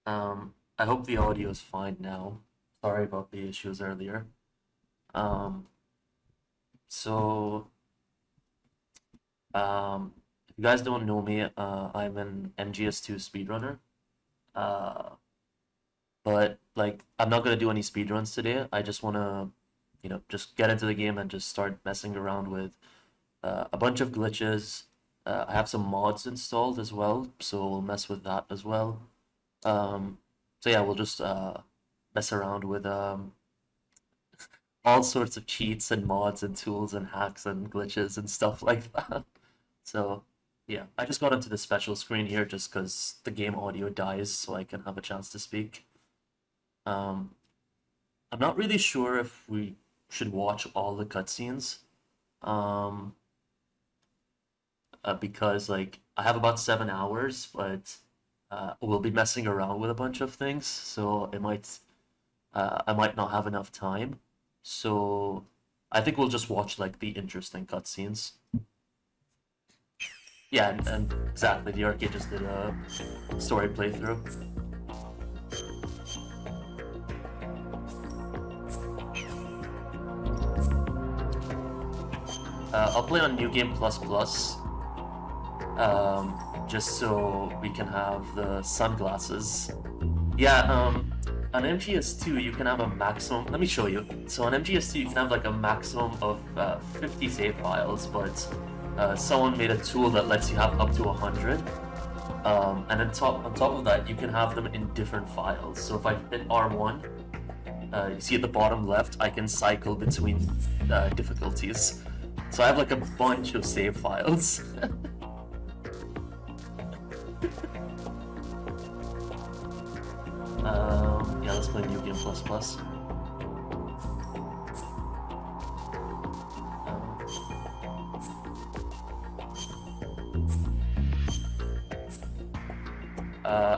I hope the audio is fine now. Sorry about the issues earlier. Um, so, if you guys don't know me, I'm an MGS2 speedrunner. Uh, but like, I'm not gonna do any speedruns today. I just wanna, just get into the game and just start messing around with a bunch of glitches. I have some mods installed as well, so we'll mess with that as well. Um, so yeah, we'll just mess around with all sorts of cheats and mods and tools and hacks and glitches and stuff like that. So yeah, I just got into the special screen here just because the game audio dies, so I can have a chance to speak. Um, I'm not really sure if we should watch all the cutscenes, um, because like I have about 7 hours, but we'll be messing around with a bunch of things, so I might not have enough time. So I think we'll just watch like the interesting cutscenes. Yeah, and exactly, the arcade just did a story playthrough. I'll play on New Game Plus Plus, just so we can have the sunglasses. Yeah, on MGS2 you can have a maximum. Let me show you. So on MGS2 you can have like a maximum of 50 save files, but someone made a tool that lets you have up to 100. And on top of that, you can have them in different files. So if I hit R1, you see at the bottom left, I can cycle between difficulties. So I have like a bunch of save files. Yeah, let's play New Game Plus Plus.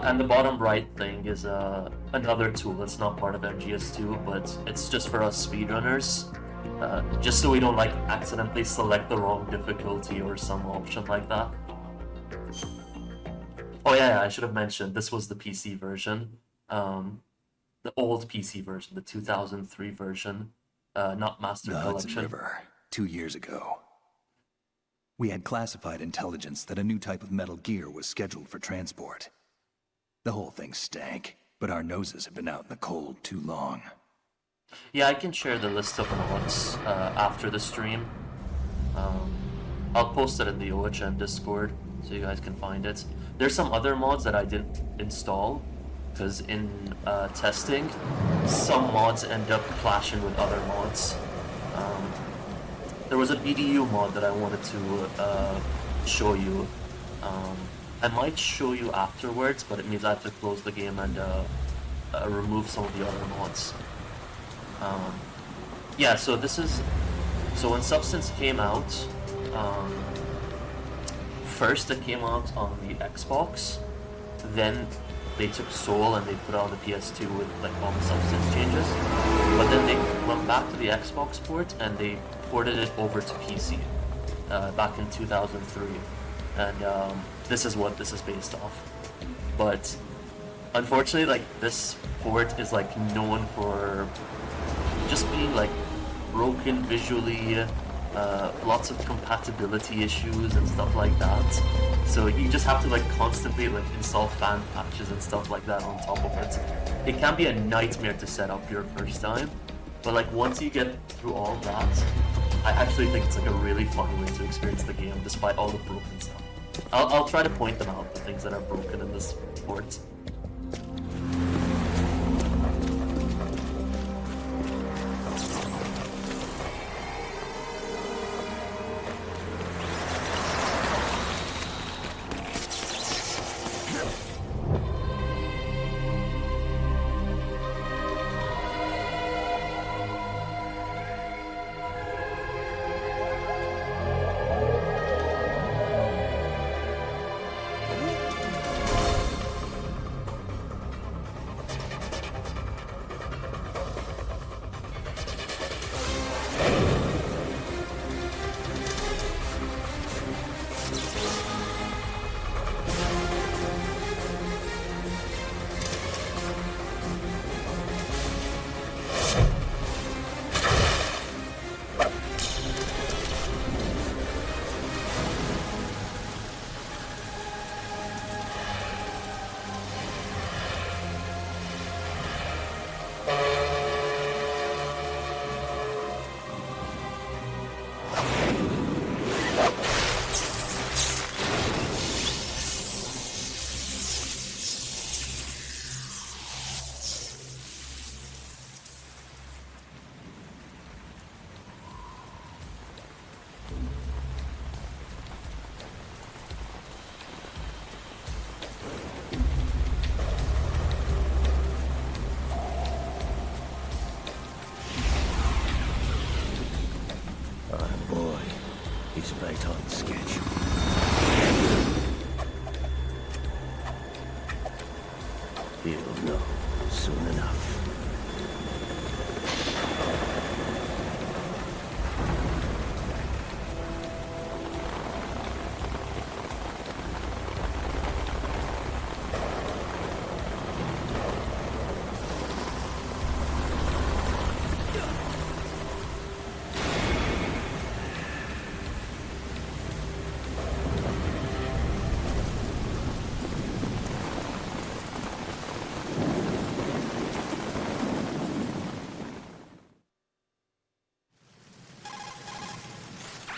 And the bottom right thing is another tool. It's not part of MGS2, but it's just for us speedrunners. Just so we don't like accidentally select the wrong difficulty or some option like that. Oh yeah, I should have mentioned this was the PC version. The old PC version, the 2003 version, not Master The Collection. Hudson River, 2 years ago. We had classified intelligence that a new type of metal gear was scheduled for transport. The whole thing stank, but our noses have been out in the cold too long. Yeah, I can share the list of mods after the stream. I'll post it in the OHN Discord so you guys can find it. There's some other mods that I didn't install because in testing, some mods end up clashing with other mods. There was a BDU mod that I wanted to show you. I might show you afterwards, but it means I have to close the game and remove some of the other mods. Yeah, so when Substance came out, first it came out on the Xbox, then they took Soul and they put it on the PS2 with like all the Substance changes, but then they went back to the Xbox port and they ported it over to PC back in 2003, and this is what this is based off. But unfortunately, like this port is like known for just being like broken visually, lots of compatibility issues and stuff like that. So you just have to like constantly like install fan patches and stuff like that on top of it. It can be a nightmare to set up your first time, but like once you get through all that, I actually think it's like a really fun way to experience the game despite all the broken stuff. I'll try to point them out, the things that are broken in this port. Straight on schedule. You'll know soon enough.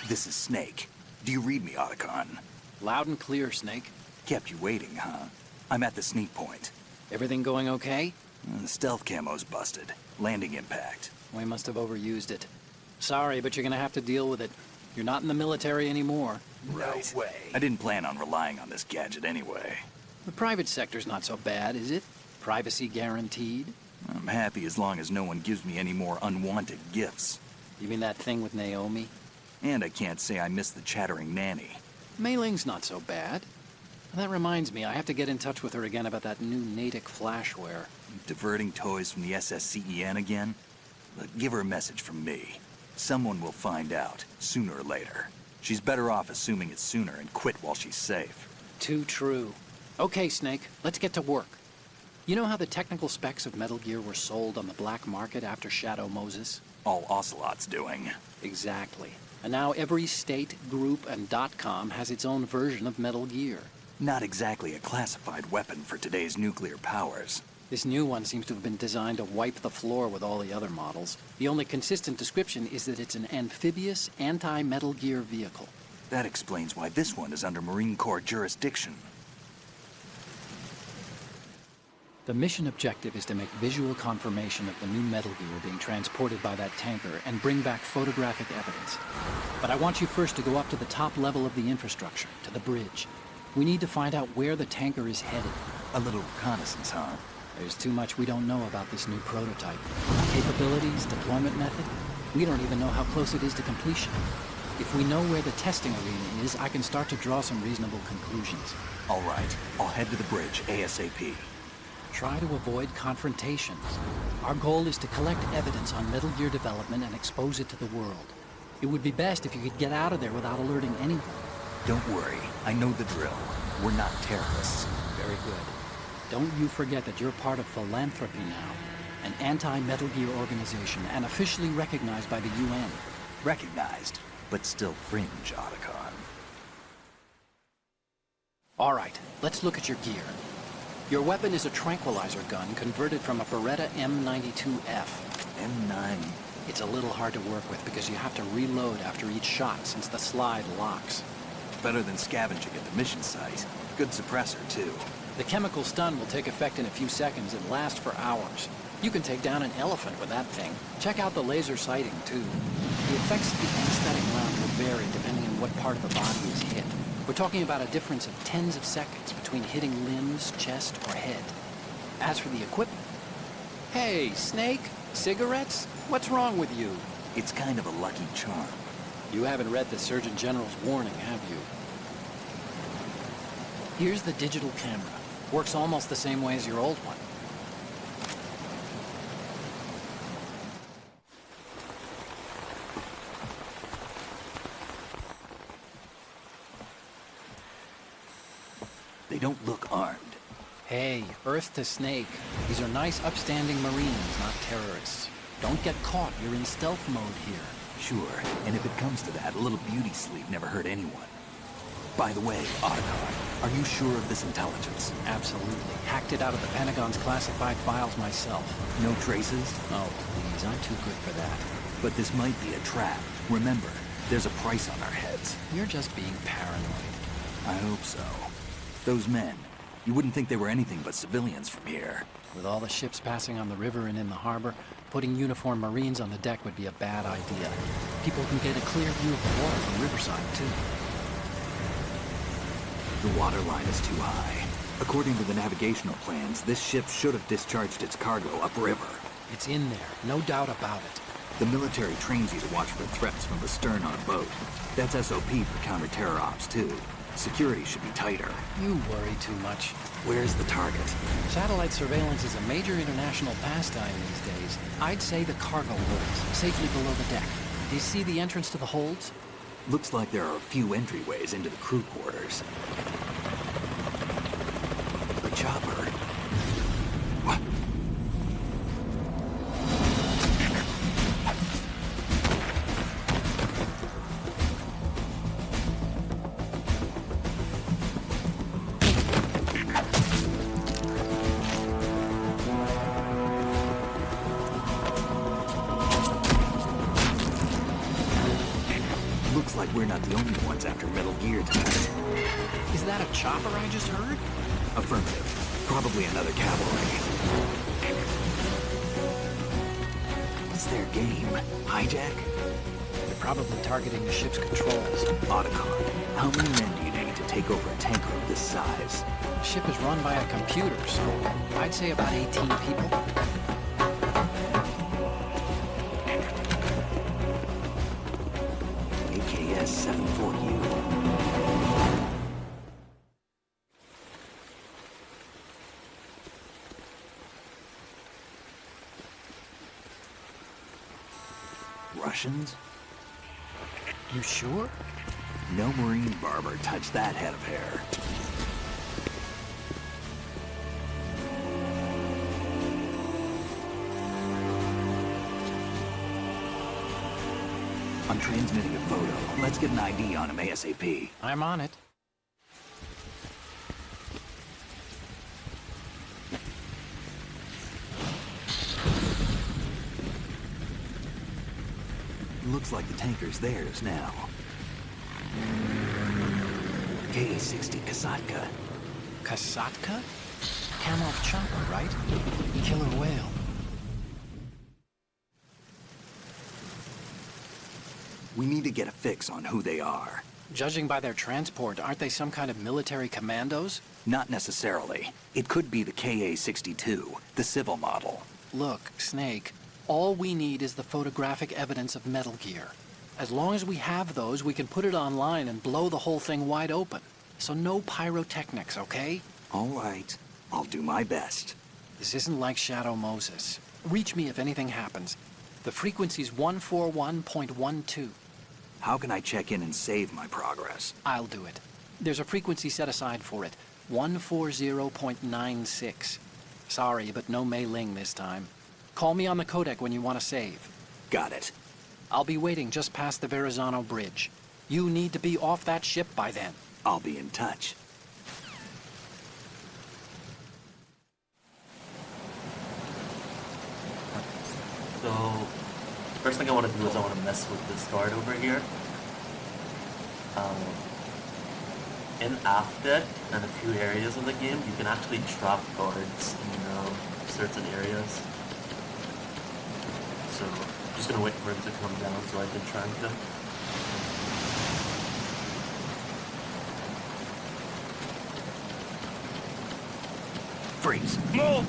This is Snake. Do you read me, Otacon? Loud and clear, Snake. Kept you waiting, huh? I'm at the sneak point. Everything going okay? The stealth camo's busted. Landing impact. We must have overused it. Sorry, but you're gonna have to deal with it. You're not in the military anymore. Right. No way. I didn't plan on relying on this gadget anyway. The private sector's not so bad, is it? Privacy guaranteed? I'm happy as long as no one gives me any more unwanted gifts. You mean that thing with Naomi? And I can't say I miss the chattering nanny. Mei Ling's not so bad. That reminds me, I have to get in touch with her again about that new Natick flashware. Diverting toys from the SSCEN again? But give her a message from me. Someone will find out, sooner or later. She's better off assuming it's sooner and quit while she's safe. Too true. Okay, Snake, let's get to work. You know how the technical specs of Metal Gear were sold on the black market after Shadow Moses? All Ocelot's doing. Exactly. And now every state, group, and .com has its own version of Metal Gear. Not exactly a classified weapon for today's nuclear powers. This new one seems to have been designed to wipe the floor with all the other models. The only consistent description is that it's an amphibious, anti-Metal Gear vehicle. That explains why this one is under Marine Corps jurisdiction. The mission objective is to make visual confirmation of the new Metal Gear being transported by that tanker and bring back photographic evidence. But I want you first to go up to the top level of the infrastructure, to the bridge. We need to find out where the tanker is headed. A little reconnaissance, huh? There's too much we don't know about this new prototype. Capabilities, deployment method. We don't even know how close it is to completion. If we know where the testing arena is, I can start to draw some reasonable conclusions. All right, I'll head to the bridge ASAP. Try to avoid confrontations. Our goal is to collect evidence on Metal Gear development and expose it to the world. It would be best if you could get out of there without alerting anyone. Don't worry, I know the drill. We're not terrorists. Very good. Don't you forget that you're part of Philanthropy now, an anti-Metal Gear organization and officially recognized by the UN. Recognized, but still fringe, Otacon. All right, let's look at your gear. Your weapon is a tranquilizer gun converted from a Beretta M92F. M9. It's a little hard to work with because you have to reload after each shot since the slide locks. Better than scavenging at the mission site. Good suppressor, too. The chemical stun will take effect in a few seconds and last for hours. You can take down an elephant with that thing. Check out the laser sighting, too. The effects of the anesthetic round will vary depending on what part of the body is hit. We're talking about a difference of tens of seconds between hitting limbs, chest, or head. As for the equipment... Hey, Snake, cigarettes? What's wrong with you? It's kind of a lucky charm. You haven't read the Surgeon General's warning, have you? Here's the digital camera. Works almost the same way as your old one. They don't look armed. Hey, Earth to Snake. These are nice, upstanding Marines, not terrorists. Don't get caught. You're in stealth mode here. Sure, and if it comes to that, a little beauty sleep never hurt anyone. By the way, Otacon, are you sure of this intelligence? Absolutely. Hacked it out of the Pentagon's classified files myself. No traces? Oh, please, I'm too good for that. But this might be a trap. Remember, there's a price on our heads. You're just being paranoid. I hope so. Those men, you wouldn't think they were anything but civilians from here. With all the ships passing on the river and in the harbor, putting uniformed Marines on the deck would be a bad idea. People can get a clear view of the water from Riverside, too. The water line is too high. According to the navigational plans, this ship should have discharged its cargo upriver. It's in there, no doubt about it. The military trains you to watch for threats from the stern on a boat. That's SOP for counter-terror ops, too. Security should be tighter. You worry too much. Where's the target? Satellite surveillance is a major international pastime these days. I'd say the cargo holds, safely below the deck. Do you see the entrance to the holds? Looks like there are a few entryways into the crew quarters. A chopper. What? Looks like we're not the only ones after Metal Gear tonight. Is that a chopper I just heard? Affirmative. Probably another cavalry. What's their game? Hijack? They're probably targeting the ship's controls. Otacon. How many men do you need to take over a tanker of this size? The ship is run by a computer, so I'd say about 18 people. AKS-74U. Russians? You sure? No Marine barber touched that head of hair. I'm transmitting a photo. Let's get an ID on him ASAP. I'm on it. Looks like the tanker's theirs now. KA-60 Kasatka. Kasatka? Kamov chopper, right? Killer whale. We need to get a fix on who they are. Judging by their transport, aren't they some kind of military commandos? Not necessarily. It could be the KA-62, the civil model. Look, Snake, all we need is the photographic evidence of Metal Gear. As long as we have those, we can put it online and blow the whole thing wide open. So no pyrotechnics, okay? All right. I'll do my best. This isn't like Shadow Moses. Reach me if anything happens. The frequency's 141.12. How can I check in and save my progress? I'll do it. There's a frequency set aside for it. 140.96. Sorry, but no Mei Ling this time. Call me on the codec when you want to save. Got it. I'll be waiting just past the Verrazano Bridge. You need to be off that ship by then. I'll be in touch. So, first thing I want to do is I want to mess with this guard over here. In AFDEC and a few areas of the game, you can actually trap guards in certain areas. So, I'm just going to wait for him to come down so I can trank him. Freeze. Move!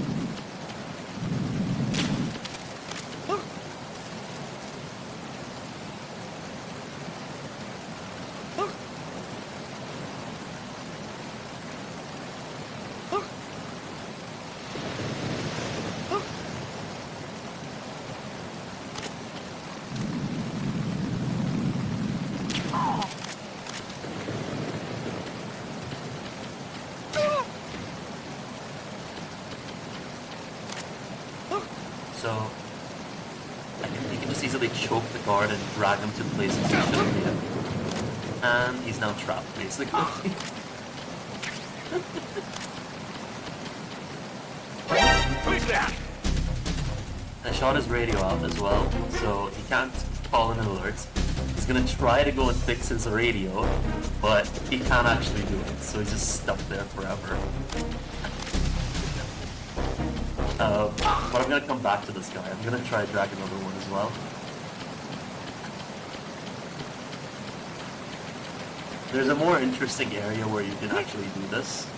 So, you can just easily choke the guard and drag him to places he shouldn't be in. And he's now trapped, basically. I shot his radio out as well, so he can't call in alerts. He's gonna try to go and fix his radio, but he can't actually do it, so he's just stuck there forever. But I'm gonna come back to this guy. I'm gonna try to drag another one as well. There's a more interesting area where you can actually do this.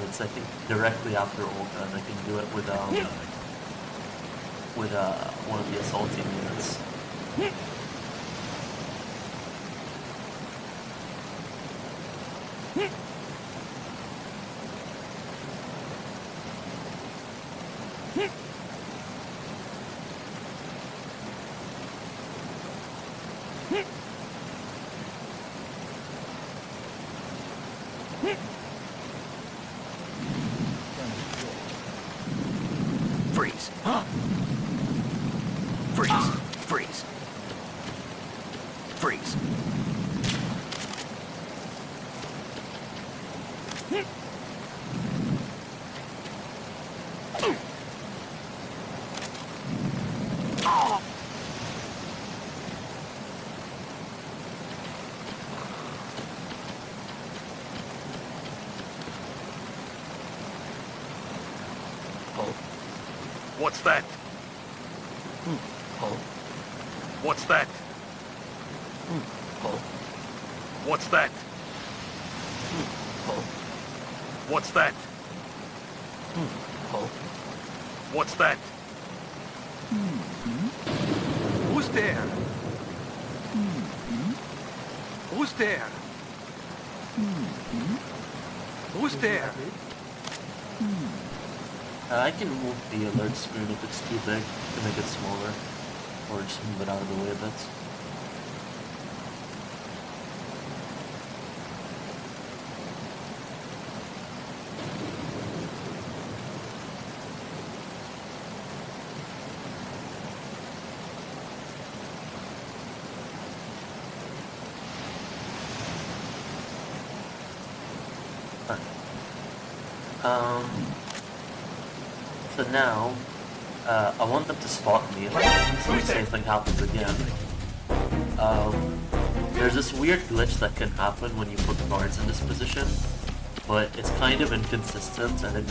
It's, I think, directly after Olga, and I can do it with one of the assault team units. Freeze. Freeze. Freeze. Freeze. What's that? What's that? What's that? What's that? What's that? Who's there? Who's there? Who's there? I can move the alert screen if it's too big to make it smaller, or just move it out of the way a bit. So now, I want them to spot me if the same thing happens again. There's this weird glitch that can happen when you put guards in this position, but it's kind of inconsistent and it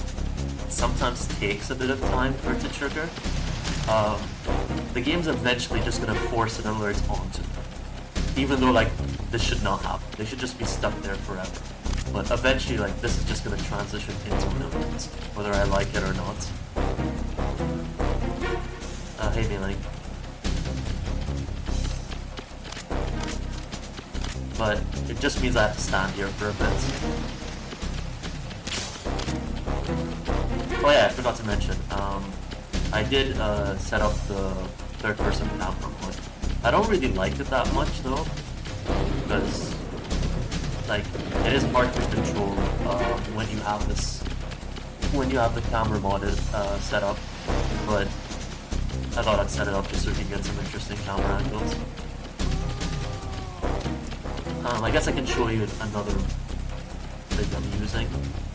sometimes takes a bit of time for it to trigger. The game's eventually just gonna force an alert onto them. Even though, like, this should not happen. They should just be stuck there forever. But eventually, like, this is just gonna transition into an event, whether I like it or not. Hey, Mailing. But it just means I have to stand here for a bit. Oh yeah, I forgot to mention. I did set up the third-person camera mode. I don't really like it that much though, because like it is hard to control when you have the camera modded set up. But I thought I'd set it up just so we can get some interesting camera angles. I guess I can show you another thing I'm using.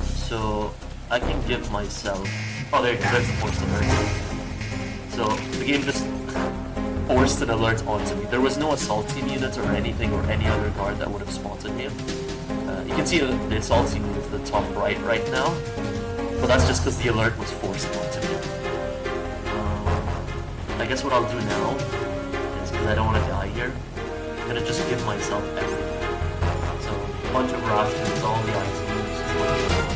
So I can give myself. Oh, there you go. There's the forced alert. So the game just forced an alert onto me. There was no assault team unit or anything or any other guard that would have spotted me. You can see the assault team unit at the top right now, but that's just because the alert was forced onto me. I guess what I'll do now is, because I don't want to die here, I'm gonna just give myself everything. So a bunch of rations, all the items, what I want.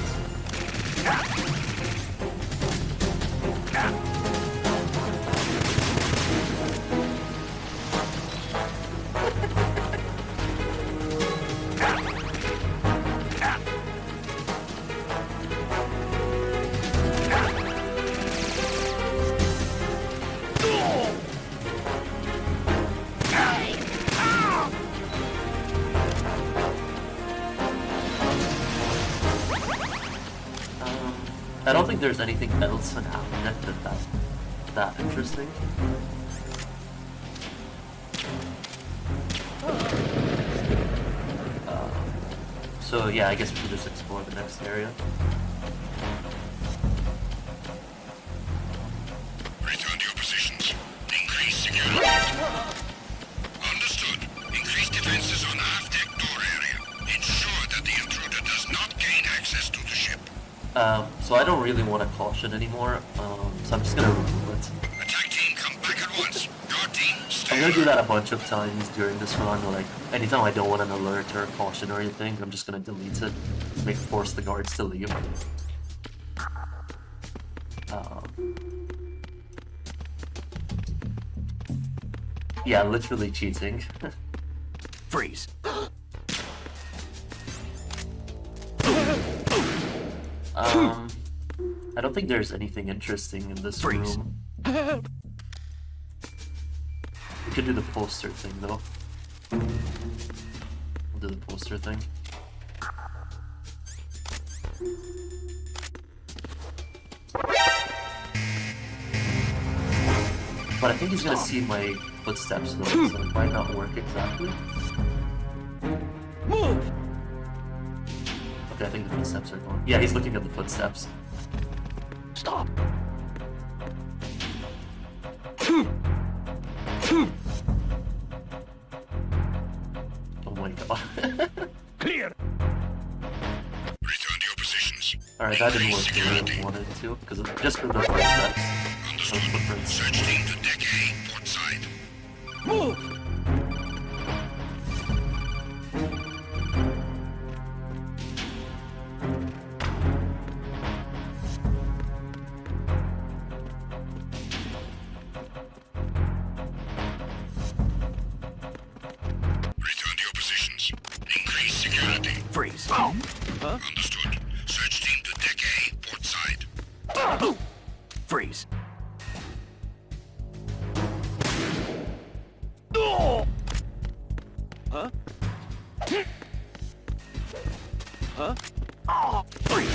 I don't think there's anything else in Afternet that's that interesting. So yeah, I guess we should just explore the next area. Return to your positions. Increase security. Understood. Increase defenses on aft-deck door area. Ensure that the intruder does not gain access to the ship. So I don't really want to caution anymore, so I'm just gonna remove it. Attack team, come back at once. Guard team, stay I'm gonna do alert. that a bunch of times during this run, or like anytime I don't want an alert or a caution or anything, I'm just gonna delete it, force the guards to leave. Yeah, literally cheating. Freeze. I don't think there's anything interesting in this Freeze. room. We could do the poster thing though. We'll do the poster thing. But I think he's gonna see my footsteps though, so it might not work exactly. Move. Okay, I think the footsteps are gone. Yeah, he's looking at the footsteps. Stop. Oh my god. Clear. Return to your positions. Alright, that didn't work the way I wanted to, because just for the footsteps. Understood. Those footprints. Search team to deck A, port side. Move. Return to your positions. Increase security. Freeze. Understood. Search team to deck A, port side. Freeze. No. Huh? Huh? Freeze.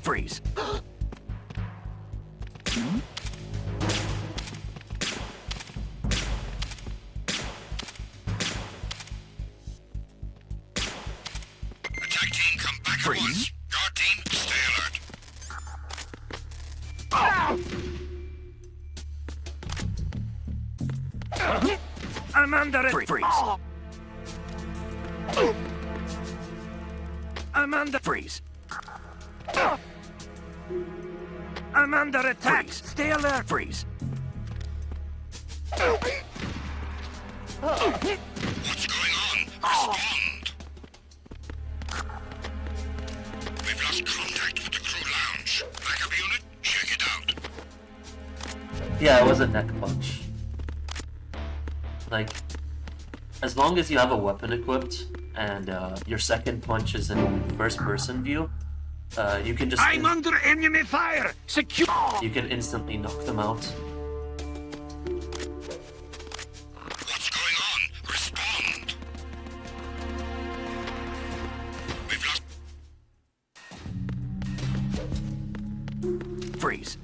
Freeze. Attack team, come back at once. Guard team, stay alert. I'm under it. Freeze. I'm under freeze. I'm under attack. Freeze. Stay alert. Freeze. What's going on? Respond. We've lost contact with the crew lounge. Backup unit, check it out. Yeah, it was a neck punch. Like, as long as you have a weapon equipped and your second punch is in first person view, you can just I'm under enemy fire! Secure! you can instantly knock them out. What's going on? Respond. We've lost. Freeze.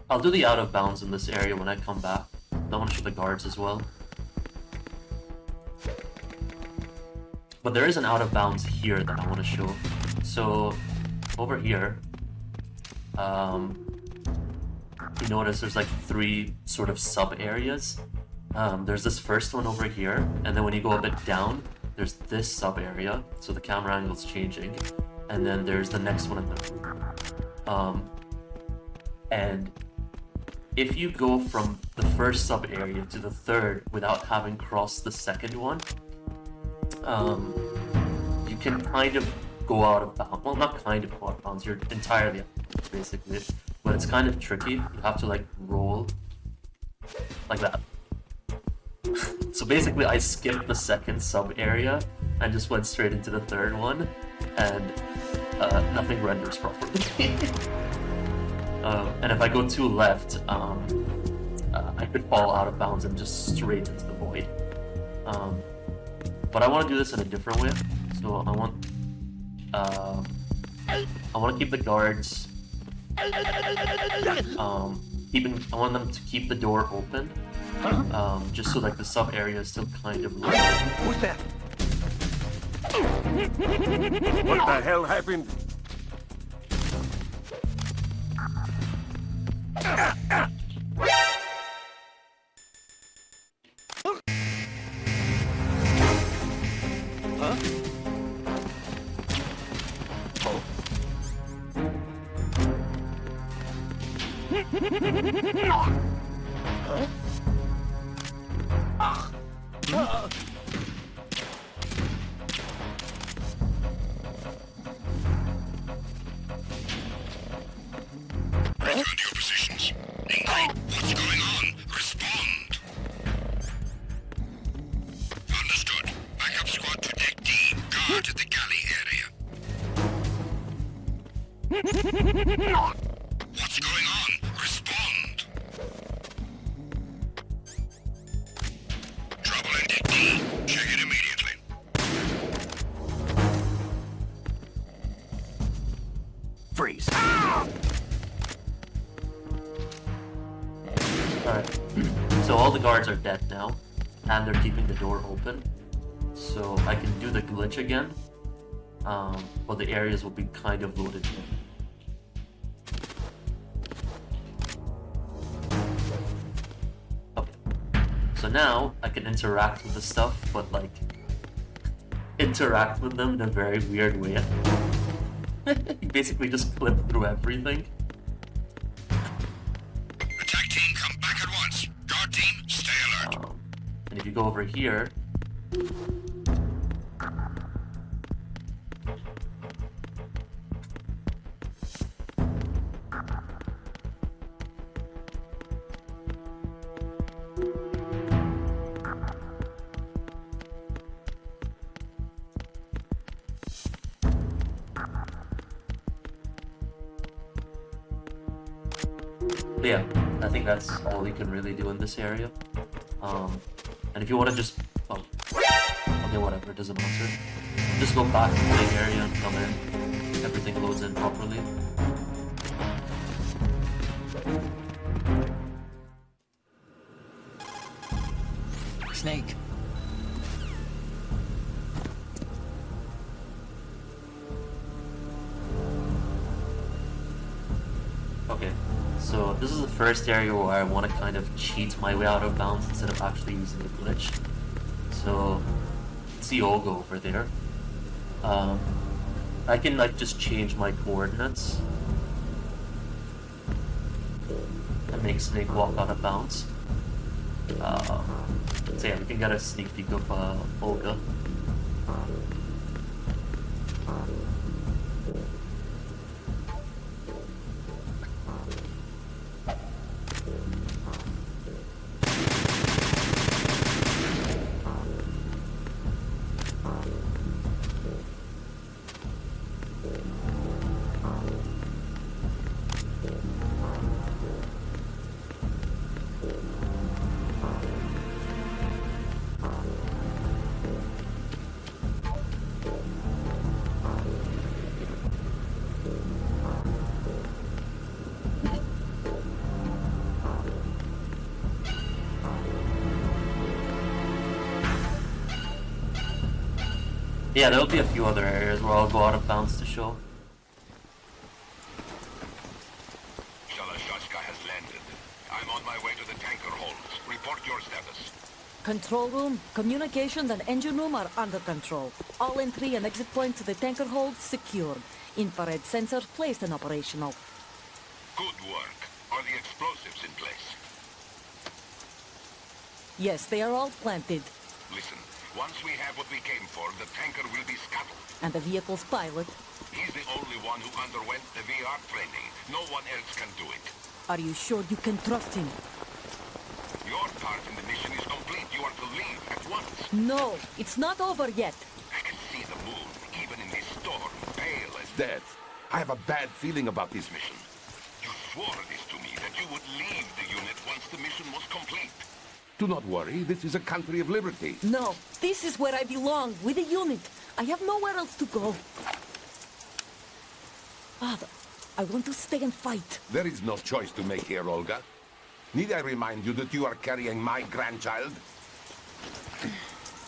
I'll do the out of bounds in this area when I come back. I want to show the guards as well. But there is an out of bounds here that I want to show. So over here, you notice there's like 3 sort of sub areas. There's this first one over here, and then when you go a bit down, there's this sub area. So the camera angle's changing, and then there's the next one in the and if you go from the first sub area to the third without having crossed the second one, you can kind of go out of bounds. Well, not kind of go out of bounds, you're entirely out of bounds, basically. But it's kind of tricky. You have to like roll like that. So basically I skipped the second sub area and just went straight into the third one, and nothing renders properly. And if I go too left, I could fall out of bounds and just straight into the void. But I want to do this in a different way. So I want to keep the guards I want them to keep the door open, just so like the sub area is still kind of low. Who's that? What the hell happened? Return to your positions. Ingrid, what's going on? Respond. Understood. Backup squad to deck D. Guard the galley area. What's going on? Respond. Trouble in deck D. Check it immediately. Freeze. Alright. So all the guards are dead now, and they're keeping the door open. So I can do the glitch again, but the areas will be kind of loaded in. Okay. So now I can interact with the stuff, but like interact with them in a very weird way. You basically just clip through everything. Attack team, come back at once. Guard team, stay alert. And if you go over here, but yeah, I think that's all we can really do in this area. And if you want to just, okay, whatever, it doesn't matter. Just go back to the area and come in. Everything loads in properly. Snake. Okay, so this is the first area where I want to kind of cheat my way out of bounds instead of actually using the glitch. So, see Olga over there. I can like just change my coordinates and make Snake walk out of bounds. So yeah, we can get a sneak peek of Olga. Yeah, there'll be a few other areas where I'll go out of bounds to show. Shalashashka has landed. I'm on my way to the tanker holds. Report your status. Control room, communications and engine room are under control. All entry and exit points to the tanker hold secured. Infrared sensors placed and operational. Good work. Are the explosives in place? Yes, they are all planted. Listen, once we have what we came for, the tanker will be scuttled. And the vehicle's pilot. He's the only one who underwent the VR training. No one else can do it. Are you sure you can trust him? Your part in the mission is complete. You are to leave at once. No, it's not over yet. I can see the moon, even in this storm, pale as death. I have a bad feeling about this mission. You swore this to me, that you would leave the unit once the mission was complete. Do not worry, this is a country of liberty. No, this is where I belong, with the unit. I have nowhere else to go. Father, I want to stay and fight. There is no choice to make here, Olga. Need I remind you that you are carrying my grandchild?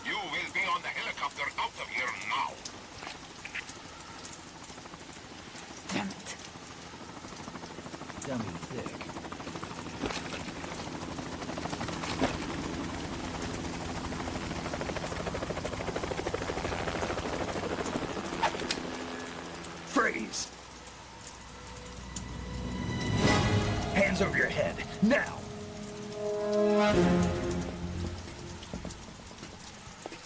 You will be on the helicopter out of here now. Damn it. Dummy thick. Freeze! Hands over your head, now!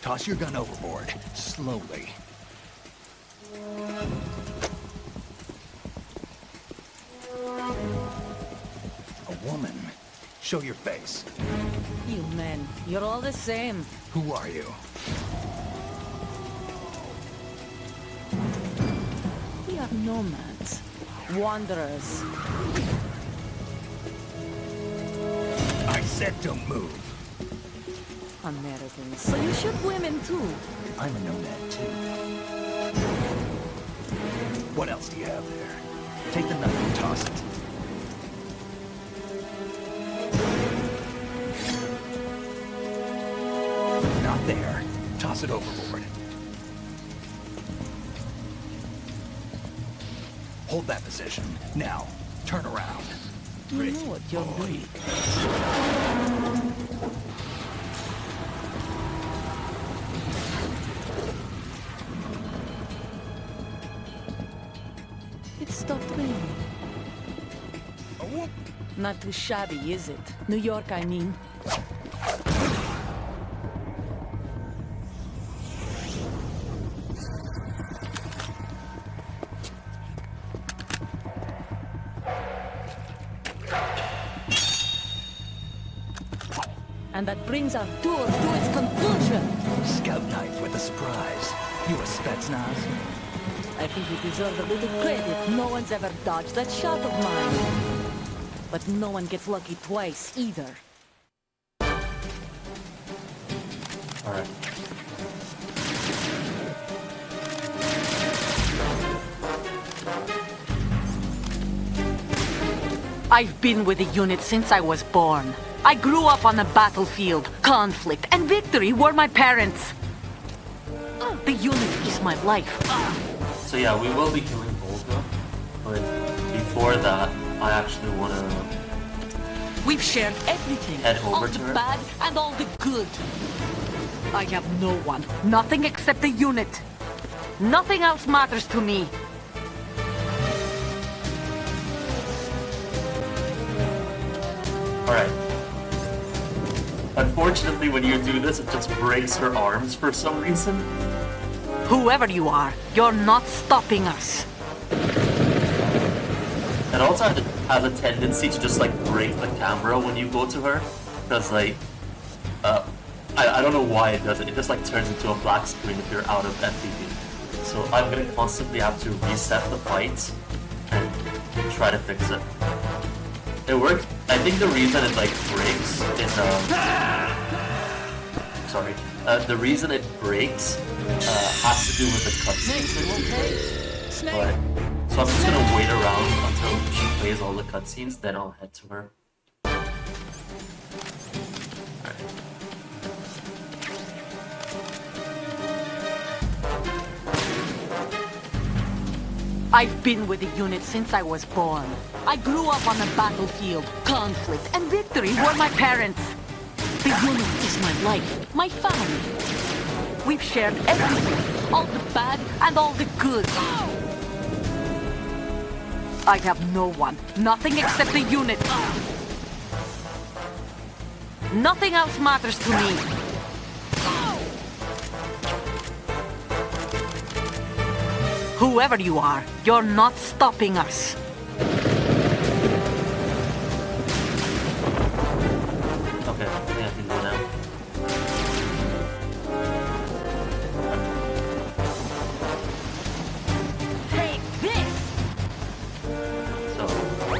Toss your gun overboard, slowly. A woman. Show your face. You men, you're all the same. Who are you? We are nomads. Wanderers. I said don't move. Americans. So you shoot women too. I'm a nomad too. What else do you have there? Take the knife and toss it. Not there. Toss it overboard. Hold that position. Now, turn around. You know what you're doing. It stopped raining. Not too shabby, is it? New York, I mean. And that brings our tour to its conclusion. Scout knife with a surprise. You a Spetsnaz? I think we deserve a little credit. No one's ever dodged that shot of mine. But no one gets lucky twice, either. Alright. I've been with the unit since I was born. I grew up on the battlefield. Conflict and victory were my parents. The unit is my life. So yeah, we will be killing Volga, but before that, I actually want to We've shared everything. head All over the to her. bad and all the good. I have no one. Nothing except the unit. Nothing else matters to me. Alright. Unfortunately, when you do this, it just breaks her arms for some reason. Whoever you are, you're not stopping us. It also has a tendency to just like break the camera when you go to her, because like, I don't know why it does it. It just like turns into a black screen if you're out of FPV. So I'm gonna constantly have to reset the fight and try to fix it. It worked. I think the reason it like breaks is sorry. The reason it breaks has to do with the cutscenes. But so I'm just gonna wait around until she plays all the cutscenes, then I'll head to her. I've been with the unit since I was born. I grew up on the battlefield. Conflict and victory were my parents. The unit is my life, my family. We've shared everything, all the bad and all the good. I have no one, nothing except the unit. Nothing else matters to me. Whoever you are, you're not stopping us. Okay, I think I can go now. Take this! So, I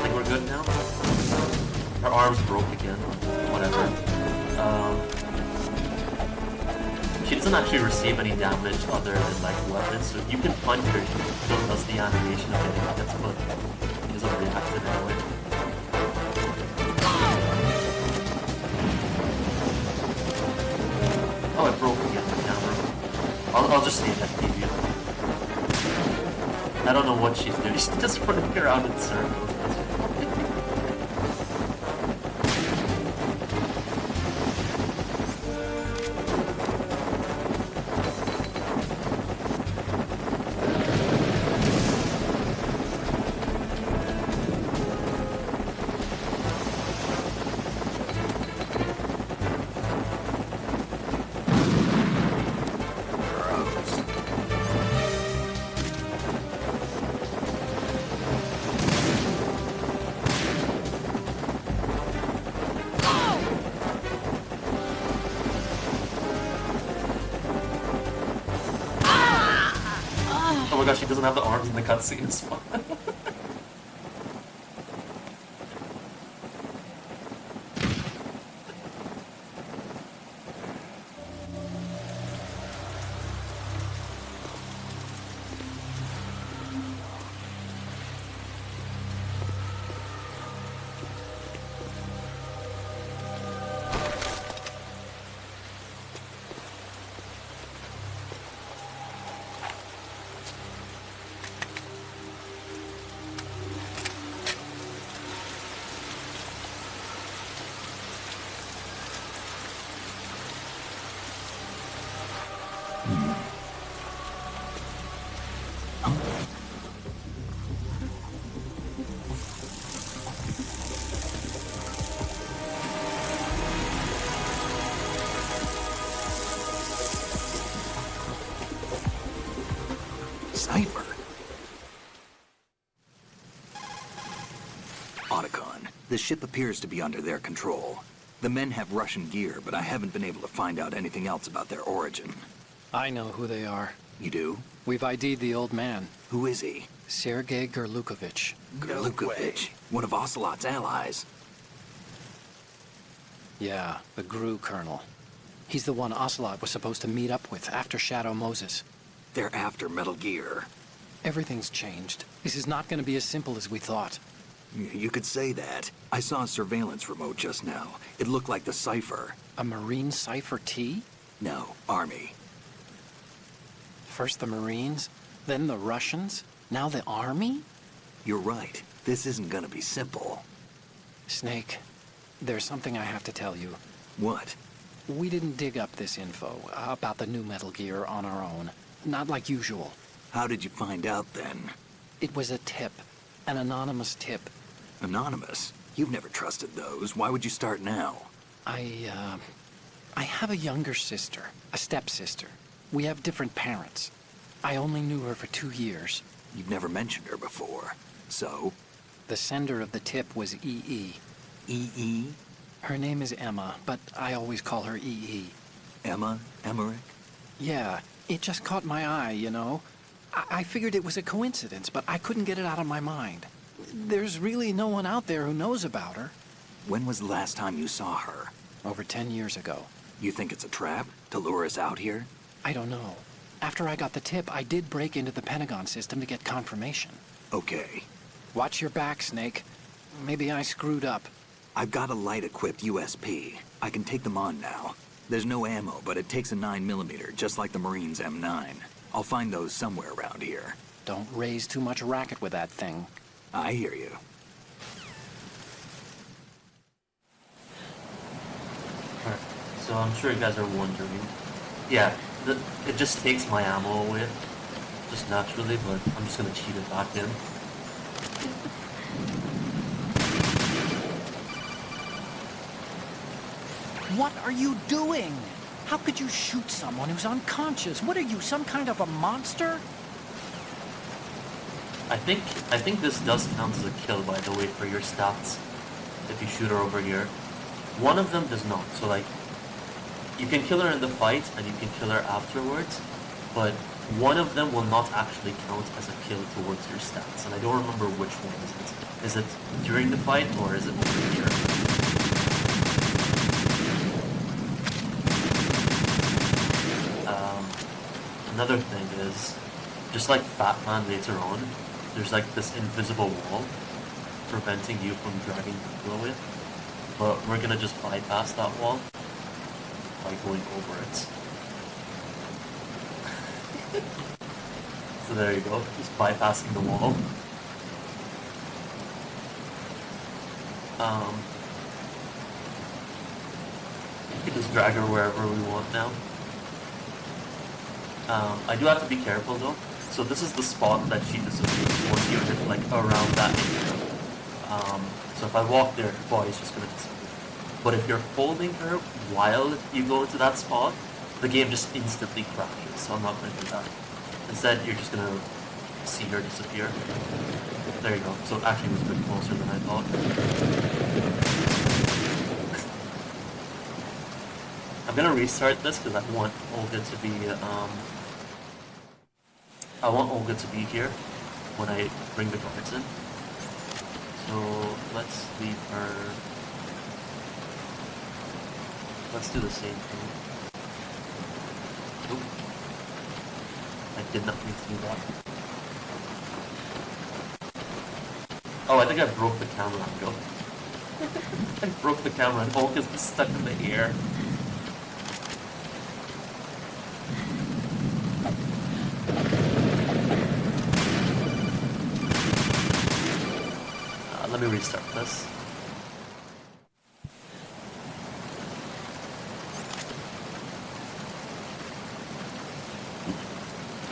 think we're good now. Her arms broke again, whatever. She doesn't actually receive any damage other than like weapons, so if you can punch her, she still does the animation of getting hits, but she doesn't react to it anyway. Oh, I broke again the camera. I'll just stay in FPV. I don't know what she's doing. She's just running around in circles. Oh my gosh, she doesn't have the arms in the cutscenes. Cipher. Otacon, the ship appears to be under their control. The men have Russian gear, but I haven't been able to find out anything else about their origin. I know who they are. You do? We've ID'd the old man, Who is he? Sergei Gerlukovich. Gerlukovich, one of Ocelot's allies. Yeah, the GRU colonel. He's the one Ocelot was supposed to meet up with after Shadow Moses. They're after Metal Gear. Everything's changed. This is not going to be as simple as we thought. You could say that. I saw a surveillance remote just now. It looked like the Cipher. A Marine Cipher T? No, Army. First the Marines, then the Russians, now the Army? You're right. This isn't gonna be simple. Snake, there's something I have to tell you. What? We didn't dig up this info about the new Metal Gear on our own. Not like usual. How did you find out then? It was a tip. An anonymous tip. Anonymous? You've never trusted those. Why would you start now? I have a younger sister, a stepsister. We have different parents. I only knew her for 2 years. You've never mentioned her before. So? The sender of the tip was EE. EE? Her name is Emma, but I always call her EE. Emma? Emmerich? Yeah, it just caught my eye, you know? I figured it was a coincidence, but I couldn't get it out of my mind. There's really no one out there who knows about her. When was the last time you saw her? Over 10 years ago. You think it's a trap? To lure us out here? I don't know. After I got the tip, I did break into the Pentagon system to get confirmation. Okay. Watch your back, Snake. Maybe I screwed up. I've got a light-equipped USP. I can take them on now. There's no ammo, but it takes a 9mm, just like the Marines' M9. I'll find those somewhere around here. Don't raise too much racket with that thing. I hear you. Alright, so I'm sure you guys are wondering. Yeah, it just takes my ammo away, just naturally, but I'm just gonna cheat it back in. What are you doing? How could you shoot someone who's unconscious? What are you, some kind of a monster? I think this does count as a kill, by the way, for your stats. If you shoot her over here, one of them does not. So like, you can kill her in the fight and you can kill her afterwards, but one of them will not actually count as a kill towards your stats. And I don't remember which one is it. Is it during the fight or is it over here? Another thing is, just like Fat Man later on, there's like this invisible wall preventing you from dragging people away. But we're gonna just bypass that wall by going over it. So there you go, just bypassing the wall. We can just drag her wherever we want now. I do have to be careful though. So this is the spot that she disappears once you're hit, like around that area. So if I walk there, her body's just gonna disappear. But if you're holding her while you go into that spot, the game just instantly crashes. So I'm not gonna do that. Instead, you're just gonna see her disappear. There you go. So it actually was a bit closer than I thought. I'm gonna restart this because I want Olga to be here when I bring the guards in. So let's leave her. Let's do the same thing. Nope. I did not mean to do that. Oh, I think I broke the camera. Go. I broke the camera and Olga's stuck in the air. Let me restart this.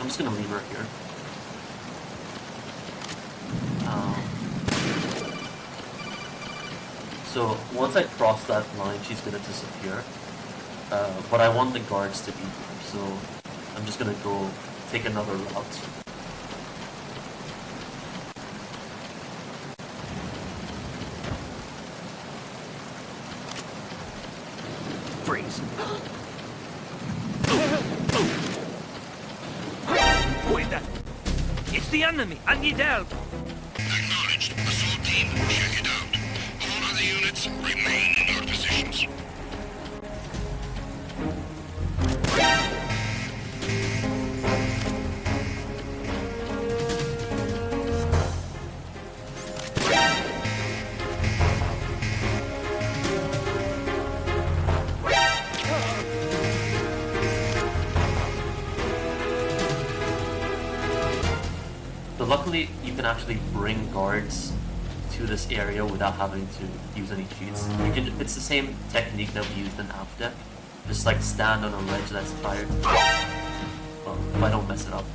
I'm just gonna leave her here. So once I cross that line, she's gonna disappear. But I want the guards to be here, so I'm just gonna go take another route. Freeze. Wait, that. It's the enemy. I need help. Acknowledged. Assault team, check it out. All other units remain in your positions. Luckily, you can actually bring guards to this area without having to use any cheats. You can. It's the same technique that we used in Half-Deck. Just like stand on a ledge that's fired. Well, if I don't mess it up.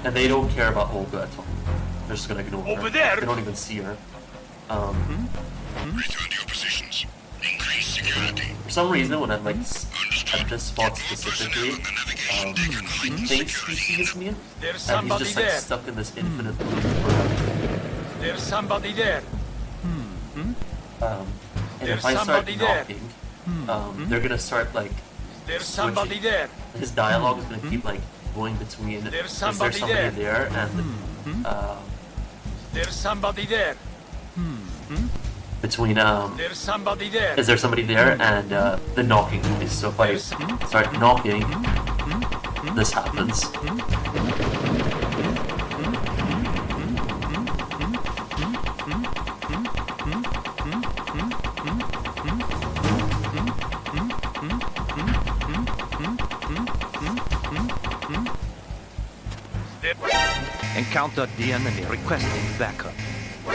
And they don't care about Olga at all. They're just gonna ignore her. Over there! They don't even see her. Return to your positions. Increase security. For some reason, when I'm like at this spot specifically, he thinks he sees me, and he's just like stuck in this infinite loop forever. There's somebody there. And if I start knocking, they're gonna start like There's somebody switching. there. His dialogue is gonna keep like going between is there somebody there and There's somebody there. between There's somebody there. is there somebody there and the knocking noise. So if I start knocking, this happens. Encountered the enemy requesting backup. My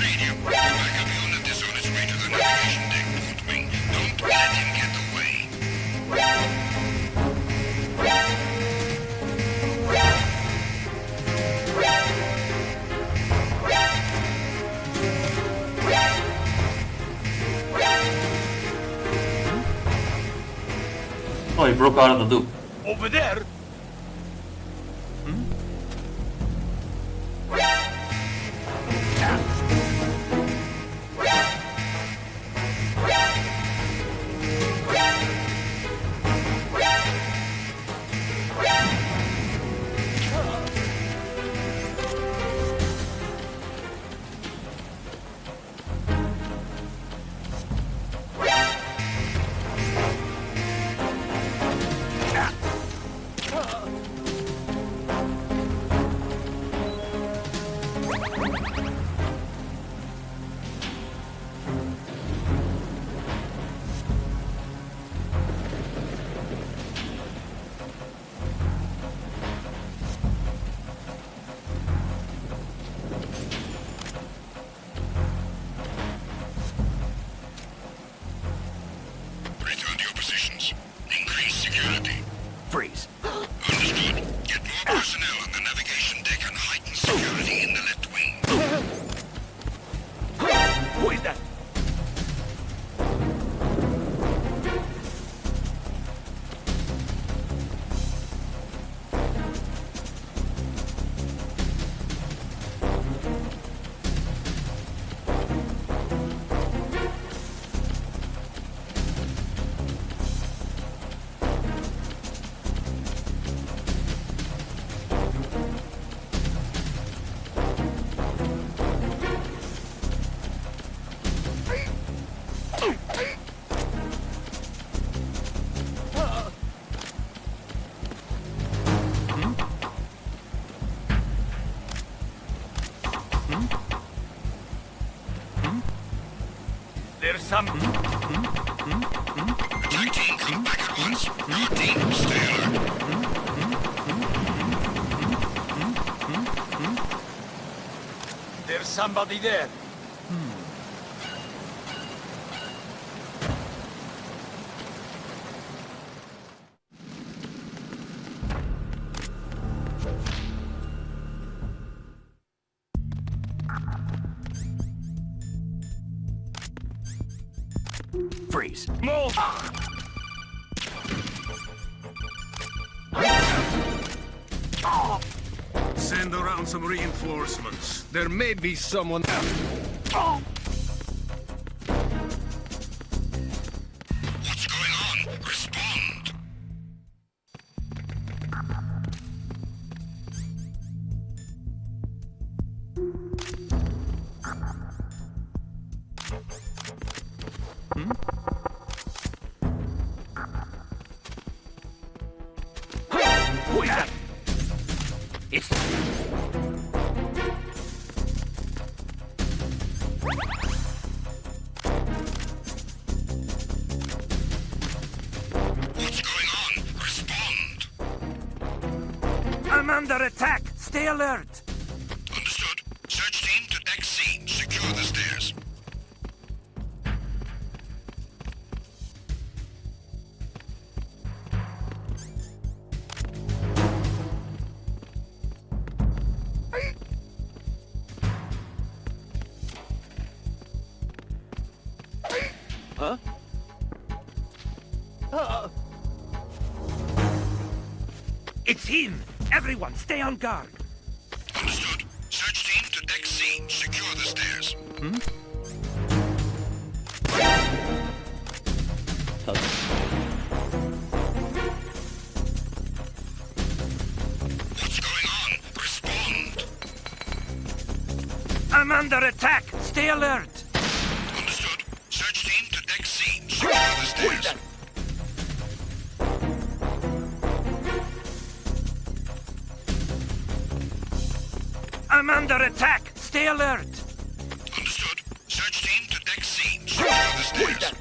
radio. The backup unit is on its way to the navigation deck, North Wing. Don't let him get away. Oh, he broke out of the loop. Over there. There's some... Attack team, come back at once. Your team, stay alert. There's somebody there. Freeze. Move! Send around some reinforcements. There may be someone else. What's going on? Respond. Who is that? It's... What's going on? Respond. I'm under attack. Stay alert. Understood. Search team to deck C. Secure the stairs. Huh? It's him. Everyone, stay on guard. Understood. Search team to deck C. Secure the stairs. What's going on? Respond. I'm under attack. Stay alert. Understood. Search team to deck C. Secure the stairs. I'm under attack. Stay alert. Understood. Search team to deck C. Secure the stairs.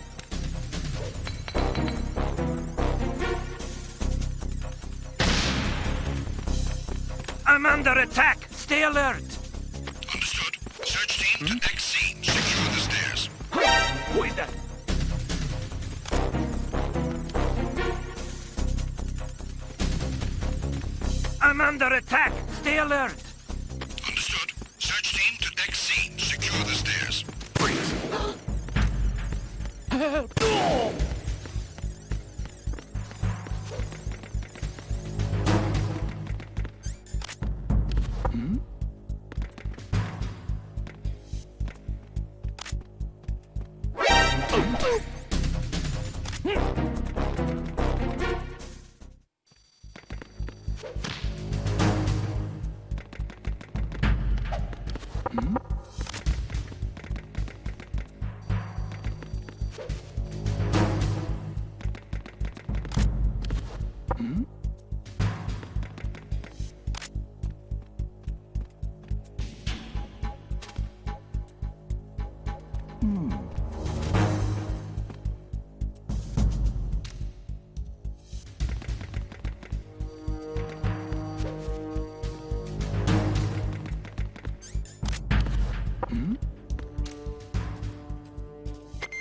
I'm under attack. Stay alert. Understood. Search team to deck C. Secure the stairs. Who is that? I'm under attack. Stay alert. Understood. Search team to deck C. Secure the stairs.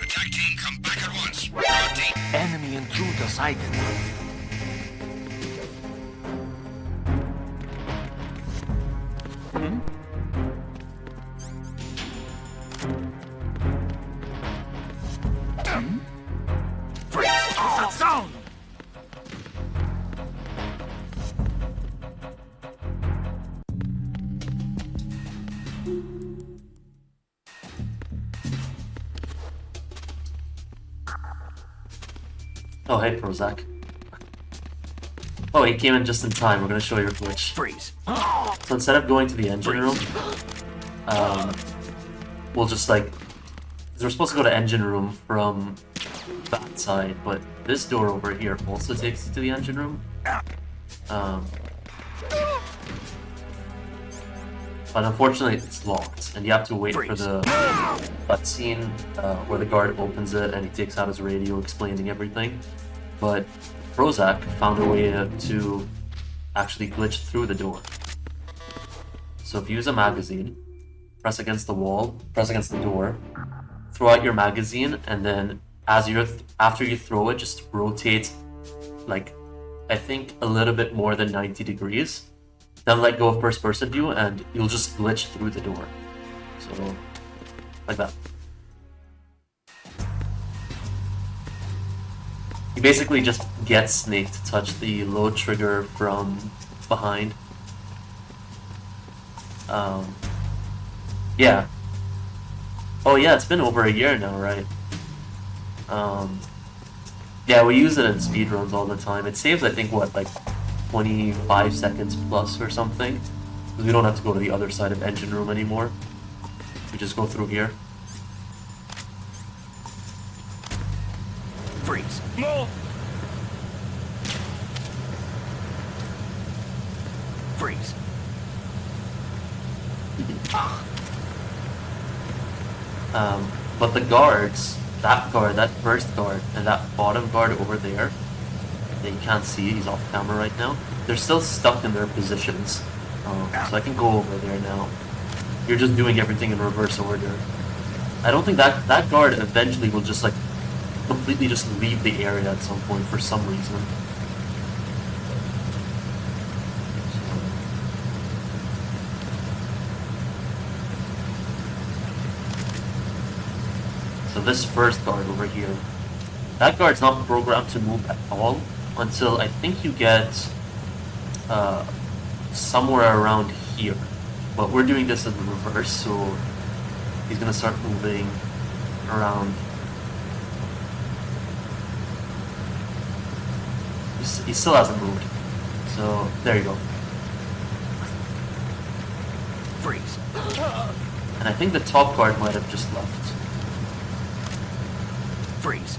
Attack team, come back at once. Your team. Enemy intruder sighted. That sound. Oh, hey, Prozac. Oh, he came in just in time. We're gonna show you a glitch. Freeze. So instead of going to the engine room, we'll just like... 'cause we're supposed to go to engine room from that side, but this door over here also takes you to the engine room. but unfortunately it's locked, and you have to wait for the cutscene where the guard opens it and he takes out his radio explaining everything. But Prozac found a way to actually glitch through the door. So if you use a magazine, press against the wall, press against the door, throw out your magazine, and then after you throw it, just rotate like I think a little bit more than 90 degrees. Then let go of first person view and you'll just glitch through the door. So like that. You basically just get Snake to touch the load trigger from behind. Yeah. Oh yeah, it's been over a year now, right? Yeah, we use it in speedruns all the time. It saves, I think, what, like 25 seconds plus or something? Because we don't have to go to the other side of engine room anymore. We just go through here. Freeze. Move. Freeze. But the guards, that first guard, and that bottom guard over there, that you can't see, he's off camera right now, they're still stuck in their positions. So I can go over there now. You're just doing everything in reverse order. I don't think that guard eventually will just like completely just leave the area at some point for some reason. So this first guard over here, that guard's not programmed to move at all until I think you get somewhere around here. But we're doing this in reverse, so he's gonna start moving around. He still hasn't moved. So there you go. Freeze. And I think the top guard might have just left. Freeze.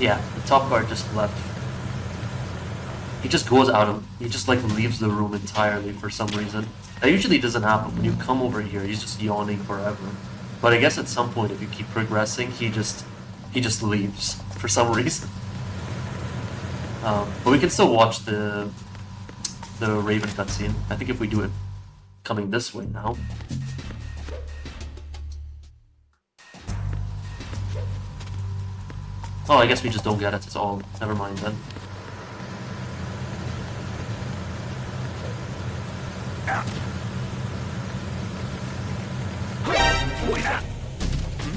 Yeah, the top guard just left. He just goes out of, he just like leaves the room entirely for some reason. That usually doesn't happen. When you come over here, he's just yawning forever. But I guess at some point, if you keep progressing, he just leaves for some reason. But we can still watch the Raven cutscene. I think if we do it coming this way now. Oh, I guess we just don't get it at all. Never mind then.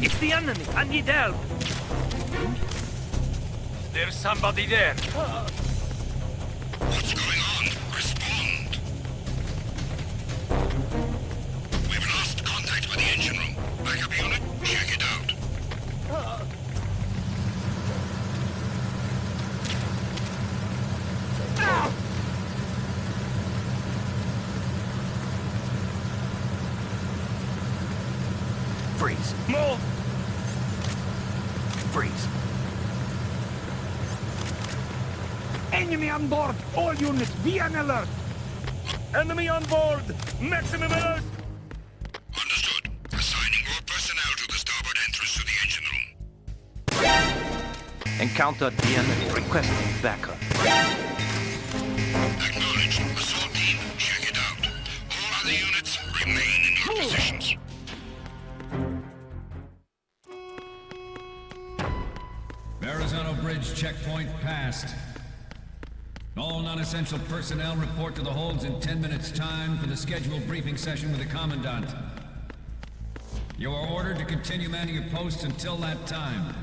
It's the enemy. I need help. There's somebody there. What's going on? Respond. We've lost contact with the engine room. Backup unit, check it out. Freeze. Move. Freeze. Enemy on board. All units, be on alert. Enemy on board. Maximum alert. Understood. Assigning more personnel to the starboard entrance to the engine room. Encountered the enemy. Requesting backup. Acknowledged. Assault team, check it out. All other units, remain in your positions. Verrazano Bridge checkpoint passed. All non-essential personnel report to the holds in 10 minutes' time for the scheduled briefing session with the Commandant. You are ordered to continue manning your posts until that time.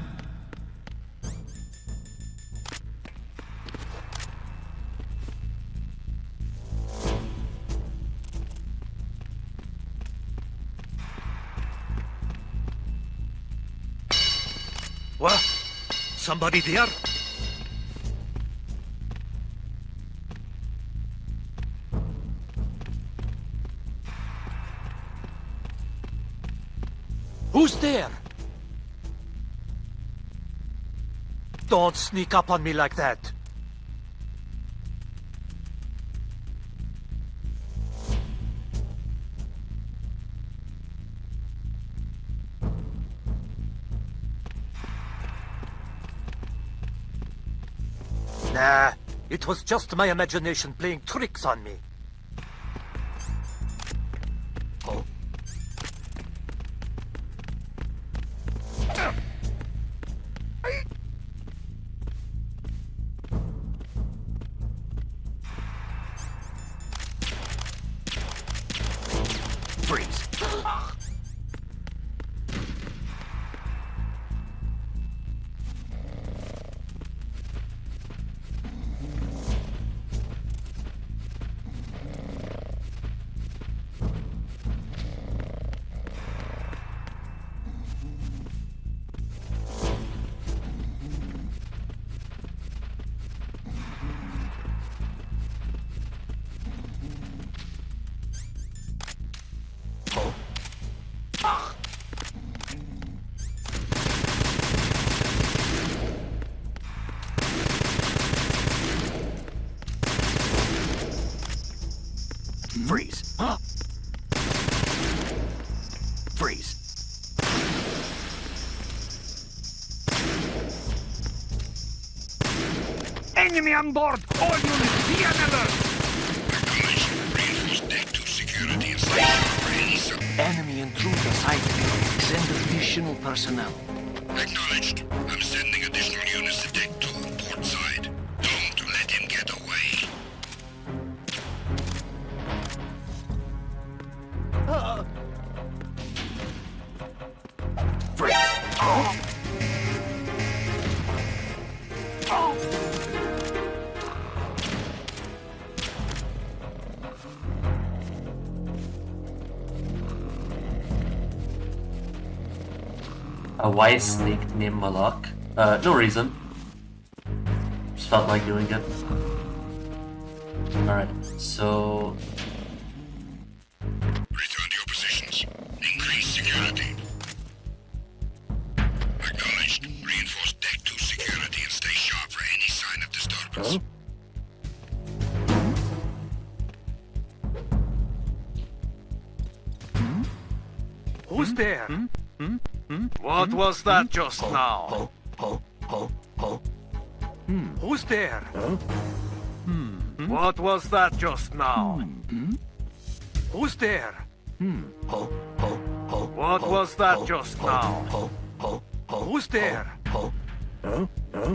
What? Somebody there? Who's there? Don't sneak up on me like that. Nah, it was just my imagination playing tricks on me. Oh. Freeze. Freeze. Freeze. Enemy on board! All units, be on alert! Reinforce deck 2 security and stay sharp for any Enemy intruder sighted. Send additional personnel. Acknowledged. I'm sending additional units to deck 2, port side. Don't let him get away. A white snake named Malak. No reason. Just felt like doing it. Alright, so... Return to your positions. Increase security. Acknowledged. Reinforce deck 2 security and stay sharp for any sign of disturbance. Who's there? What was that just now? Who's there? What was that just now? Who's there? What was that just now? Who's there?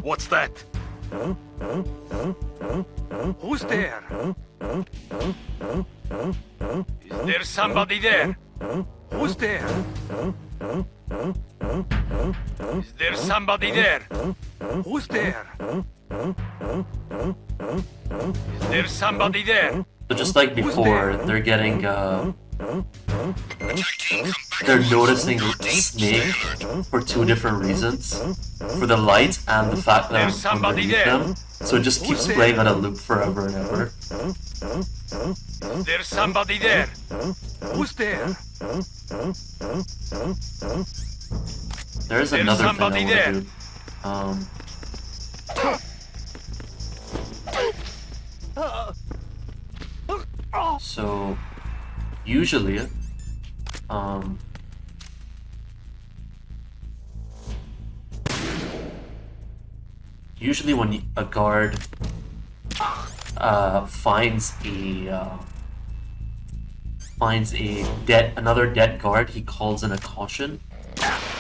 What's that? Who's there? Is there somebody there? Who's there? Is there somebody there? Who's there? Is there somebody there? So just like before, they're getting, they're noticing Snake for two different reasons. For the light and the fact that I'm underneath them. So it just keeps playing on a loop forever and ever. Is there somebody there? Who's there? There's another thing I want to do. So usually, when a guard finds another dead guard, he calls in a caution.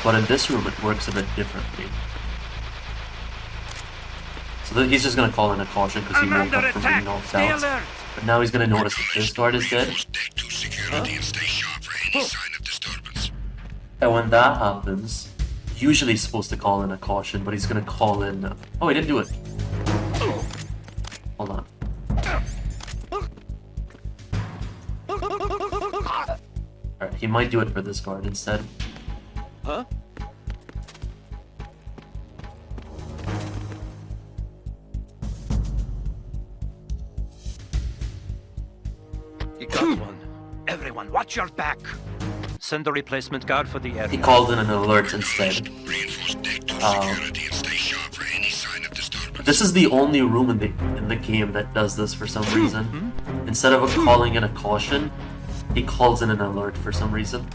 But in this room, it works a bit differently. So he's just gonna call in a caution because he woke up from being knocked out. But now he's gonna notice that this guard is dead. And when that happens, usually he's supposed to call in a caution, but he's gonna call in. Oh, he didn't do it. Hold on. Alright, he might do it for this guard instead. Huh? You got one. Everyone, watch your back. Send a replacement guard for the area. He called in an alert instead. This is the only room in the game that does this for some reason. Instead of calling in a caution, he calls in an alert for some reason.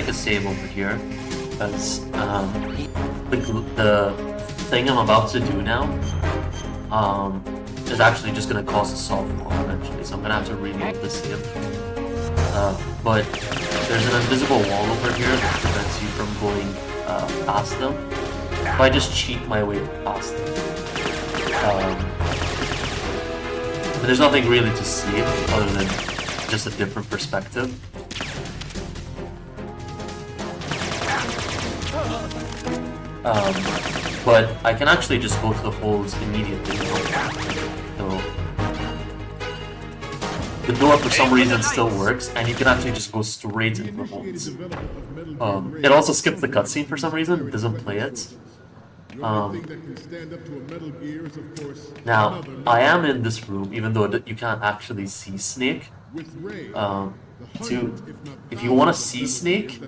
make a save over here, because the thing I'm about to do now is actually just going to cause a soft lock eventually, so I'm going to have to reload the save. But there's an invisible wall over here that prevents you from going past them. If I just cheat my way past them. But there's nothing really to see other than just a different perspective. But I can actually just go to the holes immediately now. So the door for some reason still works, and you can actually just go straight into the holes. It also skips the cutscene for some reason, it doesn't play it. Now, I am in this room, even though you can't actually see Snake. If you want to see Snake,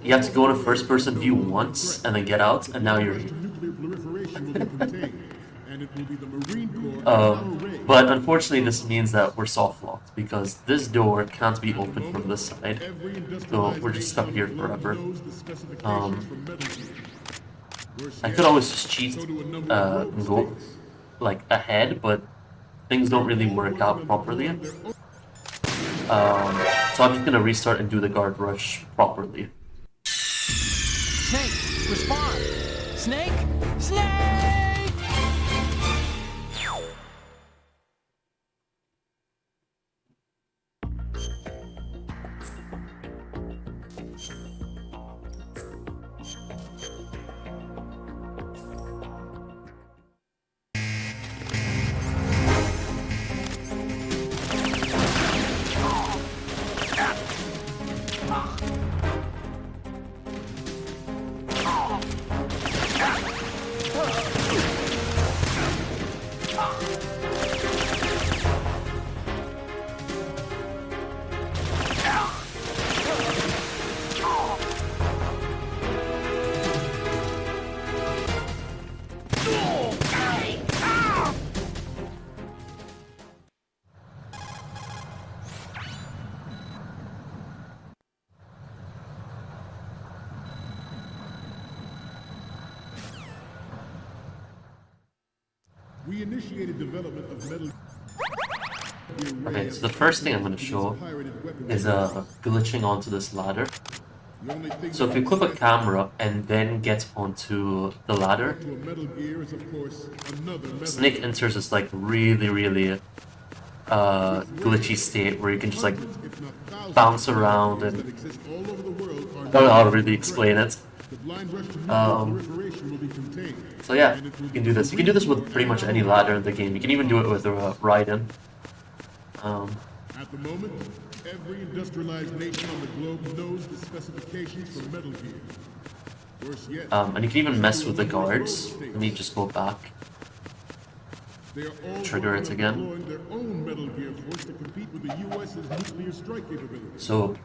you have to go to first-person view once, and then get out, and now you're here. But unfortunately, this means that we're soft-locked, because this door can't be opened from this side, so we're just stuck here forever. I could always just cheat and go like ahead, but things don't really work out properly. So I'm just gonna restart and do the guard rush properly. Snake, respond! Snake! Snake! We initiated development of metal. Okay, so the first thing I'm going to show is glitching onto this ladder. So if you click a camera and then get onto the ladder, Snake enters this like really glitchy state where you can just like bounce around, and I don't know how to really explain it. So yeah, you can do this. You can do this with pretty much any ladder in the game. You can even do it with Raiden. At the moment, every industrialized nation on the globe knows the specifications for Metal Gear. Worse yet, and you can even mess with the guards. Let me just go back. Trigger it again. Their own Metal Gear force to compete with the US's nuclear strike capability. So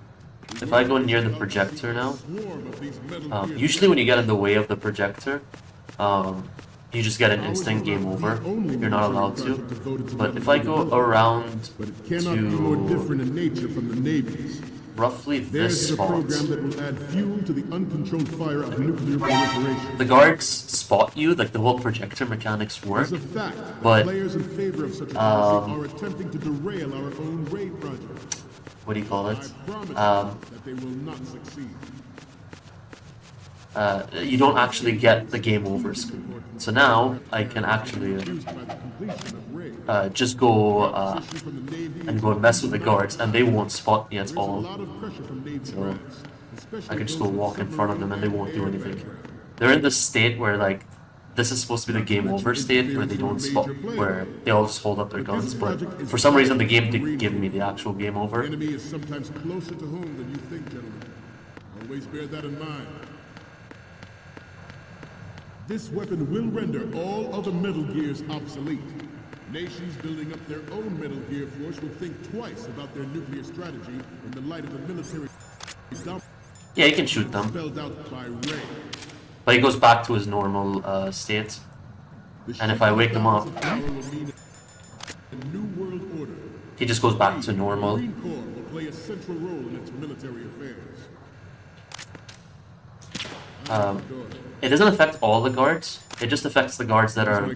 if I go near the projector now, usually when you get in the way of the projector, you just get an instant game over. You're not allowed to. But if I go around to roughly this spot, the guards spot you, like the whole projector mechanics work, but what do you call it? You don't actually get the game over screen. So now I can actually just go and mess with the guards, and they won't spot me at all. So I can just go walk in front of them and they won't do anything. They're in this state where like this is supposed to be the game over state where they don't spot, where they all just hold up their guns, but for some reason the game didn't give me the actual game over. Enemy is sometimes closer to home than you think, gentlemen. Always bear that in mind. This weapon will render all other Metal Gears obsolete. Nations building up their own Metal Gear force will think twice about their nuclear strategy in the light of the military. Yeah, you can shoot them. Spelled out by Ray. But he goes back to his normal state. And if I wake him up, he just goes back to normal. The Marine Corps will play a central role in its military affairs. It doesn't affect all the guards. It just affects the guards that are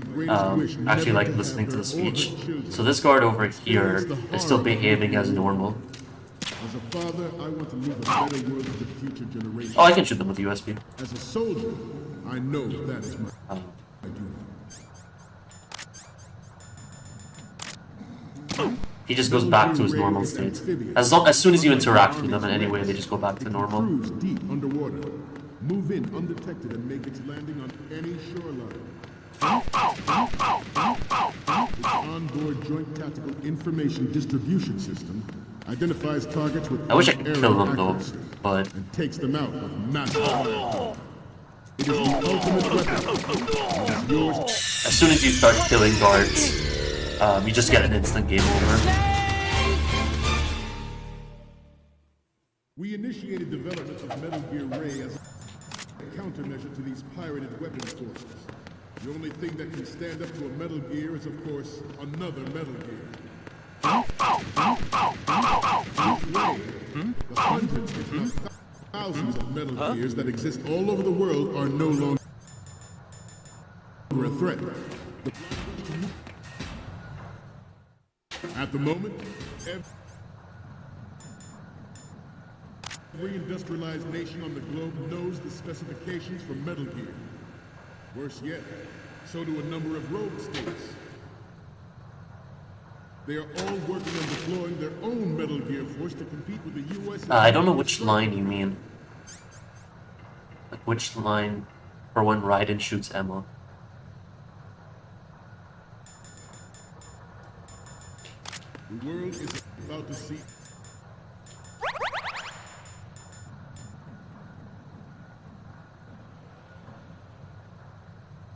actually like listening to the speech. So this guard over here is still behaving as normal. As a father, I want to leave a better world for the future generations. Oh, I can shoot them with USB. As a soldier, I know that is my duty. He just goes back to his normal state. As soon as you interact with them in any way, they just go back to normal. Cruise deep underwater. Move in undetected and make its landing on any shoreline. Its onboard joint tactical information distribution system identifies targets with I wish I could kill them though, but and takes them out with massive fire. It is the ultimate weapon. It is yours. As soon as you start killing guards, you just get an instant game over. We initiated development of Metal Gear Ray as a countermeasure to these pirated weapons forces. The only thing that can stand up to a Metal Gear is, of course, another Metal Gear. Ray, the hundreds, if not thousands of Metal Gears that exist all over the world are no longer a threat. At the moment, every industrialized nation on the globe knows the specifications for Metal Gear. Worse yet, so do a number of rogue states. They are all working on deploying their own Metal Gear force to compete with the U.S. I don't know which line you mean. Like which line for when Raiden shoots Emma. The world is about to see.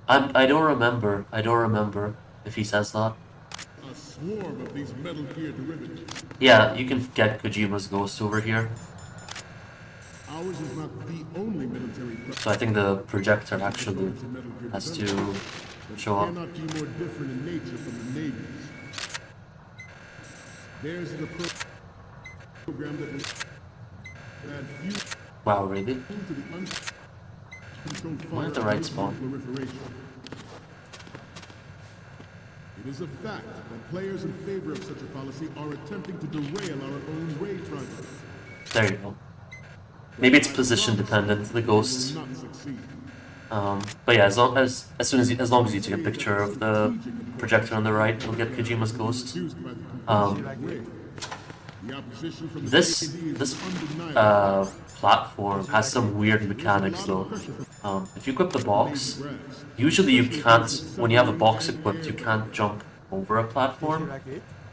I don't remember. I don't remember if he says that. A swarm of these Metal Gear derivatives. Yeah, you can get Kojima's ghost over here. Ours is not the only military. So I think the projector actually has to show up. Cannot be more different in nature from the Navy's. There's the program that will add fuel. Wow, really? To the uncontrolled Am I at the right spot? proliferation. It is a fact that players in favor of such a policy are attempting to derail our own Ray project. There you go. Maybe it's position dependent, the ghosts. But yeah, as long as you take a picture of the projector on the right, you'll get Kojima's ghost. This platform has some weird mechanics though. If you equip the box, usually you can't, when you have a box equipped, you can't jump over a platform.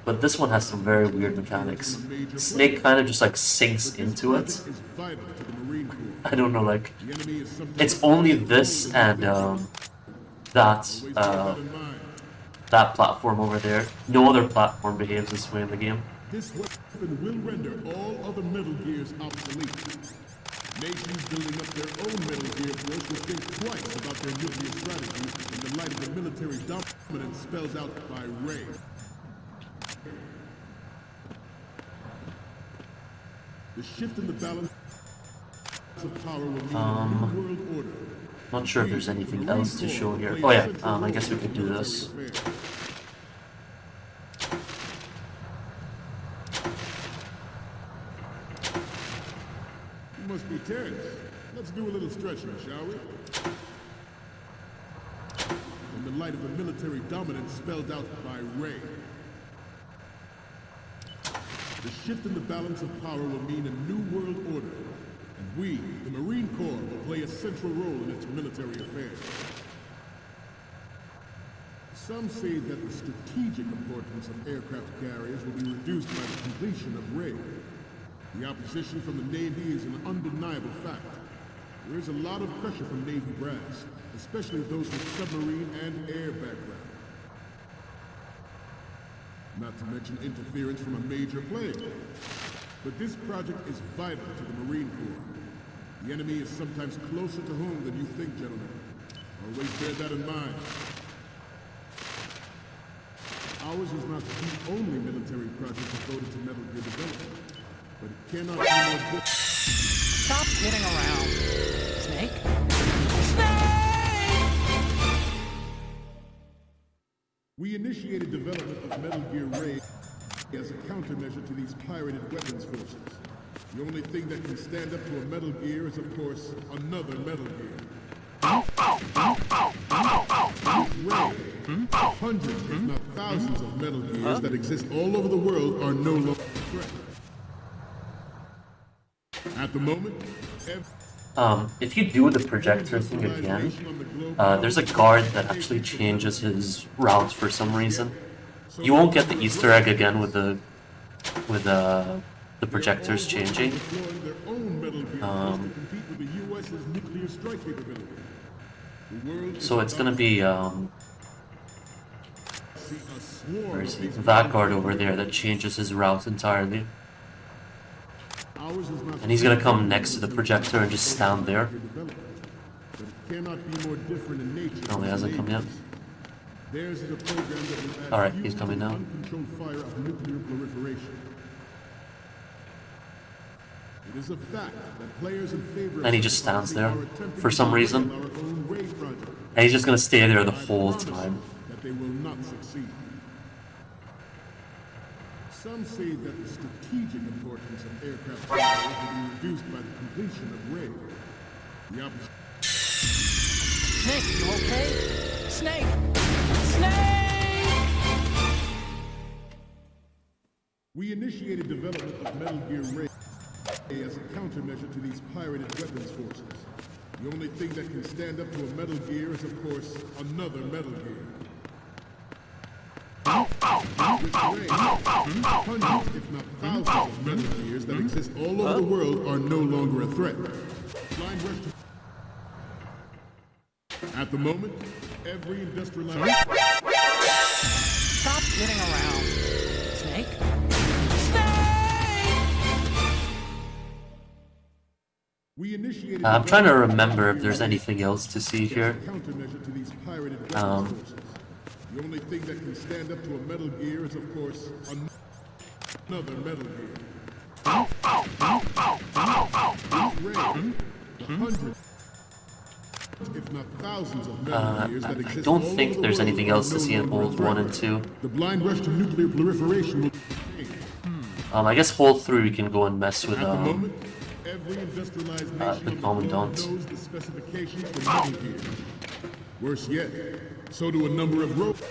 But this one has some very weird mechanics. Snake kind of just like sinks into it. I don't know, like, it's only this and that platform over there. No other platform behaves this way in the game. This weapon will render all other Metal Gears obsolete. Nations building up their own Metal Gear force will think twice about their nuclear strategy in the light of the military dominance spelled out by Ray. The shift in the balance of power will mean a new world order. Not sure if there's anything else to show here. Oh yeah, I guess we could do this. You must be tense. Let's do a little stretching, shall we? In the light of the military dominance spelled out by Ray. The shift in the balance of power will mean a new world order, and we, the Marine Corps, will play a central role in its military affairs. Some say that the strategic importance of aircraft carriers will be reduced by the completion of Ray. The opposition from the Navy is an undeniable fact. There is a lot of pressure from Navy brass, especially those with submarine and air background. Not to mention interference from a major player. But this project is vital to the Marine Corps. The enemy is sometimes closer to home than you think, gentlemen. Always bear that in mind. Ours is not the only military project devoted to Metal Gear development, but it cannot be more difficult. Stop kidding around. Snake? initiated development of Metal Gear Ray as a countermeasure to these pirated weapons forces. The only thing that can stand up to a Metal Gear is, of course, another Metal Gear. Ray, hundreds, if not thousands of Metal Gears that exist all over the world are no longer a threat. At the moment, if you do the projector thing again, there's a guard that actually changes his route for some reason. You won't get the Easter egg again with the projectors changing. So it's gonna be where is he? That guard over there that changes his route entirely. And he's gonna come next to the projector and just stand there. Oh, he hasn't come yet. Alright, he's coming now. And he just stands there for some reason. And he's just gonna stay there the whole time. Some say that the strategic importance of aircraft carriers will be reduced by the completion of Ray. The Snake, you okay? Snake! Snake! We initiated development of Metal Gear Ray as a countermeasure to these pirated weapons forces. The only thing that can stand up to a Metal Gear is, of course, another Metal Gear. Hundreds, if not thousands of Metal Gears that exist all over the world are no longer a threat. At the moment, every industrialized... Stop kidding around. Snake? I'm trying to remember if there's anything else to see here. The only thing that can stand up to a Metal Gear is, of course, another Metal Gear. Hundreds, if not thousands of Metal Gears that exist. I don't think there's anything else to see in Hold 1 and 2. The blind rush to nuclear proliferation will... I guess Hold 3 we can go and mess with every industrialized nation the Commandant. knows the specifications for Metal Gear. Worse yet, so do a number of robots.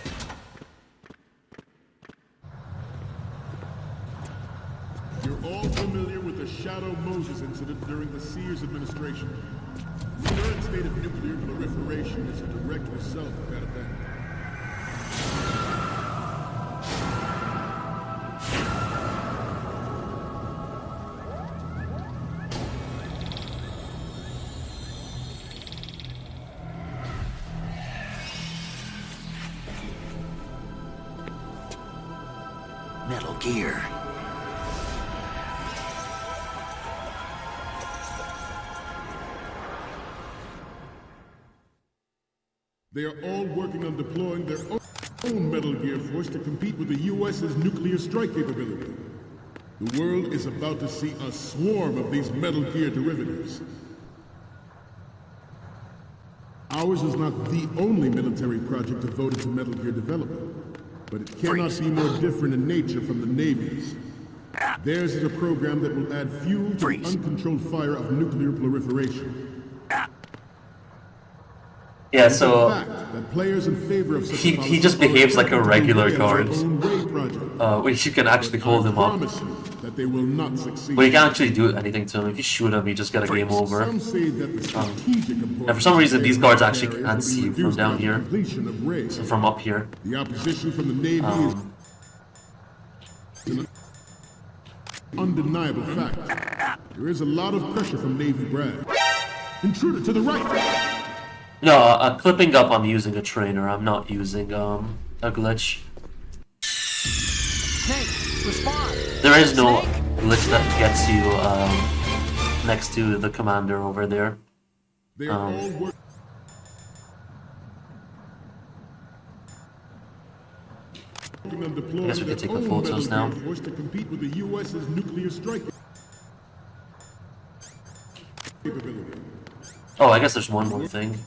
You're all familiar with the Shadow Moses incident during the Sears administration. The current state of nuclear proliferation is a direct result of that event. Metal Gear. They are all working on deploying their own Metal Gear force to compete with the U.S.'s nuclear strike capability. The world is about to see a swarm of these Metal Gear derivatives. Ours is not the only military project devoted to Metal Gear development, but it cannot be more different in nature from the Navy's. Theirs is a program that will add fuel to the uncontrolled fire of nuclear proliferation. Yeah, so he just behaves like a regular guard, which you can actually hold him up. But you can't actually do anything to him. If you shoot him, you just get a game over. And for some reason, these guards actually can't see you from down here, so from up here. The opposition from the Navy is an undeniable fact. There is a lot of pressure from Navy brass. Intruder to the right! No, clipping up, I'm using a trainer. I'm not using a glitch. Snake, respond. There is no glitch that gets you next to the commander over there. I guess we can take the photos now. To compete with the U.S.'s nuclear strike capability. Oh, I guess there's one more thing.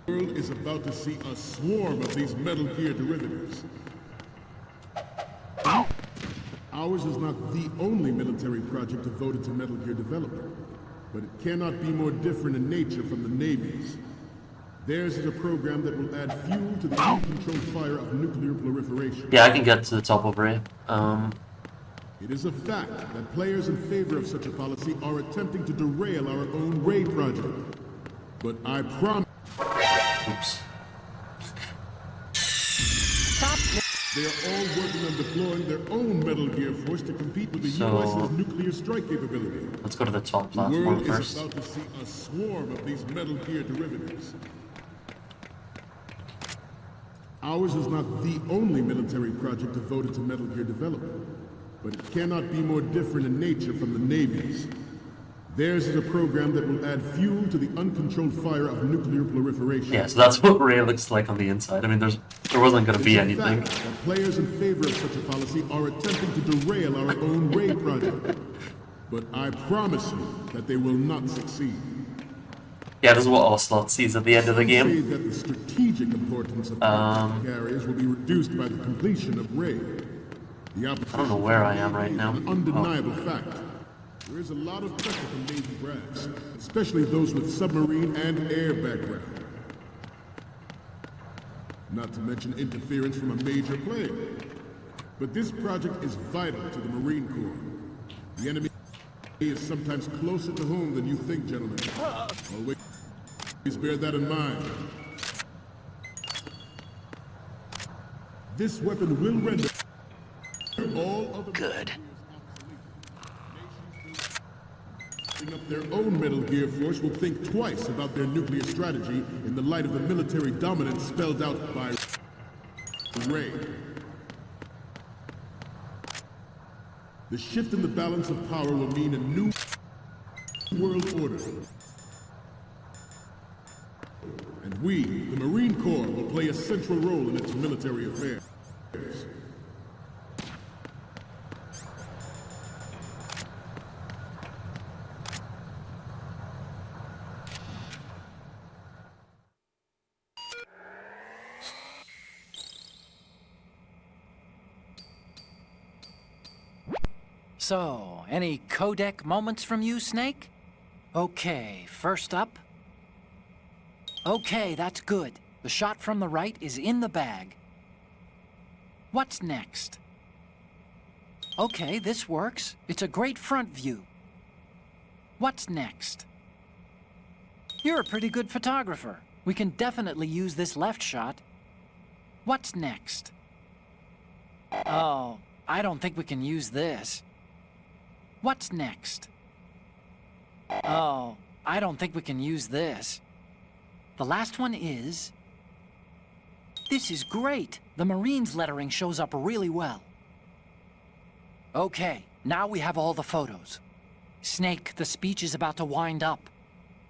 The world is about to see a swarm of these Metal Gear derivatives. Ours is not the only military project devoted to Metal Gear development, but it cannot be more different in nature from the Navy's. Theirs is a program that will add fuel to the uncontrolled fire of nuclear proliferation. Yeah, I can get to the top over here. It is a fact that players in favor of such a policy are attempting to derail our own Ray project. But I promise... Oops. They are all working on deploying their own Metal Gear force to compete with the US's nuclear strike capability. Let's go to the top The platform world first. is about to see a swarm of these Metal Gear derivatives. Ours is not the only military project devoted to Metal Gear development, but it cannot be more different in nature from the Navy's. Theirs is a program that will add fuel to the uncontrolled fire of nuclear proliferation. Yeah, so that's what Ray looks like on the inside. I mean, there wasn't going to be It's a anything. fact that players in favor of such a policy are attempting to derail our own Ray project. But I promise you that they will not succeed. Yeah, this is what Ocelot sees at the end of the Some game. say that the strategic importance of carriers will be reduced by the completion of Ray. The I don't know where I am right now. An undeniable fact. There is a lot of pressure from Navy brass, especially those with submarine and air background. Not to mention interference from a major player. But this project is vital to the Marine Corps. The enemy is sometimes closer to home than you think, gentlemen. Always bear that in mind. This weapon will render all other... Good. Up their own Metal Gear force will think twice about their nuclear strategy in the light of the military dominance spelled out by Ray. The shift in the balance of power will mean a new world order. And we, the Marine Corps, will play a central role in its military affairs. So, any codec moments from you, Snake? Okay, first up. Okay, that's good. The shot from the right is in the bag. What's next? Okay, this works. It's a great front view. What's next? You're a pretty good photographer. We can definitely use this left shot. What's next? Oh, I don't think we can use this. What's next? Oh, I don't think we can use this. The last one is... This is great! The Marines lettering shows up really well. Okay, now we have all the photos. Snake, the speech is about to wind up.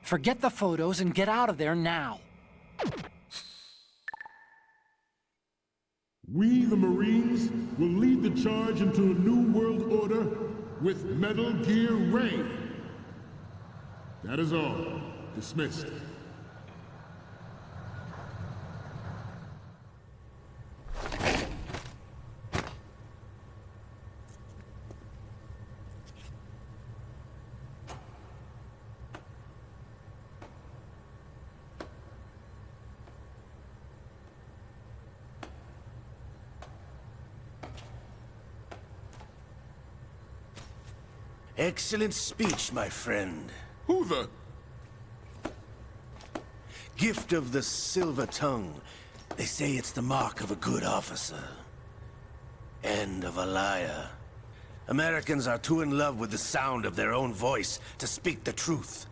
Forget the photos and get out of there now. We, the Marines, will lead the charge into a new world order with Metal Gear Ray. That is all. Dismissed. Excellent speech, my friend. Who the? Gift of the silver tongue. They say it's the mark of a good officer. And of a liar. Americans are too in love with the sound of their own voice to speak the truth.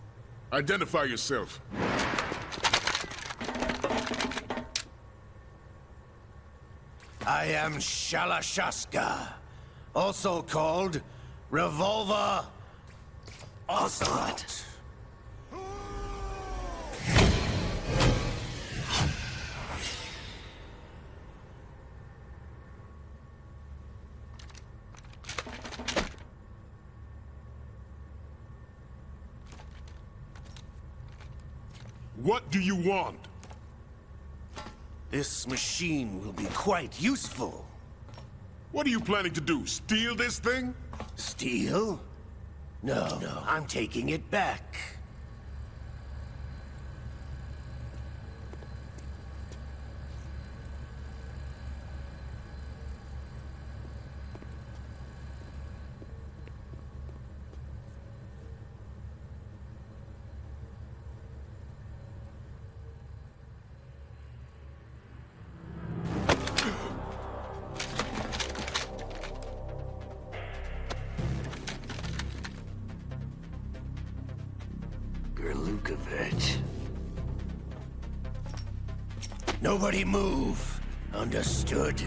Identify yourself. I am Shalashaska, also called Revolver Ocelot. What do you want? This machine will be quite useful. What are you planning to do, steal this thing? Steal? No, I'm taking it back. Nobody move. Understood?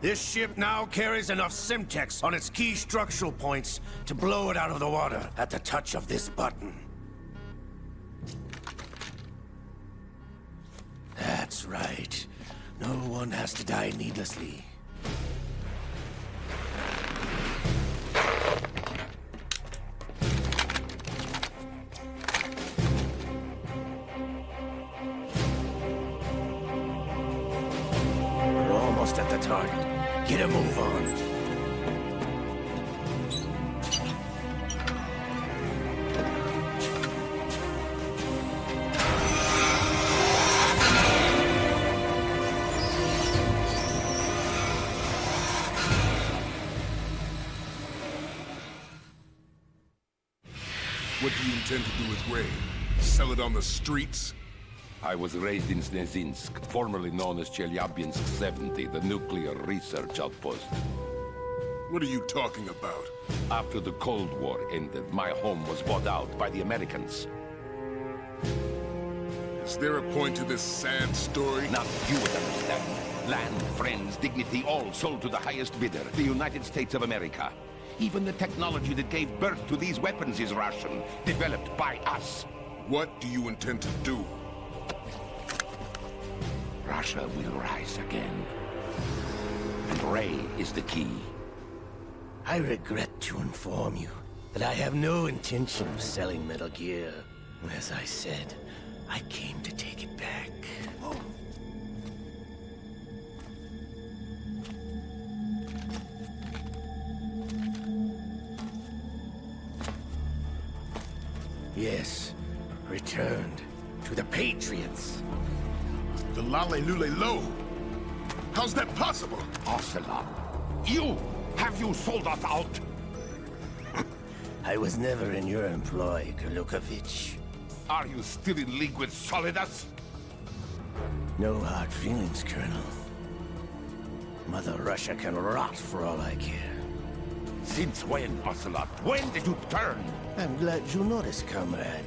This ship now carries enough Simtex on its key structural points to blow it out of the water at the touch of this button. That's right. No one has to die needlessly. We're almost at the target. Get a move on. What do you intend to do with Ray? Sell it on the streets? I was raised in Snezinsk, formerly known as Chelyabinsk 70, the nuclear research outpost. What are you talking about? After the Cold War ended, my home was bought out by the Americans. Is there a point to this sad story? Now you would understand. Land, friends, dignity, all sold to the highest bidder, the United States of America. Even the technology that gave birth to these weapons is Russian, developed by us. What do you intend to do? Russia will rise again. And Ray is the key. I regret to inform you that I have no intention of selling Metal Gear. As I said, I came to take it back. Yes, returned to the Patriots. The Lale Lule Lo? How's that possible? Ocelot, have you sold us out? I was never in your employ, Kurlukovich. Are you still in league with Solidus? No hard feelings, Colonel. Mother Russia can rot for all I care. Since when, Ocelot? When did you turn? I'm glad you noticed, comrade.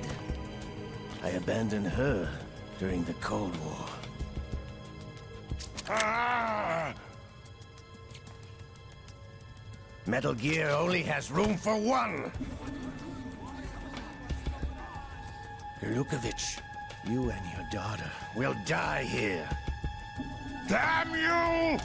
I abandoned her during the Cold War. Metal Gear only has room for one! Kurlukovich, you and your daughter will die here. Damn you!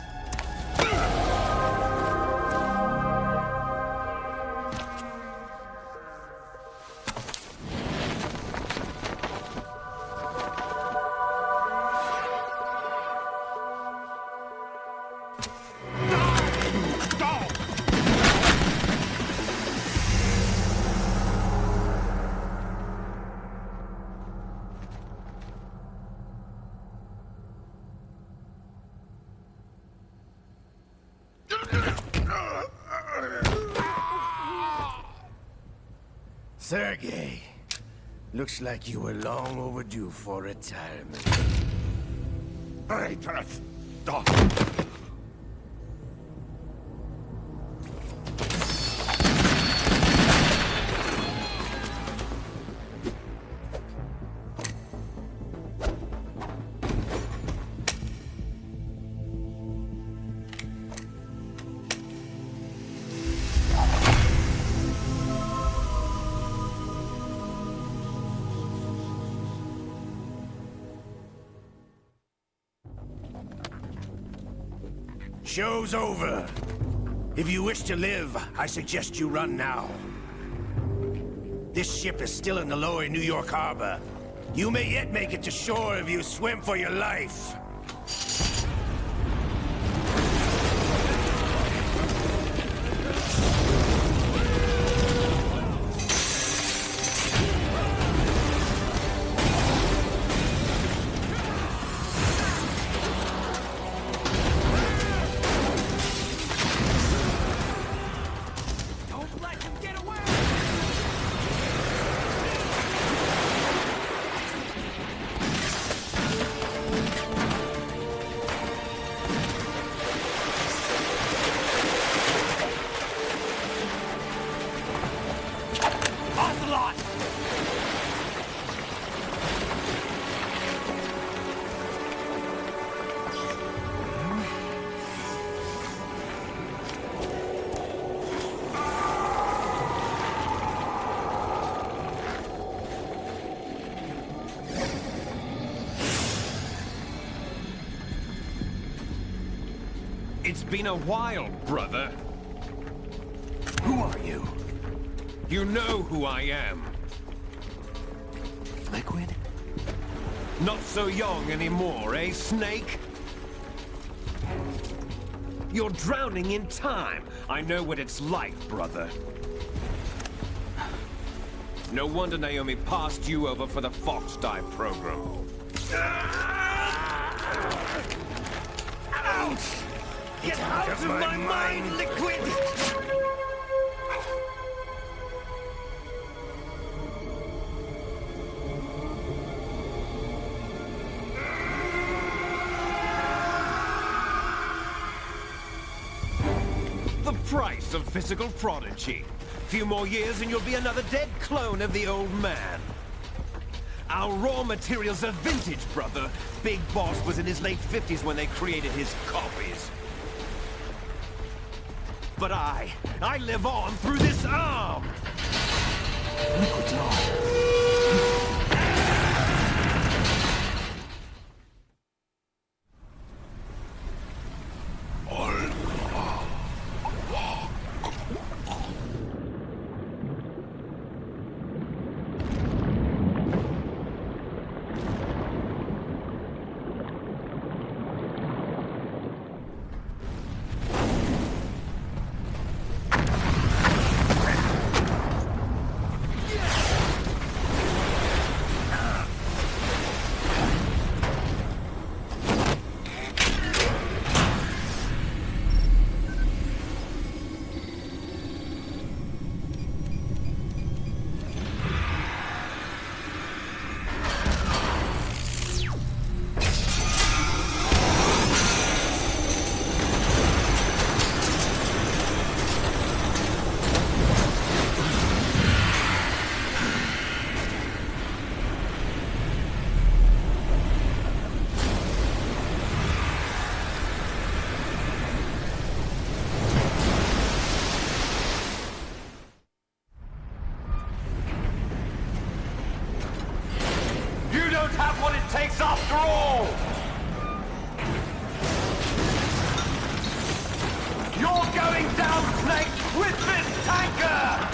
Sergei, looks like you were long overdue for retirement. Traitorous dog! Show's over. If you wish to live, I suggest you run now. This ship is still in the lower New York harbor. You may yet make it to shore if you swim for your life. It's been a while, brother. Who are you? You know who I am. Liquid? Not so young anymore, eh, Snake? You're drowning in time. I know what it's like, brother. No wonder Naomi passed you over for the Fox Dive program. Ouch! Get out of my mind, Liquid! The price of physical prodigy. Few more years and you'll be another dead clone of the old man. Our raw materials are vintage, brother. Big Boss was in his late 50s when they created his copies. But I live on through this arm! Liquid's on. Have what it takes after all! You're going down, Snake, with this tanker!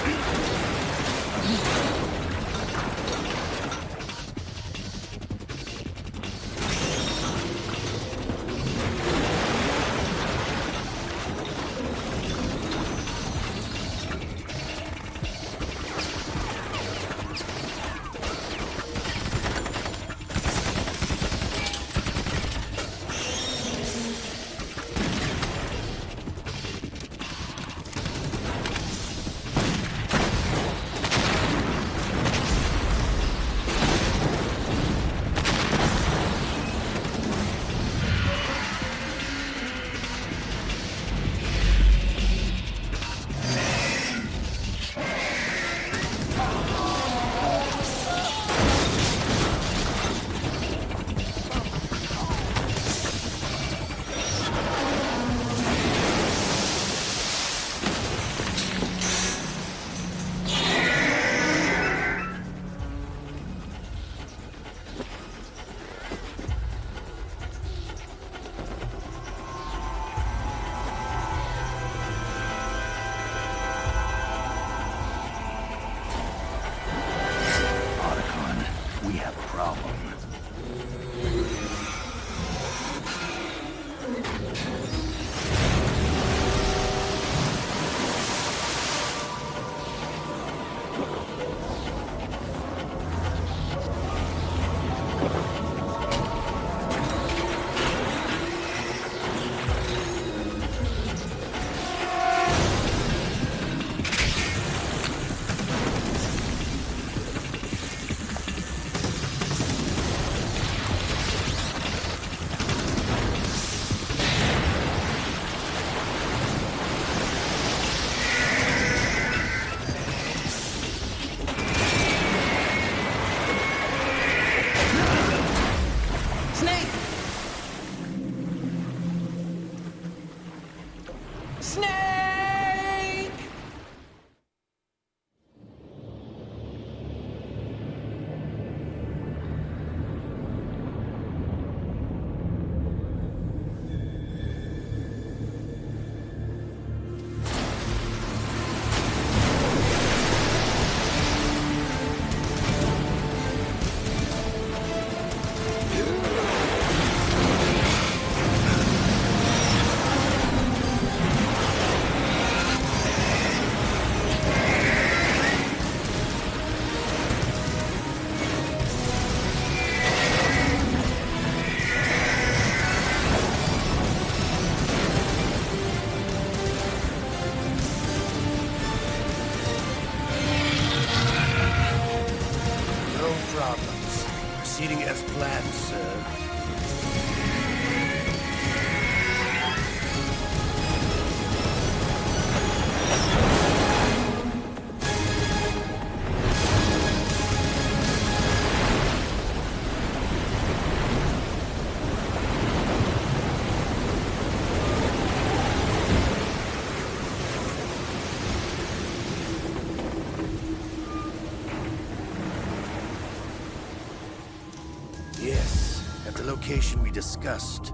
location we discussed.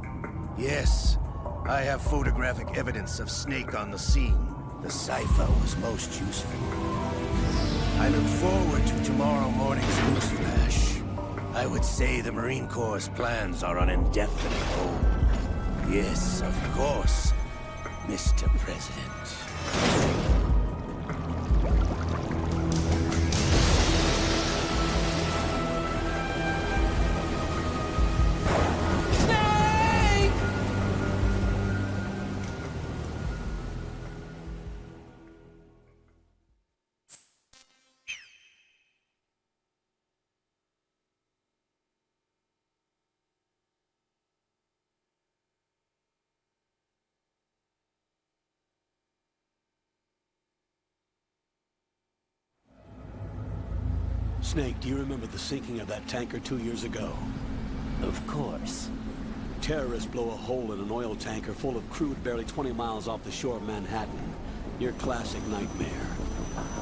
Yes, I have photographic evidence of Snake on the scene. The cipher was most useful. I look forward to tomorrow morning's news flash. I would say the Marine Corps' plans are on indefinite hold. Yes, of course, Mr. President. Snake, do you remember the sinking of that tanker 2 years ago? Of course. Terrorists blow a hole in an oil tanker full of crude barely 20 miles off the shore of Manhattan. Your classic nightmare.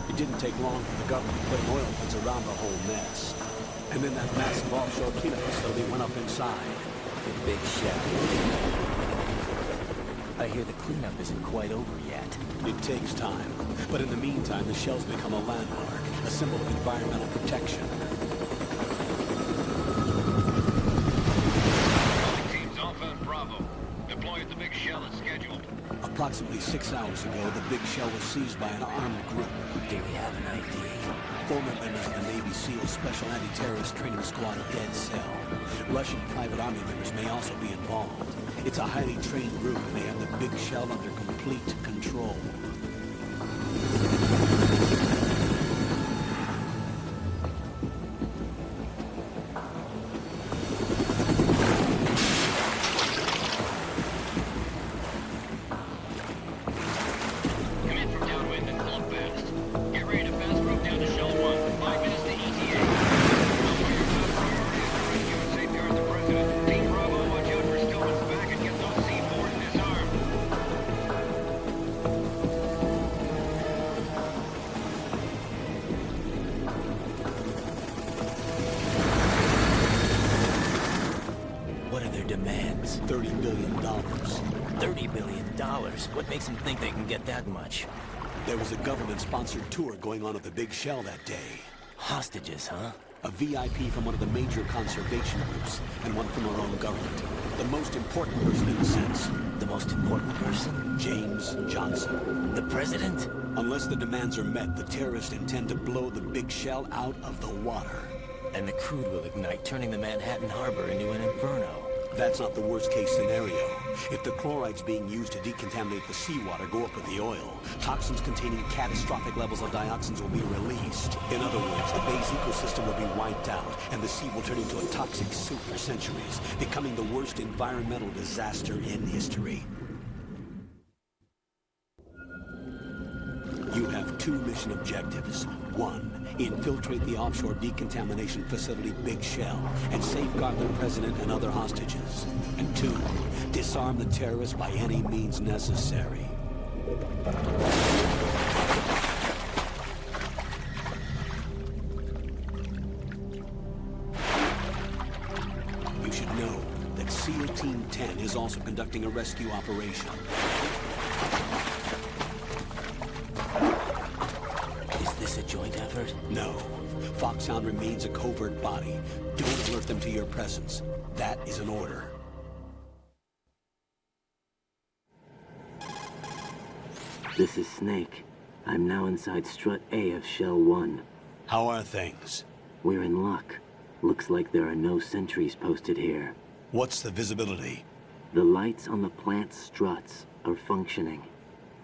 It didn't take long for the government to put an oil fence around the whole mess. And then that massive offshore cleanup facility went up inside. The big shell. I hear the cleanup isn't quite over yet. It takes time. But in the meantime, the shell's become a landmark, a symbol of environmental protection. Teams Alpha and Bravo. Deploy at the big shell as scheduled. Approximately 6 hours ago, the big shell was seized by an armed group. Do we have an ID? Former members of the Navy SEAL Special Anti-Terrorist Training Squad Dead Cell. Russian private army members may also be involved. It's a highly trained group and they have the big shell under complete control. Demands. $30 billion. $30 billion? What makes them think they can get that much? There was a government-sponsored tour going on at the big shell that day. Hostages, huh? A VIP from one of the major conservation groups, and one from our own government. The most important person in a sense. The most important person? James Johnson. The president? Unless the demands are met, the terrorists intend to blow the big shell out of the water. And the crude will ignite, turning the Manhattan Harbor into an inferno. That's not the worst-case scenario. If the chlorides being used to decontaminate the seawater go up with the oil, toxins containing catastrophic levels of dioxins will be released. In other words, the bay's ecosystem will be wiped out, and the sea will turn into a toxic soup for centuries, becoming the worst environmental disaster in history. You have 2 mission objectives. 1, infiltrate the offshore decontamination facility Big Shell and safeguard the president and other hostages. And 2, disarm the terrorists by any means necessary. You should know that SEAL Team 10 is also conducting a rescue operation. A joint effort? No. Foxhound remains a covert body. Don't alert them to your presence. That is an order. This is Snake. I'm now inside Strut A of Shell 1. How are things? We're in luck. Looks like there are no sentries posted here. What's the visibility? The lights on the plant struts are functioning.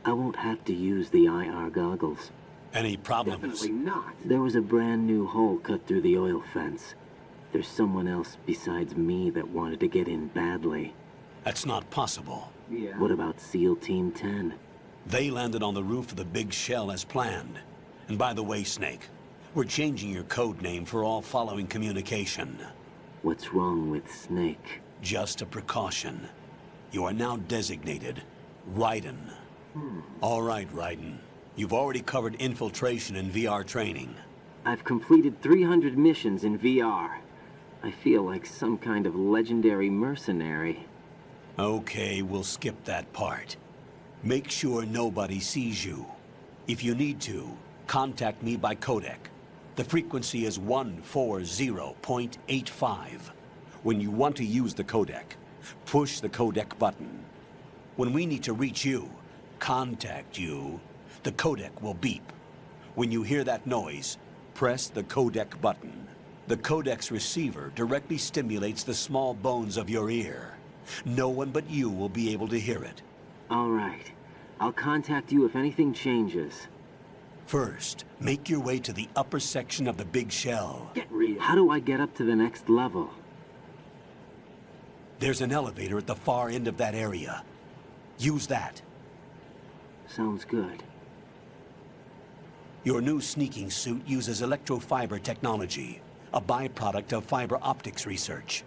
I won't have to use the IR goggles. Any problems? Definitely not. There was a brand new hole cut through the oil fence. There's someone else besides me that wanted to get in badly. That's not possible. Yeah. What about SEAL Team 10? They landed on the roof of the big shell as planned. And by the way, Snake, we're changing your code name for all following communication. What's wrong with Snake? Just a precaution. You are now designated Raiden. All right, Raiden. You've already covered infiltration and VR training. I've completed 300 missions in VR. I feel like some kind of legendary mercenary. Okay, we'll skip that part. Make sure nobody sees you. If you need to, contact me by codec. The frequency is 140.85. When you want to use the codec, push the codec button. When we need to reach you, contact you, the codec will beep. When you hear that noise, press the codec button. The codec's receiver directly stimulates the small bones of your ear. No one but you will be able to hear it. All right. I'll contact you if anything changes. First, make your way to the upper section of the big shell. Get real. How do I get up to the next level? There's an elevator at the far end of that area. Use that. Sounds good. Your new sneaking suit uses electrofiber technology, a byproduct of fiber optics research.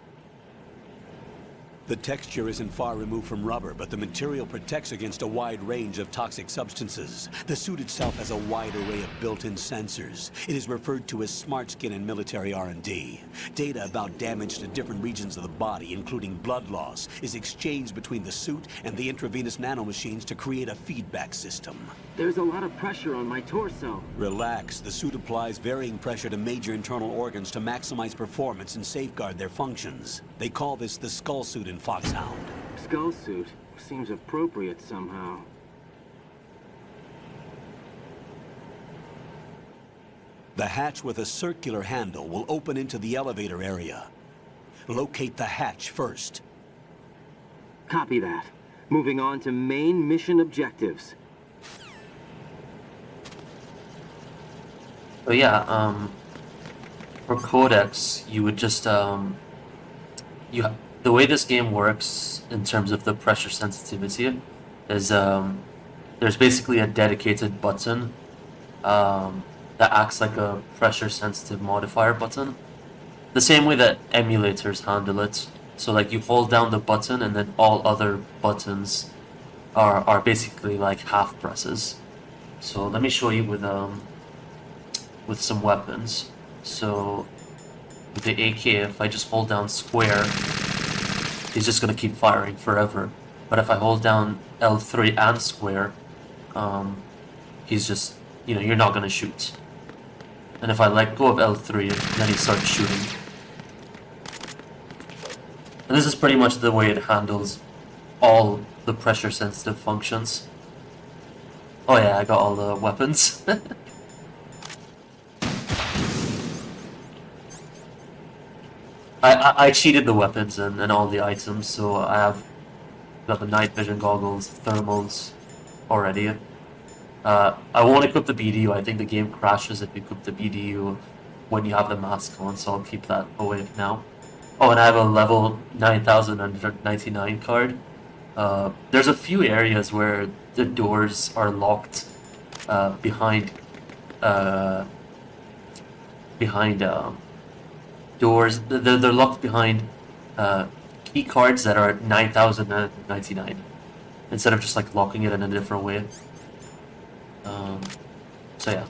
The texture isn't far removed from rubber, but the material protects against a wide range of toxic substances. The suit itself has a wide array of built-in sensors. It is referred to as smart skin in military R&D. Data about damage to different regions of the body, including blood loss, is exchanged between the suit and the intravenous nanomachines to create a feedback system. There's a lot of pressure on my torso. Relax. The suit applies varying pressure to major internal organs to maximize performance and safeguard their functions. They call this the skull suit in Foxhound. Skull suit seems appropriate somehow. The hatch with a circular handle will open into the elevator area. Locate the hatch first. Copy that. Moving on to main mission objectives. So yeah, for codecs, you would just the way this game works in terms of the pressure sensitivity is there's basically a dedicated button that acts like a pressure sensitive modifier button, the same way that emulators handle it. So like you hold down the button and then all other buttons are basically like half presses. So let me show you with some weapons. So with the AK, if I just hold down square, he's just gonna keep firing forever. But if I hold down L3 and square, he's just, you're not gonna shoot. And if I let go of L3, then he starts shooting. And this is pretty much the way it handles all the pressure sensitive functions. Oh yeah, I got all the weapons. I cheated the weapons and all the items, so I have got the night vision goggles, thermals already. I won't equip the BDU. I think the game crashes if you equip the BDU when you have the mask on, so I'll keep that away now. Oh, and I have a level 9,199 card. There's a few areas where the doors are locked behind doors. They're locked behind key cards that are 9,099 instead of just like locking it in a different way. So yeah.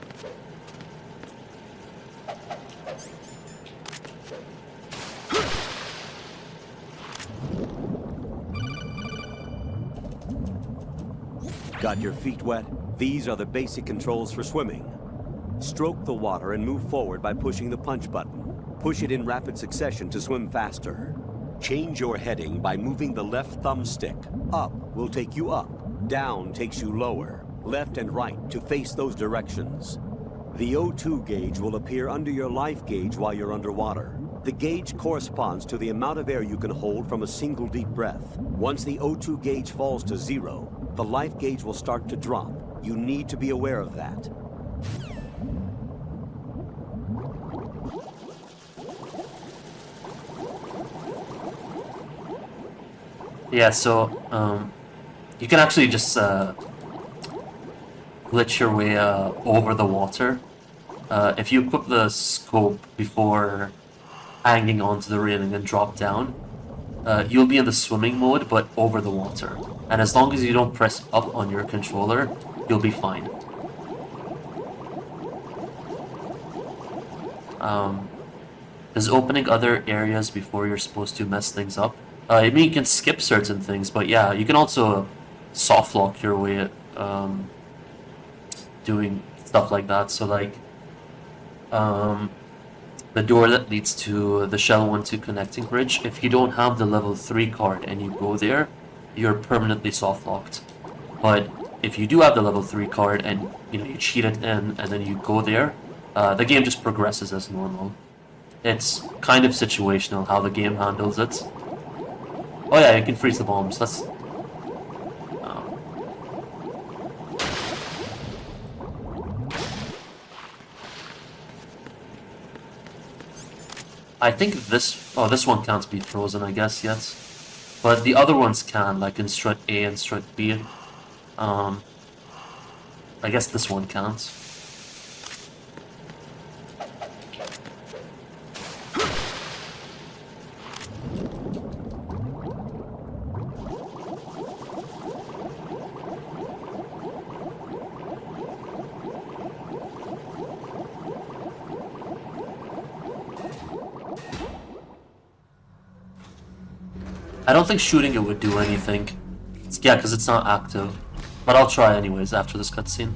Got your feet wet? These are the basic controls for swimming. Stroke the water and move forward by pushing the punch button. Push it in rapid succession to swim faster. Change your heading by moving the left thumbstick. Up will take you up. Down takes you lower. Left and right to face those directions. The O2 gauge will appear under your life gauge while you're underwater. The gauge corresponds to the amount of air you can hold from a single deep breath. Once the O2 gauge falls to 0, the life gauge will start to drop. You need to be aware of that. Yeah, so you can actually just glitch your way over the water. If you equip the scope before hanging onto the railing and drop down, you'll be in the swimming mode but over the water. And as long as you don't press up on your controller, you'll be fine. Does opening other areas before you're supposed to mess things up? I mean, you can skip certain things, but yeah, you can also soft lock your way at doing stuff like that. So like, the door that leads to the Shell 1-2 connecting bridge, if you don't have the level 3 card and you go there, you're permanently soft locked. But if you do have the level 3 card and you cheat it in and then you go there, the game just progresses as normal. It's kind of situational how the game handles it. Oh yeah, you can freeze the bombs. That's I think this one can't be frozen, I guess, yet. But the other ones can, like in strut A and strut B. I guess this one can't. I don't think shooting it would do anything. Yeah, because it's not active. But I'll try anyways after this cutscene.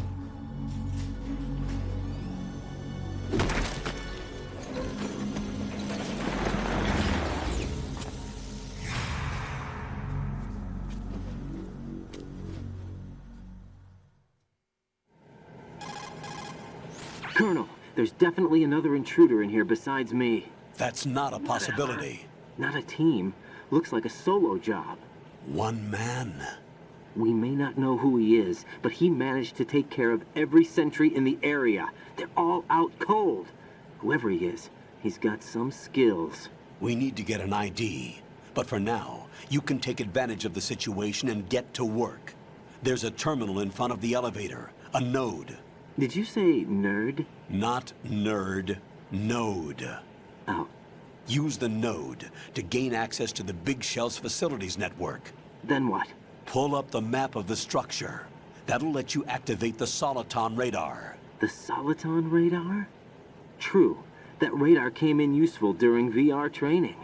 Colonel, there's definitely another intruder in here besides me. That's not a possibility. Not a team. Looks like a solo job. One man. We may not know who he is, but he managed to take care of every sentry in the area. They're all out cold. Whoever he is, he's got some skills. We need to get an ID. But for now, you can take advantage of the situation and get to work. There's a terminal in front of the elevator. A node. Did you say nerd? Not nerd. Node. Oh. Use the node to gain access to the Big Shell's facilities network. Then what? Pull up the map of the structure. That'll let you activate the Soliton radar. The Soliton radar? True. That radar came in useful during VR training.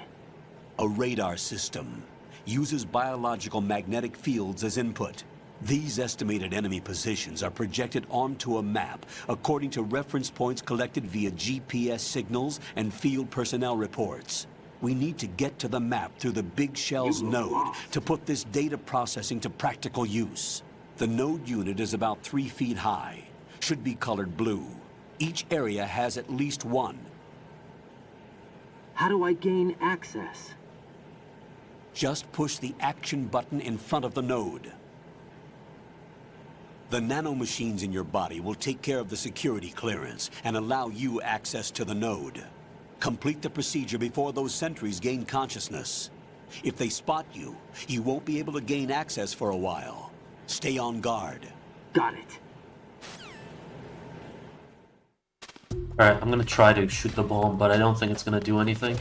A radar system uses biological magnetic fields as input. These estimated enemy positions are projected onto a map according to reference points collected via GPS signals and field personnel reports. We need to get to the map through the Big Shell's node to put this data processing to practical use. The node unit is about 3 feet high, should be colored blue. Each area has at least one. How do I gain access? Just push the action button in front of the node. The nanomachines in your body will take care of the security clearance and allow you access to the node. Complete the procedure before those sentries gain consciousness. If they spot you, you won't be able to gain access for a while. Stay on guard. Got it. Alright, I'm gonna try to shoot the bomb, but I don't think it's gonna do anything.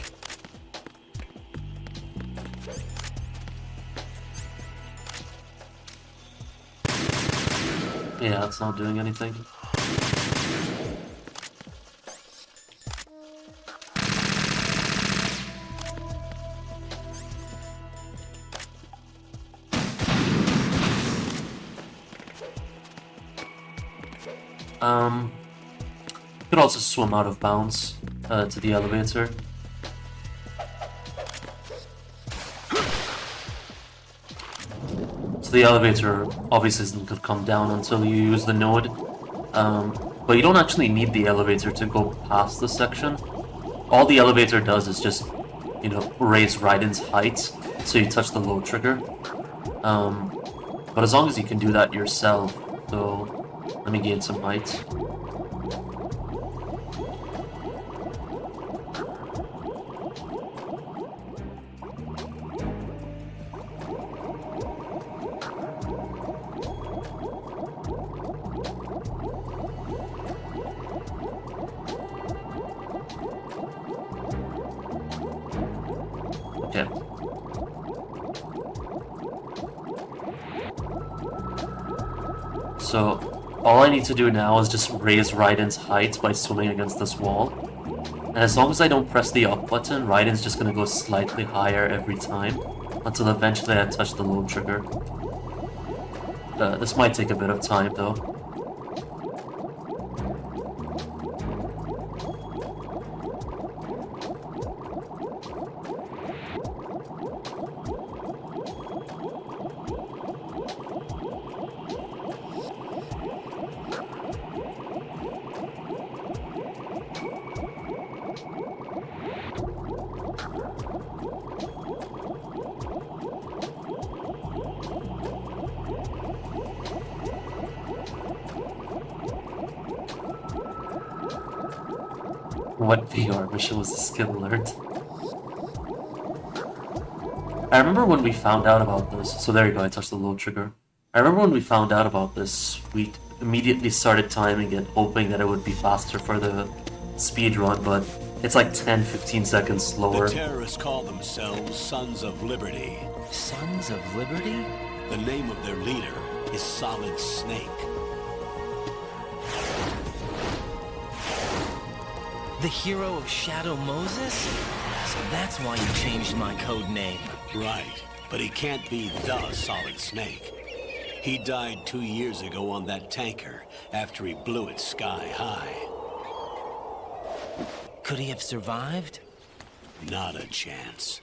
Yeah, it's not doing anything. You could also swim out of bounds to the elevator. So the elevator obviously isn't going to come down until you use the node. But you don't actually need the elevator to go past this section. All the elevator does is just, raise Raiden's height, so you touch the low trigger. But as long as you can do that yourself, so let me gain some height. Okay. So, all I need to do now is just raise Raiden's height by swimming against this wall. And as long as I don't press the up button, Raiden's just gonna go slightly higher every time, until eventually I touch the load trigger. This might take a bit of time though. What VR mission was the skill alert? I remember when we found out about this, so there you go, I touched the load trigger. I remember when we found out about this, we immediately started timing it, hoping that it would be faster for the speed run, but it's like 10-15 seconds slower. The terrorists call themselves Sons of Liberty. Sons of Liberty? The name of their leader is Solid Snake. The hero of Shadow Moses? So that's why you changed my code name. Right, but he can't be the Solid Snake. He died 2 years ago on that tanker after he blew it sky high. Could he have survived? Not a chance.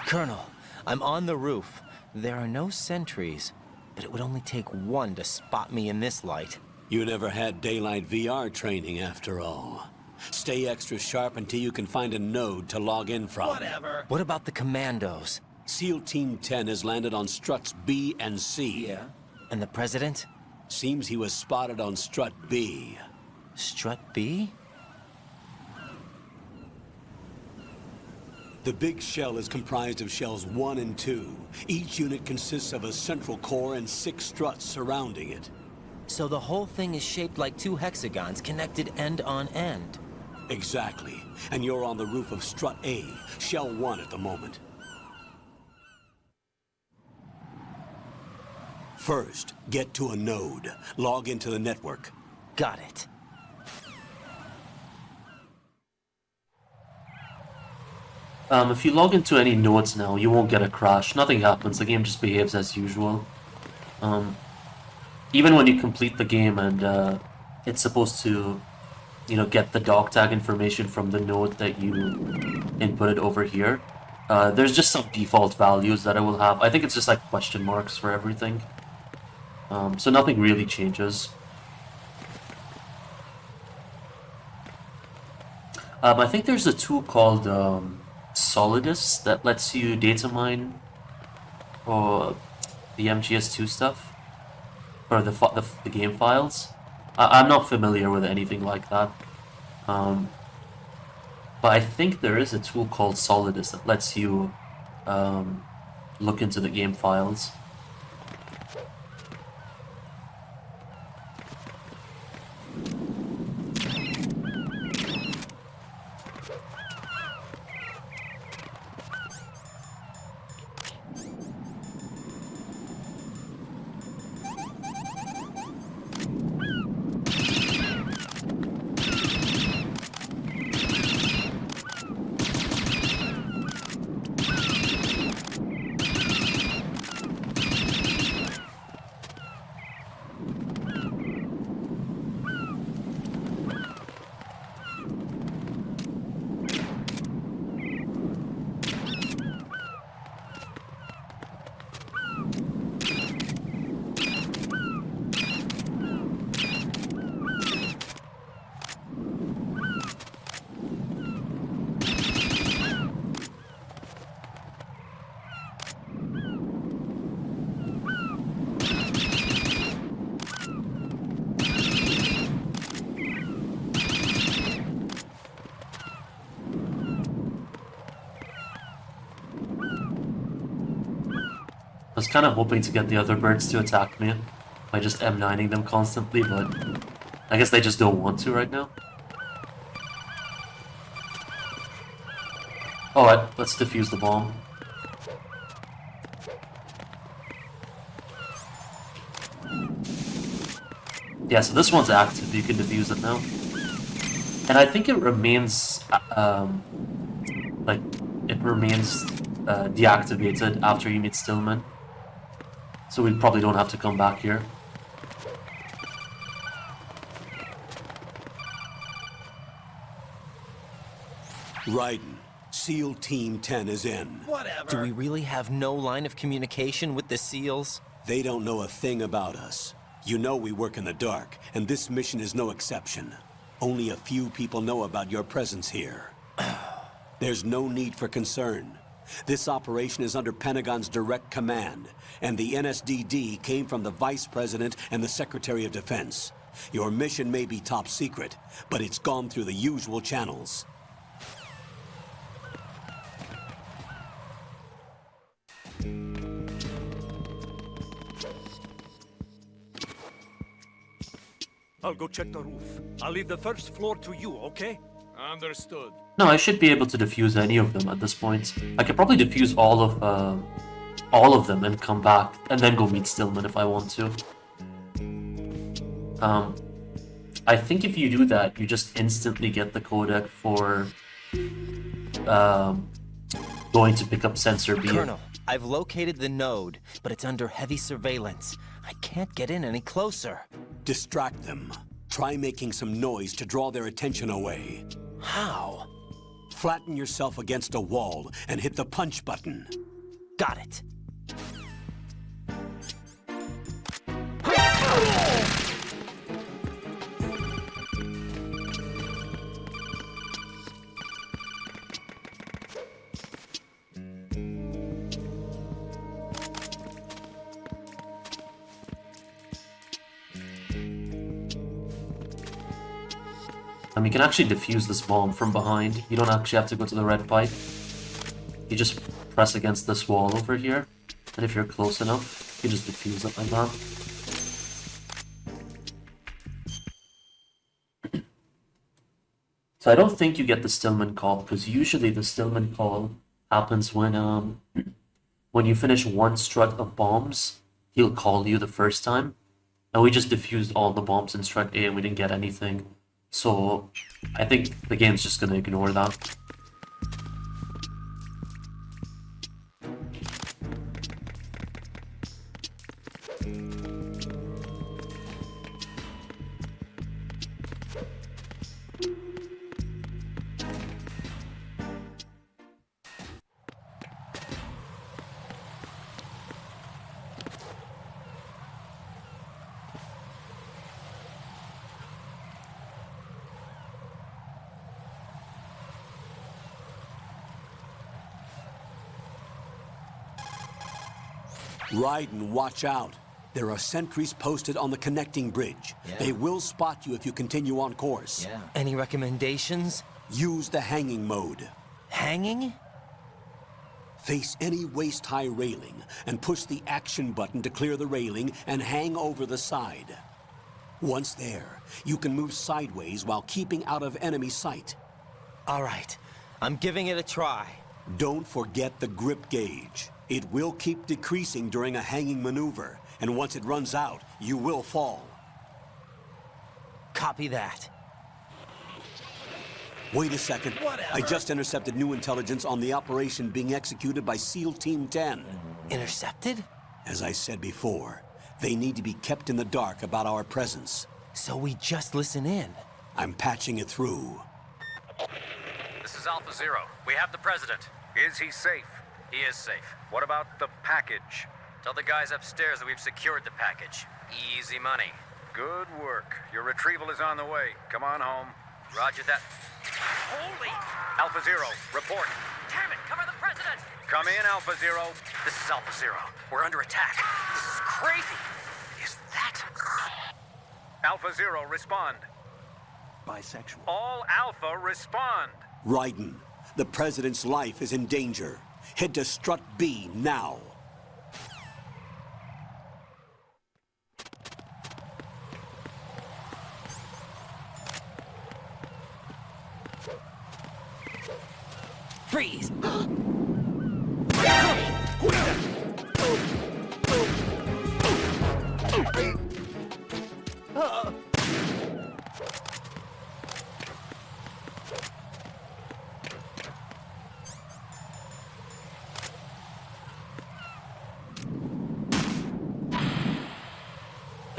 Colonel, I'm on the roof. There are no sentries, but it would only take one to spot me in this light. You never had daylight VR training after all. Stay extra sharp until you can find a node to log in from. Whatever. What about the commandos? SEAL Team 10 has landed on struts B and C. Yeah. And the president? Seems he was spotted on strut B. Strut B? The big shell is comprised of shells 1 and 2. Each unit consists of a central core and 6 struts surrounding it. So the whole thing is shaped like 2 hexagons connected end on end. Exactly. And you're on the roof of strut A, shell 1 at the moment. First, get to a node. Log into the network. Got it. If you log into any nodes now, you won't get a crash. Nothing happens. The game just behaves as usual. Even when you complete the game and it's supposed to, you know, get the dog tag information from the node that you inputted over here, there's just some default values that it will have. I think it's just like question marks for everything. So nothing really changes. I think there's a tool called Solidus that lets you data mine or the MGS2 stuff or the game files. I'm not familiar with anything like that, but I think there is a tool called Solidus that lets you look into the game files. I was kind of hoping to get the other birds to attack me by just M9ing them constantly, but I guess they just don't want to right now. Alright, let's defuse the bomb. Yeah, so this one's active. You can defuse it now. And I think it remains, deactivated after you meet Stillman. So we probably don't have to come back here. Raiden, SEAL Team 10 is in. Whatever. Do we really have no line of communication with the SEALs? They don't know a thing about us. You know we work in the dark, and this mission is no exception. Only a few people know about your presence here. There's no need for concern. This operation is under Pentagon's direct command, and the NSDD came from the Vice President and the Secretary of Defense. Your mission may be top secret, but it's gone through the usual channels. I'll go check the roof. I'll leave the first floor to you, okay? Understood. No, I should be able to defuse any of them at this point. I could probably defuse all of them and come back, and then go meet Stillman if I want to. I think if you do that, you just instantly get the codec for going to pick up Sensor B. Colonel, I've located the node, but it's under heavy surveillance. I can't get in any closer. Distract them. Try making some noise to draw their attention away. How? Flatten yourself against a wall and hit the punch button. Got it. You can actually defuse this bomb from behind. You don't actually have to go to the red pipe. You just press against this wall over here, and if you're close enough, you just defuse it like that. So I don't think you get the Stillman call, because usually the Stillman call happens when you finish one strut of bombs, he'll call you the first time. And we just defused all the bombs in strut A and we didn't get anything. So I think the game's just gonna ignore that. Raiden, watch out. There are sentries posted on the connecting bridge. Yeah. They will spot you if you continue on course. Yeah. Any recommendations? Use the hanging mode. Hanging? Face any waist-high railing and push the action button to clear the railing and hang over the side. Once there, you can move sideways while keeping out of enemy sight. All right. I'm giving it a try. Don't forget the grip gauge. It will keep decreasing during a hanging maneuver, and once it runs out, you will fall. Copy that. Wait a second. Whatever. I just intercepted new intelligence on the operation being executed by SEAL Team 10. Intercepted? As I said before, they need to be kept in the dark about our presence. So we just listen in. I'm patching it through. This is Alpha Zero. We have the President. Is he safe? He is safe. What about the package? Tell the guys upstairs that we've secured the package. Easy money. Good work. Your retrieval is on the way. Come on home. Roger that. Holy! Alpha Zero, report. Damn it! Cover the President! Come in, Alpha Zero. This is Alpha Zero. We're under attack. This is crazy. Is that... Alpha Zero, respond. Bisexual. All Alpha, respond. Raiden, the President's life is in danger. Head to Strut B now. Freeze!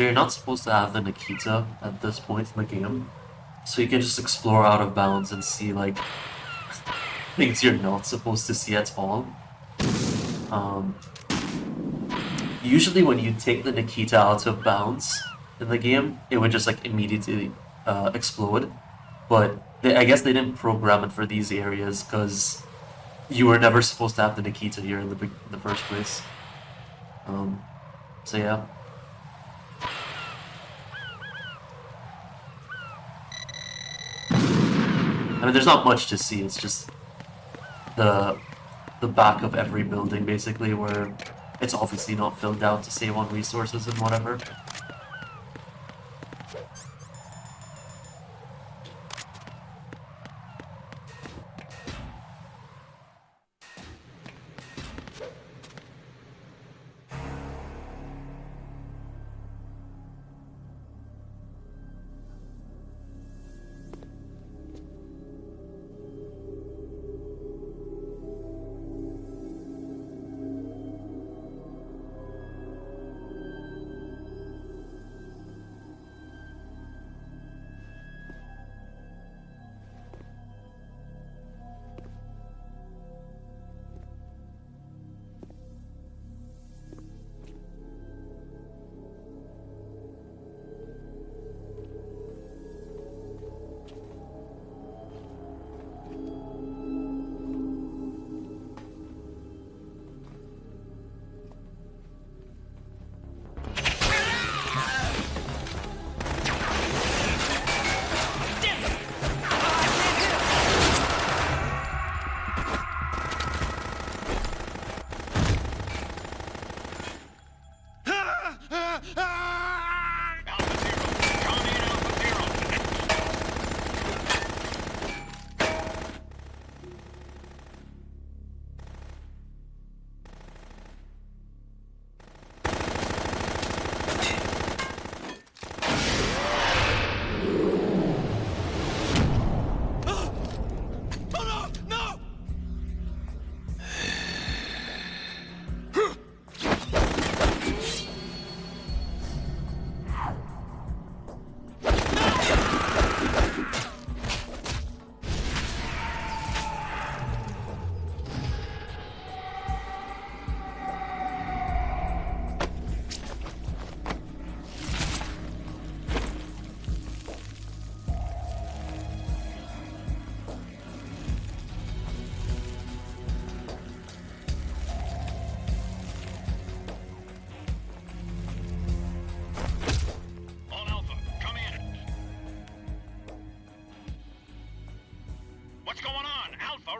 So you're not supposed to have the Nikita at this point in the game. So you can just explore out of bounds and see like things you're not supposed to see at all. Usually when you take the Nikita out of bounds in the game, it would just like immediately explode. But I guess they didn't program it for these areas because you were never supposed to have the Nikita here in the first place. So yeah. I mean, there's not much to see. It's just the back of every building, basically, where it's obviously not filled out to save on resources and whatever.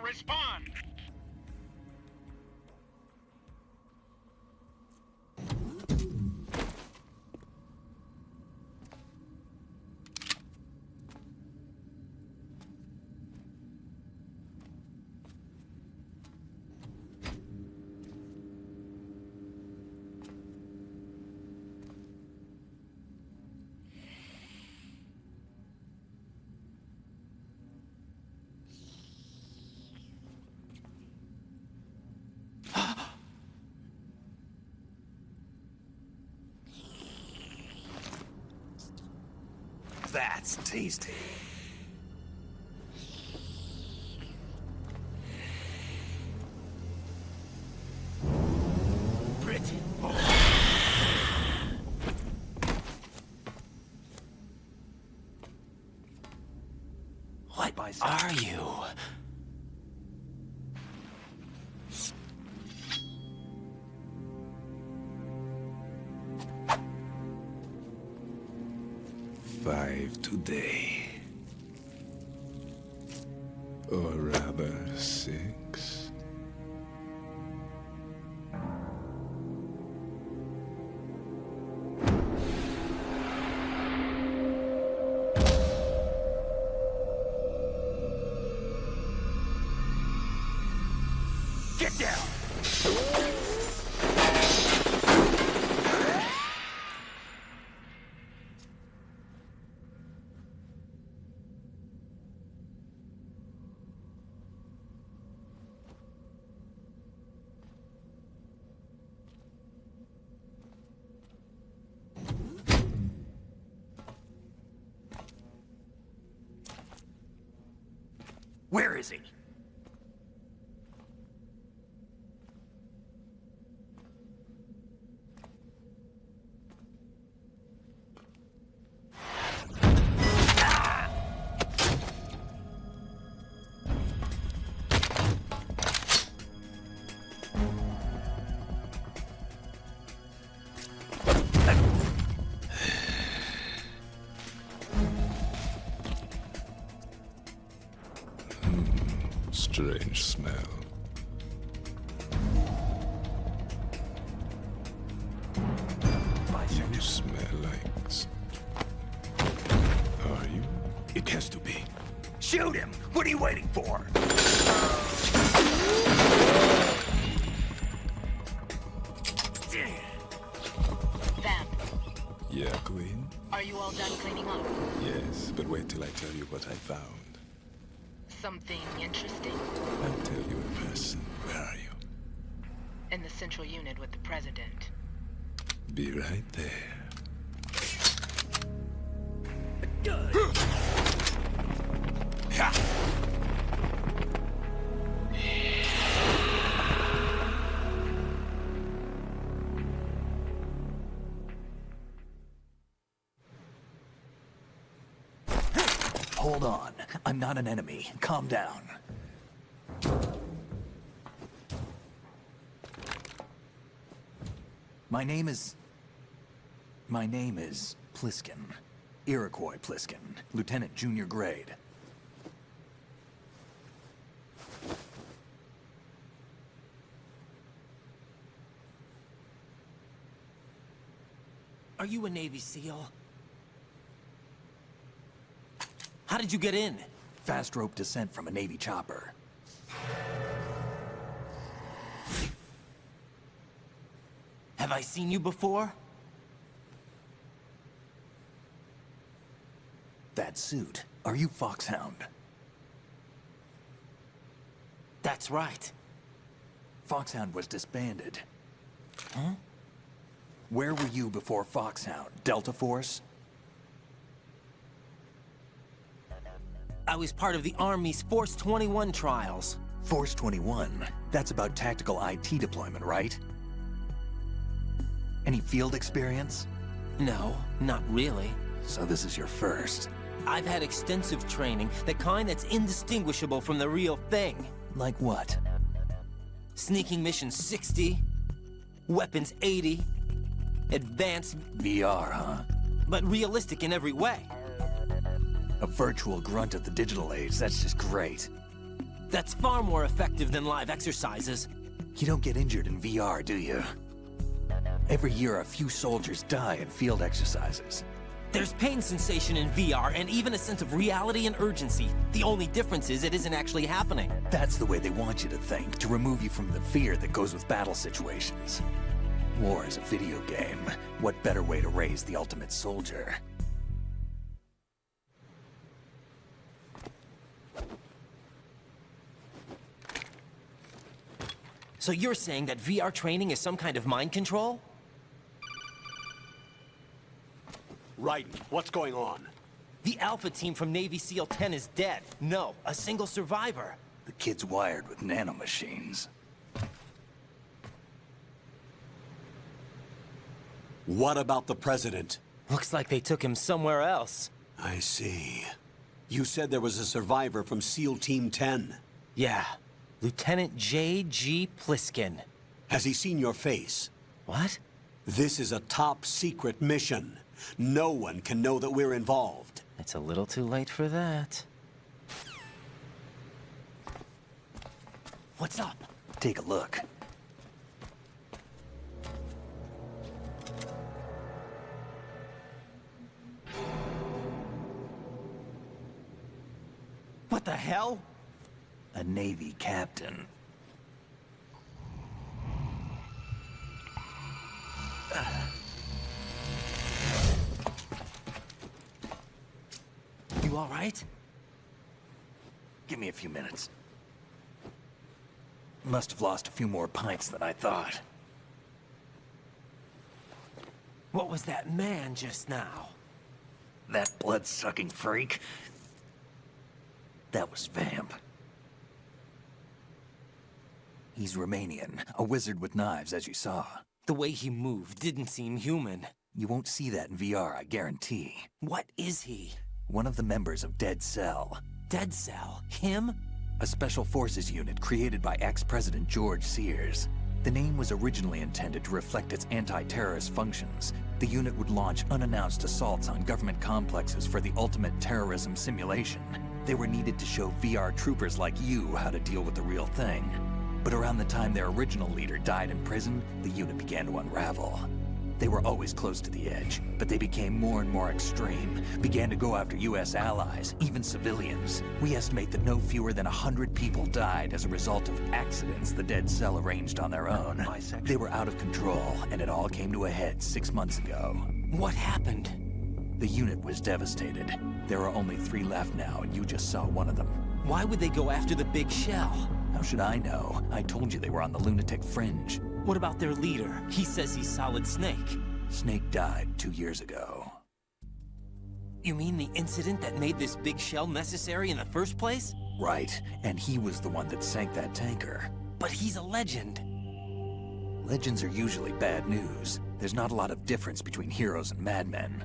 Respond! That's tasty. Pretty boy. What are you? Five today. Or rather, 6. Get down! Where is he? Strange smell. You smell like... Are you? It has to be. Shoot him! What are you waiting for? Vamp, Yeah, Queen? are you all done cleaning up? Yes, but wait till I tell you what I found. Something interesting? I'll tell you in person. Where are you? In the central unit with the president. Be right there. Hold on. I'm not an enemy. Calm down. My name is Pliskin. Iroquois Pliskin. Lieutenant Junior Grade. Are you a Navy SEAL? How did you get in? Fast rope descent from a Navy chopper. Have I seen you before? That suit. Are you Foxhound? That's right. Foxhound was disbanded. Huh? Where were you before Foxhound? Delta Force? I was part of the Army's Force 21 trials. Force 21? That's about tactical IT deployment, right? Any field experience? No, not really. So this is your first. I've had extensive training, the kind that's indistinguishable from the real thing. Like what? Sneaking mission 60, weapons 80, advanced... VR, huh? But realistic in every way. A virtual grunt of the digital age, that's just great. That's far more effective than live exercises. You don't get injured in VR, do you? Every year, a few soldiers die in field exercises. There's pain sensation in VR and even a sense of reality and urgency. The only difference is it isn't actually happening. That's the way they want you to think, to remove you from the fear that goes with battle situations. War is a video game. What better way to raise the ultimate soldier? So you're saying that VR training is some kind of mind control? Right. What's going on? The Alpha team from Navy SEAL 10 is dead. No, a single survivor. The kid's wired with nanomachines. What about the president? Looks like they took him somewhere else. I see. You said there was a survivor from SEAL Team 10. Yeah. Lieutenant J.G. Pliskin. Has he seen your face? What? This is a top-secret mission. No one can know that we're involved. It's a little too late for that. What's up? Take a look. What the hell? A Navy captain. You all right? Give me a few minutes. Must have lost a few more pints than I thought. What was that man just now? That blood-sucking freak? That was Vamp. He's Romanian, a wizard with knives, as you saw. The way he moved didn't seem human. You won't see that in VR, I guarantee. What is he? One of the members of Dead Cell. Dead Cell? Him? A special forces unit created by ex-President George Sears. The name was originally intended to reflect its anti-terrorist functions. The unit would launch unannounced assaults on government complexes for the ultimate terrorism simulation. They were needed to show VR troopers like you how to deal with the real thing. But around the time their original leader died in prison, the unit began to unravel. They were always close to the edge, but they became more and more extreme, began to go after US allies, even civilians. We estimate that no fewer than 100 people died as a result of accidents the Dead Cell arranged on their own. They were out of control, and it all came to a head 6 months ago. What happened? The unit was devastated. There are only 3 left now, and you just saw one of them. Why would they go after the big shell? How should I know? I told you they were on the lunatic fringe. What about their leader? He says he's Solid Snake. Snake died 2 years ago. You mean the incident that made this big shell necessary in the first place? Right, and he was the one that sank that tanker. But he's a legend. Legends are usually bad news. There's not a lot of difference between heroes and madmen.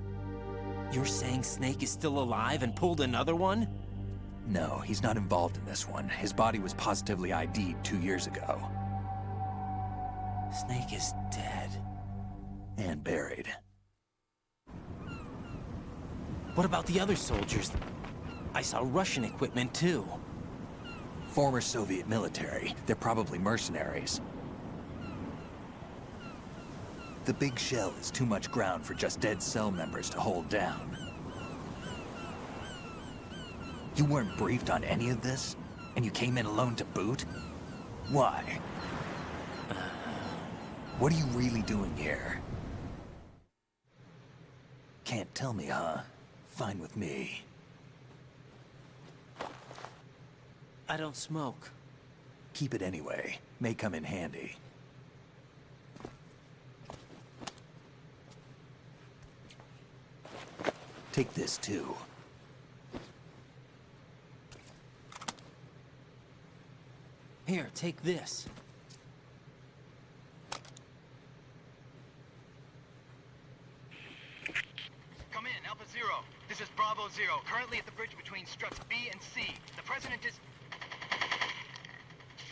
You're saying Snake is still alive and pulled another one? No, he's not involved in this one. His body was positively ID'd 2 years ago. Snake is dead. And buried. What about the other soldiers? I saw Russian equipment too. Former Soviet military. They're probably mercenaries. The big shell is too much ground for just Dead Cell members to hold down. You weren't briefed on any of this? And you came in alone to boot? Why? What are you really doing here? Can't tell me, huh? Fine with me. I don't smoke. Keep it anyway. May come in handy. Take this too. Here, take this. Come in, Alpha Zero. This is Bravo Zero, currently at the bridge between struts B and C. The President is...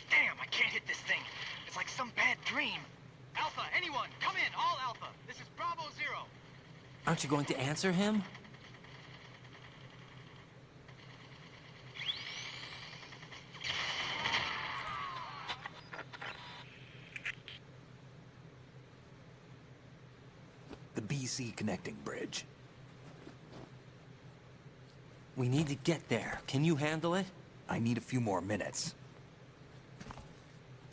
Damn, I can't hit this thing. It's like some bad dream. Alpha, anyone, come in, all Alpha. This is Bravo Zero. Aren't you going to answer him? The BC connecting bridge. We need to get there. Can you handle it? I need a few more minutes.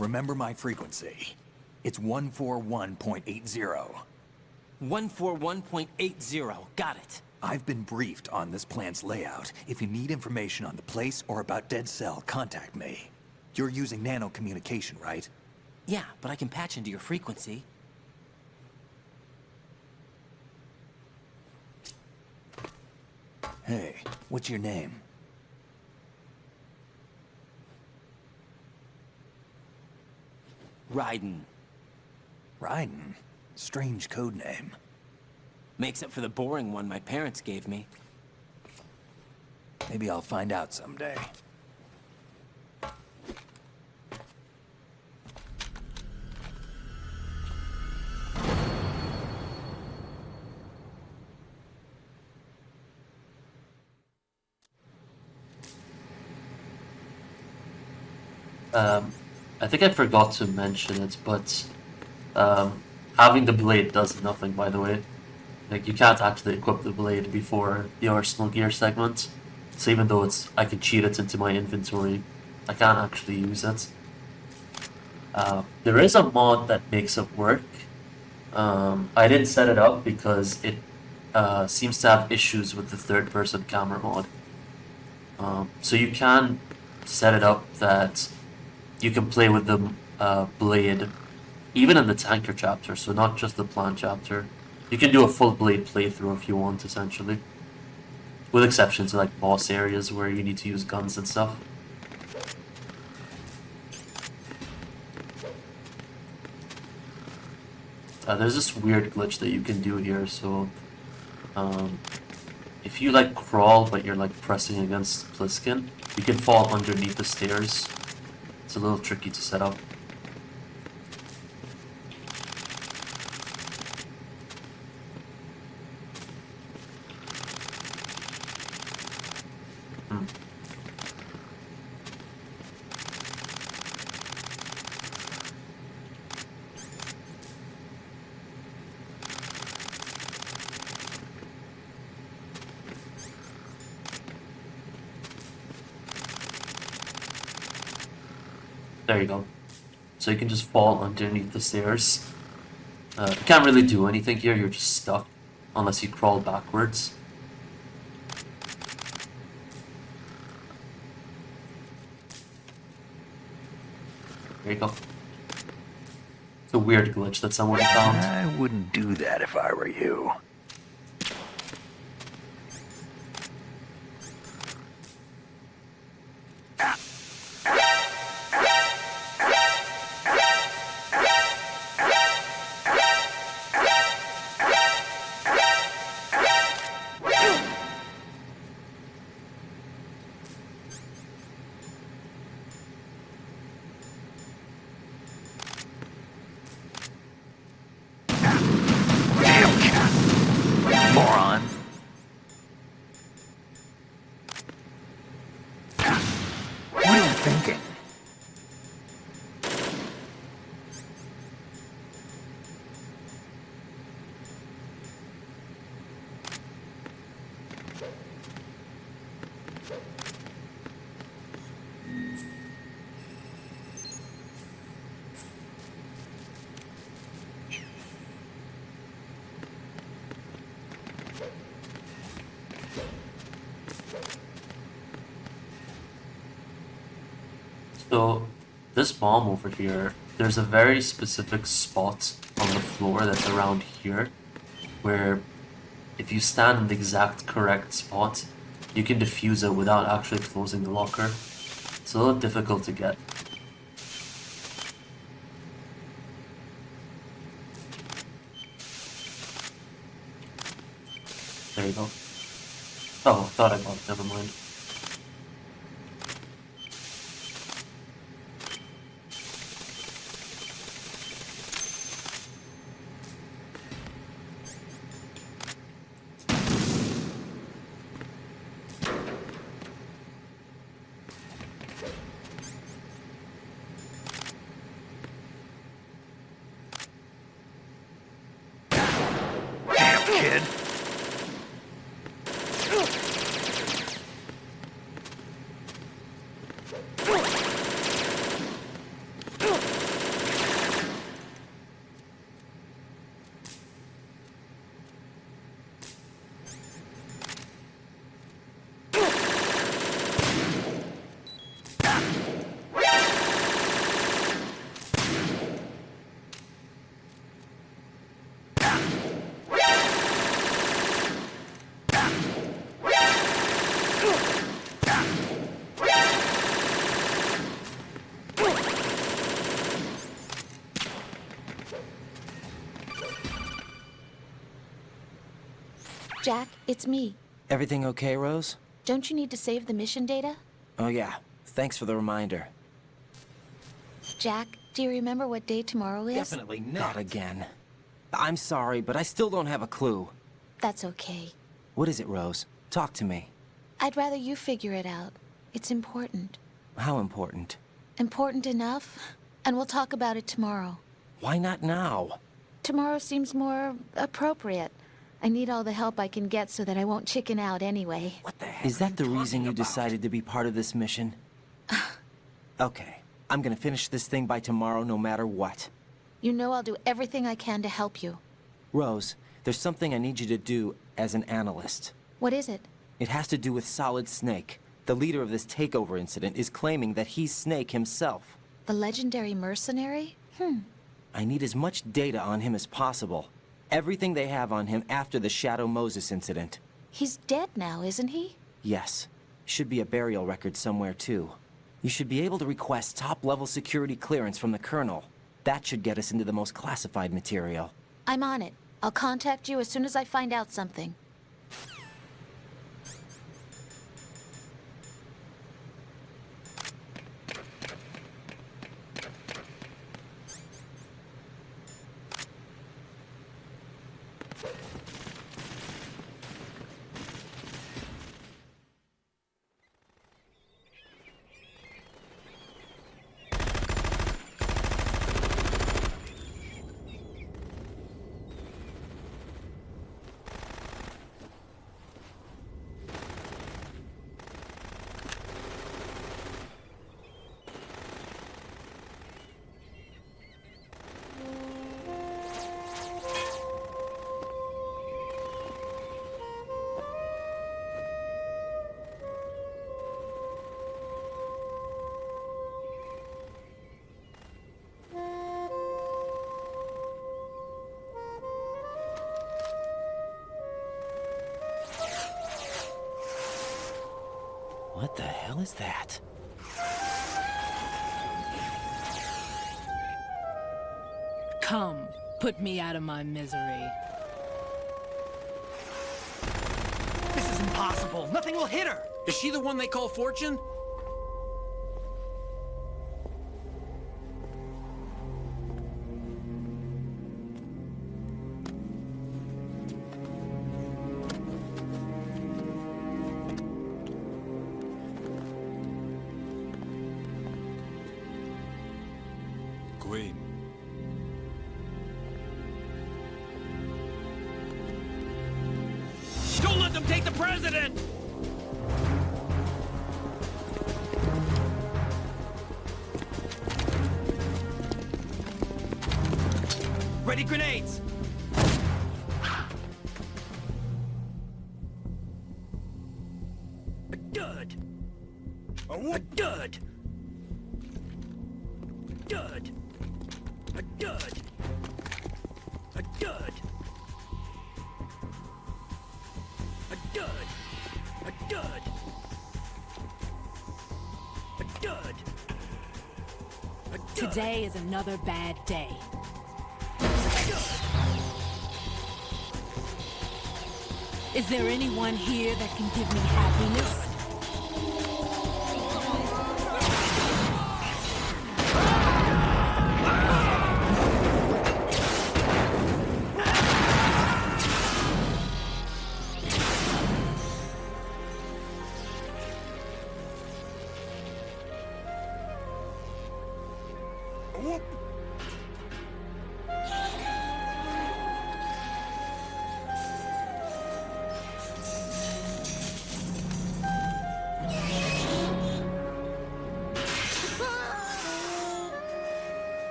Remember my frequency. It's 141.80. 141.80. Got it. I've been briefed on this plant's layout. If you need information on the place or about Dead Cell, contact me. You're using nano communication, right? Yeah, but I can patch into your frequency. Hey, what's your name? Raiden. Raiden? Strange code name. Makes up for the boring one my parents gave me. Maybe I'll find out someday. I think I forgot to mention it, but having the blade does nothing, by the way. Like, you can't actually equip the blade before the arsenal gear segment. So even though I can cheat it into my inventory, I can't actually use it. There is a mod that makes it work. I didn't set it up because it seems to have issues with the third-person camera mod. So you can set it up that you can play with the blade, even in the tanker chapter, so not just the plant chapter. You can do a full blade playthrough if you want, essentially. With exceptions to like boss areas where you need to use guns and stuff. There's this weird glitch that you can do here. So, if you like crawl but you're like pressing against Pliskin, you can fall underneath the stairs. It's a little tricky to set up. There you go. So you can just fall underneath the stairs. You can't really do anything here, you're just stuck. Unless you crawl backwards. There you go. It's a weird glitch that someone found. I wouldn't do that if I were you. Moron. What are you thinking? So, this bomb over here, there's a very specific spot on the floor that's around here, where if you stand in the exact correct spot, you can defuse it without actually closing the locker. It's a little difficult to get. There you go. Oh, I thought I got it, never mind. Kid. Jack, it's me. Everything okay, Rose? Don't you need to save the mission data? Oh yeah, thanks for the reminder. Jack, do you remember what day tomorrow is? Definitely not again. I'm sorry, but I still don't have a clue. That's okay. What is it, Rose? Talk to me. I'd rather you figure it out. It's important. How important? Important enough? And we'll talk about it tomorrow. Why not now? Tomorrow seems more appropriate. I need all the help I can get so that I won't chicken out anyway. What the heck? Is that the reason you decided to be part of this mission? Okay, I'm gonna finish this thing by tomorrow no matter what. You know I'll do everything I can to help you. Rose, there's something I need you to do as an analyst. What is it? It has to do with Solid Snake. The leader of this takeover incident is claiming that he's Snake himself. The legendary mercenary? I need as much data on him as possible. Everything they have on him after the Shadow Moses incident. He's dead now, isn't he? Yes. Should be a burial record somewhere, too. You should be able to request top-level security clearance from the Colonel. That should get us into the most classified material. I'm on it. I'll contact you as soon as I find out something. What the hell is that? Come, put me out of my misery. This is impossible. Nothing will hit her. Is she the one they call Fortune? Queen. Don't let them take the president! Ready grenades! A dud! A dud! A dud! A dud! A dud! A dud! A dud! A dud! Today is another bad day. Is there anyone here that can give me happiness?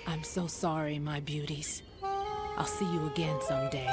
I'm so sorry, my beauties. I'll see you again someday.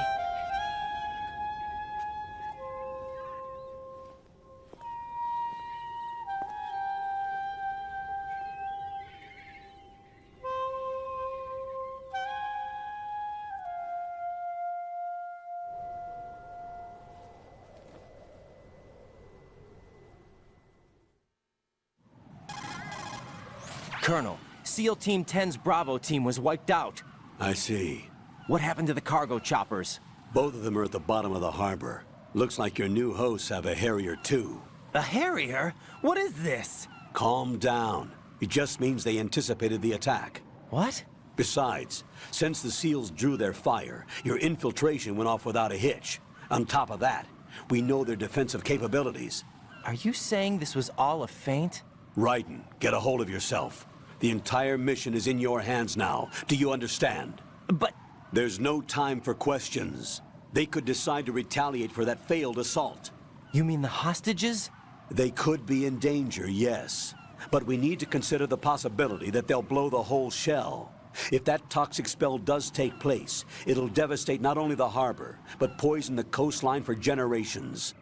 Colonel, SEAL Team 10's Bravo team was wiped out. I see. What happened to the cargo choppers? Both of them are at the bottom of the harbor. Looks like your new hosts have a Harrier too. A Harrier? What is this? Calm down. It just means they anticipated the attack. What? Besides, since the SEALs drew their fire, your infiltration went off without a hitch. On top of that, we know their defensive capabilities. Are you saying this was all a feint? Raiden, get a hold of yourself. The entire mission is in your hands now. Do you understand? But... There's no time for questions. They could decide to retaliate for that failed assault. You mean the hostages? They could be in danger, yes. But we need to consider the possibility that they'll blow the whole shell. If that toxic spell does take place, it'll devastate not only the harbor, but poison the coastline for generations.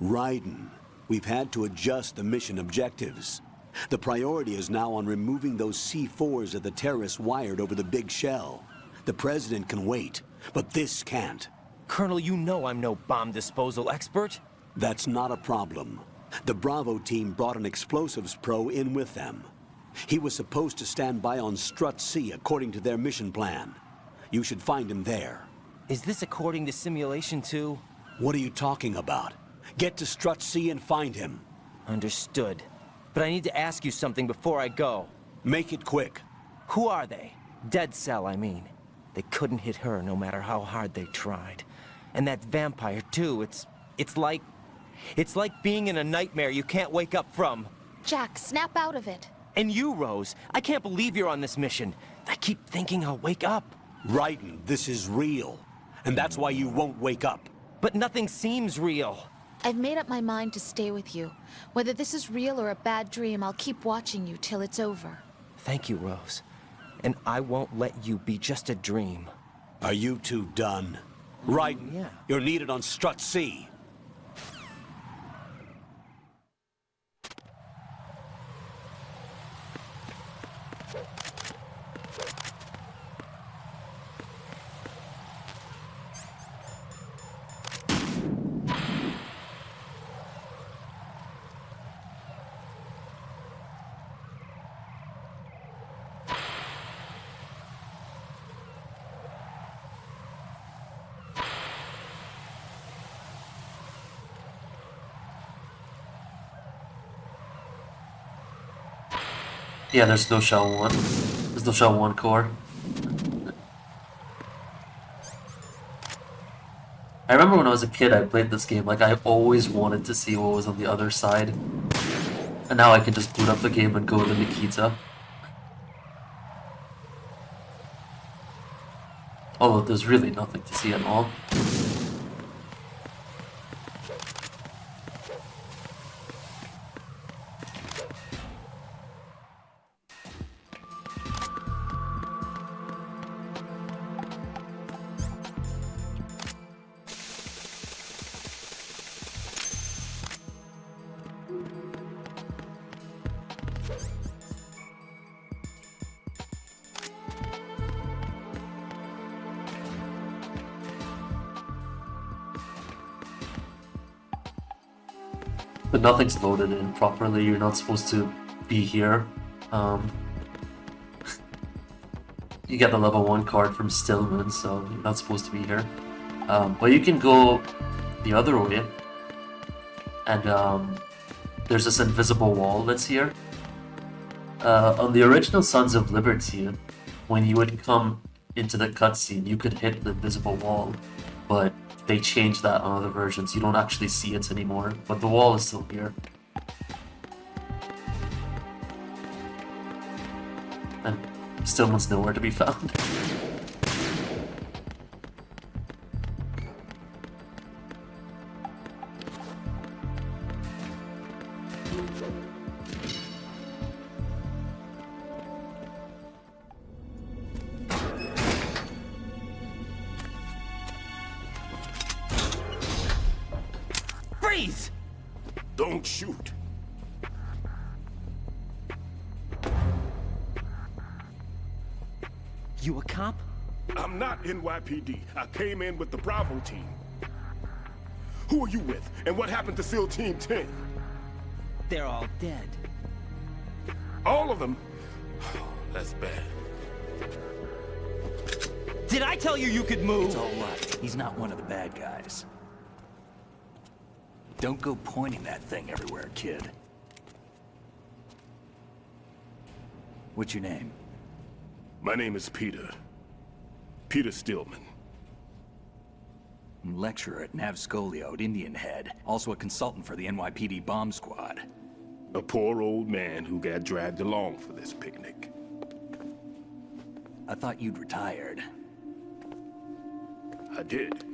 Raiden, we've had to adjust the mission objectives. The priority is now on removing those C4s that the terrorists wired over the big shell. The President can wait, but this can't. Colonel, you know I'm no bomb disposal expert. That's not a problem. The Bravo team brought an explosives pro in with them. He was supposed to stand by on Strut C according to their mission plan. You should find him there. Is this according to Simulation 2? What are you talking about? Get to Strut C and find him. Understood. But I need to ask you something before I go. Make it quick. Who are they? Dead Cell, I mean. They couldn't hit her no matter how hard they tried. And that vampire, too, it's like being in a nightmare you can't wake up from. Jack, snap out of it. And you, Rose, I can't believe you're on this mission. I keep thinking I'll wake up. Raiden, this is real. And that's why you won't wake up. But nothing seems real. I've made up my mind to stay with you. Whether this is real or a bad dream, I'll keep watching you till it's over. Thank you, Rose. And I won't let you be just a dream. Are you two done? Raiden, yeah. You're needed on Strut C. Yeah, there's no Shell 1. There's no Shell 1 core. I remember when I was a kid, I played this game, like I always wanted to see what was on the other side. And now I can just boot up the game and go to Nikita. Although there's really nothing to see at all. But nothing's loaded in properly. You're not supposed to be here. You get the level 1 card from Stillman, so you're not supposed to be here. But you can go the other way, and there's this invisible wall that's here. On the original Sons of Liberty, when you would come into the cutscene, you could hit the invisible wall, but they changed that on other versions. You don't actually see it anymore, but the wall is still here. And Stillman's nowhere to be found. Freeze! Don't shoot. You a cop? I'm not NYPD. I came in with the Bravo team. Who are you with? And what happened to SEAL Team 10? They're all dead. All of them? That's bad. Did I tell you you could move? It's all right. He's not one of the bad guys. Don't go pointing that thing everywhere, kid. What's your name? My name is Peter. Peter Stillman. Lecturer at Nav Scolio at Indian Head. Also a consultant for the NYPD bomb squad. A poor old man who got dragged along for this picnic. I thought you'd retired. I did.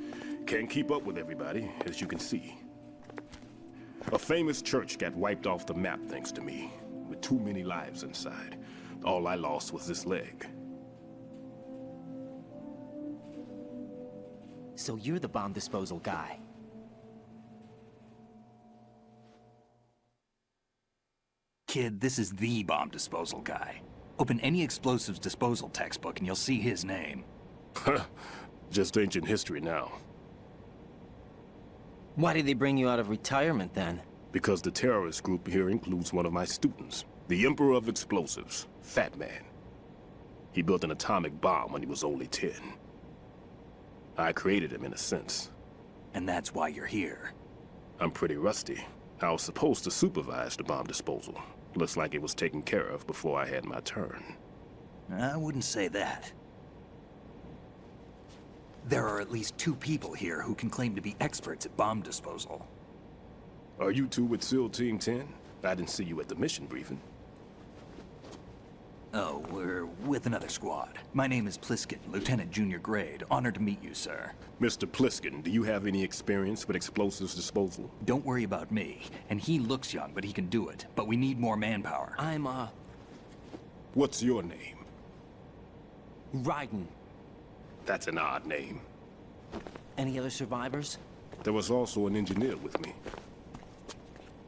Can't keep up with everybody, as you can see. A famous church got wiped off the map thanks to me, with too many lives inside. All I lost was this leg. So you're the bomb disposal guy. Kid, this is the bomb disposal guy. Open any explosives disposal textbook and you'll see his name. Just ancient history now. Why did they bring you out of retirement then? Because the terrorist group here includes one of my students, the Emperor of Explosives, Fat Man. He built an atomic bomb when he was only 10. I created him in a sense. And that's why you're here. I'm pretty rusty. I was supposed to supervise the bomb disposal. Looks like it was taken care of before I had my turn. I wouldn't say that. There are at least 2 people here who can claim to be experts at bomb disposal. Are you two with SEAL Team 10? I didn't see you at the mission briefing. Oh, we're with another squad. My name is Pliskin, Lieutenant Junior Grade. Honored to meet you, sir. Mr. Pliskin, do you have any experience with explosives disposal? Don't worry about me. And he looks young, but he can do it. But we need more manpower. What's your name? Raiden. That's an odd name. Any other survivors? There was also an engineer with me.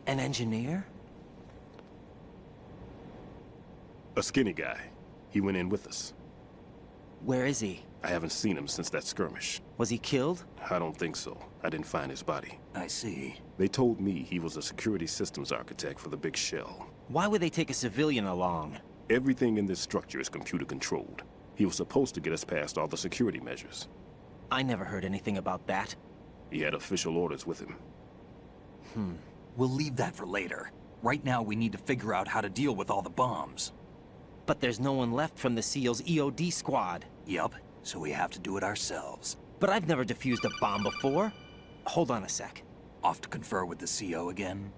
An engineer? A skinny guy. He went in with us. Where is he? I haven't seen him since that skirmish. Was he killed? I don't think so. I didn't find his body. I see. They told me he was a security systems architect for the big shell. Why would they take a civilian along? Everything in this structure is computer controlled. He was supposed to get us past all the security measures. I never heard anything about that. He had official orders with him. We'll leave that for later. Right now, we need to figure out how to deal with all the bombs. But there's no one left from the SEAL's EOD squad. Yup, so we have to do it ourselves. But I've never defused a bomb before. Hold on a sec. Off to confer with the CO again?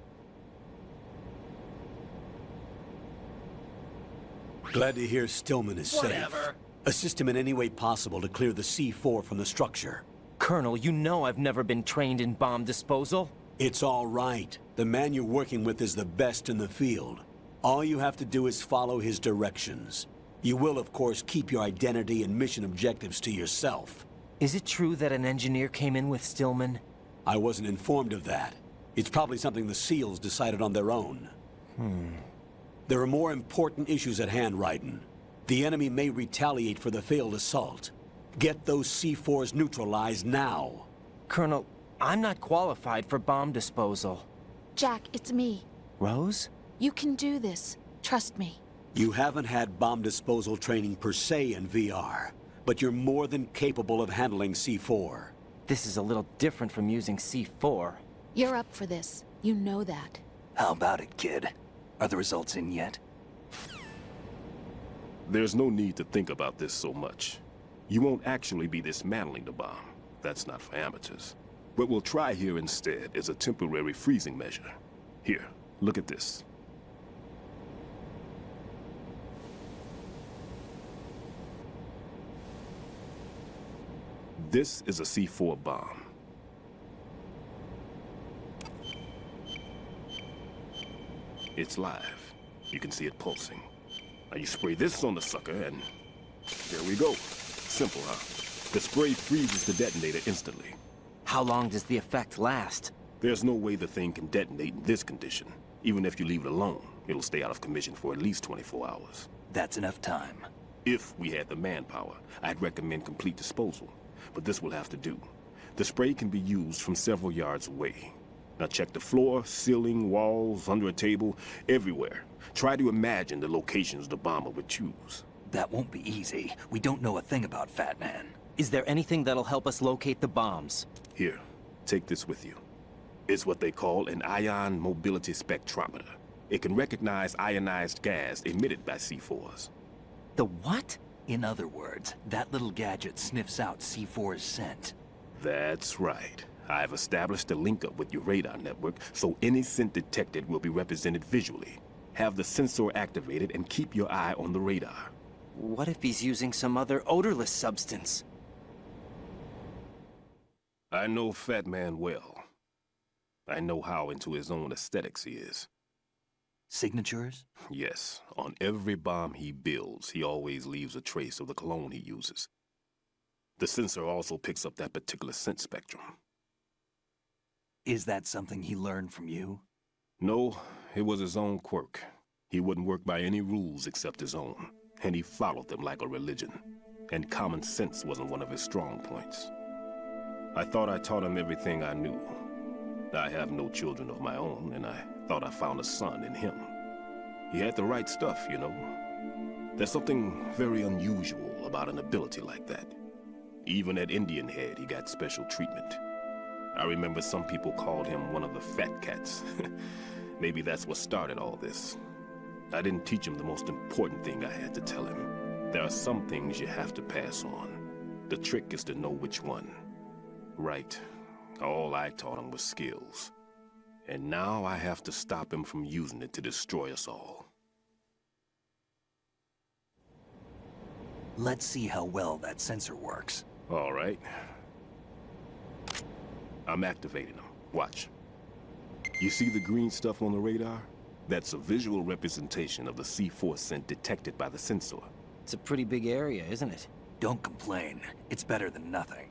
Glad to hear Stillman is safe. Whatever. Assist him in any way possible to clear the C4 from the structure. Colonel, you know I've never been trained in bomb disposal. It's all right. The man you're working with is the best in the field. All you have to do is follow his directions. You will, of course, keep your identity and mission objectives to yourself. Is it true that an engineer came in with Stillman? I wasn't informed of that. It's probably something the SEALs decided on their own. There are more important issues at hand, Raiden. The enemy may retaliate for the failed assault. Get those C4s neutralized now. Colonel, I'm not qualified for bomb disposal. Jack, it's me. Rose? You can do this. Trust me. You haven't had bomb disposal training per se in VR, but you're more than capable of handling C4. This is a little different from using C4. You're up for this. You know that. How about it, kid? Are the results in yet? There's no need to think about this so much. You won't actually be dismantling the bomb. That's not for amateurs. What we'll try here instead is a temporary freezing measure. Here, look at this. This is a C4 bomb. It's live. You can see it pulsing. Now you spray this on the sucker and there we go. Simple, huh? The spray freezes the detonator instantly. How long does the effect last? There's no way the thing can detonate in this condition. Even if you leave it alone, it'll stay out of commission for at least 24 hours. That's enough time. If we had the manpower, I'd recommend complete disposal. But this will have to do. The spray can be used from several yards away. Now check the floor, ceiling, walls, under a table, everywhere. Try to imagine the locations the bomber would choose. That won't be easy. We don't know a thing about Fat Man. Is there anything that'll help us locate the bombs? Here, take this with you. It's what they call an ion mobility spectrometer. It can recognize ionized gas emitted by C4s. The what? In other words, that little gadget sniffs out C4's scent. That's right. I've established a link up with your radar network, so any scent detected will be represented visually. Have the sensor activated and keep your eye on the radar. What if he's using some other odorless substance? I know Fat Man well. I know how into his own aesthetics he is. Signatures? Yes. On every bomb he builds, he always leaves a trace of the cologne he uses. The sensor also picks up that particular scent spectrum. Is that something he learned from you? No, it was his own quirk. He wouldn't work by any rules except his own, and he followed them like a religion. And common sense wasn't one of his strong points. I thought I taught him everything I knew. I have no children of my own, and I thought I found a son in him. He had the right stuff, you know. There's something very unusual about an ability like that. Even at Indian Head, he got special treatment. I remember some people called him one of the fat cats. Maybe that's what started all this. I didn't teach him the most important thing I had to tell him. There are some things you have to pass on. The trick is to know which one. Right. All I taught him was skills. And now I have to stop him from using it to destroy us all. Let's see how well that sensor works. All right. I'm activating them. Watch. You see the green stuff on the radar? That's a visual representation of the C4 scent detected by the sensor. It's a pretty big area, isn't it? Don't complain. It's better than nothing.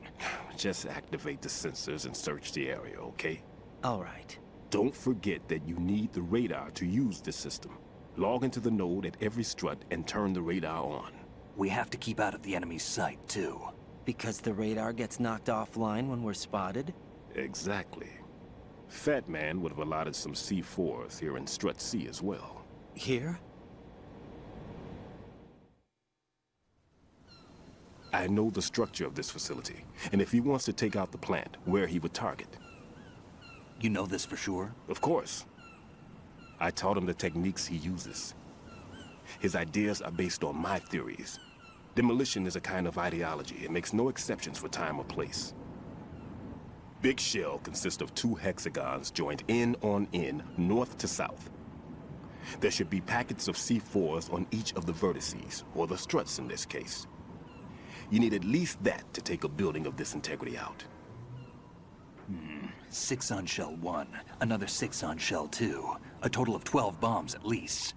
Just activate the sensors and search the area, okay? All right. Don't forget that you need the radar to use this system. Log into the node at every strut and turn the radar on. We have to keep out of the enemy's sight, too. Because the radar gets knocked offline when we're spotted? Exactly. Fat Man would have allotted some C4s here in Strut C as well. Here? I know the structure of this facility, and if he wants to take out the plant, where he would target. You know this for sure? Of course. I taught him the techniques he uses. His ideas are based on my theories. Demolition is a kind of ideology. It makes no exceptions for time or place. Big Shell consists of 2 hexagons joined end on end, north to south. There should be packets of C4s on each of the vertices, or the struts in this case. You need at least that to take a building of this integrity out. 6 on Shell 1, another 6 on Shell 2. A total of 12 bombs at least.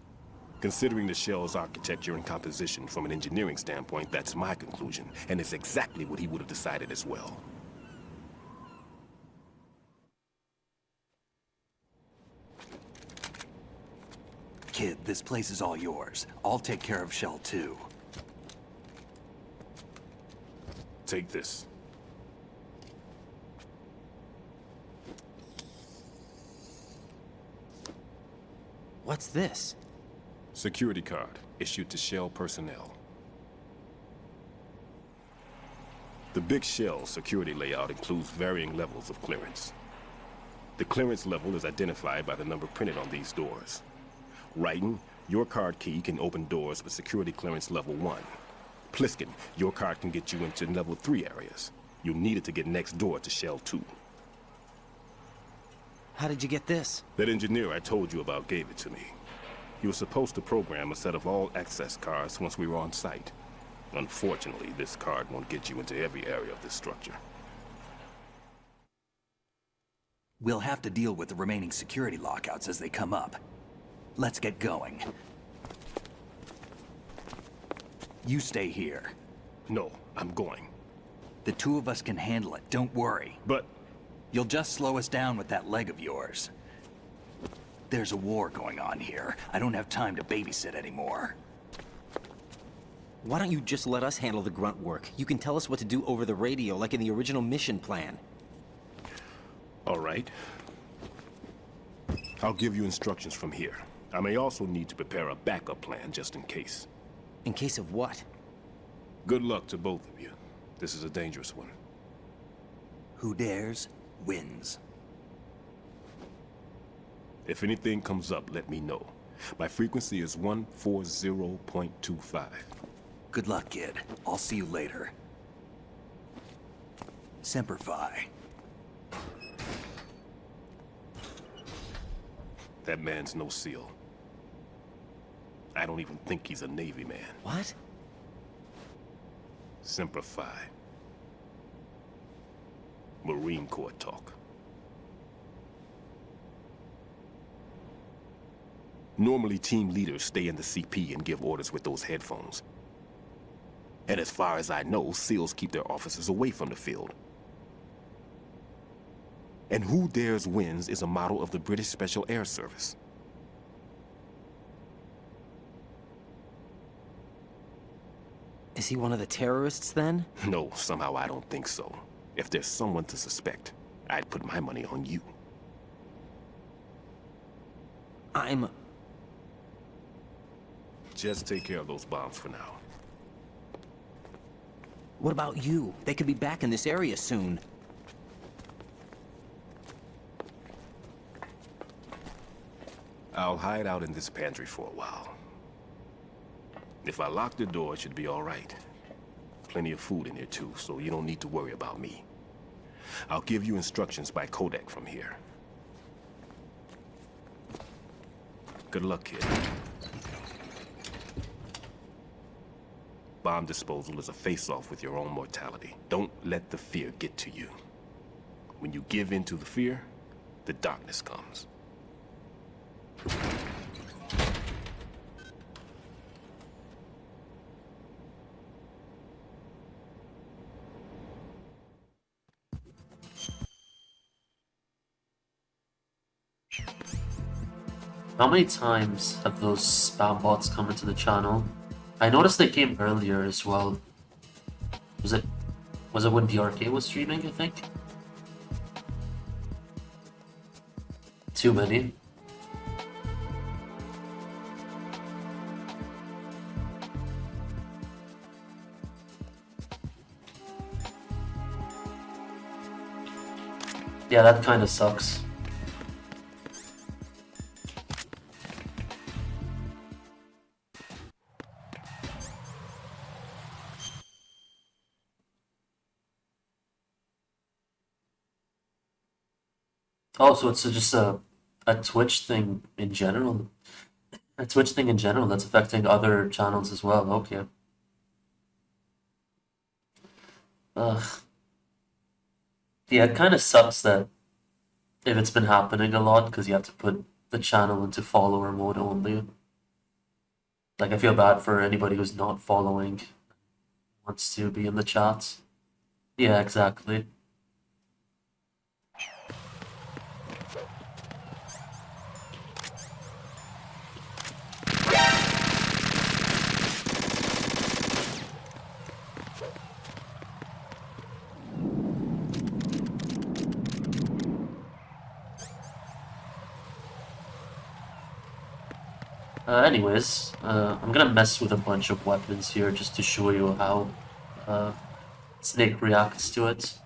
Considering the shell's architecture and composition from an engineering standpoint, that's my conclusion, and it's exactly what he would have decided as well. Kid, this place is all yours. I'll take care of Shell 2. Take this. What's this? Security card, issued to Shell personnel. The Big Shell security layout includes varying levels of clearance. The clearance level is identified by the number printed on these doors. Writing, your card key can open doors with security clearance level 1. Pliskin, your card can get you into level 3 areas. You'll need it to get next door to Shell 2. How did you get this? That engineer I told you about gave it to me. He was supposed to program a set of all access cards once we were on site. Unfortunately, this card won't get you into every area of this structure. We'll have to deal with the remaining security lockouts as they come up. Let's get going. You stay here. No, I'm going. The 2 of us can handle it, don't worry. But... You'll just slow us down with that leg of yours. There's a war going on here. I don't have time to babysit anymore. Why don't you just let us handle the grunt work? You can tell us what to do over the radio, like in the original mission plan. All right. I'll give you instructions from here. I may also need to prepare a backup plan just in case. In case of what? Good luck to both of you. This is a dangerous one. Who dares, wins. If anything comes up, let me know. My frequency is 140.25. Good luck, kid. I'll see you later. Semper Fi. That man's no SEAL. I don't even think he's a Navy man. What? Semper Fi. Marine Corps talk. Normally, team leaders stay in the CP and give orders with those headphones. And as far as I know, SEALs keep their officers away from the field. And Who Dares Wins is a model of the British Special Air Service. Is he one of the terrorists, then? No, somehow I don't think so. If there's someone to suspect, I'd put my money on you. I'm... Just take care of those bombs for now. What about you? They could be back in this area soon. I'll hide out in this pantry for a while. If I lock the door, it should be all right. Plenty of food in here too, so you don't need to worry about me. I'll give you instructions by codec from here. Good luck, kid. Bomb disposal is a face-off with your own mortality. Don't let the fear get to you. When you give in to the fear, the darkness comes. How many times have those spam bots come into the channel? I noticed they came earlier as well. Was it when DRK was streaming, I think? Too many. Yeah, that kind of sucks. Oh, so it's just a Twitch thing in general. A Twitch thing in general that's affecting other channels as well. Okay. Ugh. Yeah, it kind of sucks that if it's been happening a lot because you have to put the channel into follower mode only. Like, I feel bad for anybody who's not following, wants to be in the chats. Yeah, exactly. Anyways, I'm gonna mess with a bunch of weapons here just to show you how Snake reacts to it.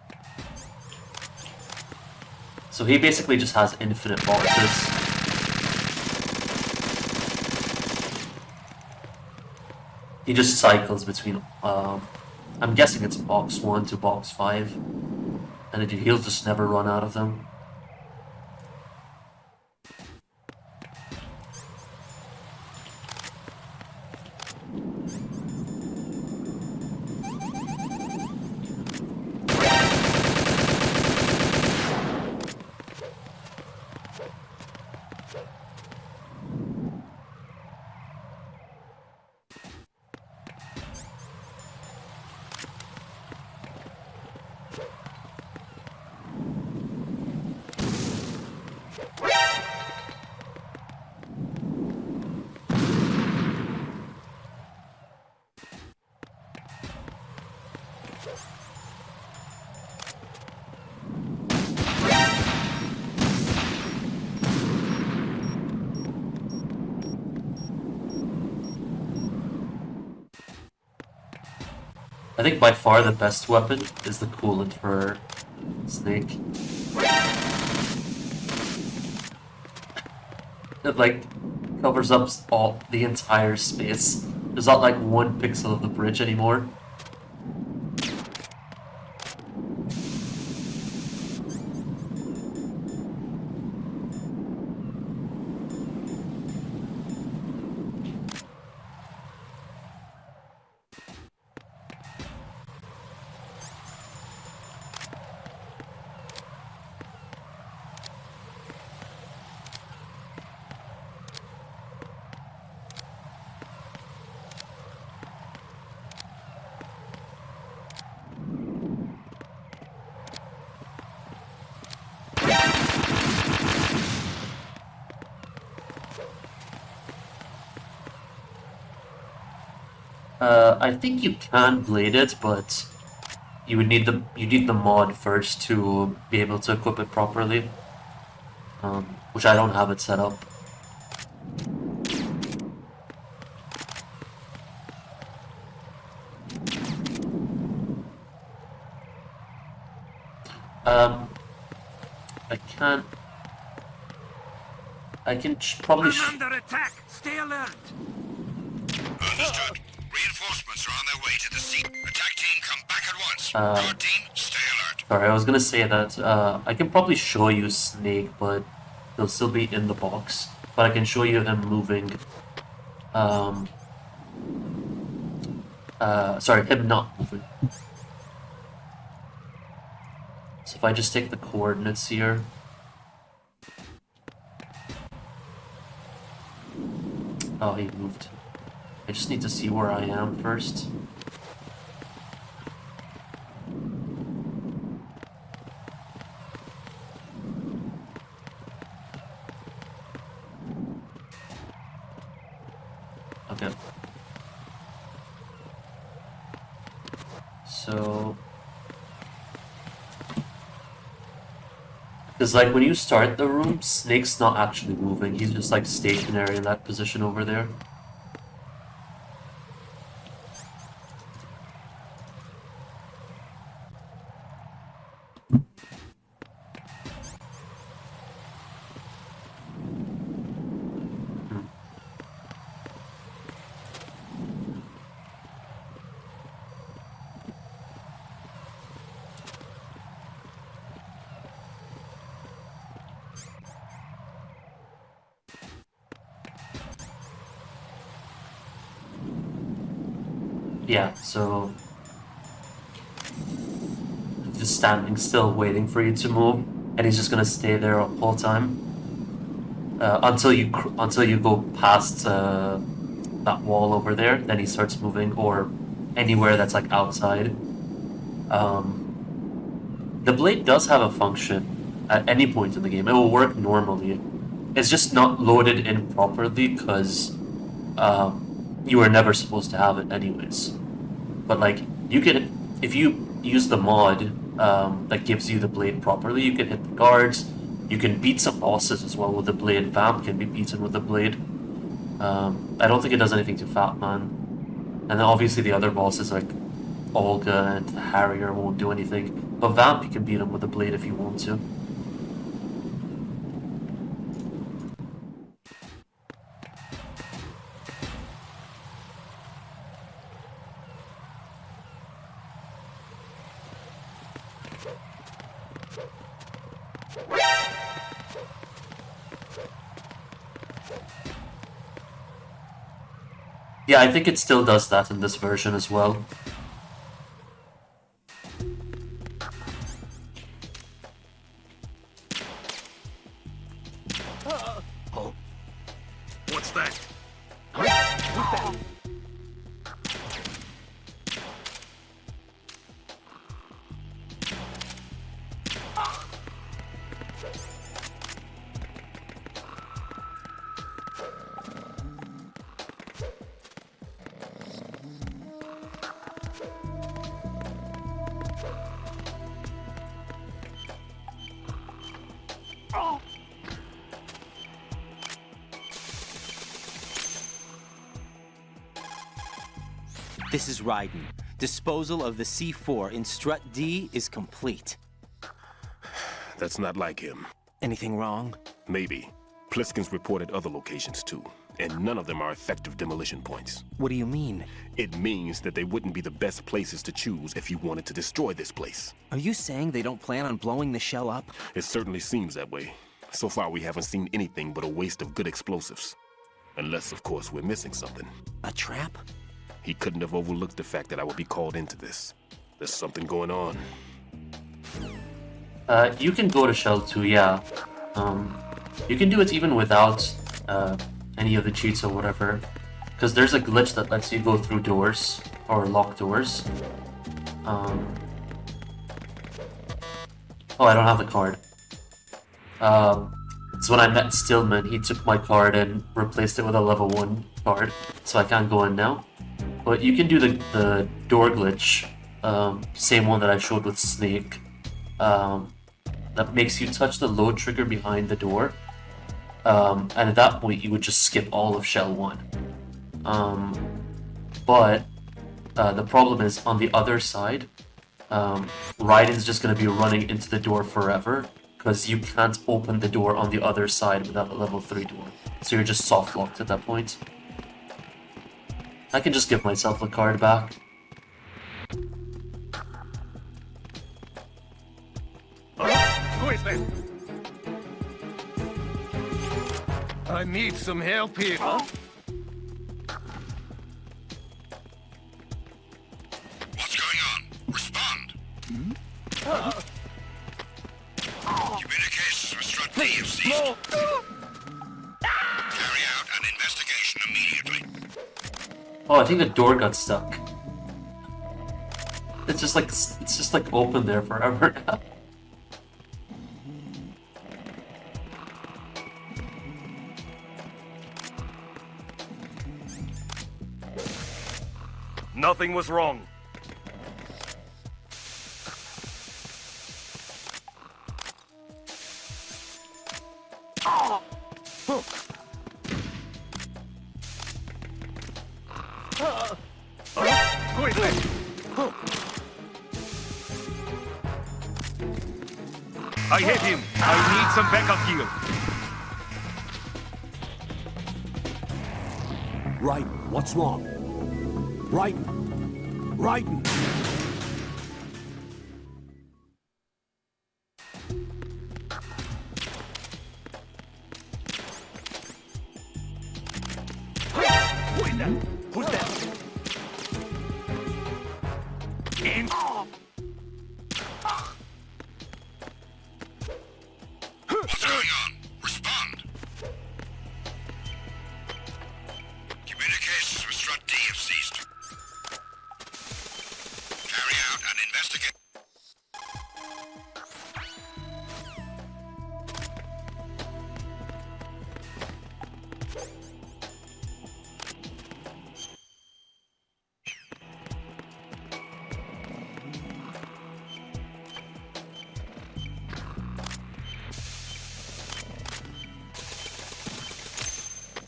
So he basically just has infinite boxes. He just cycles between, I'm guessing it's box 1 to box 5, and he'll just never run out of them. I think by far the best weapon is the coolant for Snake. It like covers up all the entire space. There's not like one pixel of the bridge anymore. I think you can blade it, but you need the mod first to be able to equip it properly. Which I don't have it set up. I can't. I can probably. I'm under attack. Stay alert. Understood. Reinforcements are on their way to the scene. Attack team, come back at once. Guard team, stay alert. Sorry, I was gonna say that I can probably show you Snake, but he'll still be in the box. But I can show you him moving. Sorry, him not moving. So if I just take the coordinates here. Oh, he moved. I just need to see where I am first. Okay. So... Because like when you start the room, Snake's not actually moving. He's just like stationary in that position over there. Yeah, so just standing still waiting for you to move, and he's just gonna stay there all the whole time until you go past that wall over there. Then he starts moving, or anywhere that's like outside. The blade does have a function at any point in the game. It will work normally. It's just not loaded in properly because you were never supposed to have it anyways. But like, you can, if you use the mod that gives you the blade properly, you can hit the guards, you can beat some bosses as well with the blade. Vamp can be beaten with the blade. I don't think it does anything to Fat Man. And then obviously the other bosses like Olga and the Harrier won't do anything. But Vamp, you can beat him with the blade if you want to. Yeah, I think it still does that in this version as well. Oh. What's that? This is Raiden. Disposal of the C4 in Strut D is complete. That's not like him. Anything wrong? Maybe. Pliskin's reported other locations too, and none of them are effective demolition points. What do you mean? It means that they wouldn't be the best places to choose if you wanted to destroy this place. Are you saying they don't plan on blowing the shell up? It certainly seems that way. So far we haven't seen anything but a waste of good explosives. Unless, of course, we're missing something. A trap? He couldn't have overlooked the fact that I would be called into this. There's something going on. You can go to Shell 2, yeah. You can do it even without any of the cheats or whatever. Because there's a glitch that lets you go through doors, or lock doors. Oh, I don't have the card. So when I met Stillman, he took my card and replaced it with a level 1 card. So I can't go in now. But you can do the door glitch, same one that I showed with Snake. That makes you touch the load trigger behind the door. And at that point, you would just skip all of Shell 1. But the problem is, on the other side, Raiden's just going to be running into the door forever, because you can't open the door on the other side without a level 3 door. So you're just soft locked at that point. I can just give myself the card back. Who is that? I need some help here. What's going on? Respond. Communications with Strut D have ceased. Carry out an investigation immediately. Oh, I think the door got stuck. It's just like open there forever now. Nothing was wrong. Who is that? I hit him. I need some backup here. Right, what's wrong? Raiden! Raiden! Who is that? Who's that? In. What's going on? Respond. Communications with Strut D have ceased. Carry out an investigation.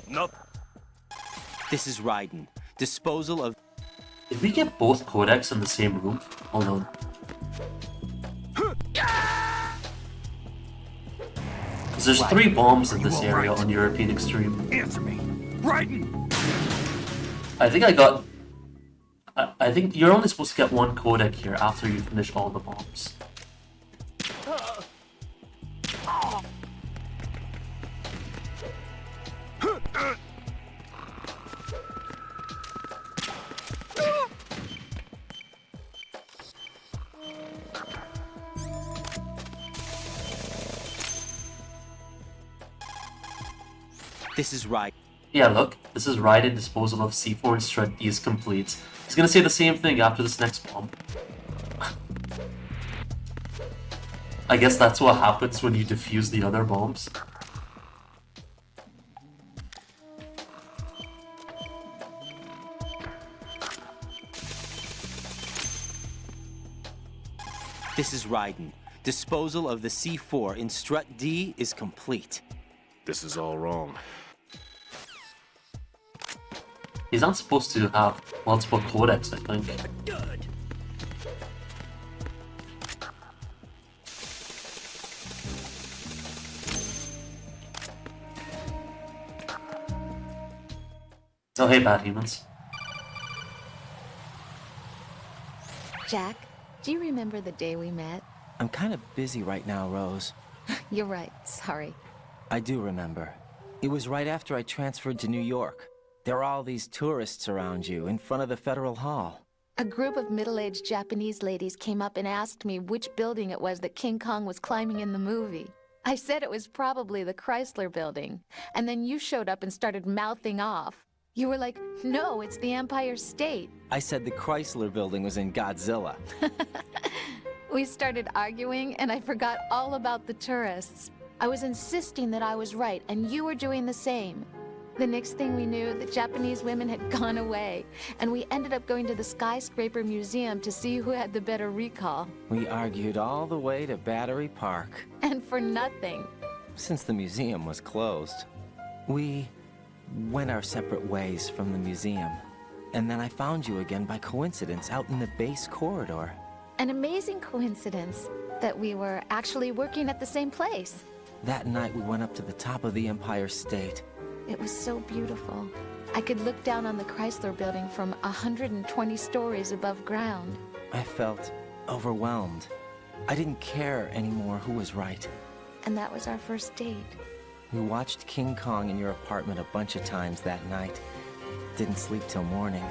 No. This is Raiden. Disposal of... Did we get both codecs in the same room? Hold on. Because there's 3 bombs in this area on European Extreme. Answer me. Raiden! I think I got... I think you're only supposed to get 1 codec here after you finish all the bombs. This is right. Yeah, look. This is Raiden. Disposal of C4 and Strut D is complete. He's gonna say the same thing after this next bomb. I guess that's what happens when you defuse the other bombs. This is Raiden. Disposal of the C4 in Strut D is complete. This is all wrong. He's not supposed to have multiple codecs, I think. Oh, hey, bad humans. Jack, do you remember the day we met? I'm kind of busy right now, Rose. You're right, sorry. I do remember. It was right after I transferred to New York. There are all these tourists around you in front of the Federal Hall. A group of middle-aged Japanese ladies came up and asked me which building it was that King Kong was climbing in the movie. I said it was probably the Chrysler Building, and then you showed up and started mouthing off. You were like, no, it's the Empire State. I said the Chrysler Building was in Godzilla. We started arguing, and I forgot all about the tourists. I was insisting that I was right, and you were doing the same. The next thing we knew, the Japanese women had gone away, and we ended up going to the Skyscraper Museum to see who had the better recall. We argued all the way to Battery Park. And for nothing. Since the museum was closed. We went our separate ways from the museum. And then I found you again by coincidence out in the base corridor. An amazing coincidence that we were actually working at the same place. That night we went up to the top of the Empire State. It was so beautiful. I could look down on the Chrysler Building from 120 stories above ground. I felt overwhelmed. I didn't care anymore who was right. And that was our first date. We watched King Kong in your apartment a bunch of times that night. Didn't sleep till morning.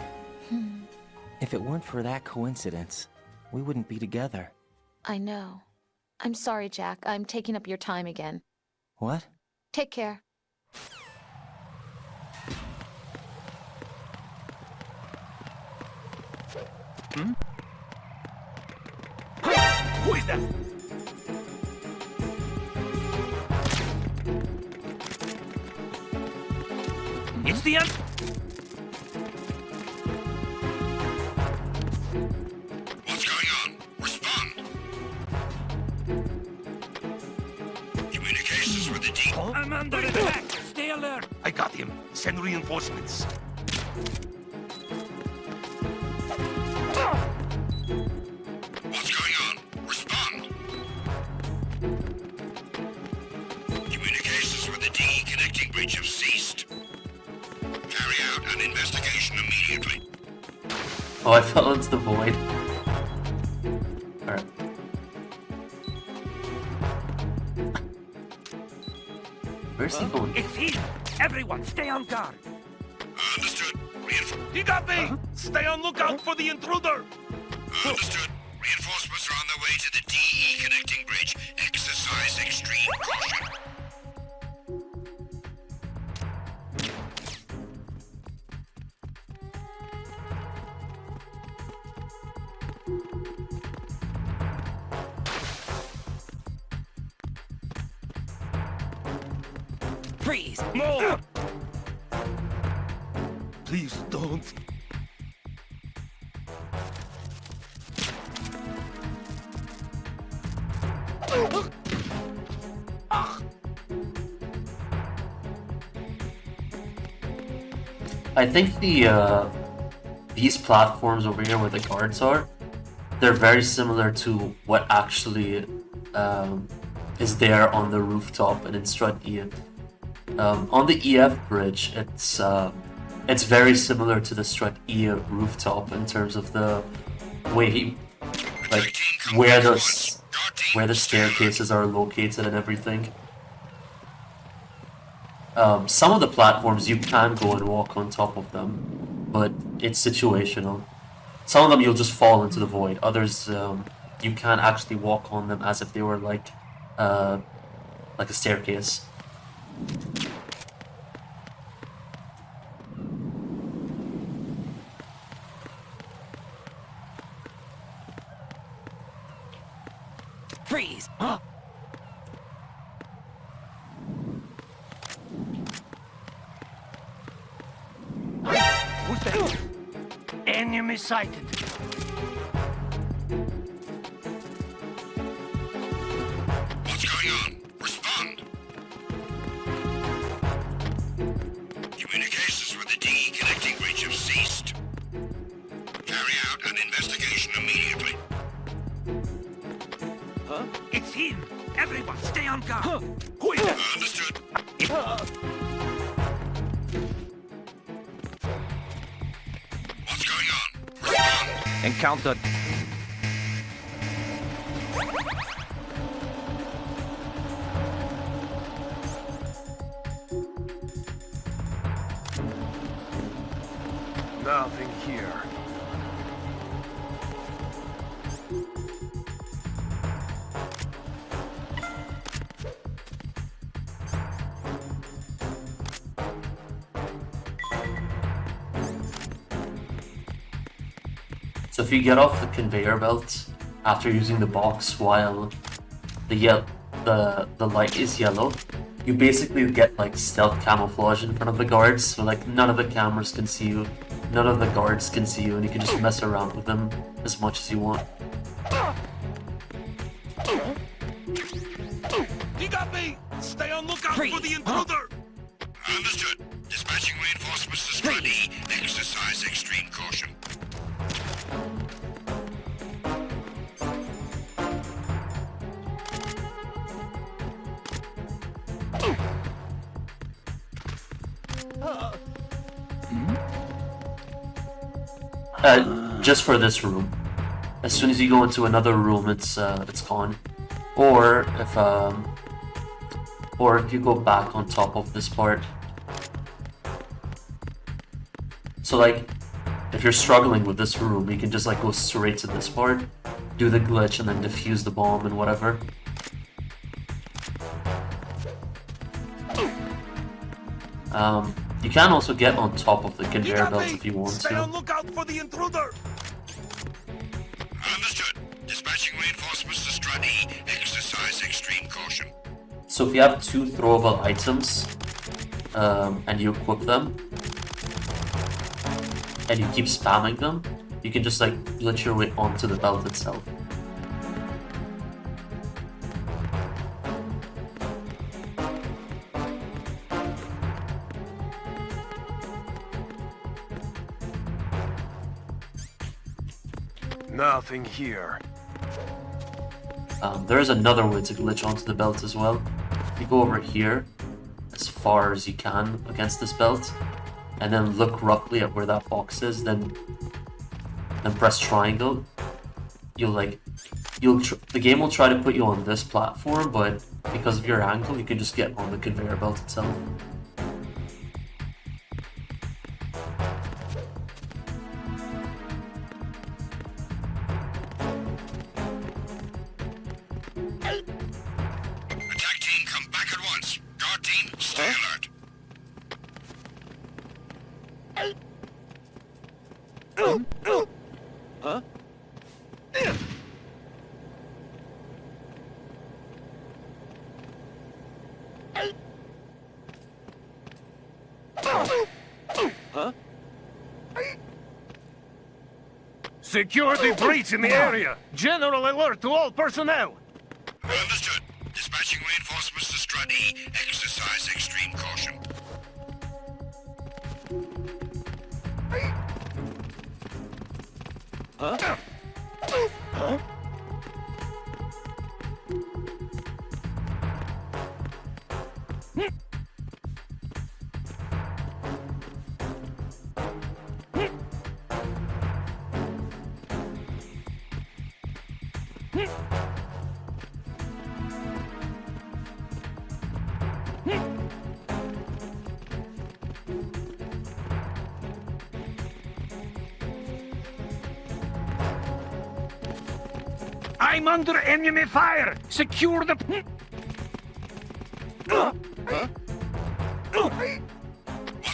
If it weren't for that coincidence, we wouldn't be together. I know. I'm sorry, Jack. I'm taking up your time again. What? Take care. Who is that? It's the end. What's going on? Respond. Communications with the D. I'm under attack. Stay alert. I got him. Send reinforcements. What's going on? Respond. Communications with the D connecting bridge have ceased. Carry out an investigation immediately. Oh, I fell into the void. Alright. Where's he going? It's he. Everyone, stay on guard. Understood. He got me. Stay on lookout for the intruder. Understood. Reinforcements are on their way to the DE connecting bridge. Exercise extreme caution. Freeze! Move! Please don't. I think these platforms over here where the guards are, they're very similar to what actually is there on the rooftop and in Strut E. On the EF bridge, it's very similar to the Strut E rooftop in terms of the way, like where the staircases are located and everything. Some of the platforms you can go and walk on top of them, but it's situational. Some of them you'll just fall into the void. Others you can actually walk on them as if they were like a staircase. Freeze! Huh? Who's that? Enemy sighted. What's going on? Respond. Communications with the DE connecting bridge have ceased. Carry out an investigation immediately. Huh? It's him! Everyone, stay on guard! Huh? Who is that? Understood. What's going on? Respond. Encountered. Nothing here. So if you get off the conveyor belt after using the box while the light is yellow, you basically get like stealth camouflage in front of the guards, so like none of the cameras can see you, none of the guards can see you, and you can just mess around with them as much as you want. He got me! Stay on lookout for the intruder! Understood. Dispatching reinforcements to Strut E. Exercise extreme caution. Just for this room. As soon as you go into another room, it's gone. Or if you go back on top of this part. So like, if you're struggling with this room, you can just like go straight to this part, do the glitch, and then defuse the bomb and whatever. You can also get on top of the conveyor belts if you want Stay on to. lookout for the intruder! Understood. Dispatching reinforcements to Strat E. Exercise extreme caution. So if you have 2 throwable items, and you equip them, and you keep spamming them, you can just like glitch your way onto the belt itself. Nothing here. There is another way to glitch onto the belt as well. You go over here as far as you can against this belt, and then look roughly at where that box is, then press triangle. The game will try to put you on this platform, but because of your angle, you can just get on the conveyor belt itself. Attack team, come back at once. Guard team, stay alert. Huh? Huh? Secure the breach in the area. General alert to all personnel. Understood. Dispatching reinforcements to Strat E. Exercise extreme caution. Huh? Huh? I'm under enemy fire. Secure the... What's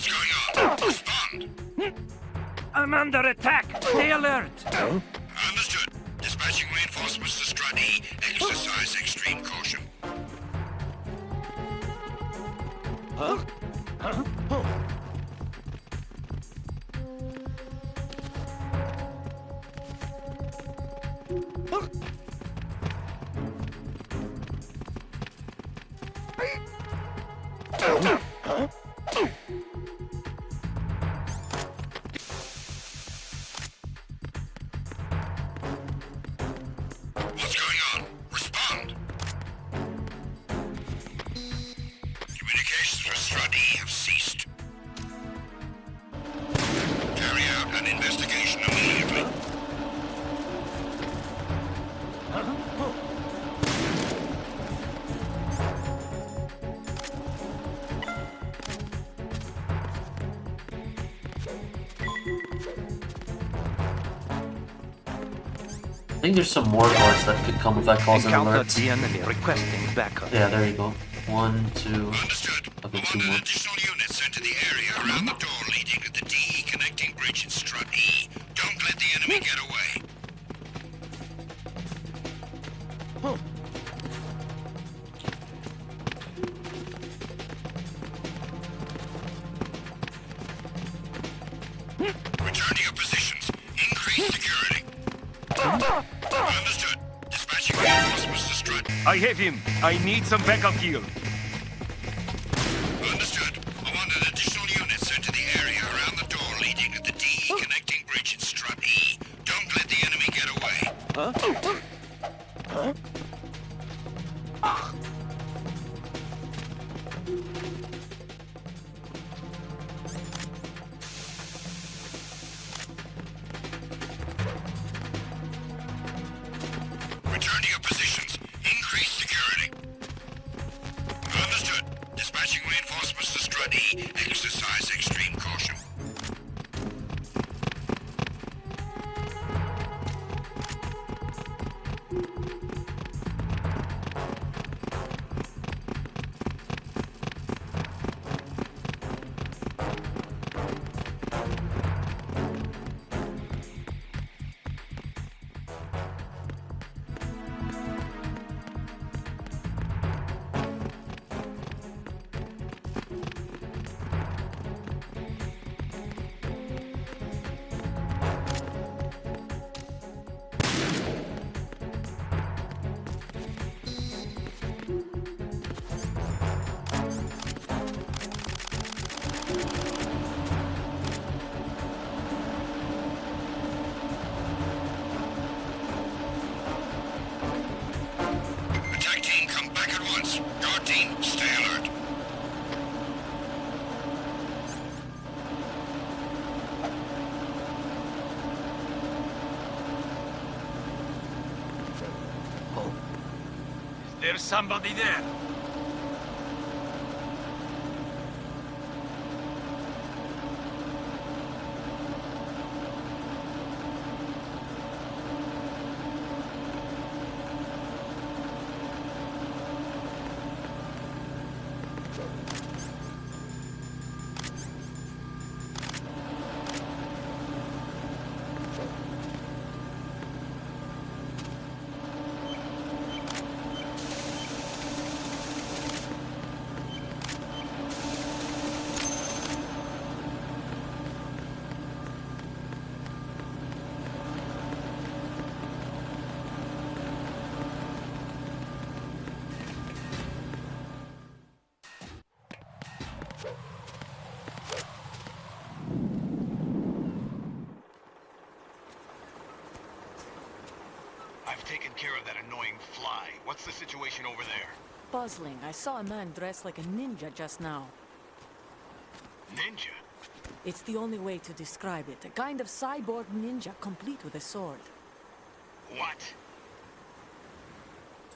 going on? Respond. I'm under attack. Stay alert. Understood. Dispatching reinforcements to Strat E. Exercise extreme caution. Huh? Huh? What's going on? Respond. Communications with Strat E have ceased. Carry out an investigation immediately. I think there's some more guards that could come if that calls an alert. the enemy requesting backup. Yeah, there you go. 1, 2. Okay, 2 more. Additional units sent to the area around the door leading to the DE connecting bridge in Strat E. Don't let the enemy get away. Return to your positions. Increase security. Understood. Dispatching reinforcements to Strat. I have him. I need some backup gear. Understood. I want an additional unit sent to the area around the door leading to the DE connecting bridge in Strat E. Don't let the enemy get away. Huh? Huh? Return to your positions. Increase security. Understood. Dispatching reinforcements to Strut E. Exercise extreme caution. Attack team, come back at once. Guard team, stay alert. Is there somebody there? I've taken care of that annoying fly. What's the situation over there? Puzzling. I saw a man dressed like a ninja just now. Ninja? It's the only way to describe it. A kind of cyborg ninja, complete with a sword. What?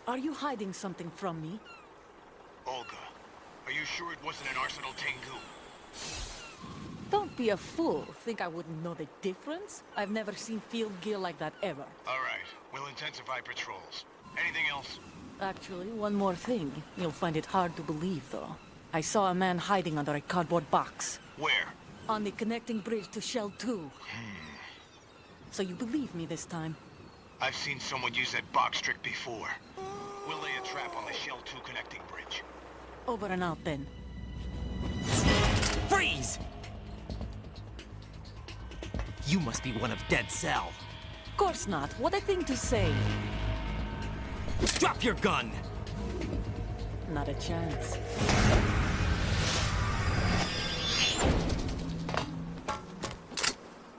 Are you hiding something from me? Olga, are you sure it wasn't an Arsenal Tengu? Don't be a fool. Think I wouldn't know the difference? I've never seen field gear like that ever. All right, we'll intensify patrols. Anything else? Actually, one more thing. You'll find it hard to believe, though. I saw a man hiding under a cardboard box. Where? On the connecting bridge to Shell 2. So you believe me this time? I've seen someone use that box trick before. We'll lay a trap on the Shell 2 connecting bridge. Over and out, then. Freeze! You must be one of Dead Cell. Course not. What a thing to say. Drop your gun! Not a chance.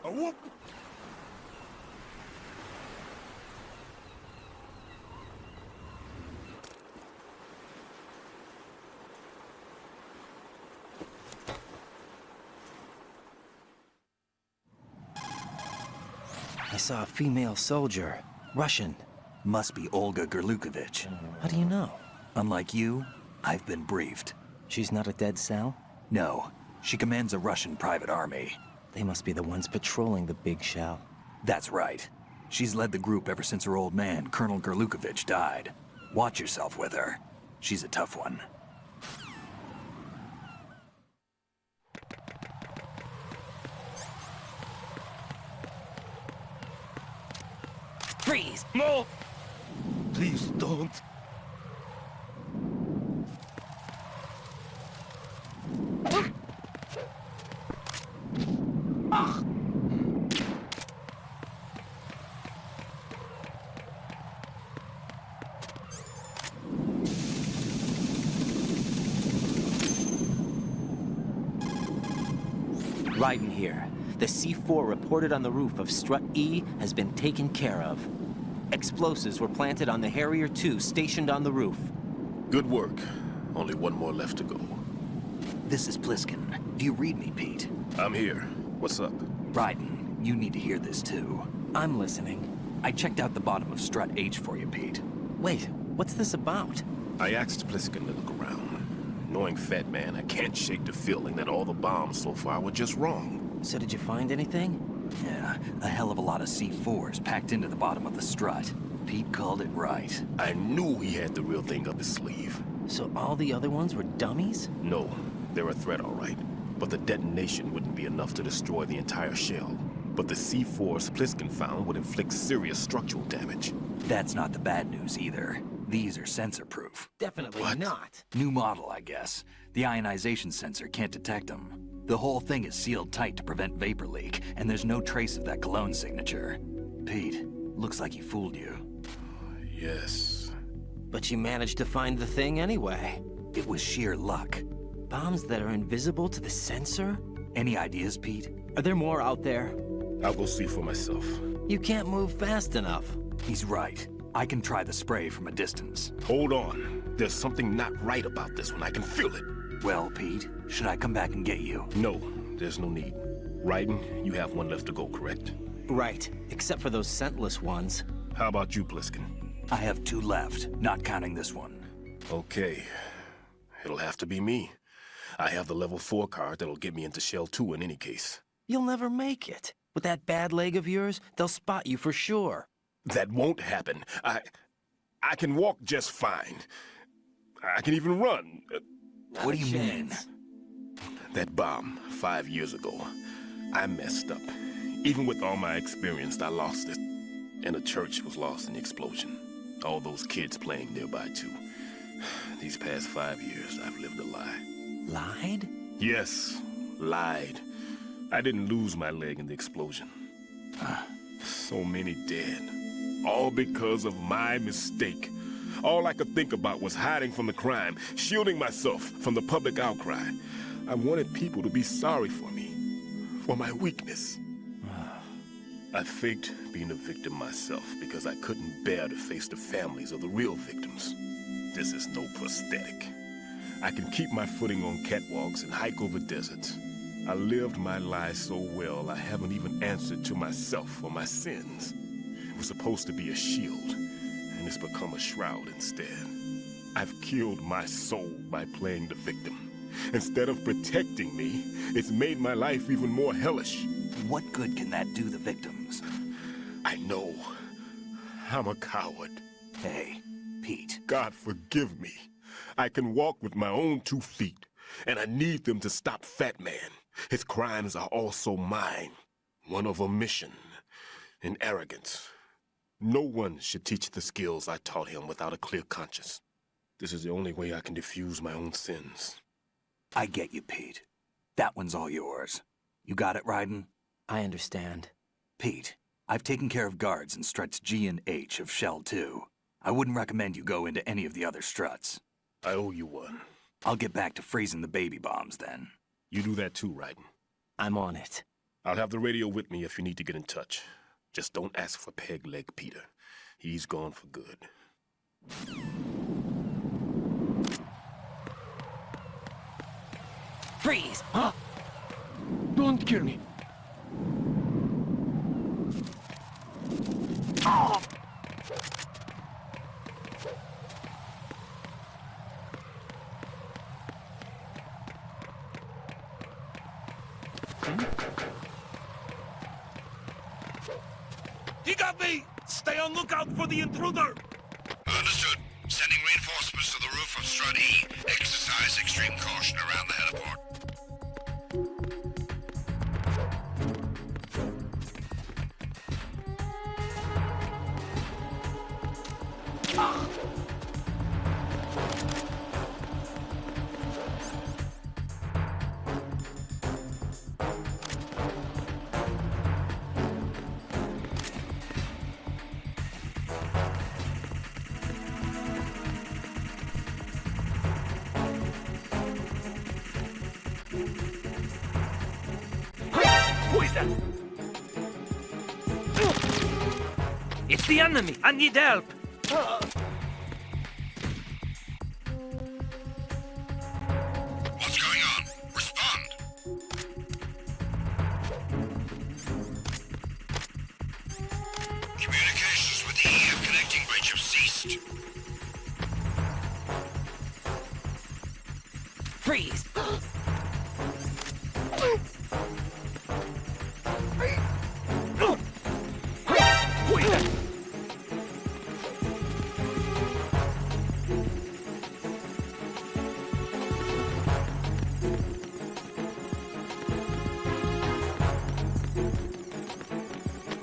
A whoop! I saw a female soldier. Russian. Must be Olga Gerlukovich. How do you know? Unlike you, I've been briefed. She's not a Dead Cell? No. She commands a Russian private army. They must be the ones patrolling the big shell. That's right. She's led the group ever since her old man, Colonel Gerlukovich, died. Watch yourself with her. She's a tough one. Freeze! No! Please don't. Raiden here. The C4 reported on the roof of Strut E has been taken care of. Explosives were planted on the Harrier 2 stationed on the roof. Good work. Only one more left to go. This is Pliskin. Do you read me, Pete? I'm here. What's up? Raiden, you need to hear this too. I'm listening. I checked out the bottom of Strut H for you, Pete. Wait, what's this about? I asked Pliskin to look around. Knowing Fat Man, I can't shake the feeling that all the bombs so far were just wrong. So did you find anything? Yeah, a hell of a lot of C4s packed into the bottom of the strut. Pete called it right. I knew he had the real thing up his sleeve. So all the other ones were dummies? No, they're a threat, all right. But the detonation wouldn't be enough to destroy the entire shell. But the C4s Pliskin found would inflict serious structural damage. That's not the bad news either. These are sensor-proof. Definitely not. New model, I guess. The ionization sensor can't detect them. The whole thing is sealed tight to prevent vapor leak, and there's no trace of that cologne signature. Pete, looks like he fooled you. Yes. But you managed to find the thing anyway. It was sheer luck. Bombs that are invisible to the sensor? Any ideas, Pete? Are there more out there? I'll go see for myself. You can't move fast enough. He's right. I can try the spray from a distance. Hold on. There's something not right about this one. I can feel it. Well, Pete, should I come back and get you? No, there's no need. Raiden, you have one left to go, correct? Right, except for those scentless ones. How about you, Pliskin? I have 2 left, not counting this one. Okay. It'll have to be me. I have the level 4 card that'll get me into Shell 2 in any case. You'll never make it. With that bad leg of yours, they'll spot you for sure. That won't happen. I can walk just fine. I can even run. What do you mean? That bomb 5 years ago, I messed up. Even with all my experience, I lost it. And the church was lost in the explosion. All those kids playing nearby, too. These past 5 years, I've lived a lie. Lied? Yes, lied. I didn't lose my leg in the explosion. So many dead. All because of my mistake. All I could think about was hiding from the crime, shielding myself from the public outcry. I wanted people to be sorry for me, for my weakness. I faked being a victim myself because I couldn't bear to face the families of the real victims. This is no prosthetic. I can keep my footing on catwalks and hike over deserts. I lived my life so well I haven't even answered to myself for my sins. It was supposed to be a shield, and it's become a shroud instead. I've killed my soul by playing the victim. Instead of protecting me, it's made my life even more hellish. What good can that do the victims? I know. I'm a coward. Hey, Pete. God forgive me. I can walk with my own 2 feet, and I need them to stop Fat Man. His crimes are also mine. One of omission and arrogance. No one should teach the skills I taught him without a clear conscience. This is the only way I can diffuse my own sins. I get you, Pete. That one's all yours. You got it, Raiden? I understand. Pete, I've taken care of guards in struts G and H of Shell 2. I wouldn't recommend you go into any of the other struts. I owe you one. I'll get back to freezing the baby bombs then. You do that too, Raiden. I'm on it. I'll have the radio with me if you need to get in touch. Just don't ask for Peg Leg Peter. He's gone for good. Freeze! Huh? Don't kill me. Oh! He got me! Stay on lookout for the intruder! Understood. Sending reinforcements to the roof of Strut E. Exercise extreme caution around the heliport. Who is that? It's the enemy! I need help! What's going on? Respond! Communication rest. Freeze!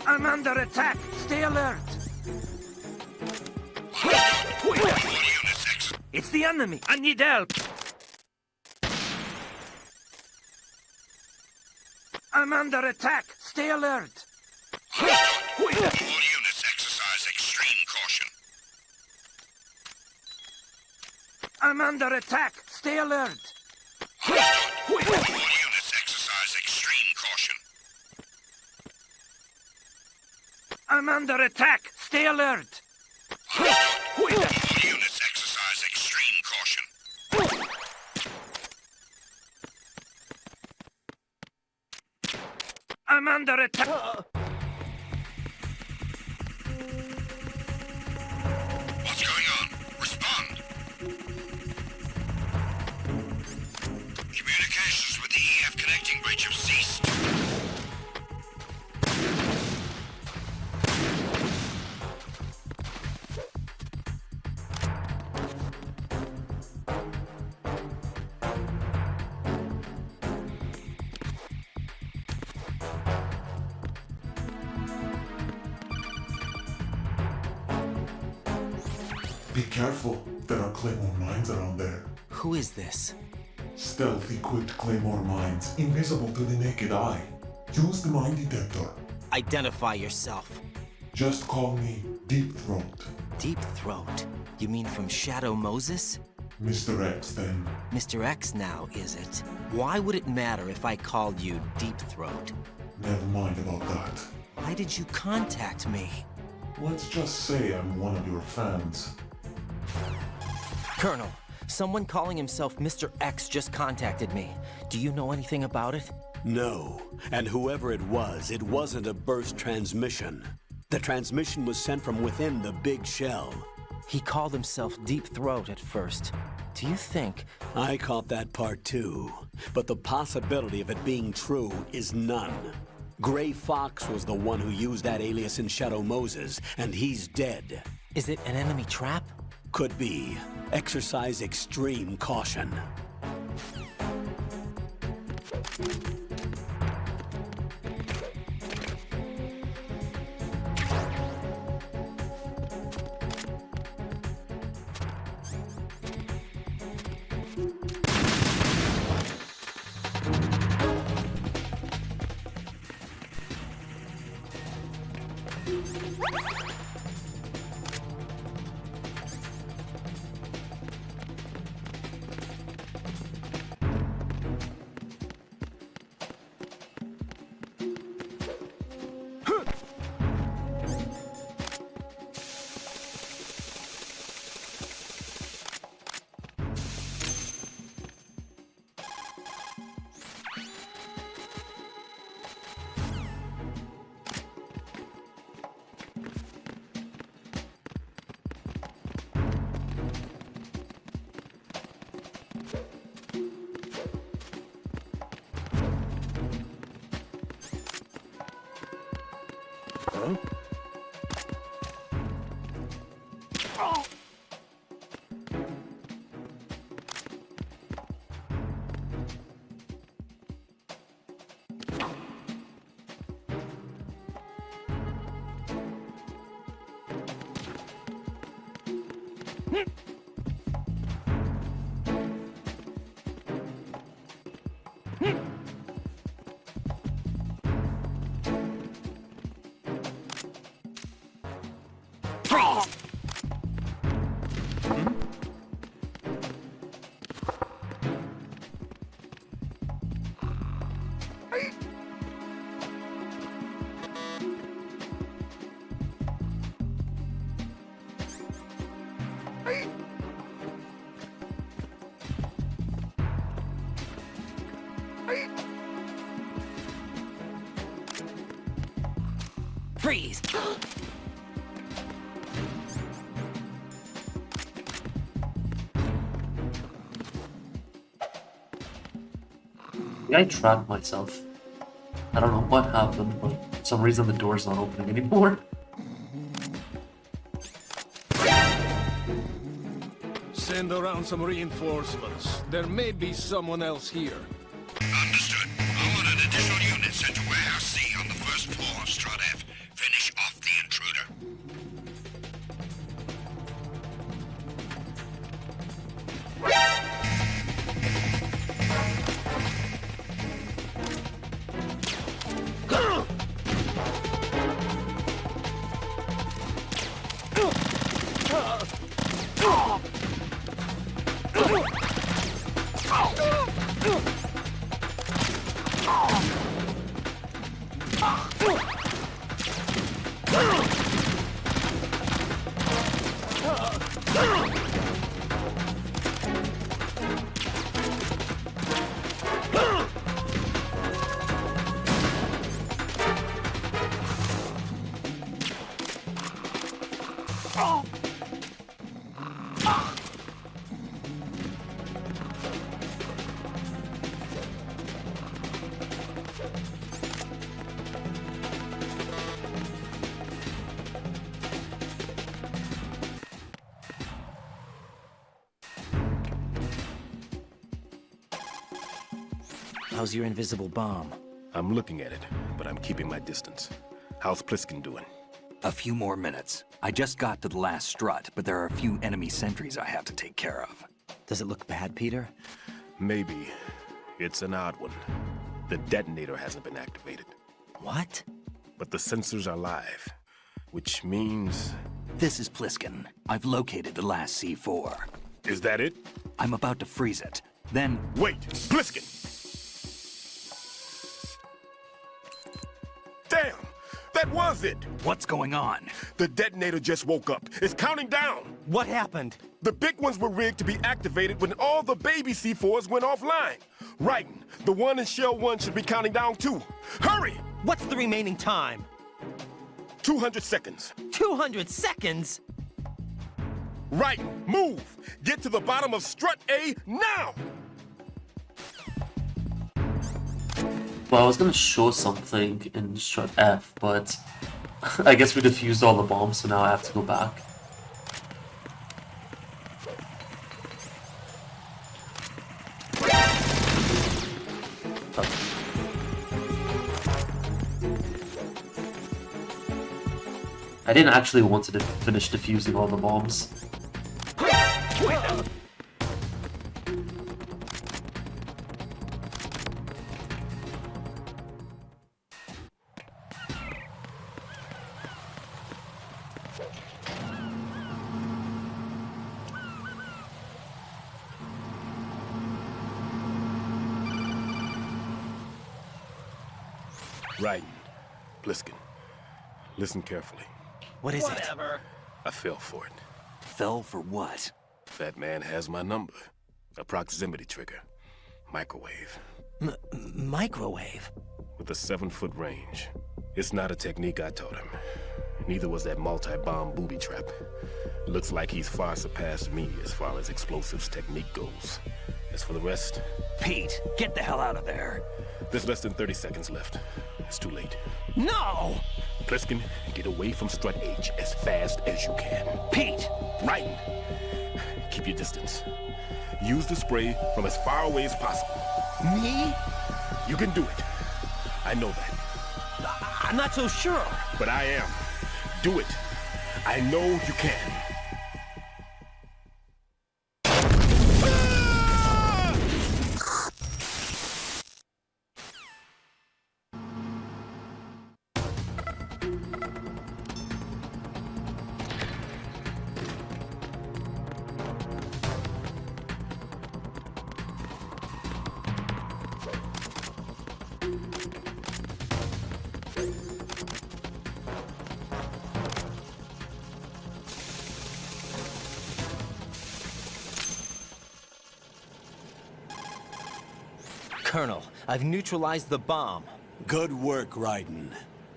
I'm under attack! Stay alert! It's the enemy! I need help! I'm under attack! Stay alert! All units exercise extreme caution. I'm under attack! Stay alert! All units exercise extreme caution. I'm under attack! Stay alert! All units exercise extreme caution. I'm under attack! What's going on? Respond. Communications with the EF connecting bridge have ceased. Be careful. There are Claymore mines around there. Who is this? Stealth-equipped Claymore mines, invisible to the naked eye. Use the mine detector. Identify yourself. Just call me Deep Throat. Deep Throat? You mean from Shadow Moses? Mr. X, then. Mr. X now, is it? Why would it matter if I called you Deep Throat? Never mind about that. Why did you contact me? Let's just say I'm one of your fans. Colonel, someone calling himself Mr. X just contacted me. Do you know anything about it? No. And whoever it wasn't a burst transmission. The transmission was sent from within the big shell. He called himself Deep Throat at first. Do you think... I caught that part too. But the possibility of it being true is none. Gray Fox was the one who used that alias in Shadow Moses, and he's dead. Is it an enemy trap? Could be. Exercise extreme caution. Freeze! I trapped myself. I don't know what happened, but for some reason the door's not opening anymore. Send around some reinforcements. There may be someone else here. Understood. I want an additional unit sent to Warehouse C on the first floor of Strut F. Finish off the intruder. How's your invisible bomb? I'm looking at it, but I'm keeping my distance. How's Pliskin doing? A few more minutes. I just got to the last strut, but there are a few enemy sentries I have to take care of. Does it look bad, Peter? Maybe. It's an odd one. The detonator hasn't been activated. What? But the sensors are live, which means... This is Pliskin. I've located the last C4. Is that it? I'm about to freeze it. Then... Wait! Pliskin! Damn! That was it! What's going on? The detonator just woke up. It's counting down! What happened? The big ones were rigged to be activated when all the baby C4s went offline. Right. The one in Shell 1 should be counting down too. Hurry! What's the remaining time? 200 seconds. 200 seconds? Right. Move! Get to the bottom of Strut A now! Well, I was gonna show something in Strut F, but I guess we defused all the bombs, so now I have to go back. I didn't actually want to finish defusing all the bombs. Right. Pliskin. Listen carefully. What is it? I fell for it. Fell for what? That man has my number. A proximity trigger. Microwave. Microwave? With a 7-foot range. It's not a technique I taught him. Neither was that multi-bomb booby trap. Looks like he's far surpassed me as far as explosives technique goes. As for the rest... Pete, get the hell out of there. There's less than 30 seconds left. It's too late. No! Pliskin, get away from Strut H as fast as you can. Pete! Right! Keep your distance. Use the spray from as far away as possible. Me? You can do it. I know that. I'm not so sure. But I am. Do it. I know you can. Colonel, I've neutralized the bomb. Good work, Raiden.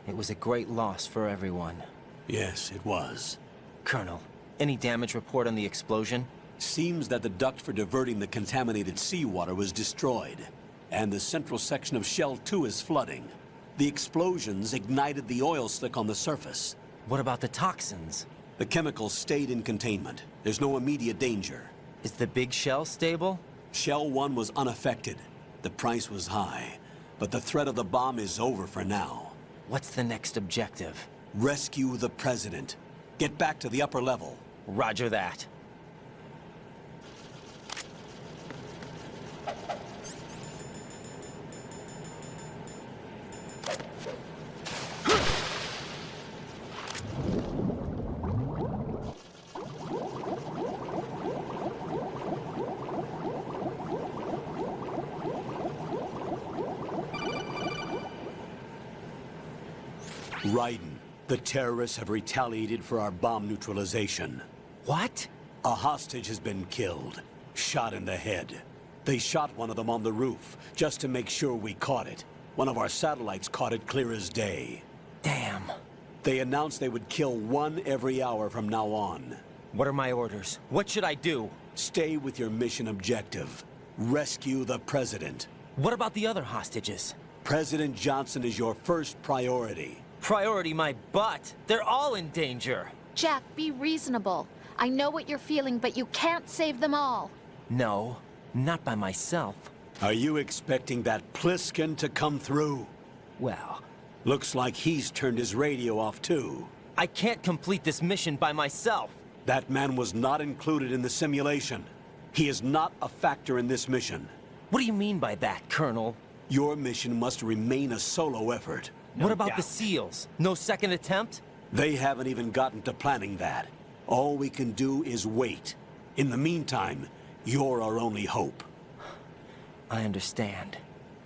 It was a great loss for everyone. Yes, it was. Colonel, any damage report on the explosion? Seems that the duct for diverting the contaminated seawater was destroyed. And the central section of Shell 2 is flooding. The explosions ignited the oil slick on the surface. What about the toxins? The chemicals stayed in containment. There's no immediate danger. Is the big shell stable? Shell 1 was unaffected. The price was high, but the threat of the bomb is over for now. What's the next objective? Rescue the President. Get back to the upper level. Roger that. Raiden, the terrorists have retaliated for our bomb neutralization. What? A hostage has been killed, shot in the head. They shot one of them on the roof, just to make sure we caught it. One of our satellites caught it clear as day. Damn. They announced they would kill one every hour from now on. What are my orders? What should I do? Stay with your mission objective. Rescue the President. What about the other hostages? President Johnson is your first priority. Priority my butt. They're all in danger. Jack, be reasonable. I know what you're feeling, but you can't save them all. No, not by myself. Are you expecting that Pliskin to come through? Well... Looks like he's turned his radio off too. I can't complete this mission by myself. That man was not included in the simulation. He is not a factor in this mission. What do you mean by that, Colonel? Your mission must remain a solo effort. What about the SEALs? No second attempt? They haven't even gotten to planning that. All we can do is wait. In the meantime, you're our only hope. I understand.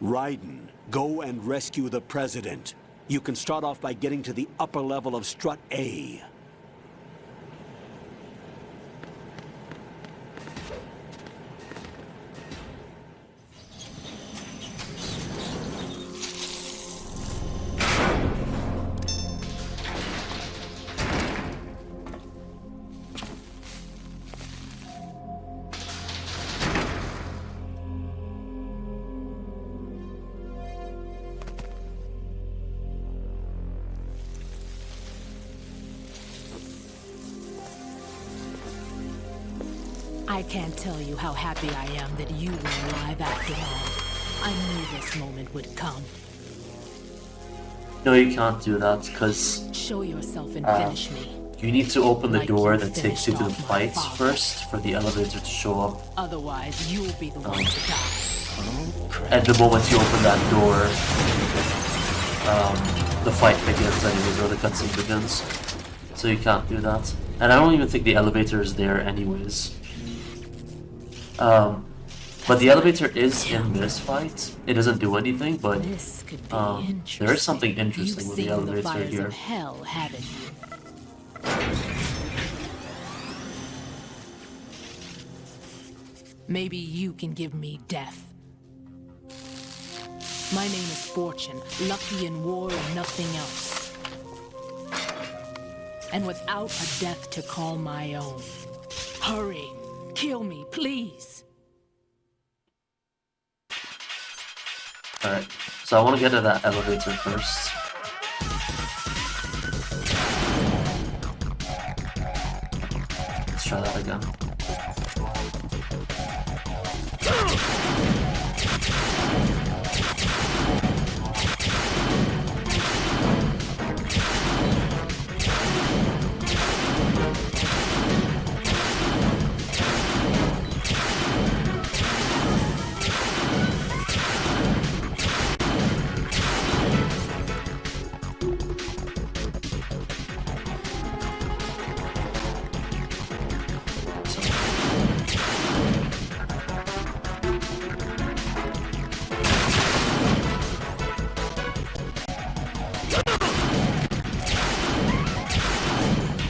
Raiden, go and rescue the President. You can start off by getting to the upper level of Strut A. I can't tell you how happy I am that you were alive after all. I knew this moment would come. No, you can't do that, because... Show yourself and finish me. You need to open the door that takes you to the fights first, for the elevator to show up. Otherwise, you'll be the one to die. At the moment you open that door, the fight begins anyways, or the cutscene begins. So you can't do that. And I don't even think the elevator is there anyways. But the elevator is in this fight. It doesn't do anything, but there is something interesting with the elevator here. Of hell, haven't you? Maybe you can give me death. My name is Fortune, lucky in war and nothing else. And without a death to call my own. Hurry, kill me, please. Alright, so I want to get to that elevator first. Let's try that again.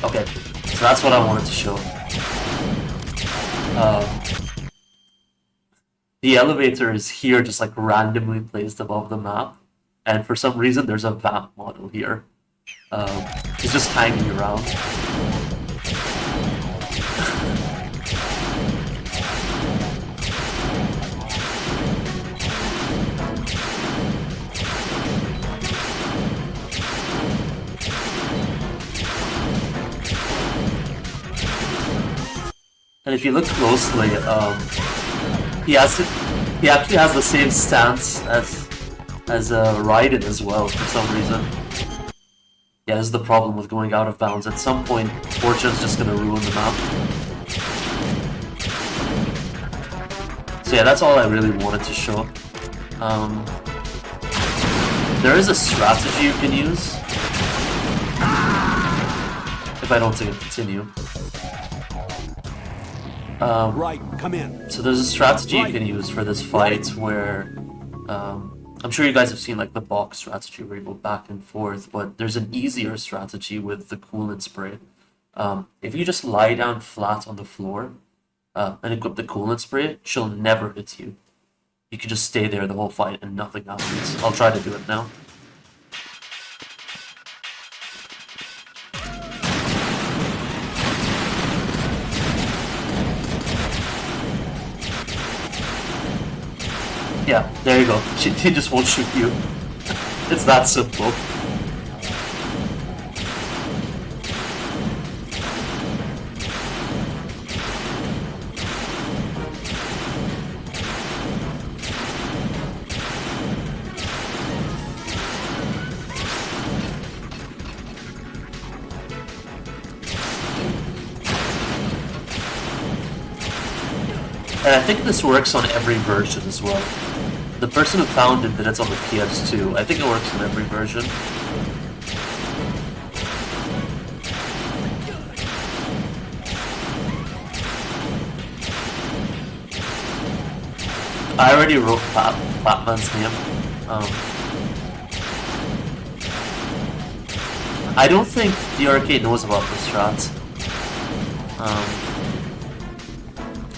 Okay, so that's what I wanted to show. The elevator is here, just like randomly placed above the map, and for some reason there's a vamp model here. It's just hanging around. And if you look closely, he actually has the same stance as Raiden as well for some reason. Yeah, this is the problem with going out of bounds. At some point, Fortune's just gonna ruin the map. So yeah, that's all I really wanted to show. There is a strategy you can use. If I don't continue. Right, come in. So there's a strategy you can use for this fight where I'm sure you guys have seen like the box strategy where you go back and forth, but there's an easier strategy with the coolant spray. If you just lie down flat on the floor and equip the coolant spray, she'll never hit you. You can just stay there the whole fight and nothing happens. I'll try to do it now. Yeah, there you go. She just won't shoot you. It's that simple. And I think this works on every version as well. The person who found it that it's on the PS2. I think it works on every version. I already wrote Batman's name. I don't think the arcade knows about this strat.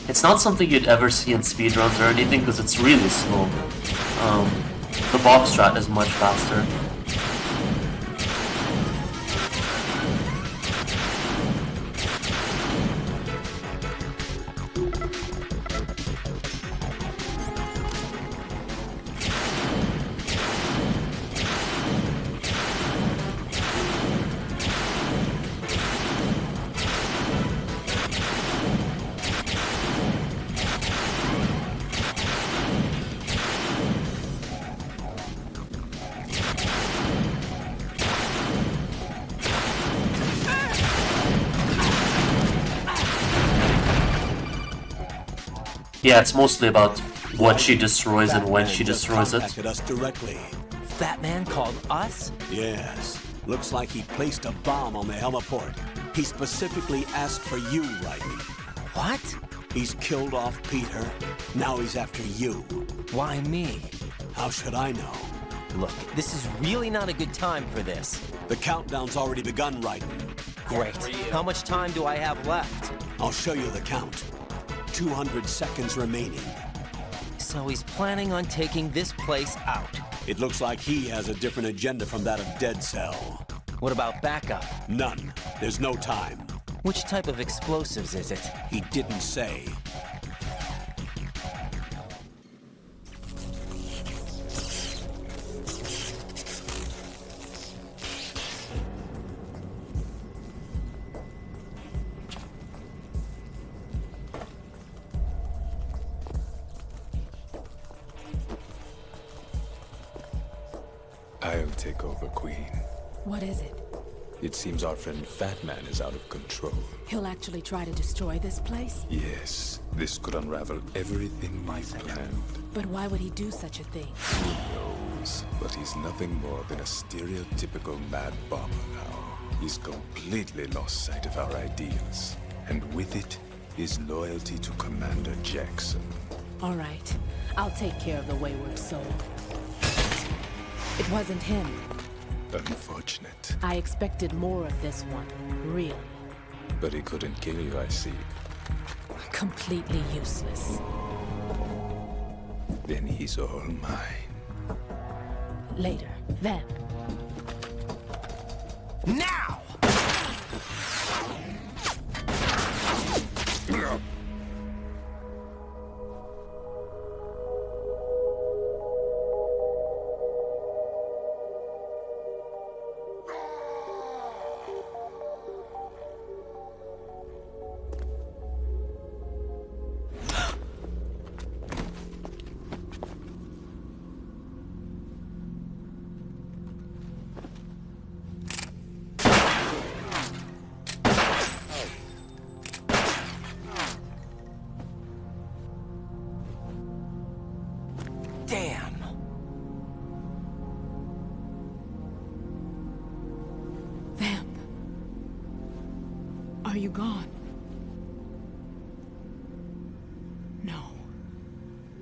It's not something you'd ever see in speedruns or anything because it's really slow. The box strat is much faster. Yeah, it's mostly about what she destroys and when she destroys it. Us directly. That man called us? Yes. Looks like he placed a bomb on the heliport. He specifically asked for you, Raiden. What? He's killed off Peter. Now he's after you. Why me? How should I know? Look, this is really not a good time for this. The countdown's already begun, Raiden. Great. How much time do I have left? I'll show you the count. 200 seconds remaining. So he's planning on taking this place out. It looks like he has a different agenda from that of Dead Cell. What about backup? None. There's no time. Which type of explosives is it? He didn't say. I'll take over, Queen. What is it? It seems our friend Fat Man is out of control. He'll actually try to destroy this place? Yes, this could unravel everything we planned. But why would he do such a thing? Who knows? But he's nothing more than a stereotypical mad bomber now. He's completely lost sight of our ideals. And with it, his loyalty to Commander Jackson. All right. I'll take care of the wayward soul. It wasn't him. Unfortunate. I expected more of this one, really. But he couldn't kill you, I see. Completely useless. Then he's all mine. Later, then. Now! gone. No.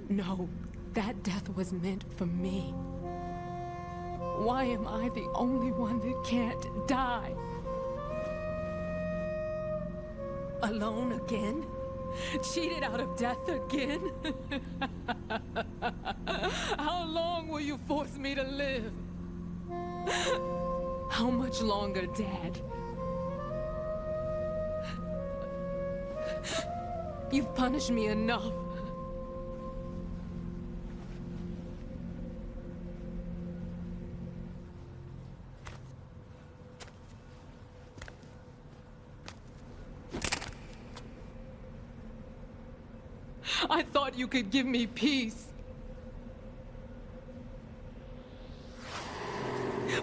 No, that death was meant for me. Why am I the only one that can't die? Alone again? Cheated out of death again? How long will you force me to live? How much longer, Dad? You've punished me enough. I thought you could give me peace.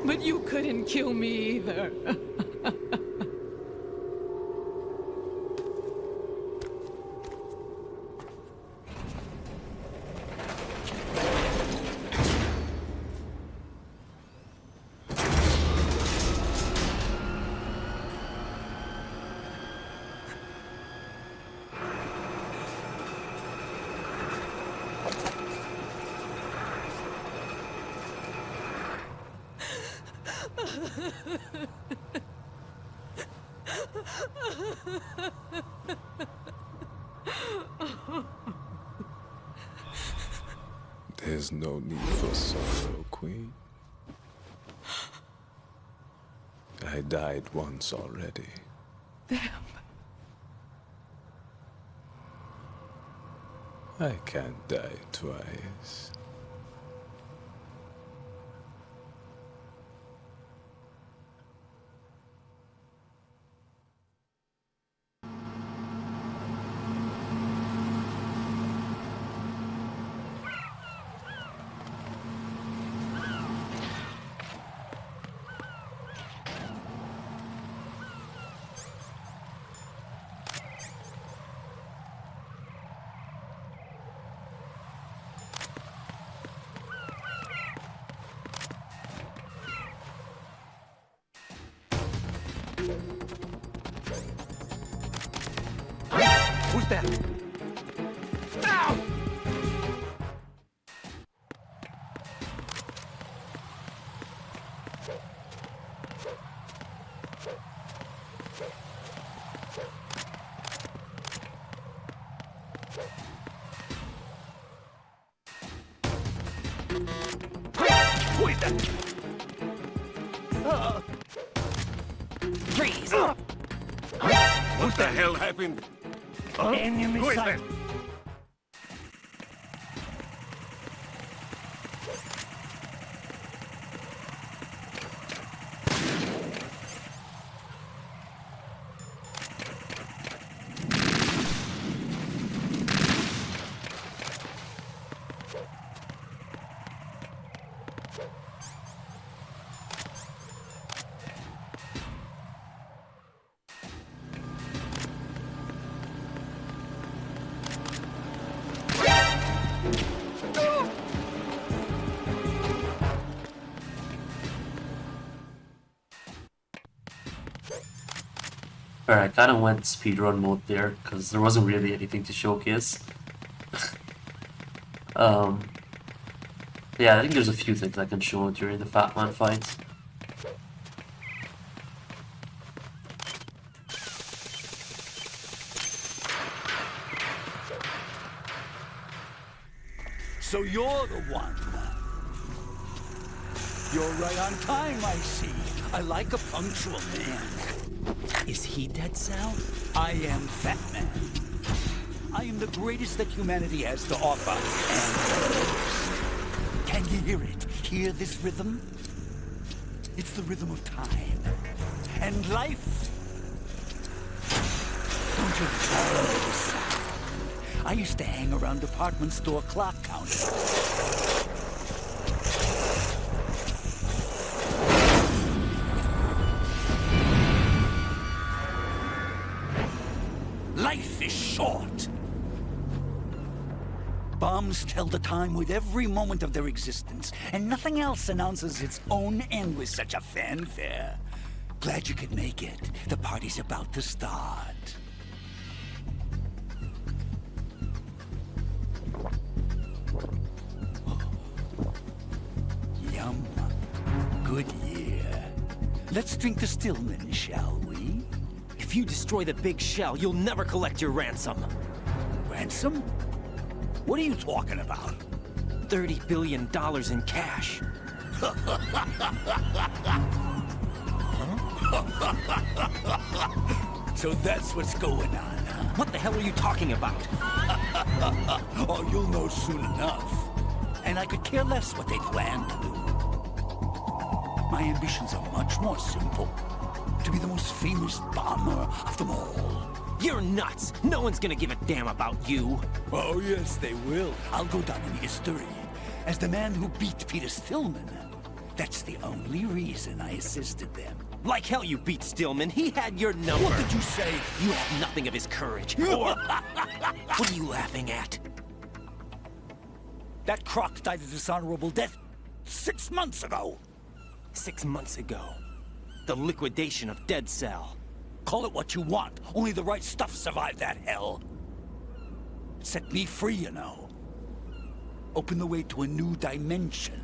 But you couldn't kill me either. There's no need for sorrow, Queen. I died once already. I can't die twice. Who's that? Ow! Who is that? Freeze! What the hell happened? Enemy Who is sight. that? Alright, I kind of went speedrun mode there because there wasn't really anything to showcase. Yeah, I think there's a few things I can show during the Fat Man fight. So you're the one. You're right on time, I see. I like a punctual man. Is he Dead Sal? I am Fat Man. I am the greatest that humanity has to offer, and the worst. Can you hear it? Hear this rhythm? It's the rhythm of time. And life. Don't you love this sound? I used to hang around department store clock counters. Life is short. Bombs tell the time with every moment of their existence, and nothing else announces its own end with such a fanfare. Glad you could make it. The party's about to start. Yum. Good year. Let's drink the Stillman, shall we? If you destroy the big shell, you'll never collect your ransom. Ransom? What are you talking about? $30 billion in cash. So that's what's going on, huh? What the hell are you talking about? Oh, you'll know soon enough. And I could care less what they plan to do. My ambitions are much more simple. To be the most famous bomber of them all. You're nuts! No one's gonna give a damn about you! Oh, yes, they will. I'll go down in history as the man who beat Peter Stillman. That's the only reason I assisted them. Like hell you beat Stillman. He had your number. What did you say? You have nothing of his courage. Or... What are you laughing at? That croc died a dishonorable death 6 months ago. 6 months ago. The liquidation of Dead Cell. Call it what you want. Only the right stuff survived that hell. It set me free, you know. Opened the way to a new dimension.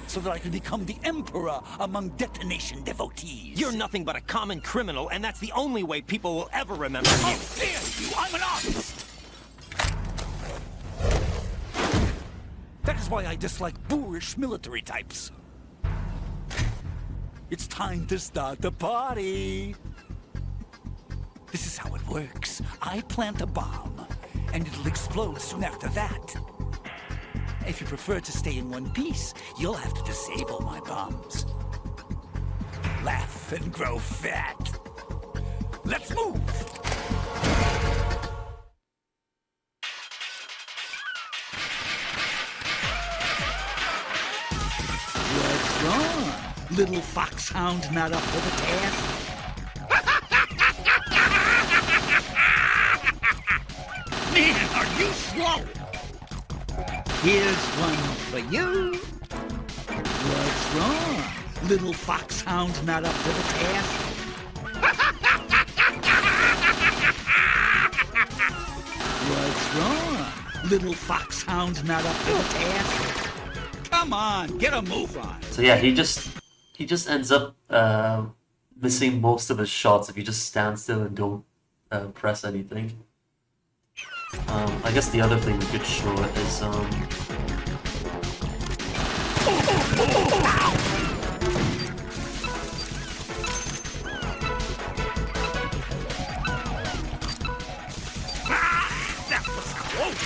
So that I could become the Emperor among detonation devotees. You're nothing but a common criminal, and that's the only way people will ever remember you. How dare you! I'm an artist! That is why I dislike boorish military types. It's time to start the party. This is how it works. I plant a bomb, and it'll explode soon after that. If you prefer to stay in one piece, you'll have to disable my bombs. Laugh and grow fat. Let's move! What's wrong? Little foxhound not up for the task? Man, are you slow? Here's one for you. What's wrong? Little foxhound not up for the task? What's wrong? Little foxhound not up for the task? Come on, get a move on. So yeah, he just ends up missing most of his shots if you just stand still and don't press anything. I guess the other thing we could show is That was close.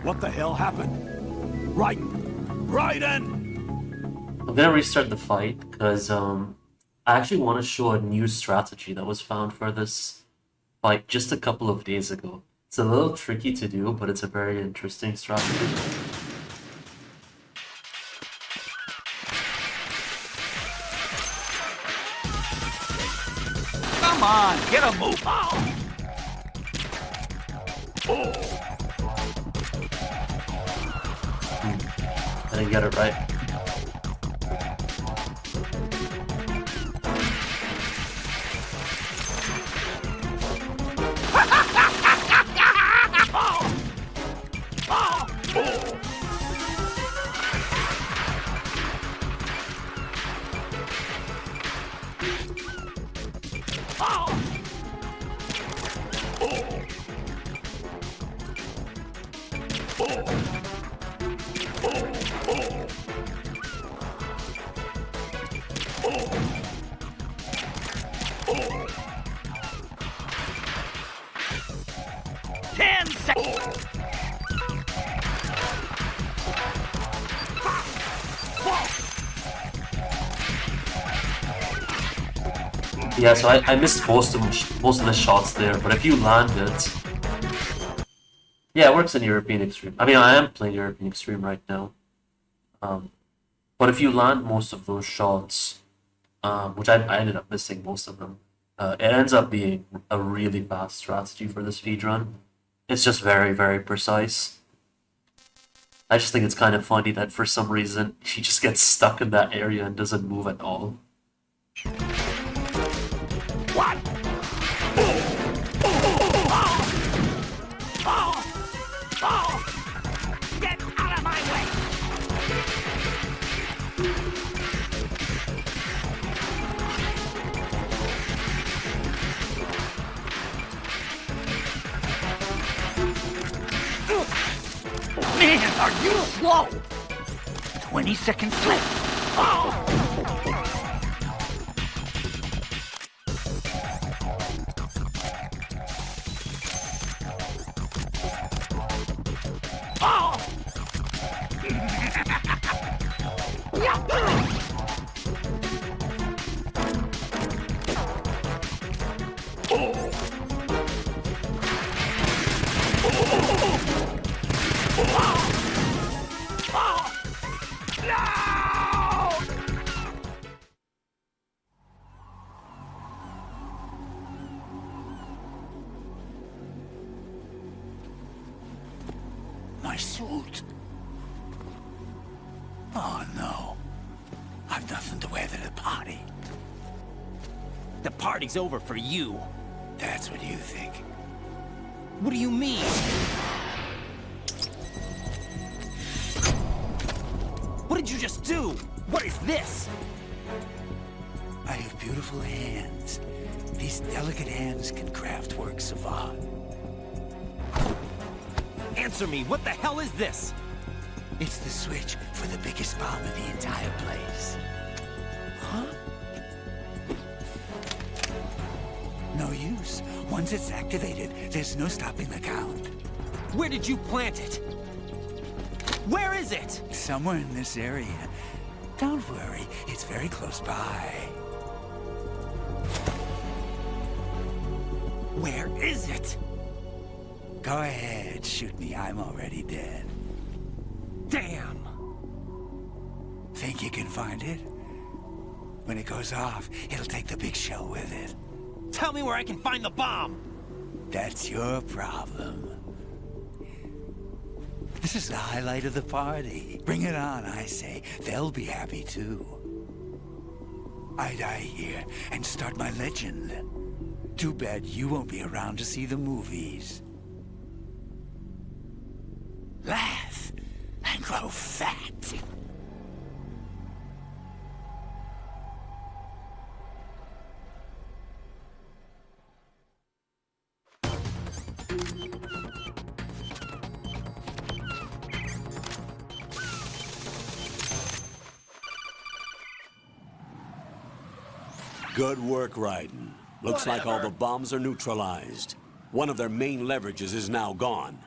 What the hell happened? Raiden! I'm gonna restart the fight because I actually want to show a new strategy that was found for this fight just a couple of days ago. It's a little tricky to do, but it's a very interesting strategy. Come on, get a move on! didn't get it right. Yeah, so I missed most of the shots there, but if you land it, yeah, it works in European Extreme. I mean, I am playing European Extreme right now, but if you land most of those shots, which I ended up missing most of them, it ends up being a really fast strategy for the speedrun. It's just very, very precise. I just think it's kind of funny that for some reason he just gets stuck in that area and doesn't move at all. What? Get out of my way! Man, are you slow? 20 seconds left. My suit. Oh no. I've nothing to wear to the party. The party's over for you. That's what you think. What do you mean? What did you just do? What is this? I have beautiful hands. These delicate hands can craft works of art. Answer me, what the hell is this? It's the switch for the biggest bomb in the entire place. Huh? No use. Once it's activated, there's no stopping the count. Where did you plant it? Where is it? Somewhere in this area. Don't worry, it's very close by. Where is it? Go ahead, shoot me. I'm already dead. Damn! Think you can find it? When it goes off, it'll take the big show with it. Tell me where I can find the bomb! That's your problem. This is the highlight of the party. Bring it on, I say. They'll be happy too. I die here and start my legend. Too bad you won't be around to see the movies. Laugh and grow fat. Good work, Raiden. Looks like all the bombs are neutralized. One of their main leverages is now gone.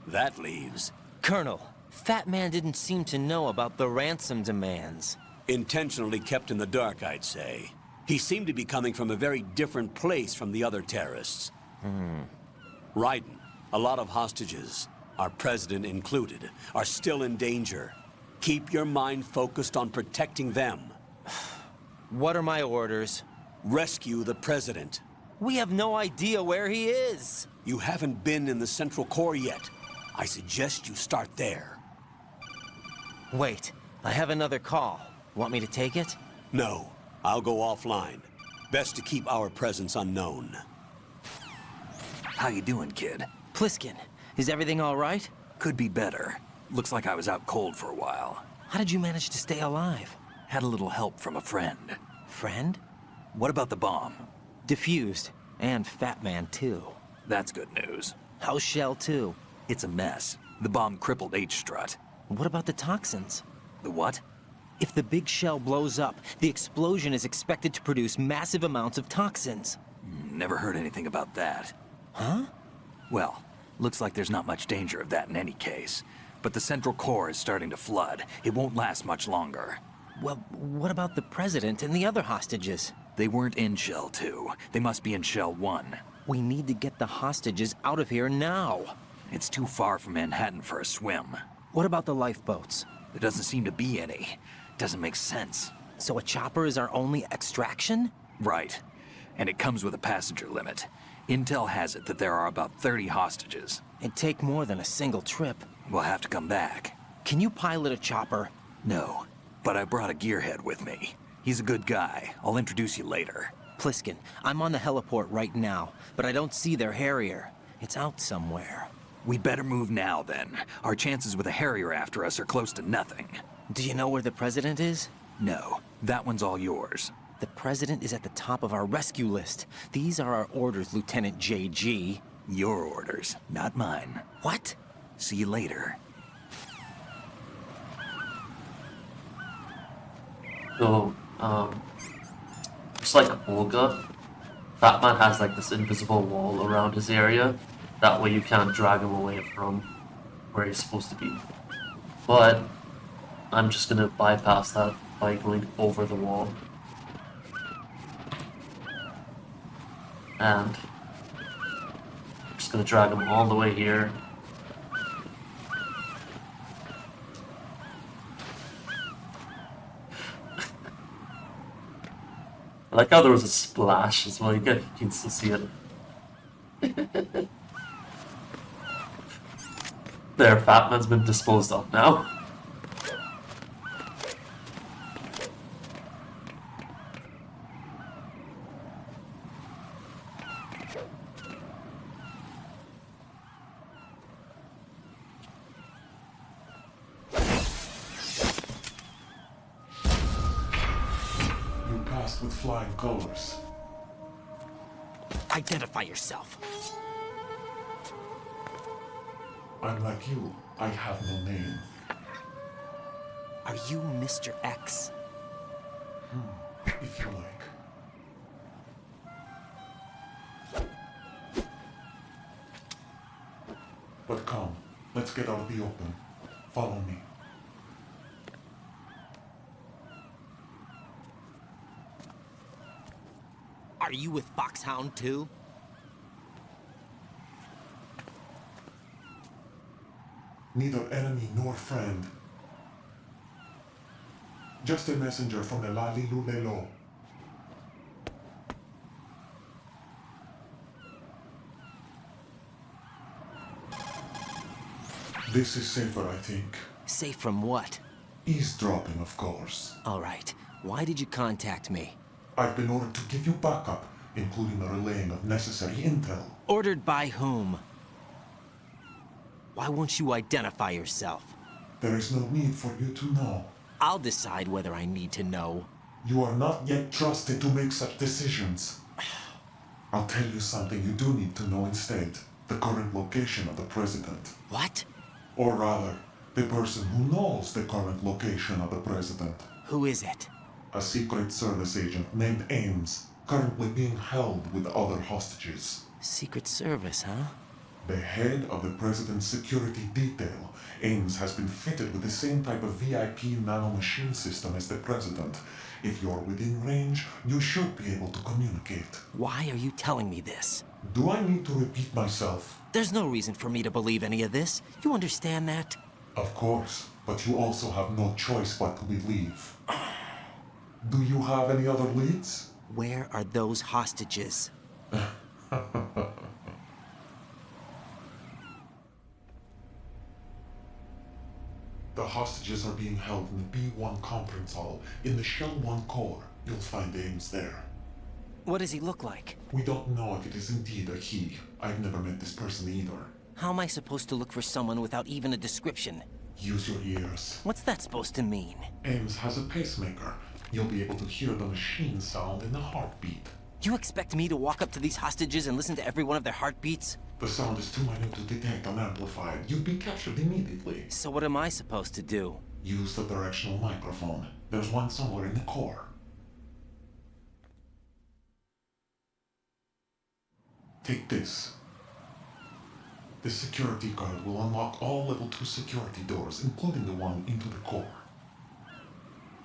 That leaves... Colonel, Fat Man didn't seem to know about the ransom demands. Intentionally kept in the dark, I'd say. He seemed to be coming from a very different place from the other terrorists. Raiden, a lot of hostages, our president included, are still in danger. Keep your mind focused on protecting them. What are my orders? Rescue the president. We have no idea where he is. You haven't been in the Central Core yet. I suggest you start there. Wait, I have another call. Want me to take it? No, I'll go offline. Best to keep our presence unknown. How you doing, kid? Pliskin, is everything all right? Could be better. Looks like I was out cold for a while. How did you manage to stay alive? Had a little help from a friend. Friend? What about the bomb? Defused. And Fat Man, too. That's good news. How's Shell 2? It's a mess. The bomb crippled H-Strut. What about the toxins? The what? If the big shell blows up, the explosion is expected to produce massive amounts of toxins. Never heard anything about that. Huh? Well, looks like there's not much danger of that in any case. But the central core is starting to flood. It won't last much longer. Well, what about the President and the other hostages? They weren't in Shell 2. They must be in Shell 1. We need to get the hostages out of here now. It's too far from Manhattan for a swim. What about the lifeboats? There doesn't seem to be any. Doesn't make sense. So a chopper is our only extraction? Right. And it comes with a passenger limit. Intel has it that there are about 30 hostages. It'd take more than a single trip. We'll have to come back. Can you pilot a chopper? No, but I brought a gearhead with me. He's a good guy. I'll introduce you later. Pliskin, I'm on the heliport right now, but I don't see their Harrier. It's out somewhere. We better move now, then. Our chances with a Harrier after us are close to nothing. Do you know where the President is? No, that one's all yours. The President is at the top of our rescue list. These are our orders, Lieutenant JG. Your orders, not mine. What? See you later. So, just like Olga, Batman has like this invisible wall around his area. That way you can't drag him away from where he's supposed to be. But I'm just gonna bypass that by going over the wall. And I'm just gonna drag him all the way here. I like how there was a splash as well. You can still see it. There, Fat Man's been disposed of now. You passed with flying colors. Identify yourself. I'm like you. I have no name. Are you Mr. X? If you like. But come, let's get out of the open. Follow me. Are you with Foxhound too? Neither enemy nor friend. Just a messenger from the Lali Lulelo. This is safer, I think. Safe from what? Eavesdropping, of course. All right. Why did you contact me? I've been ordered to give you backup, including the relaying of necessary intel. Ordered by whom? Why won't you identify yourself? There is no need for you to know. I'll decide whether I need to know. You are not yet trusted to make such decisions. I'll tell you something you do need to know instead. The current location of the President. What? Or rather, the person who knows the current location of the President. Who is it? A Secret Service agent named Ames, currently being held with other hostages. Secret Service, huh? The head of the President's security detail, Ames, has been fitted with the same type of VIP nanomachine system as the President. If you're within range, you should be able to communicate. Why are you telling me this? Do I need to repeat myself? There's no reason for me to believe any of this. You understand that? Of course, but you also have no choice but to believe. Do you have any other leads? Where are those hostages? The hostages are being held in the B1 conference hall in the Shell 1 core. You'll find Ames there. What does he look like? We don't know if it is indeed a he. I've never met this person either. How am I supposed to look for someone without even a description? Use your ears. What's that supposed to mean? Ames has a pacemaker. You'll be able to hear the machine sound in the heartbeat. You expect me to walk up to these hostages and listen to every one of their heartbeats? The sound is too minute to detect unamplified. You'd be captured immediately. So what am I supposed to do? Use the directional microphone. There's one somewhere in the core. Take this. This security card will unlock all level 2 security doors, including the one into the core.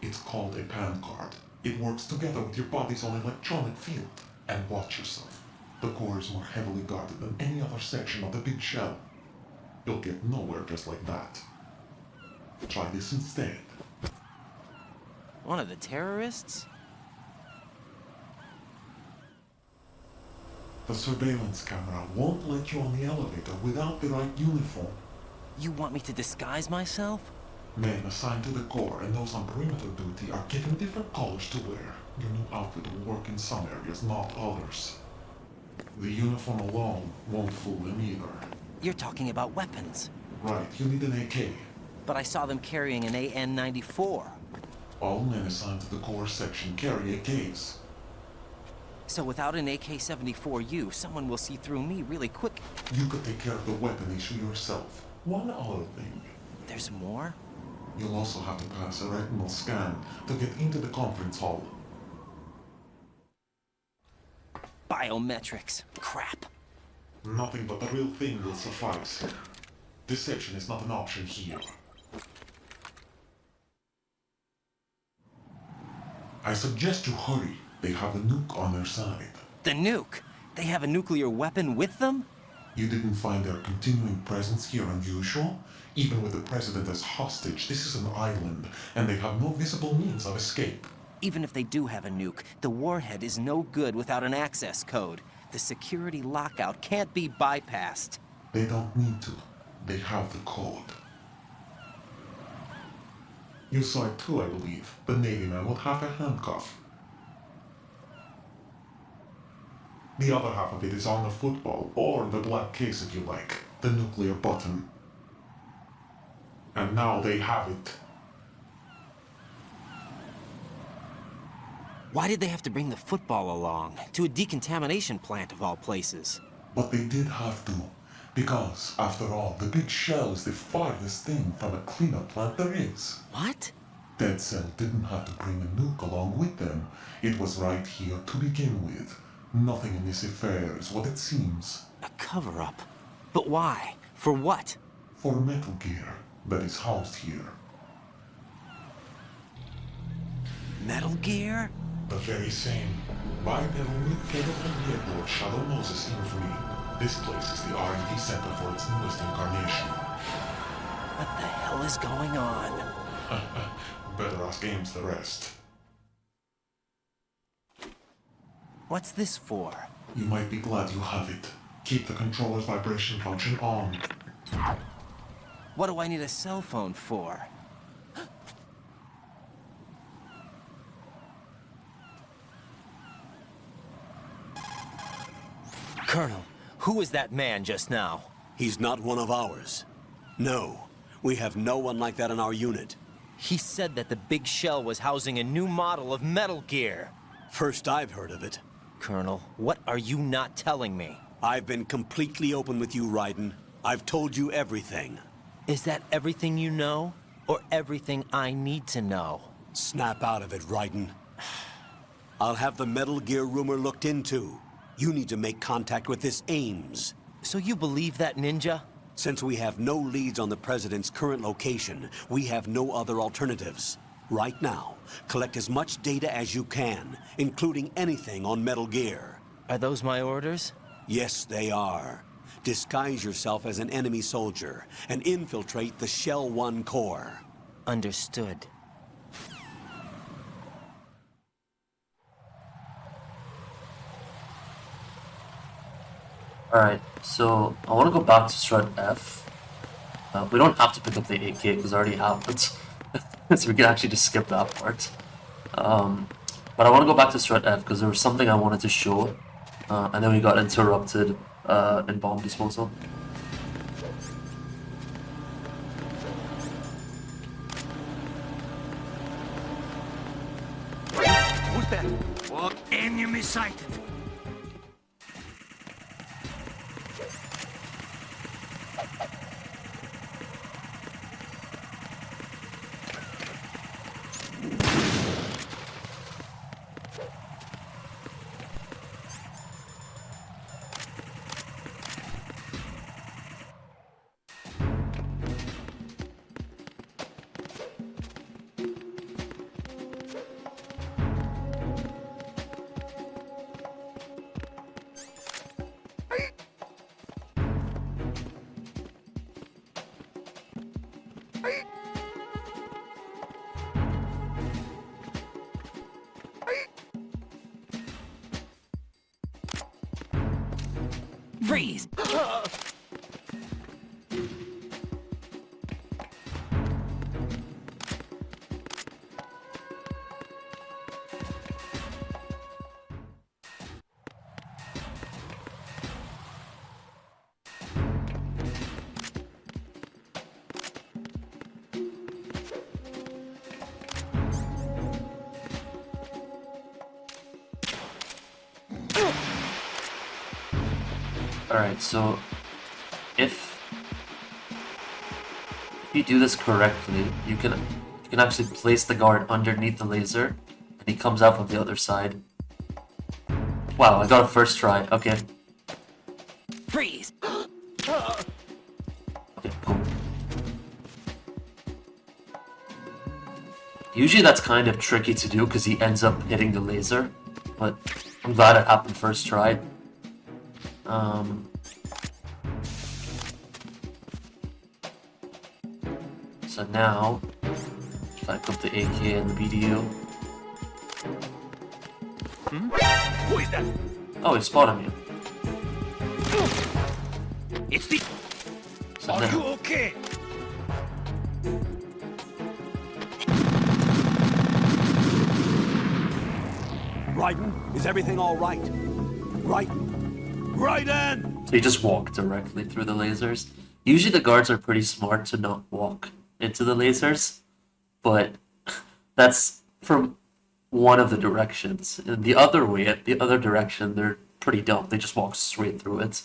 It's called a PAN card. It works together with your body's own electronic field. And watch yourself. The core is more heavily guarded than any other section of the big shell. You'll get nowhere just like that. Try this instead. One of the terrorists? The surveillance camera won't let you on the elevator without the right uniform. You want me to disguise myself? Men assigned to the core and those on perimeter duty are given different colors to wear. Your new outfit will work in some areas, not others. The uniform alone won't fool them either. You're talking about weapons. Right, you need an AK. But I saw them carrying an AN-94. All men assigned to the core section carry AKs. So without an AK-74U, someone will see through me really quick. You could take care of the weapon issue yourself. One other thing. There's more? You'll also have to pass a retinal scan to get into the conference hall. Biometrics. Crap. Nothing but the real thing will suffice. Deception is not an option here. I suggest you hurry. They have the nuke on their side. The nuke? They have a nuclear weapon with them? You didn't find their continuing presence here unusual? Even with the president as hostage, this is an island, and they have no visible means of escape. Even if they do have a nuke, the warhead is no good without an access code. The security lockout can't be bypassed. They don't need to. They have the code. You saw it too, I believe. The Navy man with half a handcuff. The other half of it is on the football, or the black case if you like. The nuclear button. And now they have it. Why did they have to bring the football along? To a decontamination plant of all places. But they did have to. Because, after all, the big shell is the farthest thing from a cleanup plant there is. What? Dead Cell didn't have to bring a nuke along with them. It was right here to begin with. Nothing in this affair is what it seems. A cover-up? But why? For what? For Metal Gear that is housed here. Metal Gear? The very same. Bipedal nuke-capable vehicle of Shadow Moses infamy. This place is the R&D center for its newest incarnation. What the hell is going on? Better ask Ames the rest. What's this for? You might be glad you have it. Keep the controller's vibration function on. What do I need a cell phone for? Colonel, who was that man just now? He's not one of ours. No, we have no one like that in our unit. He said that the big shell was housing a new model of Metal Gear. First I've heard of it. Colonel, what are you not telling me? I've been completely open with you, Raiden. I've told you everything. Is that everything you know? Or everything I need to know? Snap out of it, Raiden. I'll have the Metal Gear rumor looked into. You need to make contact with this Ames. So you believe that ninja? Since we have no leads on the President's current location, we have no other alternatives. Right now, collect as much data as you can, including anything on Metal Gear. Are those my orders? Yes, they are. Disguise yourself as an enemy soldier and infiltrate the Shell 1 core. Understood. Alright, so I want to go back to strut F We don't have to pick up the AK because I already have it. So we can actually just skip that part. But I want to go back to Strat F because there was something I wanted to show. And then we got interrupted in bomb disposal. Who's that? What? Enemy sighted. Freeze! Alright, so if you do this correctly, you can actually place the guard underneath the laser, and he comes out from the other side. Wow, I got a first try. Okay. Freeze! Okay, cool. Usually that's kind of tricky to do because he ends up hitting the laser, but I'm glad it happened first try. So now, if I put the AK and the BDU. Who is that? Oh, he spotted me. It's the... So Are now, you okay? Raiden, is everything all right? Raiden! so he just walked directly through the lasers. Usually the guards are pretty smart to not walk into the lasers, but that's from one of the directions. In the other way, the other direction, they're pretty dumb. They just walk straight through it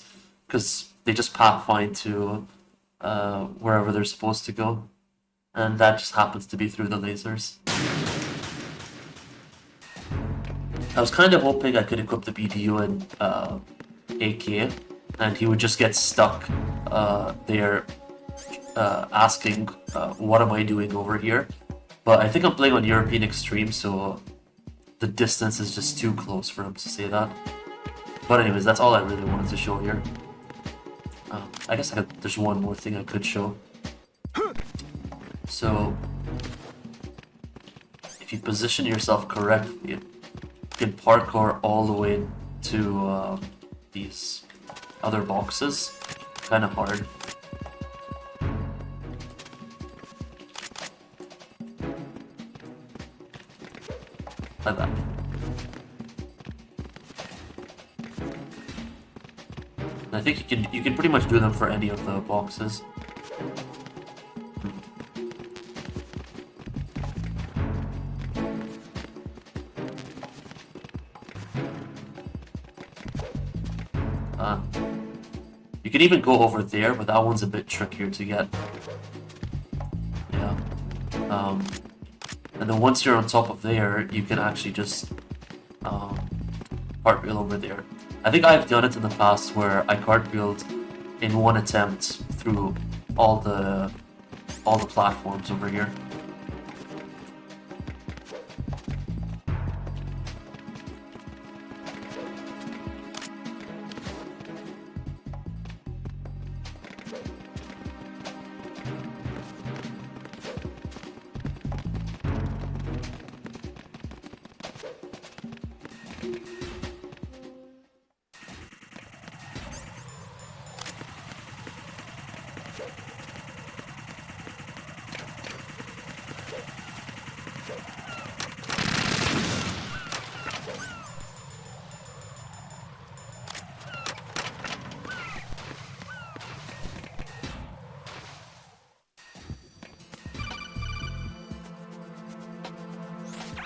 because they just pathfind to wherever they're supposed to go, and that just happens to be through the lasers. I was kind of hoping I could equip the BDU and AK, and he would just get stuck there asking, what am I doing over here? But I think I'm playing on European Extreme, so the distance is just too close for him to say that. But anyways, that's all I really wanted to show here. I guess there's one more thing I could show. So, if you position yourself correctly, you can parkour all the way to these other boxes. Kind of hard. Like that. And I think you can pretty much do them for any of the boxes. You can even go over there, but that one's a bit trickier to get. Yeah. And then once you're on top of there, you can actually just cartwheel over there. I think I've done it in the past where I cartwheeled in one attempt through all the platforms over here.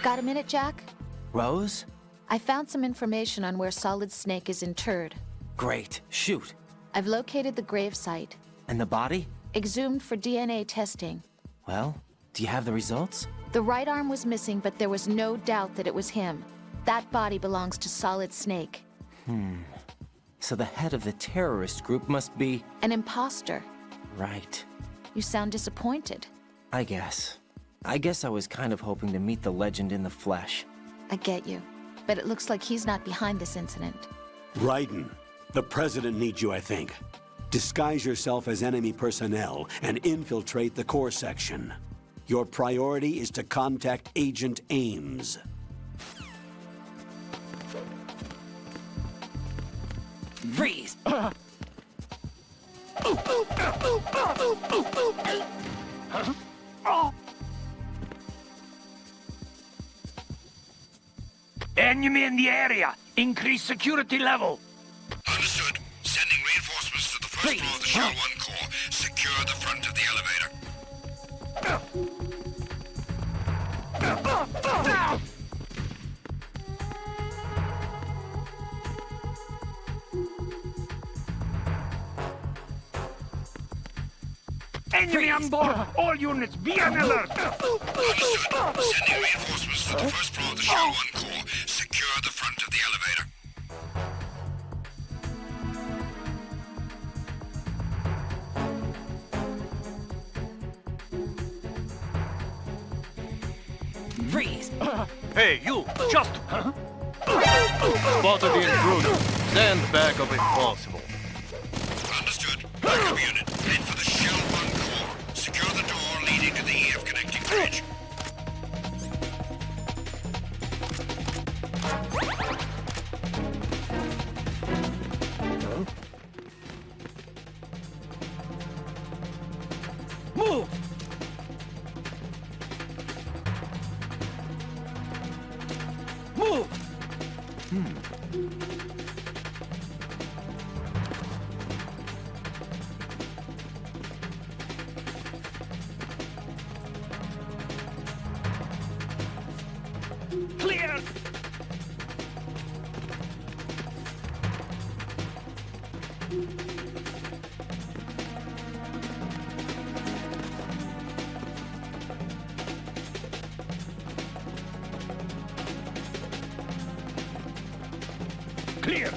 Got a minute, Jack? Rose? I found some information on where Solid Snake is interred. Great. Shoot. I've located the gravesite. And the body? Exhumed for DNA testing. Well, do you have the results? The right arm was missing, but there was no doubt that it was him. That body belongs to Solid Snake. So the head of the terrorist group must be... An imposter. Right. You sound disappointed. I guess. I guess I was kind of hoping to meet the legend in the flesh. I get you. But it looks like he's not behind this incident. Raiden, the President needs you, I think. Disguise yourself as enemy personnel and infiltrate the core section. Your priority is to contact Agent Ames. Freeze! Enemy in the area! Increase security level! Understood. Sending reinforcements to the first floor of the Shell 1 core. Secure the front of the elevator. Enemy on board! All units, be on alert! Understood. Sending reinforcements to the first floor of the Shell 1 core. Secure the front of the elevator. Freeze! Hey, you! Just... Spotted the intruder. Stand back up if possible. Understood. Backup unit. Head for the Shell 1 core. Secure the door leading to the EF connecting bridge. Move! Move! Clear! Clear!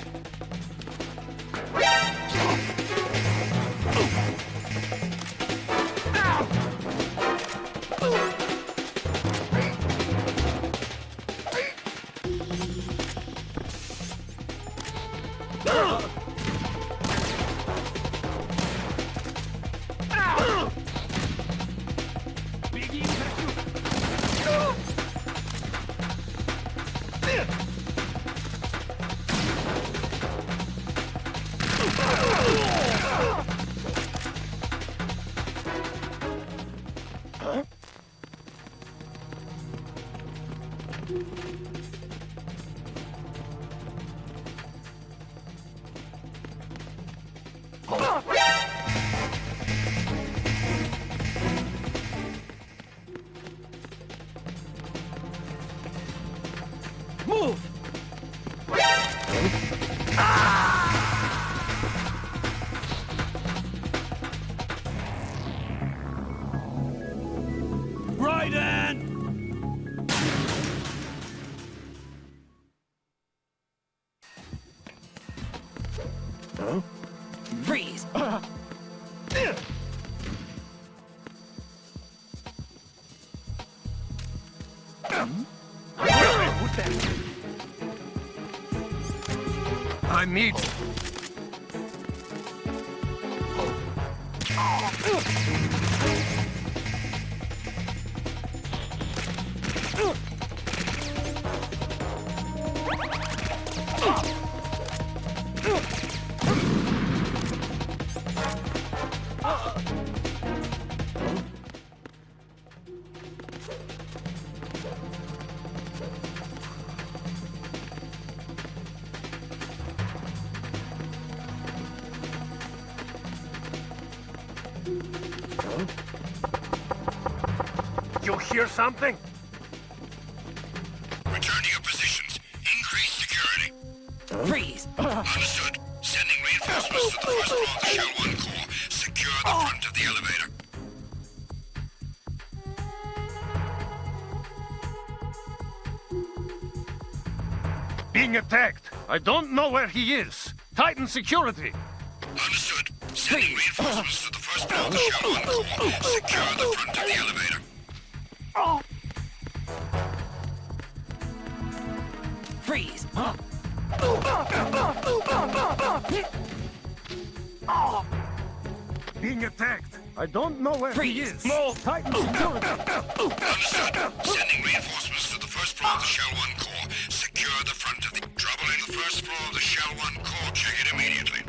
Move! Raiden! Freeze! I need... You hear something? Freeze! Understood. Sending reinforcements to the first floor of the Shell 1 core. Secure the front of the elevator. Being attacked. I don't know where he is. Titan security. Understood. Sending reinforcements to the first floor of the Shell 1 core. Secure the front of the elevator. Freeze! Being attacked. I don't know where he is. No. Titan security. Understood. Sending reinforcements to the first floor of the Shell 1 core. Secure the front of the... Trouble in the first floor of the Shell 1 core. Check it immediately.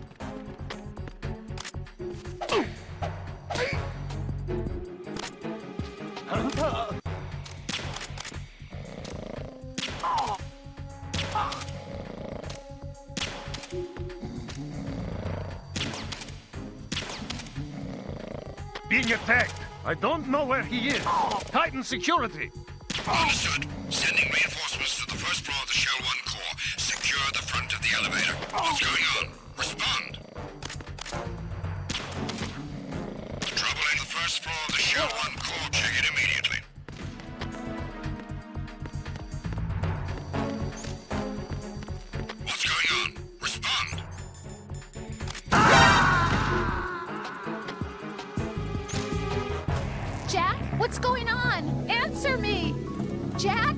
Being attacked. I don't know where he is. Titan security. Understood. Sending reinforcements to the first floor of the Shell 1 core. Secure the front of the elevator. What's going on? Respond. Trouble in the first floor of the Shell 1 core. Check it immediately. What's going on? Respond. Jack, what's going on? Answer me! Jack?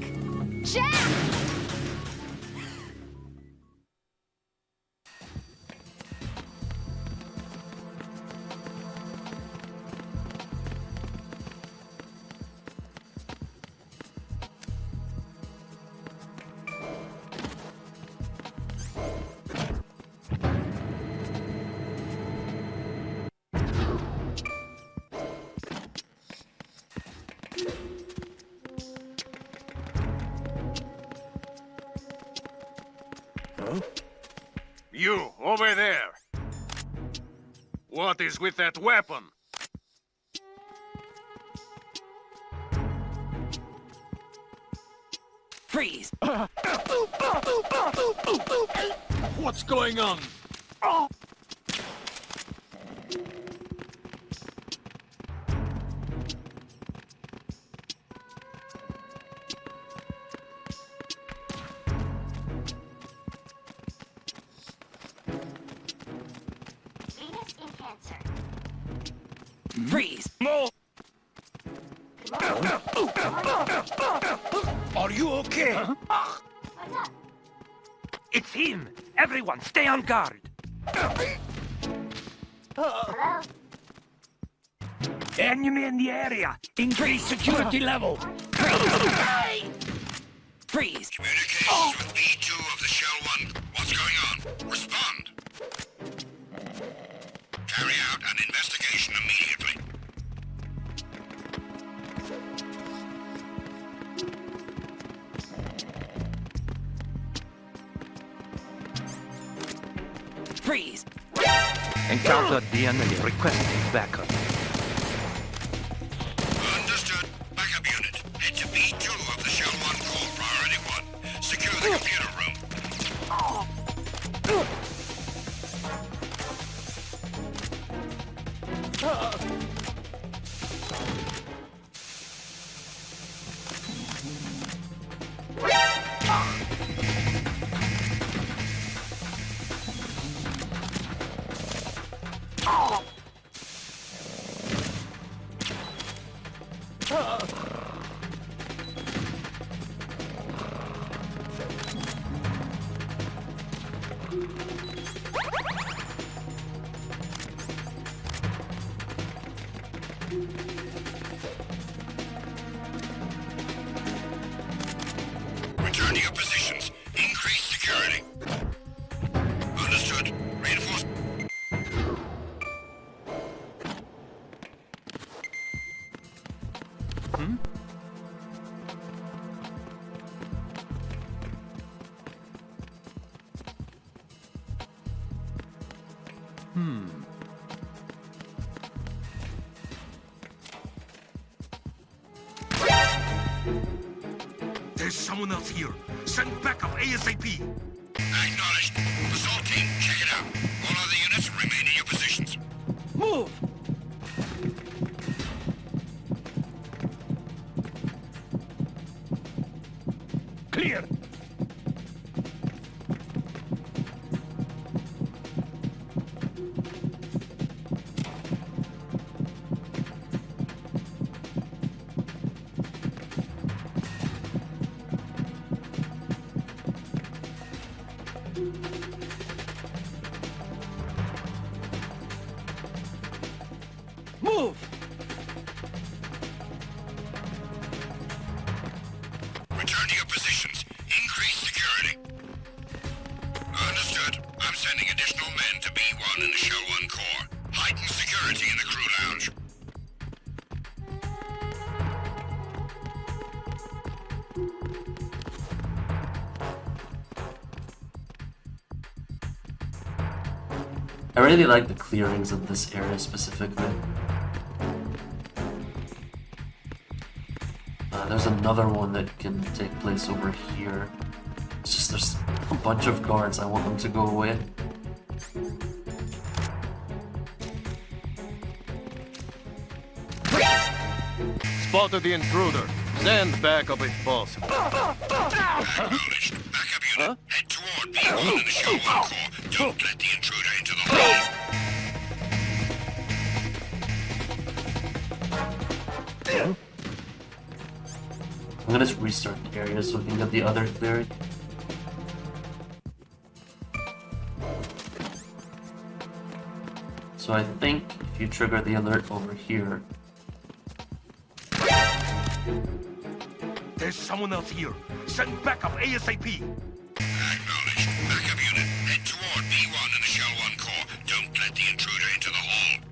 Jack! You, over there. What is with that weapon? Freeze! What's going on? Freeze! No! Are you okay? It's him! Everyone, stay on guard! Enemy in the area! Increase security level! Freeze! Communications with B2 of the Shell 1. What's going on? Respond. Carry out an investigation immediately. Freeze! Encountered the enemy requesting backup. Understood. Backup unit. Head to B2 of the Shell 1 core. Priority 1. Secure the computer room. Return to your positions. Increase security. Understood. Reinforce. There's someone else here. Send backup ASAP. Acknowledged. Assault team, check it out. All other units remain in your positions. Move! Clear! Move! Return to your positions. Increase security. Understood. I'm sending additional men to B1 and the Show 1 Core. Heighten security in the crew lounge. I really like the clearings of this area specifically. There's another one that can take place over here. It's just there's a bunch of guards. I want them to go away. Spotted the intruder. Stand back up if possible. Acknowledged. Backup unit. Head toward B1 and the Show 1 Core. Don't let the intruder into the hall. I'm gonna just restart the area so we can get the other cleared. So I think if you trigger the alert over here. There's someone else here. Send backup ASAP. Acknowledged. Backup unit. Head toward B1 and the Show 1 Core. Don't let the intruder into the hall.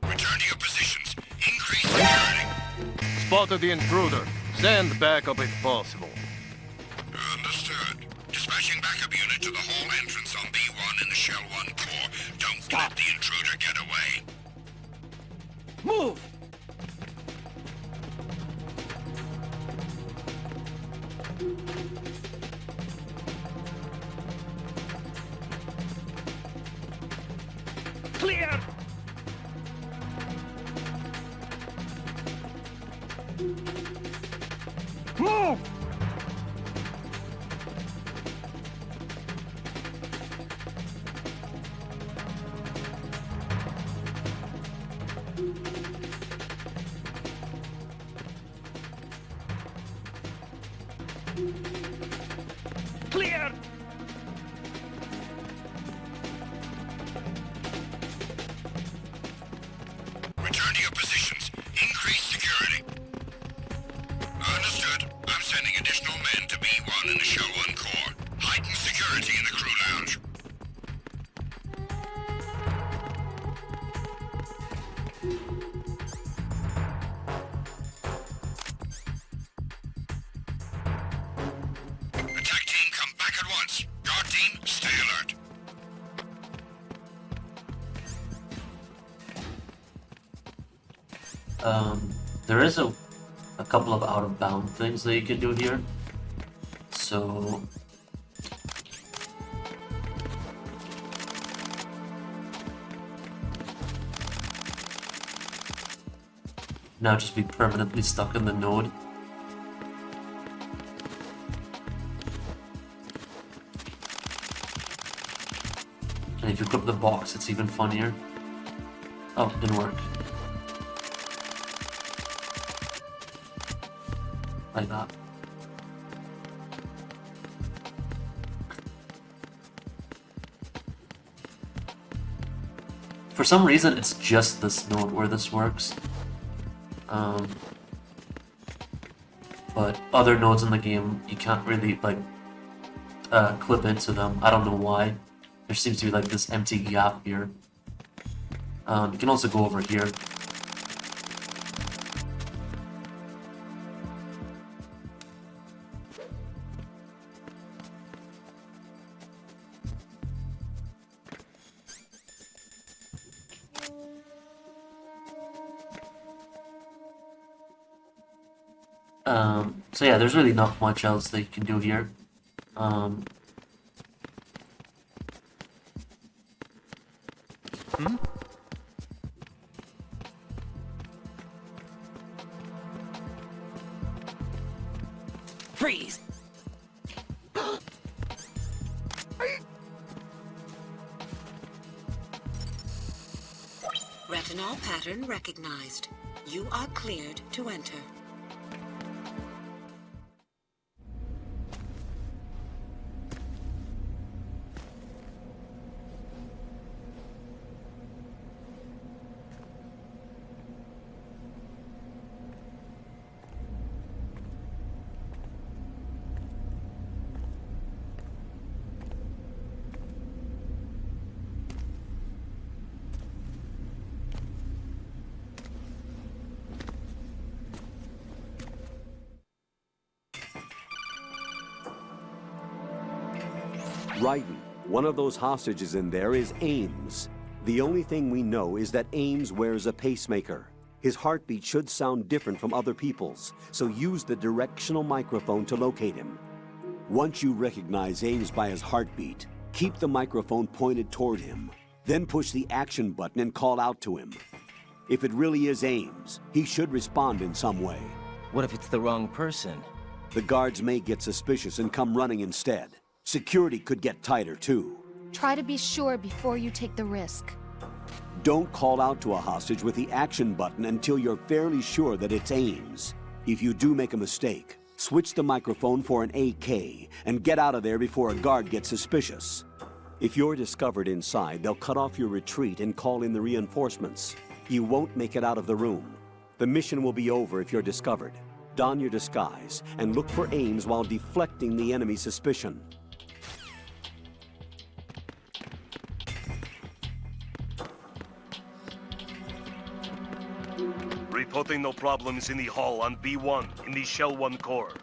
Return to your positions. Increase security. Spotted the intruder. Stand back up if possible. Understood. Dispatching backup unit to the hall entrance on B1 in the Shell 1 Core. Don't let the intruder get away. Move! Clear! Move! Clear! once. Your team, stay alert. There is a couple of out-of-bound things that you can do here. So now just be permanently stuck in the node. And if you clip the box, it's even funnier. Oh, it didn't work. Like that. For some reason, it's just this node where this works. But other nodes in the game, you can't really like clip into them. I don't know why. There seems to be like this empty gap here. You can also go over here. So yeah, there's really not much else that you can do here. Freeze! Retinol pattern recognized. You are cleared to enter. Raiden, one of those hostages in there is Ames. The only thing we know is that Ames wears a pacemaker. His heartbeat should sound different from other people's, so use the directional microphone to locate him. Once you recognize Ames by his heartbeat, keep the microphone pointed toward him. Then push the action button and call out to him. If it really is Ames, he should respond in some way. What if it's the wrong person? The guards may get suspicious and come running instead. Security could get tighter, too. Try to be sure before you take the risk. Don't call out to a hostage with the action button until you're fairly sure that it's Ames. If you do make a mistake, switch the microphone for an AK and get out of there before a guard gets suspicious. If you're discovered inside, they'll cut off your retreat and call in the reinforcements. You won't make it out of the room. The mission will be over if you're discovered. Don your disguise and look for Ames while deflecting the enemy's suspicion. Reporting no problems in the hall on B1 in the Shell 1 core.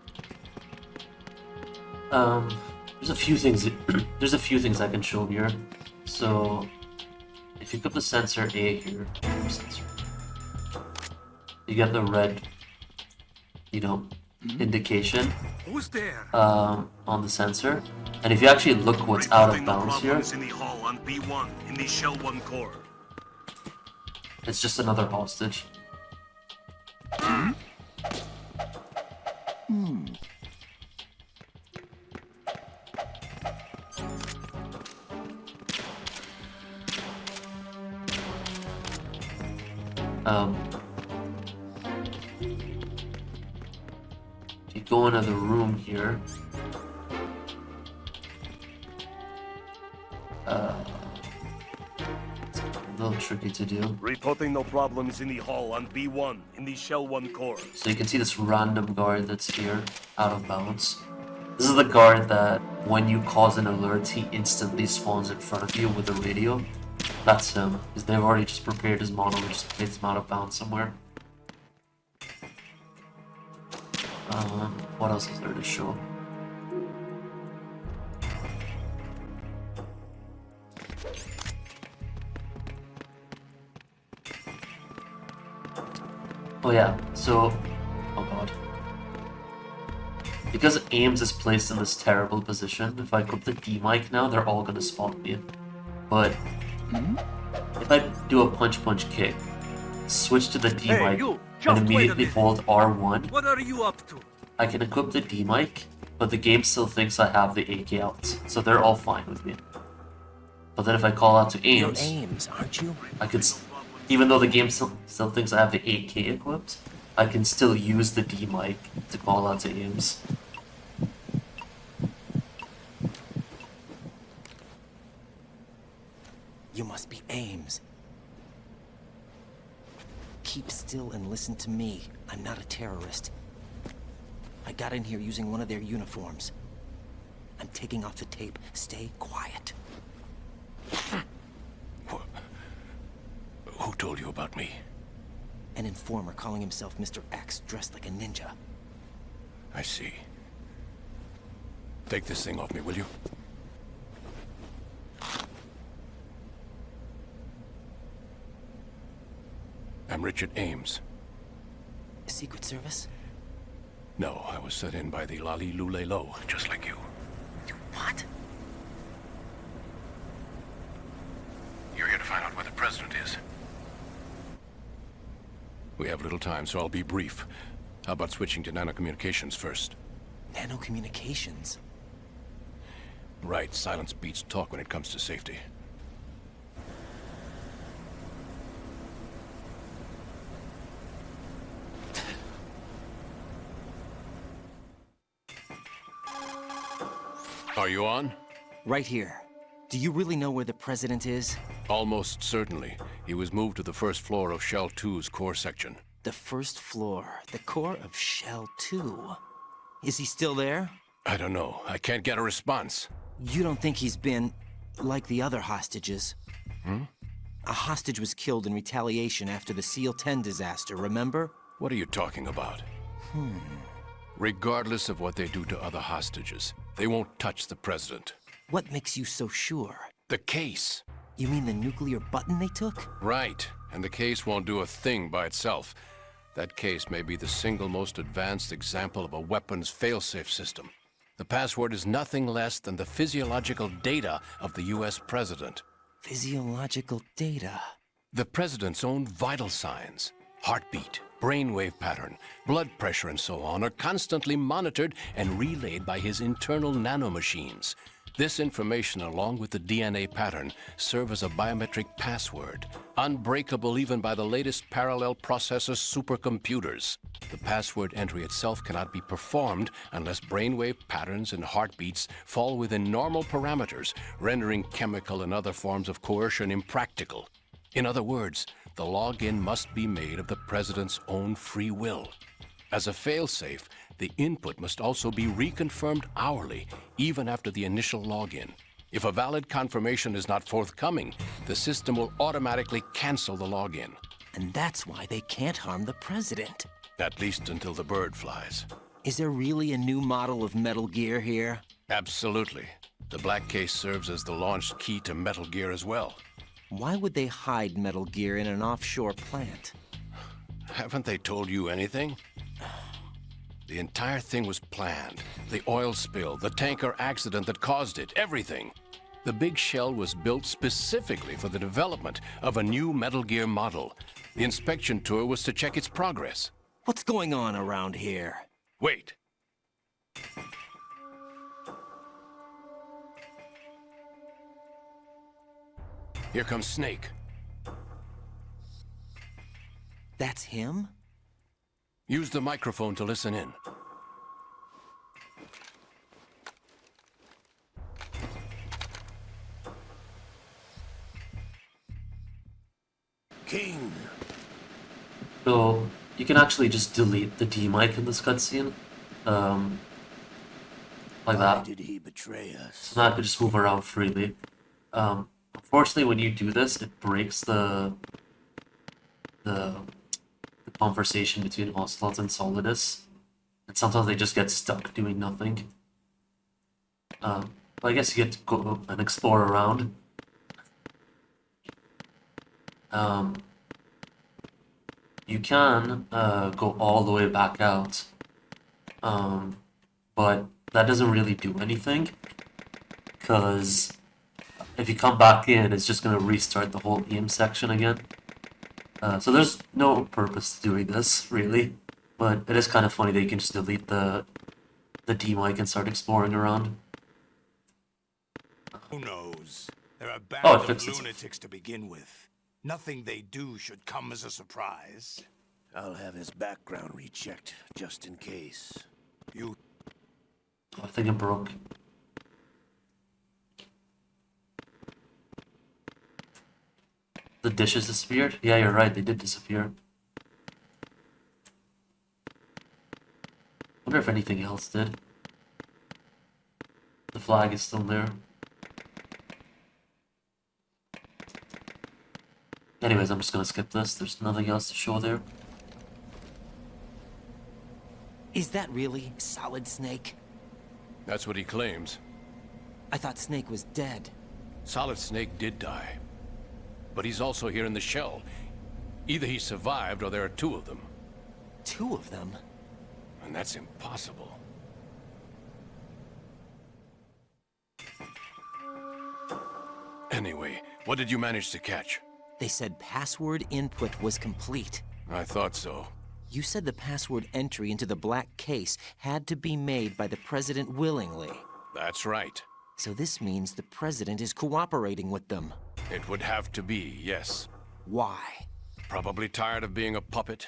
There's a few things. There's a few things I can show here. So, if you put the sensor A here, you get the red, indication. Who's there? On the sensor, and if you actually look what's out of bounds here, in the hall on B1 in the Shell 1 core. It's just another hostage. If you go into the room here, it's a little tricky to do. Reporting no problems in the hall on B1 in the Shell 1 core. So you can see this random guard that's here, out of bounds. This is the guard that when you cause an alert, he instantly spawns in front of you with a radio. That's him, because they've already just prepared his model and just placed him out of bounds somewhere. What else is there to show? Oh yeah, so... Oh god. Because Ames is placed in this terrible position, if I equip the D-mic now, they're all gonna spot me. But... if I do a punch-punch kick, switch to the D-mic, and immediately hold R1, What are you up to? I can equip the D-mic, but the game still thinks I have the AK out, so they're all fine with me. But then if I call out to Ames... You're Ames, aren't you? I could... Even though the game still thinks I have the AK equipped, I can still use the D-mic to call out to Ames. You must be Ames. Keep still and listen to me. I'm not a terrorist. I got in here using one of their uniforms. I'm taking off the tape. Stay quiet. Who told you about me? An informer calling himself Mr. X, dressed like a ninja. I see. Take this thing off me, will you? I'm Richard Ames. Secret Service? No, I was sent in by the Lali Lule Lo, just like you. What? You're here to find out where the president is. We have little time, so I'll be brief. How about switching to nanocommunications first? Nanocommunications? Right, silence beats talk when it comes to safety. Are you on? Right here. Do you really know where the president is? Almost certainly. He was moved to the first floor of Shell 2's core section. The first floor, the core of Shell 2. Is he still there? I don't know. I can't get a response. You don't think he's been like the other hostages? Hmm? A hostage was killed in retaliation after the SEAL 10 disaster, remember? What are you talking about? Regardless of what they do to other hostages, they won't touch the president. What makes you so sure? The case. You mean the nuclear button they took? Right. And the case won't do a thing by itself. That case may be the single most advanced example of a weapons failsafe system. The password is nothing less than the physiological data of the US president. Physiological data? The president's own vital signs, heartbeat, brainwave pattern, blood pressure and so on are constantly monitored and relayed by his internal nanomachines. This information, along with the DNA pattern, serve as a biometric password, unbreakable even by the latest parallel processor supercomputers. The password entry itself cannot be performed unless brainwave patterns and heartbeats fall within normal parameters, rendering chemical and other forms of coercion impractical. In other words, the login must be made of the president's own free will. As a failsafe, the input must also be reconfirmed hourly, even after the initial login. If a valid confirmation is not forthcoming, the system will automatically cancel the login. And that's why they can't harm the president. At least until the bird flies. Is there really a new model of Metal Gear here? Absolutely. The black case serves as the launch key to Metal Gear as well. Why would they hide Metal Gear in an offshore plant? Haven't they told you anything? The entire thing was planned. The oil spill, the tanker accident that caused it, everything. The big shell was built specifically for the development of a new Metal Gear model. The inspection tour was to check its progress. What's going on around here? Wait. Here comes Snake. That's him? Use the microphone to listen in. King. So you can actually just delete the D-mic in this cutscene. Like that. Why did he betray us? So now I could just move around freely. Unfortunately, when you do this, it breaks the conversation between Ocelot and Solidus. And sometimes they just get stuck doing nothing. But I guess you get to go and explore around. you can go all the way back out, but that doesn't really do anything, because if you come back in, it's just going to restart the whole EM section again. So there's no purpose to doing this, really, but it is kind of funny that you can just delete the D-mic and start exploring around. Who knows? They're a band Oh, it of fixed it. lunatics to begin with. Nothing they do should come as a surprise. I'll have his background rechecked, just in case. You... I think it broke. The dishes disappeared? Yeah, you're right, they did disappear. Wonder if anything else did. The flag is still there. Anyways, I'm just gonna skip this. There's nothing else to show there. Is that really Solid Snake? That's what he claims. I thought Snake was dead. Solid Snake did die. But he's also here in the shell. Either he survived or there are two of them. Two of them? And that's impossible. Anyway, what did you manage to catch? They said password input was complete. I thought so. You said the password entry into the black case had to be made by the president willingly. That's right. So this means the president is cooperating with them. It would have to be, yes. Why? Probably tired of being a puppet,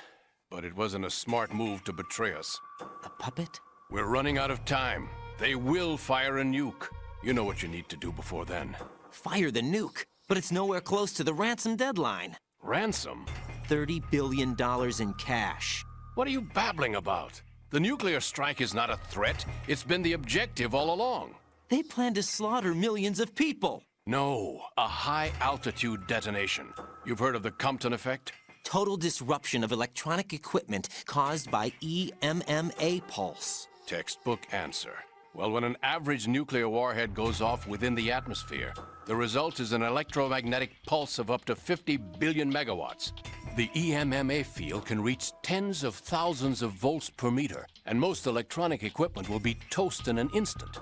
but it wasn't a smart move to betray us. A puppet? We're running out of time. They will fire a nuke. You know what you need to do before then. Fire the nuke? But it's nowhere close to the ransom deadline. Ransom? $30 billion in cash. What are you babbling about? The nuclear strike is not a threat. It's been the objective all along. They plan to slaughter millions of people. No, a high-altitude detonation. You've heard of the Compton effect? Total disruption of electronic equipment caused by EMMA pulse. Textbook answer. Well, when an average nuclear warhead goes off within the atmosphere, the result is an electromagnetic pulse of up to 50 billion megawatts. The EMMA field can reach tens of thousands of volts per meter, and most electronic equipment will be toast in an instant.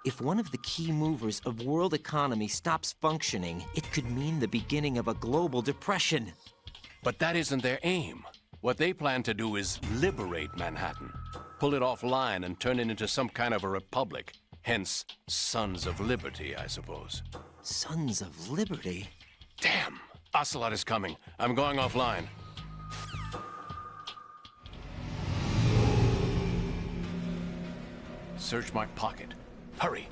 If one of the key movers of world economy stops functioning, it could mean the beginning of a global depression. But that isn't their aim. What they plan to do is liberate Manhattan. Pull it offline and turn it into some kind of a republic. Hence, Sons of Liberty, I suppose. Sons of Liberty? Damn! Ocelot is coming. I'm going offline. Search my pocket. Hurry!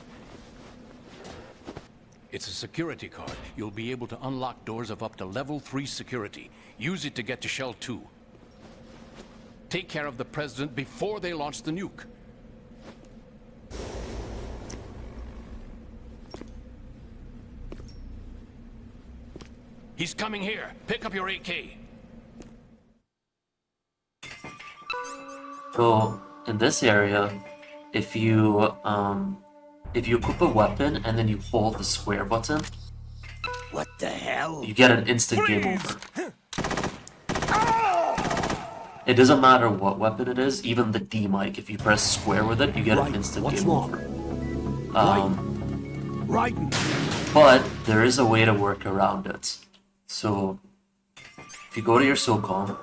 It's a security card. You'll be able to unlock doors of up to level 3 security. Use it to get to Shell 2. Take care of the president before they launch the nuke. He's coming here. Pick up your AK. So in this area, if you equip a weapon and then you hold the square button, what the hell? You get an instant game over. It doesn't matter what weapon it is, even the D-mic. If you press square with it, you get an instant game over. Right. But there is a way to work around it. So if you go to your SOCOM,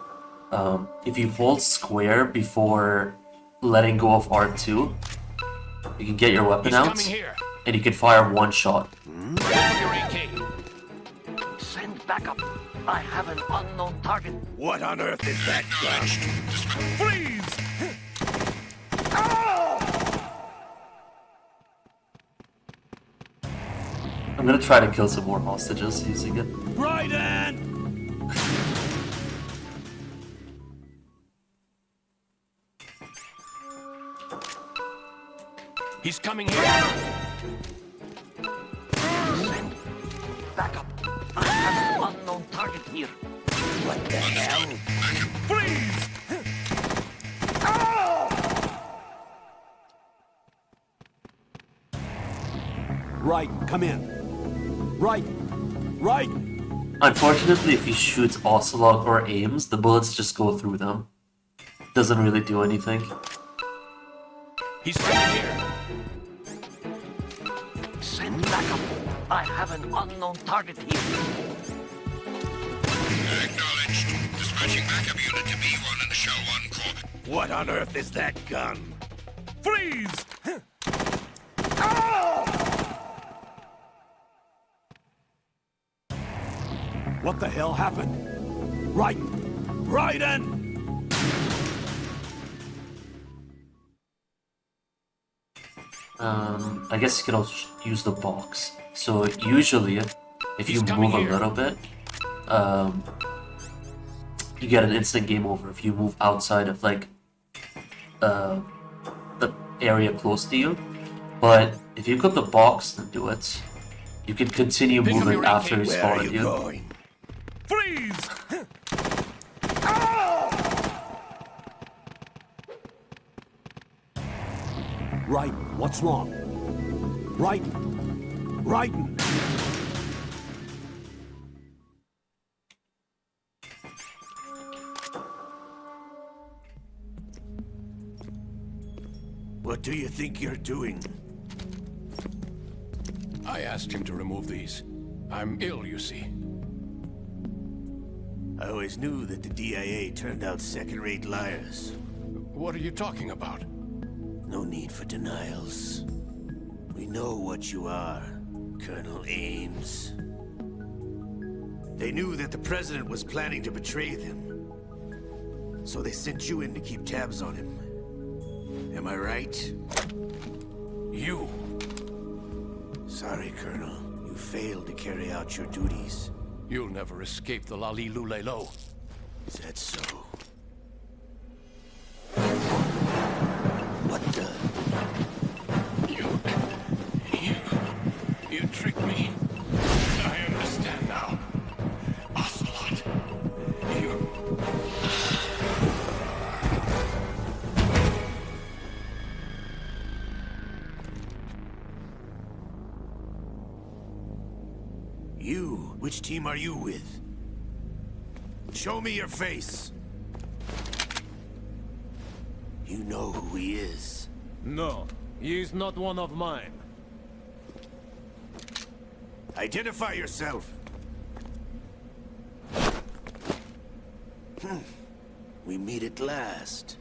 if you hold square before letting go of R2, you can get your weapon out, and you can fire one shot. Send backup. I have an unknown target. What on earth is that gun? Freeze! I'm gonna try to kill some more hostages using it. Raiden! He's coming here. Send backup. I have an unknown target here. What the hell? Freeze! Right, come in. Right. Unfortunately, if he shoots Ocelot or Ames, the bullets just go through them. Doesn't really do anything. He's right here. Send backup. I have an unknown target here. Acknowledged. Dispatching backup unit to B1 and Shell 1 Corp. What on earth is that gun? Freeze! What the hell happened? Raiden! I guess you could also use the box. So usually, if you move a little bit, you get an instant game over if you move outside of like the area close to you. But if you got the box and do it, you can continue moving after he's spotted you. Going? Freeze! Raiden, what's wrong? Raiden! Raiden! What do you think you're doing? I asked him to remove these. I'm ill, you see. I always knew that the DIA turned out second-rate liars. What are you talking about? No need for denials. We know what you are, Colonel Ames. They knew that the President was planning to betray them. So they sent you in to keep tabs on him. Am I right? You! Sorry, Colonel. You failed to carry out your duties. You'll never escape the Lali Lulelo. Is that so? What the? You tricked me. I understand now. Ocelot. You... You? Which team are you with? Show me your face. You know who he is. No, he is not one of mine. Identify yourself. We meet at last.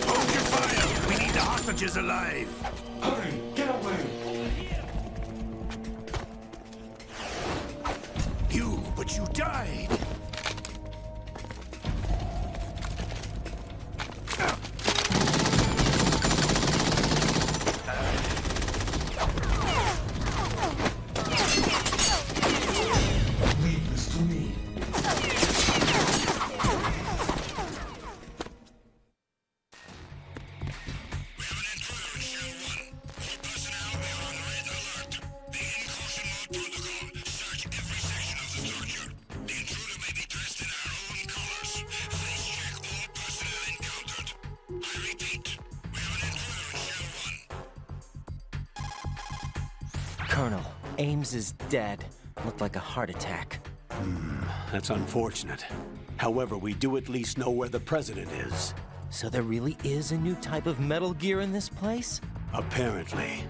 Hold your fire! We need the hostages alive! Hurry, get away! But you died! Leave this to me. Colonel, Ames is dead. Looked like a heart attack. That's unfortunate. However, we do at least know where the President is. So there really is a new type of Metal Gear in this place? Apparently.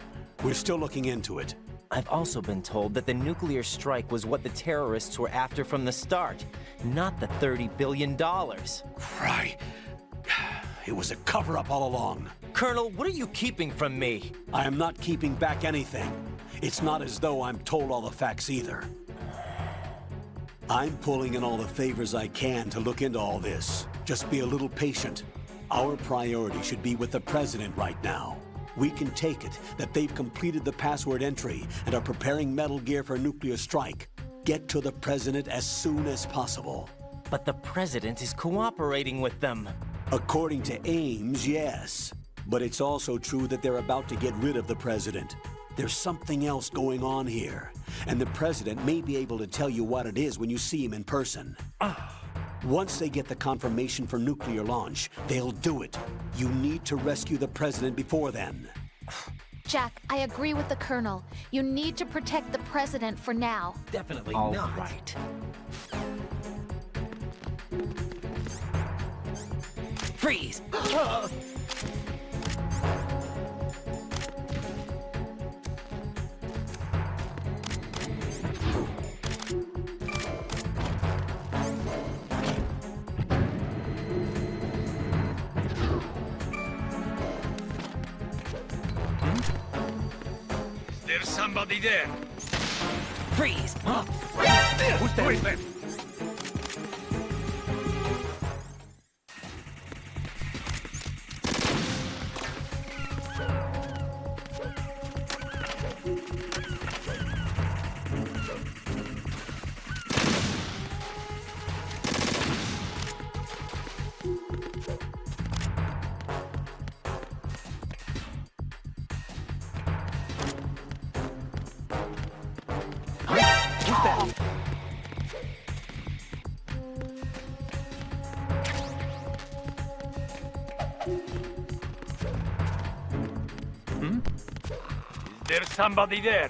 We're still looking into it. I've also been told that the nuclear strike was what the terrorists were after from the start, not the $30 billion. Right. It was a cover-up all along. Colonel, what are you keeping from me? I am not keeping back anything. It's not as though I'm told all the facts either. I'm pulling in all the favors I can to look into all this. Just be a little patient. Our priority should be with the President right now. We can take it that they've completed the password entry and are preparing Metal Gear for nuclear strike. Get to the President as soon as possible. But the President is cooperating with them. According to Ames, yes. But it's also true that they're about to get rid of the President. There's something else going on here, and the President may be able to tell you what it is when you see him in person. Once they get the confirmation for nuclear launch, they'll do it. You need to rescue the President before then. Jack, I agree with the Colonel. You need to protect the President for now. Definitely All not. right. Freeze! There's somebody there. Freeze! Who's there? Wait, There's somebody there.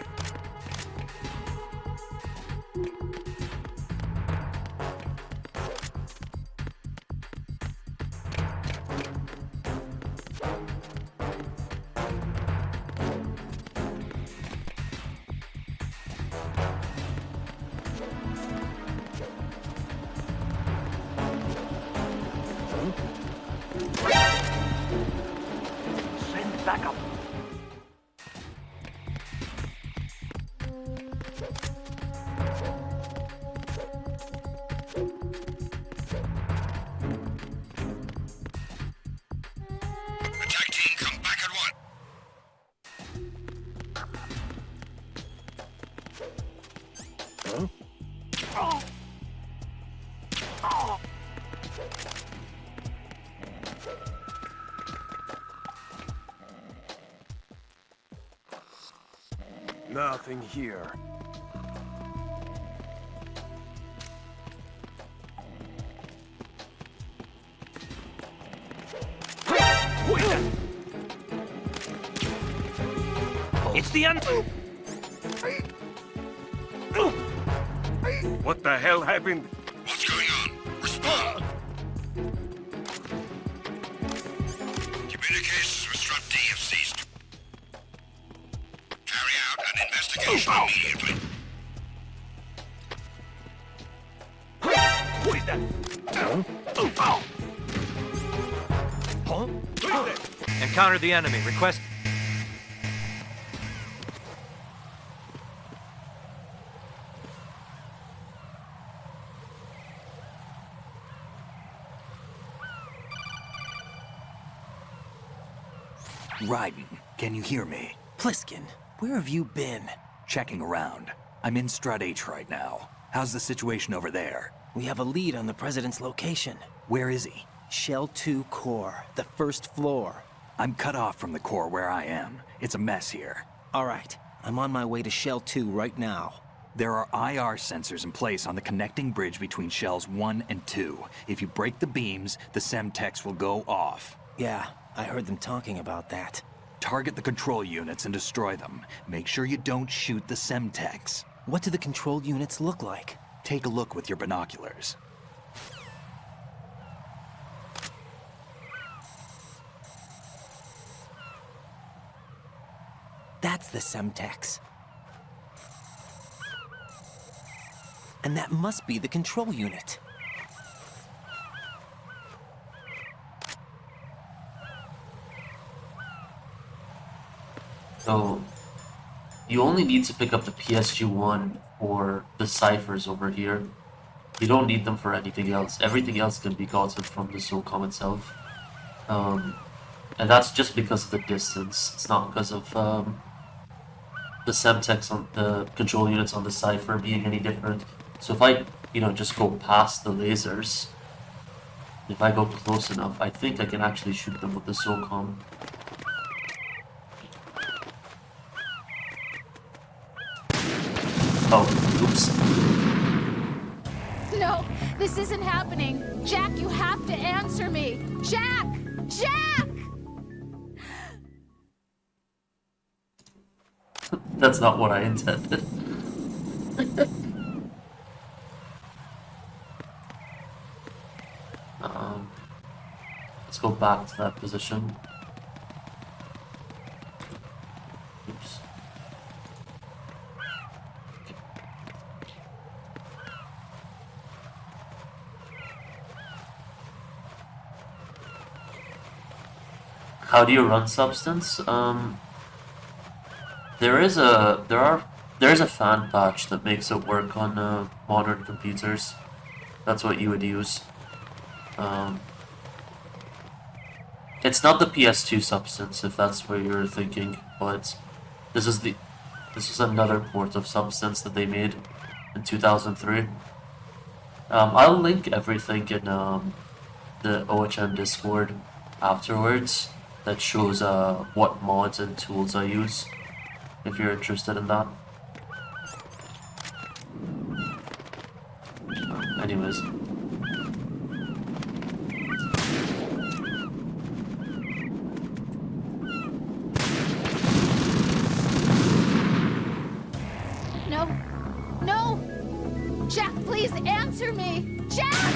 Send backup. Nothing here. It's the answer. What the hell happened? What's going on? Respond. Communications with Strut D have ceased. Carry out an investigation immediately. Who is that? Encounter the enemy. Request. Raiden, can you hear me? Pliskin, where have you been? Checking around. I'm in Strut H right now. How's the situation over there? We have a lead on the President's location. Where is he? Shell 2 core, the first floor. I'm cut off from the core where I am. It's a mess here. All right, I'm on my way to Shell 2 right now. There are IR sensors in place on the connecting bridge between Shells 1 and 2. If you break the beams, the Semtex will go off. Yeah, I heard them talking about that. Target the control units and destroy them. Make sure you don't shoot the Semtex. What do the control units look like? Take a look with your binoculars. That's the Semtex. And that must be the control unit. So, you only need to pick up the PSG-1 or the ciphers over here. You don't need them for anything else. Everything else can be gotten from the SOCOM itself. And that's just because of the distance. It's not because of the Semtex on the control units on the cipher being any different. So if I, just go past the lasers, if I go close enough, I think I can actually shoot them with the SOCOM. Oh, oops. No, this isn't happening. Jack, you have to answer me. Jack! Jack! That's not what I intended. Let's go back to that position. Oops. Okay. How do you run Substance? There is a fan patch that makes it work on modern computers. That's what you would use. It's not the PS2 Substance, if that's what you're thinking, but this is another port of Substance that they made in 2003. I'll link everything in the OHN Discord afterwards that shows what mods and tools I use, if you're interested in that. Anyways. No. No! Jack, please answer me! Jack!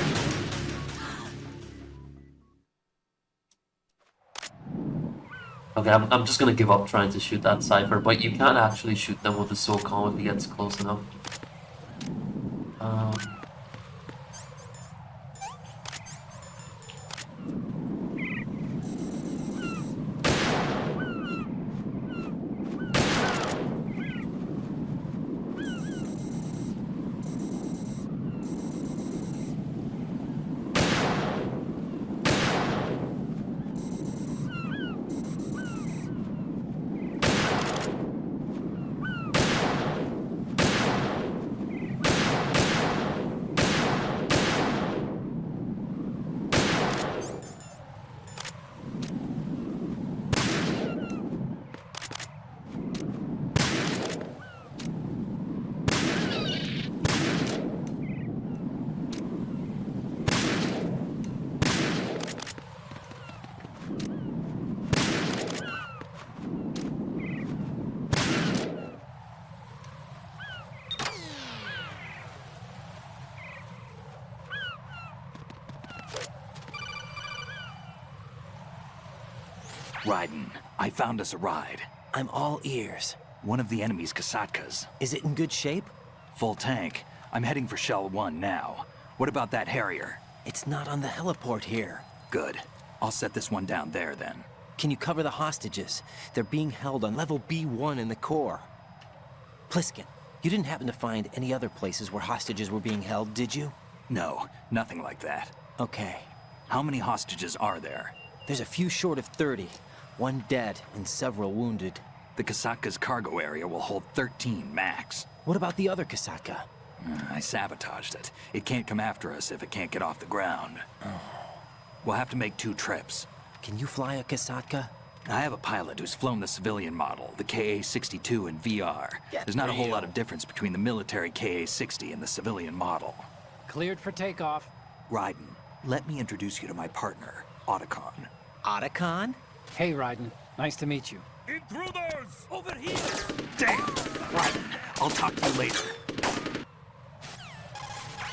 Okay, I'm just gonna give up trying to shoot that Cypher, but you can actually shoot them with the SOCOM if he gets close enough. Raiden, I found us a ride. I'm all ears. One of the enemy's Kasatkas. Is it in good shape? Full tank. I'm heading for Shell 1 now. What about that Harrier? It's not on the heliport here. Good. I'll set this one down there then. Can you cover the hostages? They're being held on level B1 in the core. Pliskin, you didn't happen to find any other places where hostages were being held, did you? No, nothing like that. Okay. How many hostages are there? There's a few short of 30. One dead and several wounded. The Kasatka's cargo area will hold 13 max. What about the other Kasatka? I sabotaged it. It can't come after us if it can't get off the ground. We'll have to make 2 trips. Can you fly a Kasatka? I have a pilot who's flown the civilian model, the KA-62 in VR. There's not a whole lot of difference between the military KA-60 and the civilian model. Cleared for takeoff. Raiden, let me introduce you to my partner, Otacon. Otacon? Hey, Raiden. Nice to meet you. Intruders! Over here! Damn! Raiden, I'll talk to you later.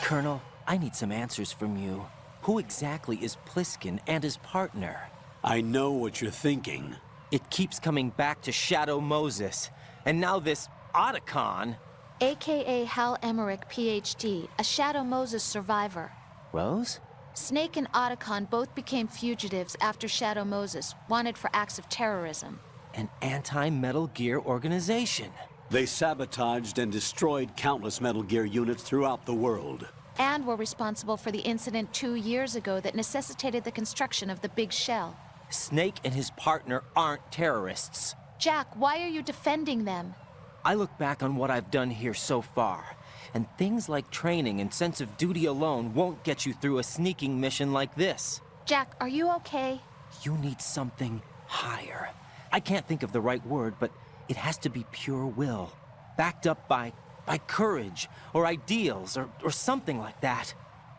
Colonel, I need some answers from you. Who exactly is Pliskin and his partner? I know what you're thinking. It keeps coming back to Shadow Moses. And now this Otacon. AKA Hal Emmerich, PhD, a Shadow Moses survivor. Rose? Snake and Otacon both became fugitives after Shadow Moses, wanted for acts of terrorism. An anti-Metal Gear organization. They sabotaged and destroyed countless Metal Gear units throughout the world. And were responsible for the incident 2 years ago that necessitated the construction of the Big Shell. Snake and his partner aren't terrorists. Jack, why are you defending them? I look back on what I've done here so far, and things like training and sense of duty alone won't get you through a sneaking mission like this. Jack, are you okay? You need something higher. I can't think of the right word, but it has to be pure will, backed up by by courage, or ideals, or something like that.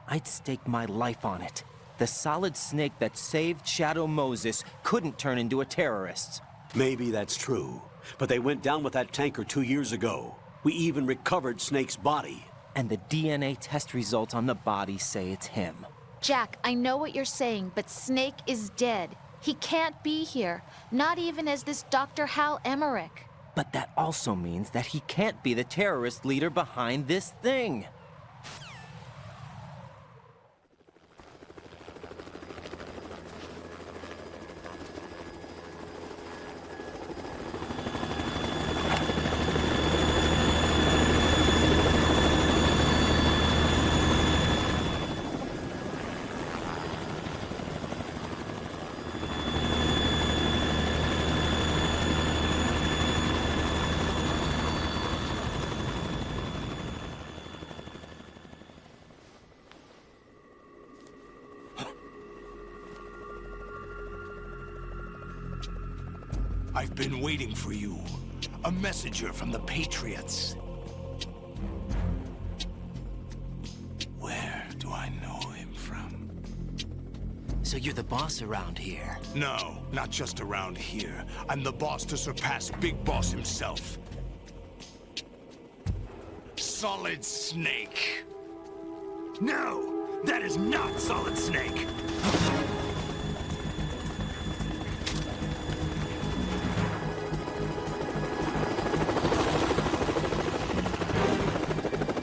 I'd stake my life on it. The solid snake that saved Shadow Moses couldn't turn into a terrorist. Maybe that's true, but they went down with that tanker 2 years ago. We even recovered Snake's body. And the DNA test results on the body say it's him. Jack, I know what you're saying, but Snake is dead. He can't be here, not even as this Dr. Hal Emmerich. But that also means that he can't be the terrorist leader behind this thing. I've been waiting for you. A messenger from the Patriots. Where do I know him from? So you're the boss around here? No, not just around here. I'm the boss to surpass Big Boss himself. Solid Snake. No! That is not Solid Snake!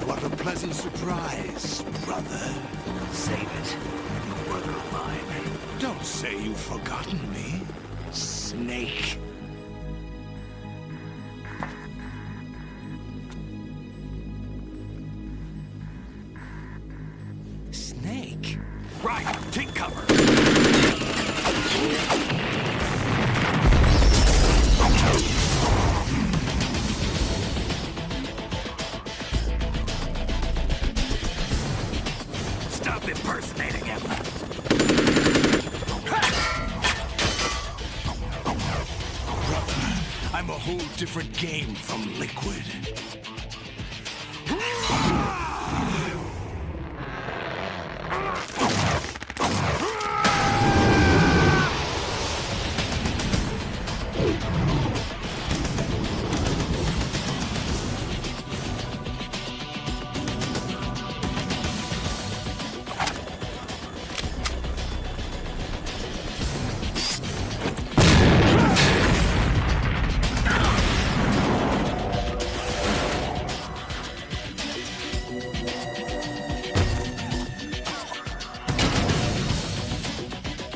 What a pleasant surprise, brother. Save it. You work of mine. Don't say you've forgotten me, Snake. Snake? Right, take cover. Stop impersonating him. Brother, I'm a whole different game from Liquid.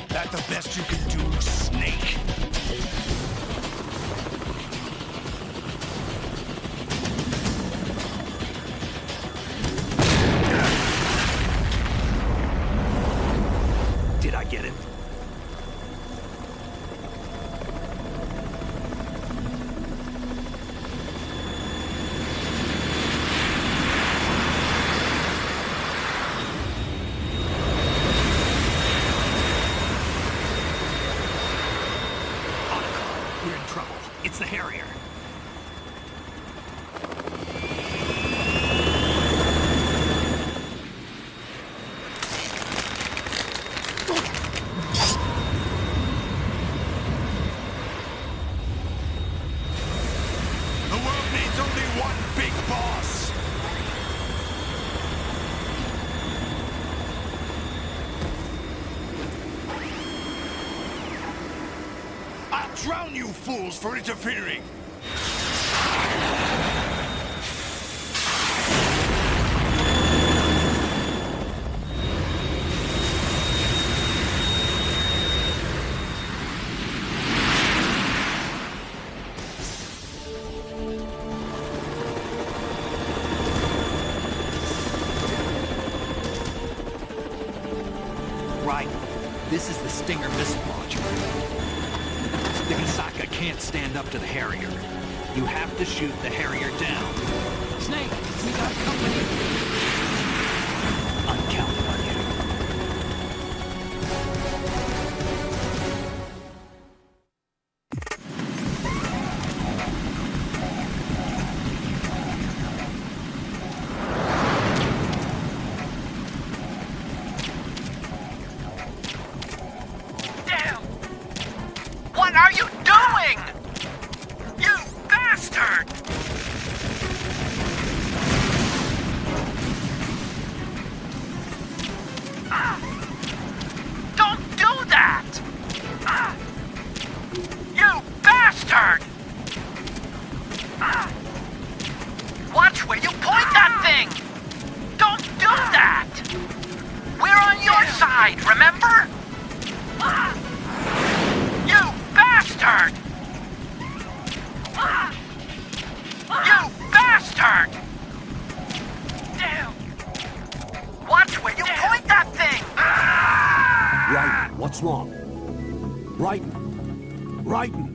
That the best you can do, Snake? Did I get it? We're in trouble. It's the Harrier. The world needs only one big boss. I'll drown you fools for interfering. Right. This is the Stinger missile launcher. The Kasaka can't stand up to the Harrier. You have to shoot the Harrier down. Snake, we got company. I'm counting on you. right, remember? You bastard! You bastard! Damn! Watch where you point that thing! Raiden, what's wrong? Raiden! Raiden!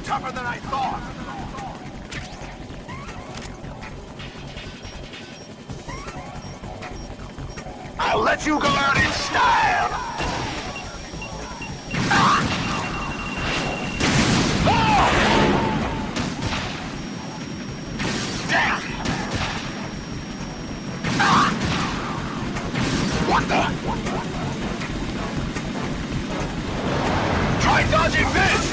Tougher than I thought! I'll let you go out in style! Damn! What the? Try dodging this!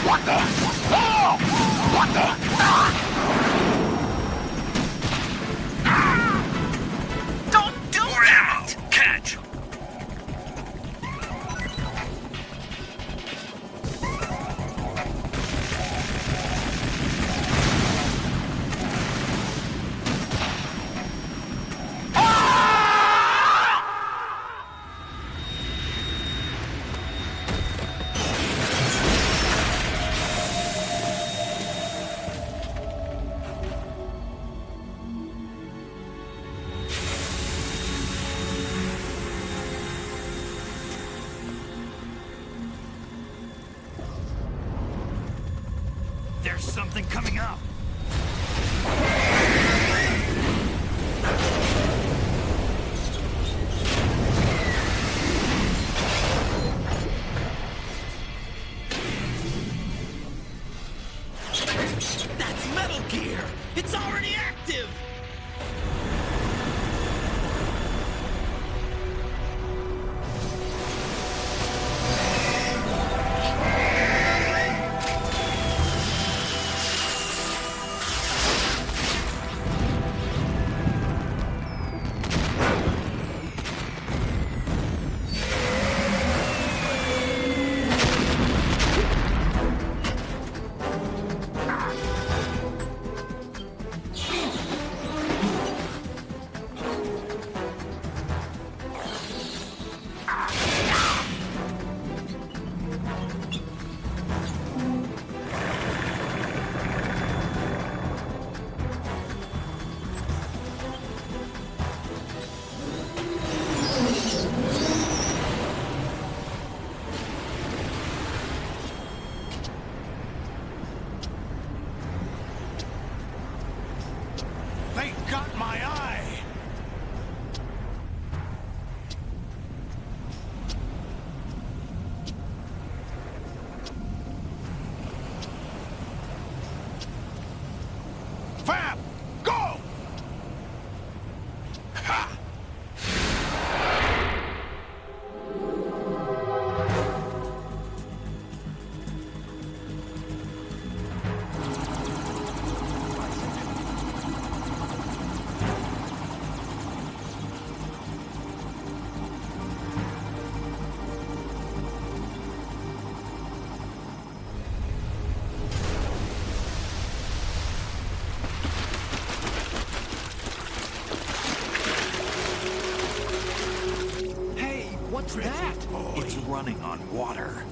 What the? Oh! What the? Don't do that! Catch! There's something coming up. That's Metal Gear! It's already active! They got my eye! Fab! Go! Ha! What's that? It's running on water.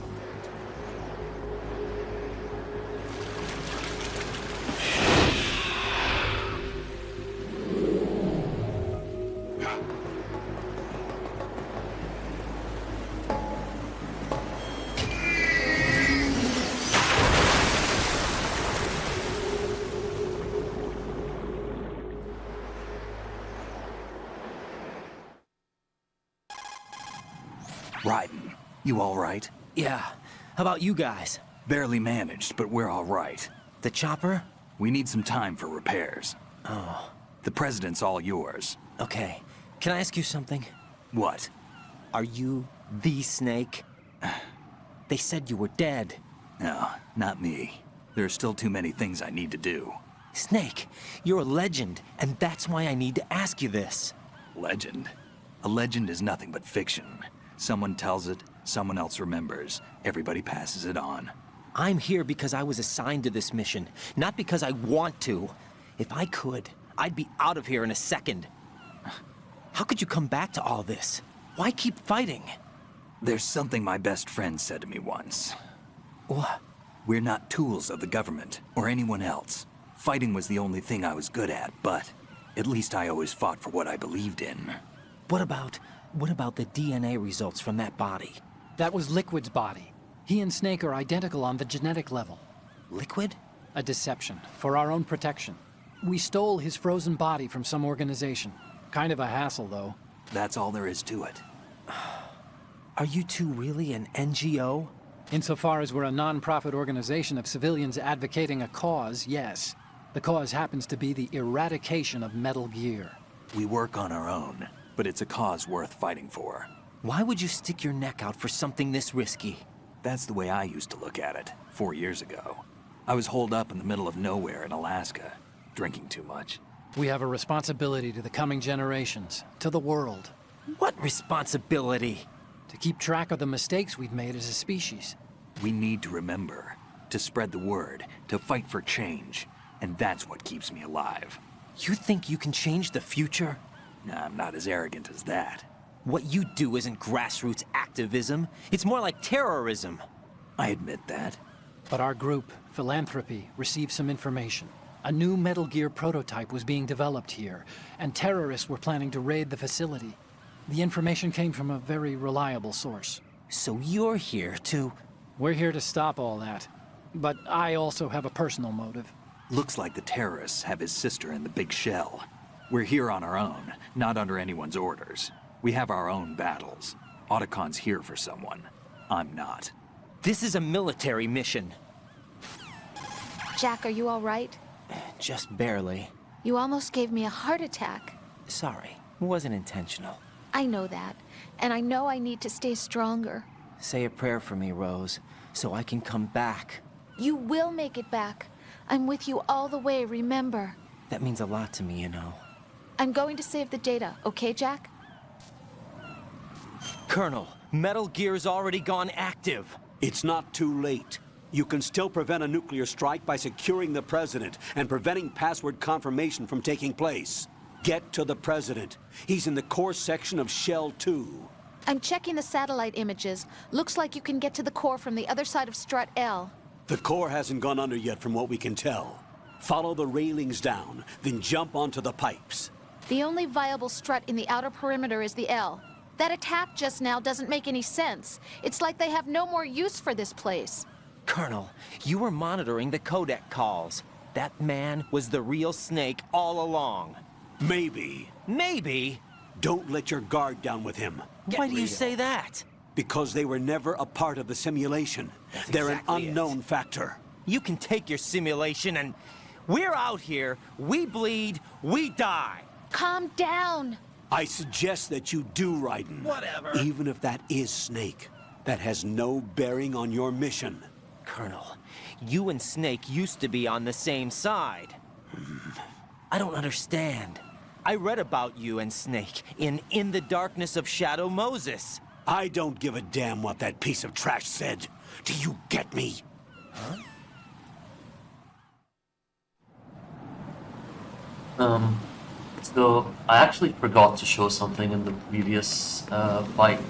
Raiden, you all right? Yeah. How about you guys? Barely managed, but we're all right. The chopper? We need some time for repairs. Oh. The president's all yours. Okay. Can I ask you something? What? Are you the Snake? They said you were dead. No, not me. There are still too many things I need to do. Snake, you're a legend, and that's why I need to ask you this. Legend? A legend is nothing but fiction. Someone tells it, someone else remembers. Everybody passes it on. I'm here because I was assigned to this mission, not because I want to. If I could, I'd be out of here in a second. How could you come back to all this? Why keep fighting? There's something my best friend said to me once. What? We're not tools of the government, or anyone else. Fighting was the only thing I was good at, but at least I always fought for what I believed in. What about the DNA results from that body? That was Liquid's body. He and Snake are identical on the genetic level. Liquid? A deception, for our own protection. We stole his frozen body from some organization. Kind of a hassle, though. That's all there is to it. Are you two really an NGO? Insofar as we're a non-profit organization of civilians advocating a cause, yes. The cause happens to be the eradication of Metal Gear. We work on our own, but it's a cause worth fighting for. Why would you stick your neck out for something this risky? That's the way I used to look at it, 4 years ago. I was holed up in the middle of nowhere in Alaska, drinking too much. We have a responsibility to the coming generations, to the world. What responsibility? To keep track of the mistakes we've made as a species. We need to remember, to spread the word, to fight for change. And that's what keeps me alive. You think you can change the future? Nah, I'm not as arrogant as that. What you do isn't grassroots activism. It's more like terrorism. I admit that. But our group, Philanthropy, received some information. A new Metal Gear prototype was being developed here, and terrorists were planning to raid the facility. The information came from a very reliable source. So you're here to... We're here to stop all that. But I also have a personal motive. Looks like the terrorists have his sister in the big shell. We're here on our own, not under anyone's orders. We have our own battles. Otacon's here for someone. I'm not. This is a military mission. Jack, are you all right? Just barely. You almost gave me a heart attack. Sorry, it wasn't intentional. I know that, and I know I need to stay stronger. Say a prayer for me, Rose, so I can come back. You will make it back. I'm with you all the way, remember? That means a lot to me, you know. I'm going to save the data, okay, Jack? Colonel, Metal Gear's already gone active. It's not too late. You can still prevent a nuclear strike by securing the President and preventing password confirmation from taking place. Get to the President. He's in the core section of Shell 2. I'm checking the satellite images. Looks like you can get to the core from the other side of Strut L. The core hasn't gone under yet from what we can tell. Follow the railings down, then jump onto the pipes. The only viable strut in the outer perimeter is the L. That attack just now doesn't make any sense. It's like they have no more use for this place. Colonel, you were monitoring the codec calls. That man was the real Snake all along. Maybe. Maybe? Don't let your guard down with him. Why do you say that? Because they were never a part of the simulation. They're exactly an unknown factor. You can take your simulation and... We're out here, we bleed, we die. Calm down. I suggest that you do, Raiden. Whatever. Even if that is Snake. That has no bearing on your mission. Colonel, you and Snake used to be on the same side. I don't understand. I read about you and Snake in the Darkness of Shadow Moses. I don't give a damn what that piece of trash said. Do you get me? Huh? So I actually forgot to show something in the previous fight.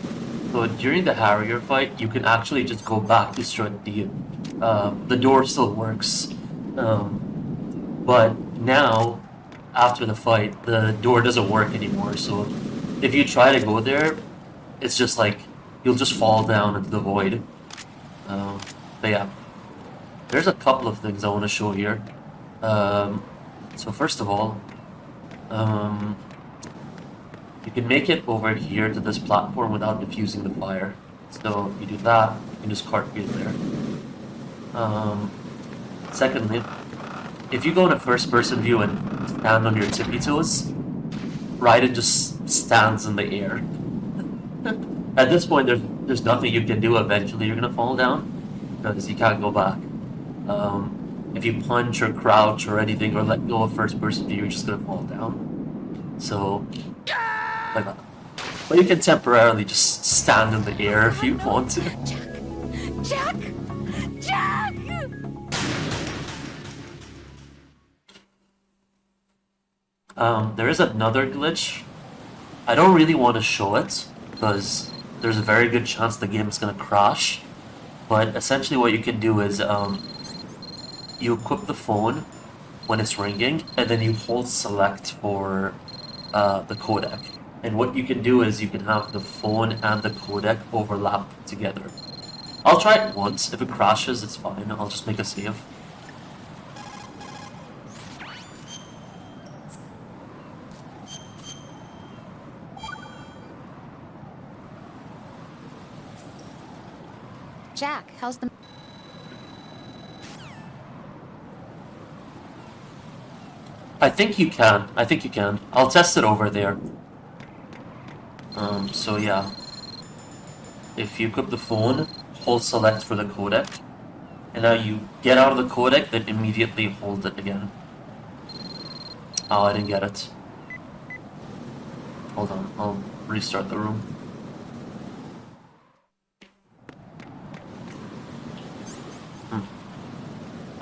So during the Harrier fight, you can actually just go back to Strut D. The door still works, but now after the fight, the door doesn't work anymore. So if you try to go there, it's just like you'll just fall down into the void. But yeah, there's a couple of things I want to show here. So first of all, you can make it over here to this platform without diffusing the fire. So if you do that, you can just cartwheel there. Secondly, if you go in a first-person view and stand on your tippy toes, Raiden just stands in the air. At this point, there's nothing you can do. Eventually, you're gonna fall down because you can't go back. If you punch or crouch or anything or let go of first-person view, you're just gonna fall down. So, like that. But you can temporarily just stand in the air if you want to. Jack! Jack! There is another glitch. I don't really want to show it because there's a very good chance the game is going to crash. But essentially what you can do is you equip the phone when it's ringing and then you hold select for the codec. And what you can do is you can have the phone and the codec overlap together. I'll try it once. If it crashes, it's fine. I'll just make a save. Jack, how's the... I think you can. I think you can. I'll test it over there. So yeah. If you equip the phone, hold select for the codec. And now you get out of the codec, then immediately hold it again. Oh, I didn't get it. Hold on, I'll restart the room.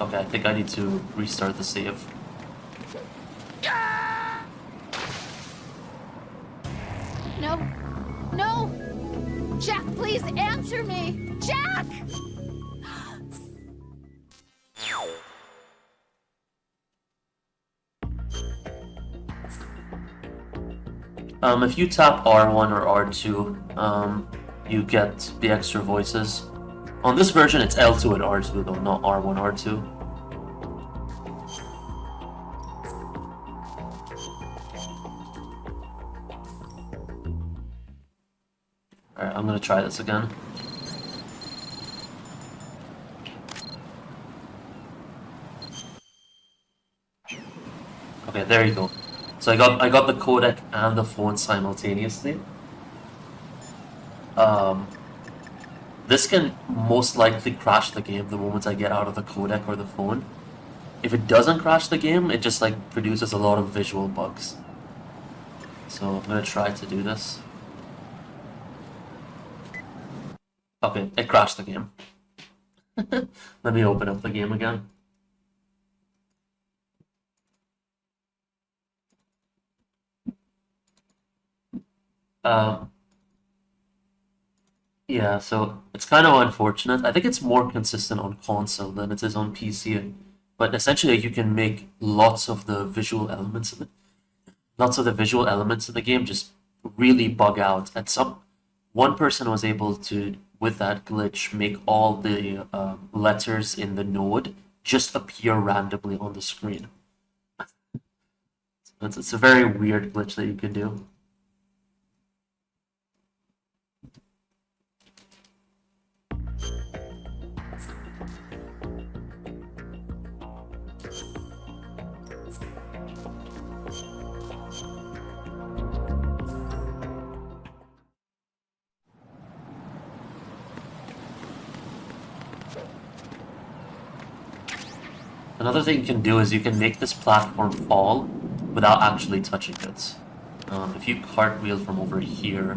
Okay, I think I need to restart the save. No. No! Jack, please answer me! Jack! If you tap R1 or R2, you get the extra voices. On this version, it's L2 and R2 though, not R1, R2. Alright, I'm gonna try this again. Okay, there you go. So I got the codec and the phone simultaneously. This can most likely crash the game the moment I get out of the codec or the phone. If it doesn't crash the game, it just like produces a lot of visual bugs. So I'm gonna try to do this. Okay, it crashed the game. Let me open up the game again. Yeah, so it's kind of unfortunate. I think it's more consistent on console than it is on PC. But essentially, you can make lots of the visual elements in the game just really bug out. One person was able to, with that glitch, make all the letters in the node just appear randomly on the screen. It's a very weird glitch that you can do. Another thing you can do is you can make this platform fall without actually touching it. If you cartwheel from over here...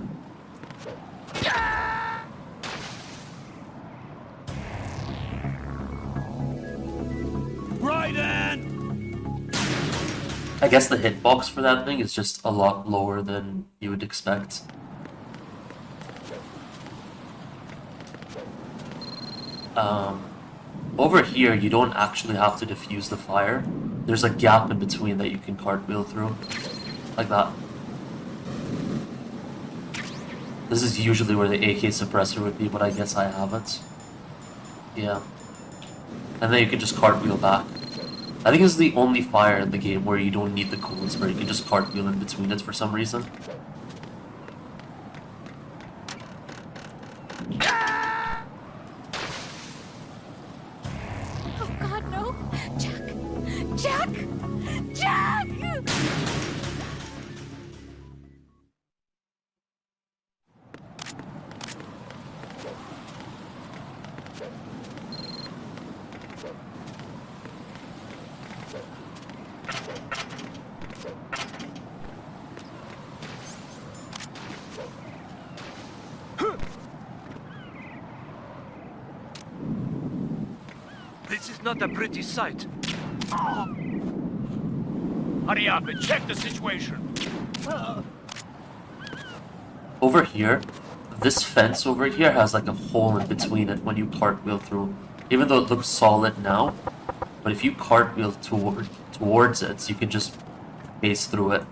Raiden! I guess the hitbox for that thing is just a lot lower than you would expect. Over here, you don't actually have to diffuse the fire. There's a gap in between that you can cartwheel through. Like that. This is usually where the AK suppressor would be, but I guess I have it. Yeah. And then you can just cartwheel back. I think this is the only fire in the game where you don't need the coolest, where you can just cartwheel in between it for some reason. This is not a pretty sight. Hurry up and check the situation. Over here, this fence over here has like a hole in between it when you cartwheel through. Even though it looks solid now, but if you cartwheel towards it, you can just pace through it.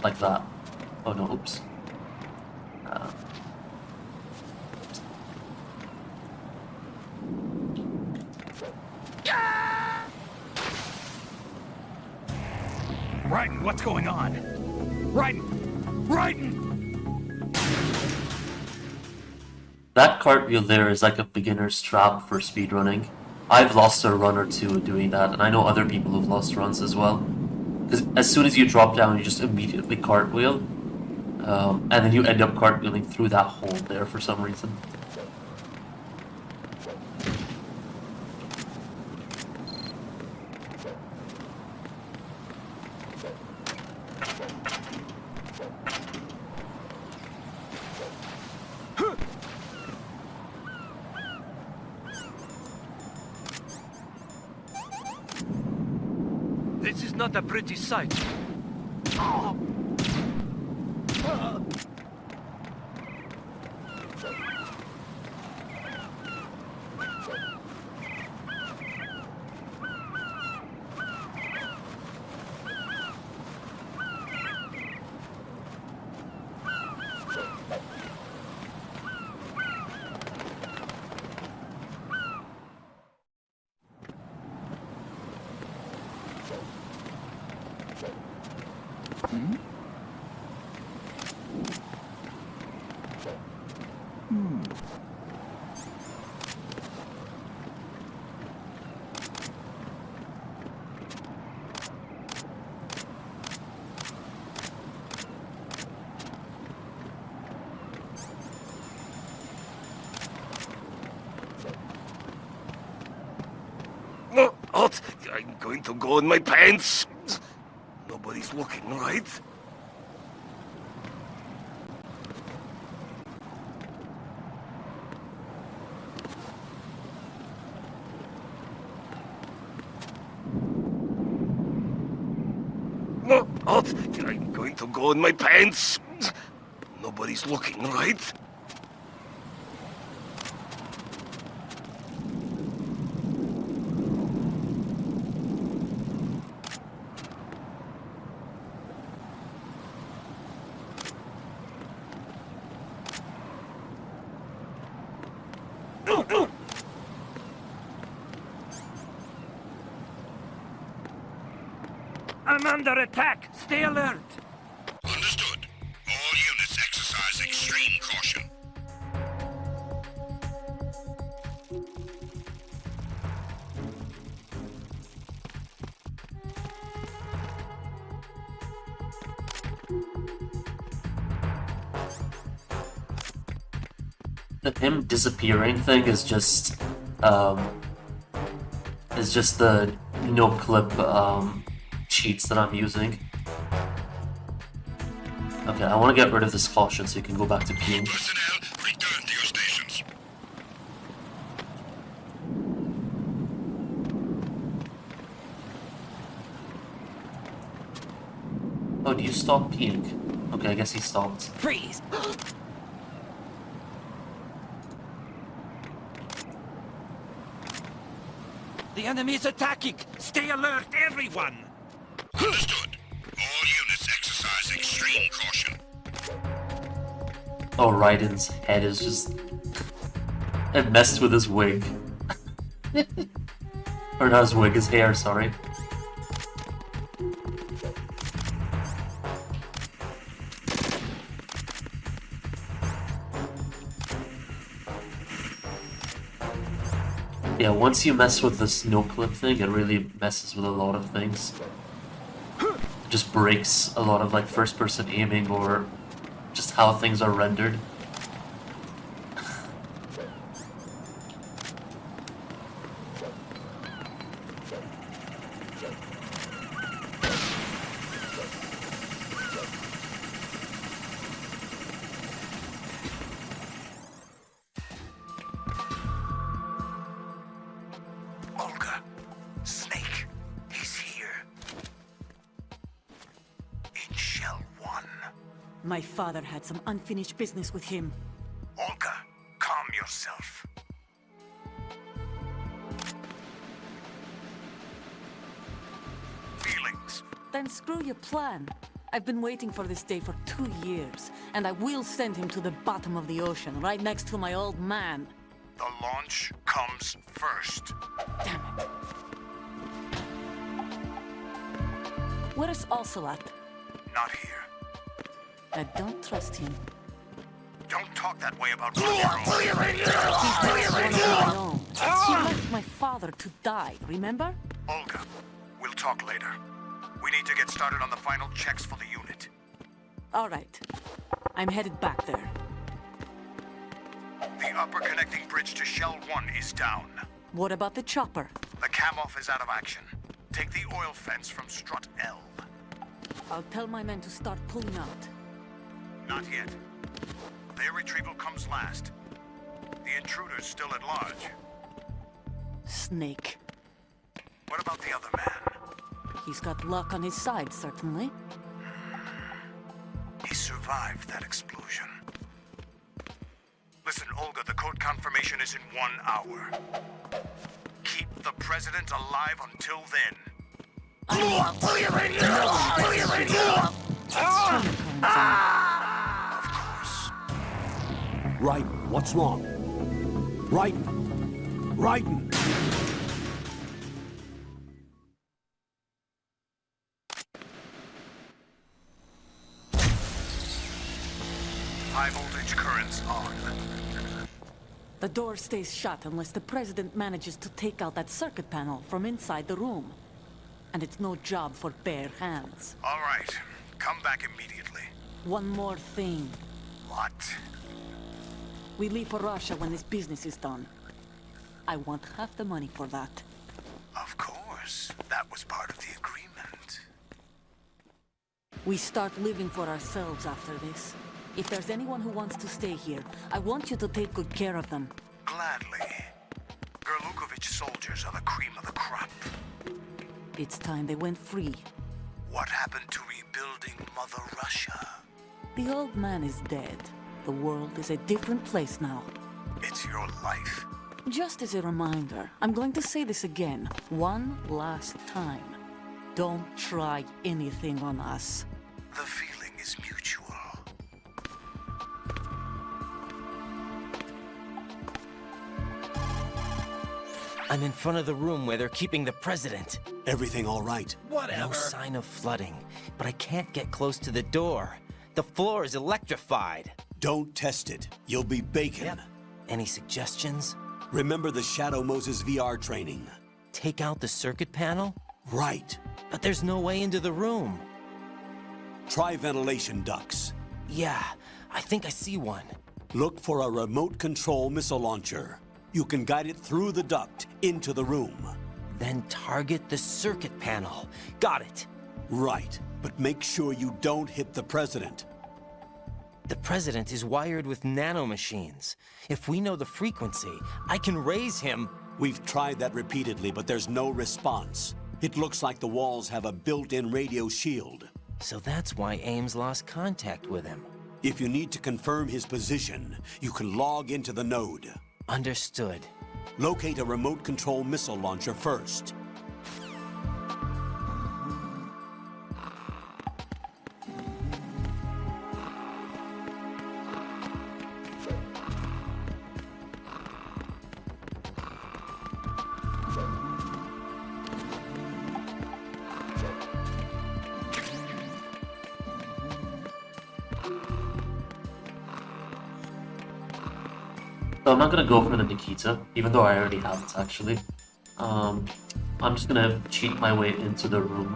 Like that. Oh no, oops. Raiden, what's going on? Raiden! Raiden! That cartwheel there is like a beginner's trap for speedrunning. I've lost a run or two doing that, and I know other people who've lost runs as well. Because as soon as you drop down, you just immediately cartwheel, and then you end up cartwheeling through that hole there for some reason. This is not a pretty sight. What? I'm going to go in my pants. Nobody's looking, right? What? I'm going to go in my pants. Nobody's looking, right? I'm under attack. Stay alert. Understood. All units exercise extreme caution. Him disappearing thing is just the no-clip cheats that I'm using. Okay, I want to get rid of this caution so you can go back to peeing. Personnel, return to your stations. Oh, do you stop peeing? Okay, I guess he stopped. Freeze! The enemy is attacking! Stay alert, everyone! Understood. All units exercise extreme caution. Oh, Raiden's head is just... It messed with his wig. Or not his wig, his hair, sorry. Yeah, once you mess with this no-clip thing, it really messes with a lot of things. It just breaks a lot of like first-person aiming or just how things are rendered. My father had some unfinished business with him. Olga, calm yourself. Feelings. Then screw your plan. I've been waiting for this day for 2 years, and I will send him to the bottom of the ocean, right next to my old man. The launch comes first. Damn it. Where is Ocelot? Not here. I don't trust him. Don't talk that way about He's not one of my own. He left my father to die, remember? Olga, we'll talk later. We need to get started on the final checks for the unit. All right. I'm headed back there. The upper connecting bridge to Shell 1 is down. What about the chopper? The cam-off is out of action. Take the oil fence from strut L. I'll tell my men to start pulling out. Not yet. Their retrieval comes last. The intruder's still at large. Snake. What about the other man? He's got luck on his side, certainly. He survived that explosion. Listen, Olga, the code confirmation is in 1 hour. Keep the president alive until then. Of course. Raiden, what's wrong? Raiden! Raiden! High voltage currents on. The door stays shut unless the president manages to take out that circuit panel from inside the room. And it's no job for bare hands. All right. Come back immediately. One more thing. What? We leave for Russia when this business is done. I want half the money for that. Of course. That was part of the agreement. We start living for ourselves after this. If there's anyone who wants to stay here, I want you to take good care of them. Gladly. Gerlukovich soldiers are the cream of the crop. It's time they went free. What happened to rebuilding Mother Russia? The old man is dead. The world is a different place now. It's your life. Just as a reminder, I'm going to say this again, one last time. Don't try anything on us. The feeling is mutual. I'm in front of the room where they're keeping the president. Everything all right? No sign of flooding, but I can't get close to the door. The floor is electrified. Don't test it. You'll be bacon. Yep. Any suggestions? Remember the Shadow Moses VR training. Take out the circuit panel? Right. But there's no way into the room. Try ventilation ducts. Yeah, I think I see one. Look for a remote control missile launcher. You can guide it through the duct into the room. Then target the circuit panel. Got it. Right, but make sure you don't hit the president. The president is wired with nanomachines. If we know the frequency, I can raise him. We've tried that repeatedly, but there's no response. It looks like the walls have a built-in radio shield. So that's why Ames lost contact with him. If you need to confirm his position, you can log into the node. Understood. Locate a remote control missile launcher first. So I'm not gonna go for the Nikita, even though I already have it actually. I'm just gonna cheat my way into the room.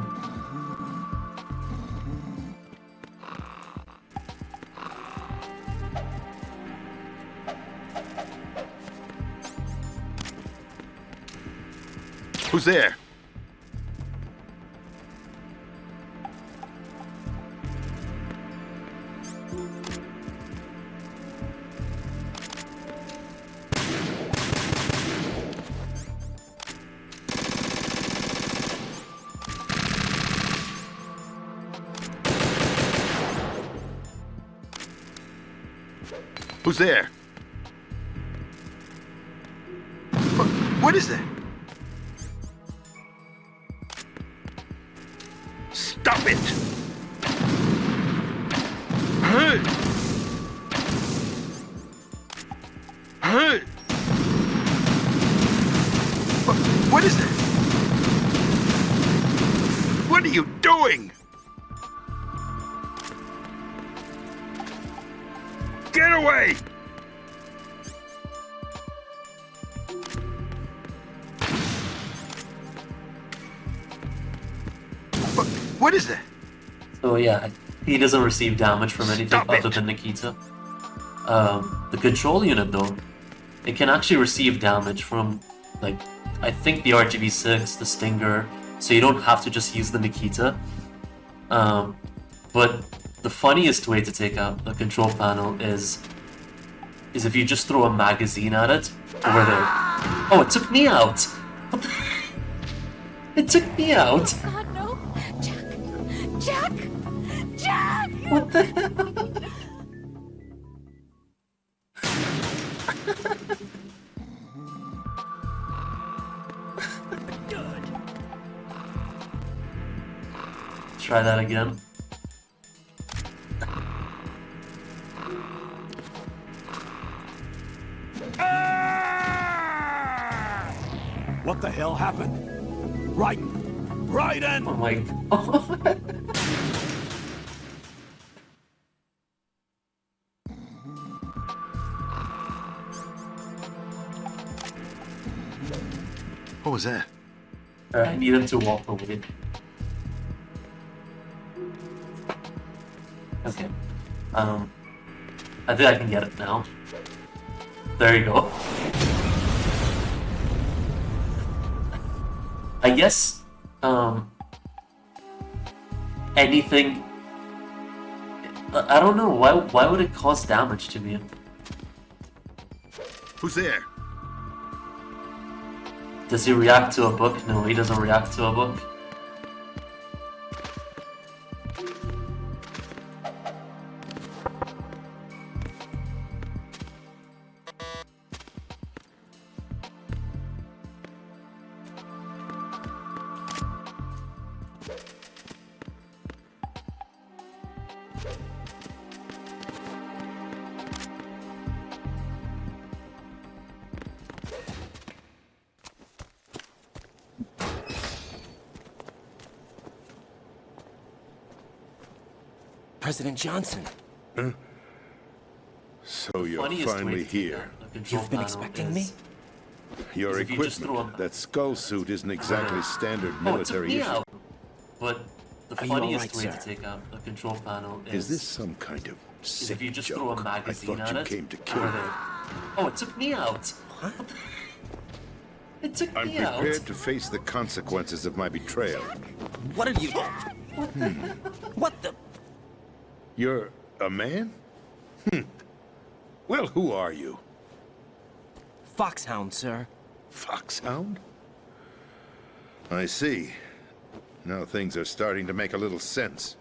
Who's there? Who's there? What is that? Stop it! Hey! Hey! What is that? What are you doing? Get away! What is that? So yeah, he doesn't receive damage from anything other than Nikita. The control unit though, it can actually receive damage from, like, I think the RGB-6, the Stinger, so you don't have to just use the Nikita. But the funniest way to take out the control panel is if you just throw a magazine at it over there. Oh, it took me out! What the... It took me out! Oh God, no! Jack! Jack! What the hell? Try that again. What the hell happened? Raiden! Oh my God. What was that? I need him to walk away. Okay. I think I can get it now. There you go. I guess, anything... I don't know, why would it cause damage to me? Who's there? Does he react to a book? No, he doesn't react to a book. President Johnson. Huh? So you're finally here. You've been expecting me? Your equipment, that skull suit isn't exactly standard military issue. But the funniest way to take out a control panel Is this some kind of sick if you just joke? throw a magazine I thought at you it. came to kill me. Oh, it took me out. What? It took I'm me out. prepared to face the consequences of my betrayal. What are you... What the... You're a man? Well, who are you? Foxhound, sir. Foxhound? I see. Now things are starting to make a little sense.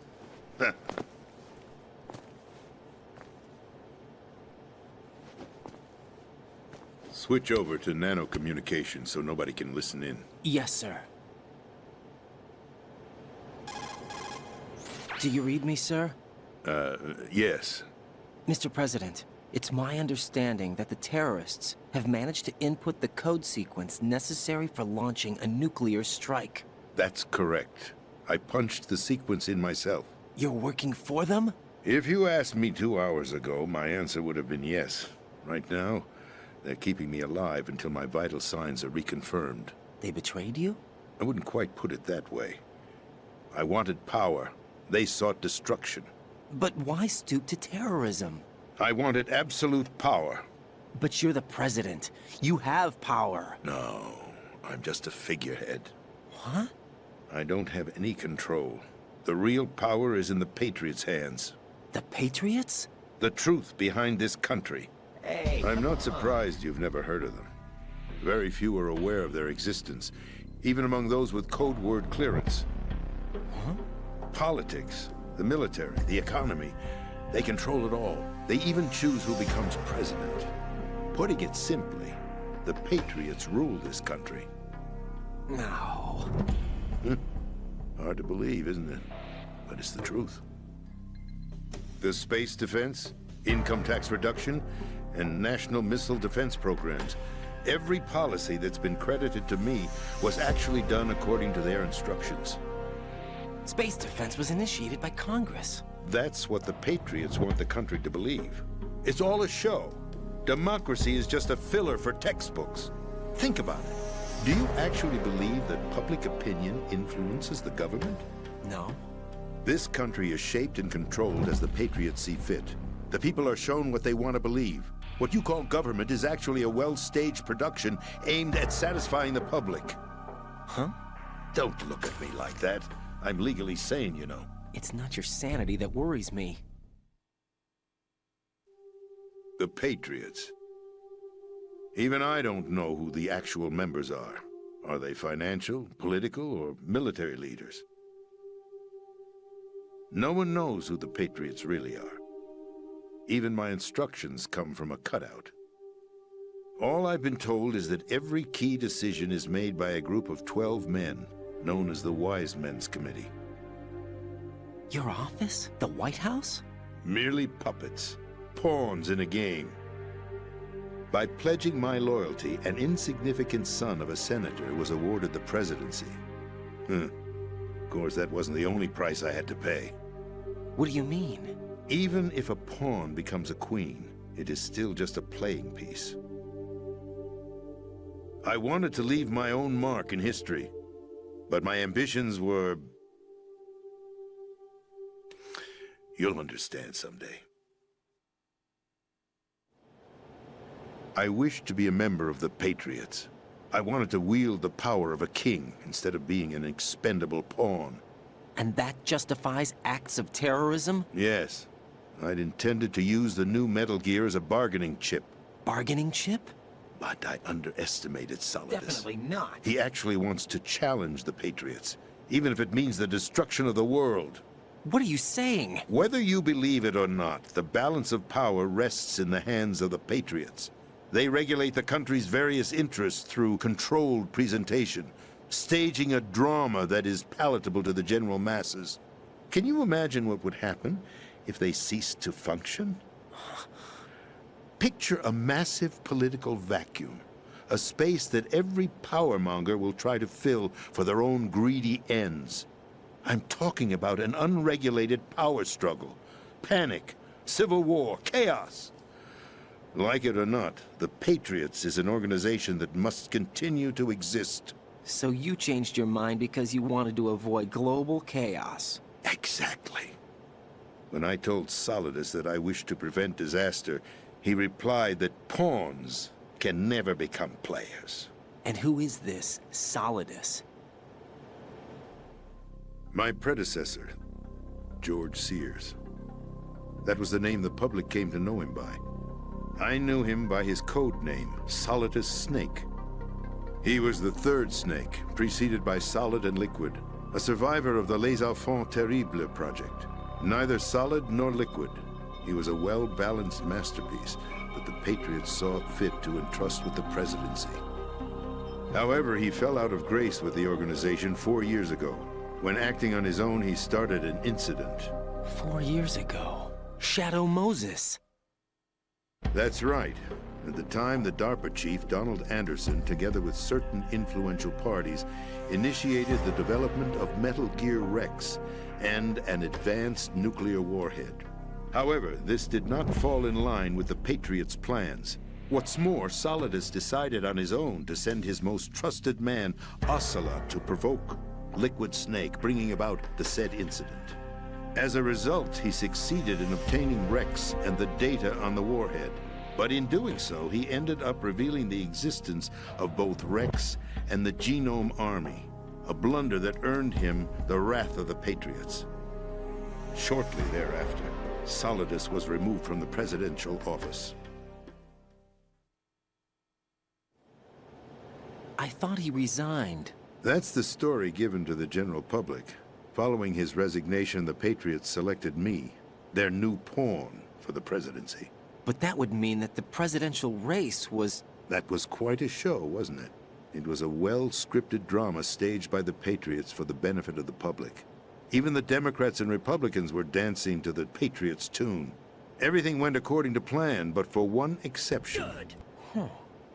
Switch over to nano-communication so nobody can listen in. Yes, sir. Do you read me, sir? Yes. Mr. President, it's my understanding that the terrorists have managed to input the code sequence necessary for launching a nuclear strike. That's correct. I punched the sequence in myself. You're working for them? If you asked me 2 hours ago, my answer would have been yes. Right now, they're keeping me alive until my vital signs are reconfirmed. They betrayed you? I wouldn't quite put it that way. I wanted power. They sought destruction. But why stoop to terrorism? I wanted absolute power. But you're the president. You have power. No, I'm just a figurehead. What? I don't have any control. The real power is in the Patriots' hands. The Patriots? The truth behind this country. Hey, I'm not surprised you've never heard of them. Very few are aware of their existence, even among those with code word clearance. Huh? Politics, the military, the economy. They control it all. They even choose who becomes president. Putting it simply, the Patriots rule this country. No. Hard to believe, isn't it? But it's the truth. The space defense, income tax reduction, and national missile defense programs. Every policy that's been credited to me was actually done according to their instructions. Space defense was initiated by Congress. That's what the Patriots want the country to believe. It's all a show. Democracy is just a filler for textbooks. Think about it. Do you actually believe that public opinion influences the government? No. This country is shaped and controlled as the Patriots see fit. The people are shown what they want to believe. What you call government is actually a well-staged production aimed at satisfying the public. Huh? Don't look at me like that. I'm legally sane, you know. It's not your sanity that worries me. The Patriots. Even I don't know who the actual members are. Are they financial, political, or military leaders? No one knows who the Patriots really are. Even my instructions come from a cutout. All I've been told is that every key decision is made by a group of 12 men, known as the Wise Men's Committee. Your office? The White House? Merely puppets, pawns in a game. By pledging my loyalty, an insignificant son of a senator was awarded the presidency. Of course, that wasn't the only price I had to pay. What do you mean? Even if a pawn becomes a queen, it is still just a playing piece. I wanted to leave my own mark in history, but my ambitions were... You'll understand someday. I wished to be a member of the Patriots. I wanted to wield the power of a king instead of being an expendable pawn. And that justifies acts of terrorism? Yes. I'd intended to use the new Metal Gear as a bargaining chip. Bargaining chip? But I underestimated Solidus. Definitely not. He actually wants to challenge the Patriots, even if it means the destruction of the world. What are you saying? Whether you believe it or not, the balance of power rests in the hands of the Patriots. They regulate the country's various interests through controlled presentation, staging a drama that is palatable to the general masses. Can you imagine what would happen if they ceased to function? Picture a massive political vacuum, a space that every powermonger will try to fill for their own greedy ends. I'm talking about an unregulated power struggle, panic, civil war, chaos. Like it or not, the Patriots is an organization that must continue to exist. So you changed your mind because you wanted to avoid global chaos. Exactly. When I told Solidus that I wished to prevent disaster, he replied that pawns can never become players. And who is this Solidus? My predecessor, George Sears. That was the name the public came to know him by. I knew him by his code name, Solidus Snake. He was the third Snake, preceded by Solid and Liquid, a survivor of the Les Enfants Terribles project. Neither solid nor liquid. He was a well-balanced masterpiece that the Patriots saw fit to entrust with the presidency. However, he fell out of grace with the organization 4 years ago. When acting on his own, he started an incident. 4 years ago? Shadow Moses. That's right. At the time, the DARPA chief, Donald Anderson, together with certain influential parties, initiated the development of Metal Gear Rex and an advanced nuclear warhead. However, this did not fall in line with the Patriots' plans. What's more, Solidus decided on his own to send his most trusted man, Ocelot, to provoke Liquid Snake, bringing about the said incident. As a result, he succeeded in obtaining Rex and the data on the warhead. But in doing so, he ended up revealing the existence of both Rex and the Genome Army, a blunder that earned him the wrath of the Patriots. Shortly thereafter, Solidus was removed from the presidential office. I thought he resigned. That's the story given to the general public. Following his resignation, the Patriots selected me. Their new pawn for the presidency. But that would mean that the presidential race was... That was quite a show, wasn't it? It was a well-scripted drama staged by the Patriots for the benefit of the public. Even the Democrats and Republicans were dancing to the Patriots' tune. Everything went according to plan, but for one exception. Huh.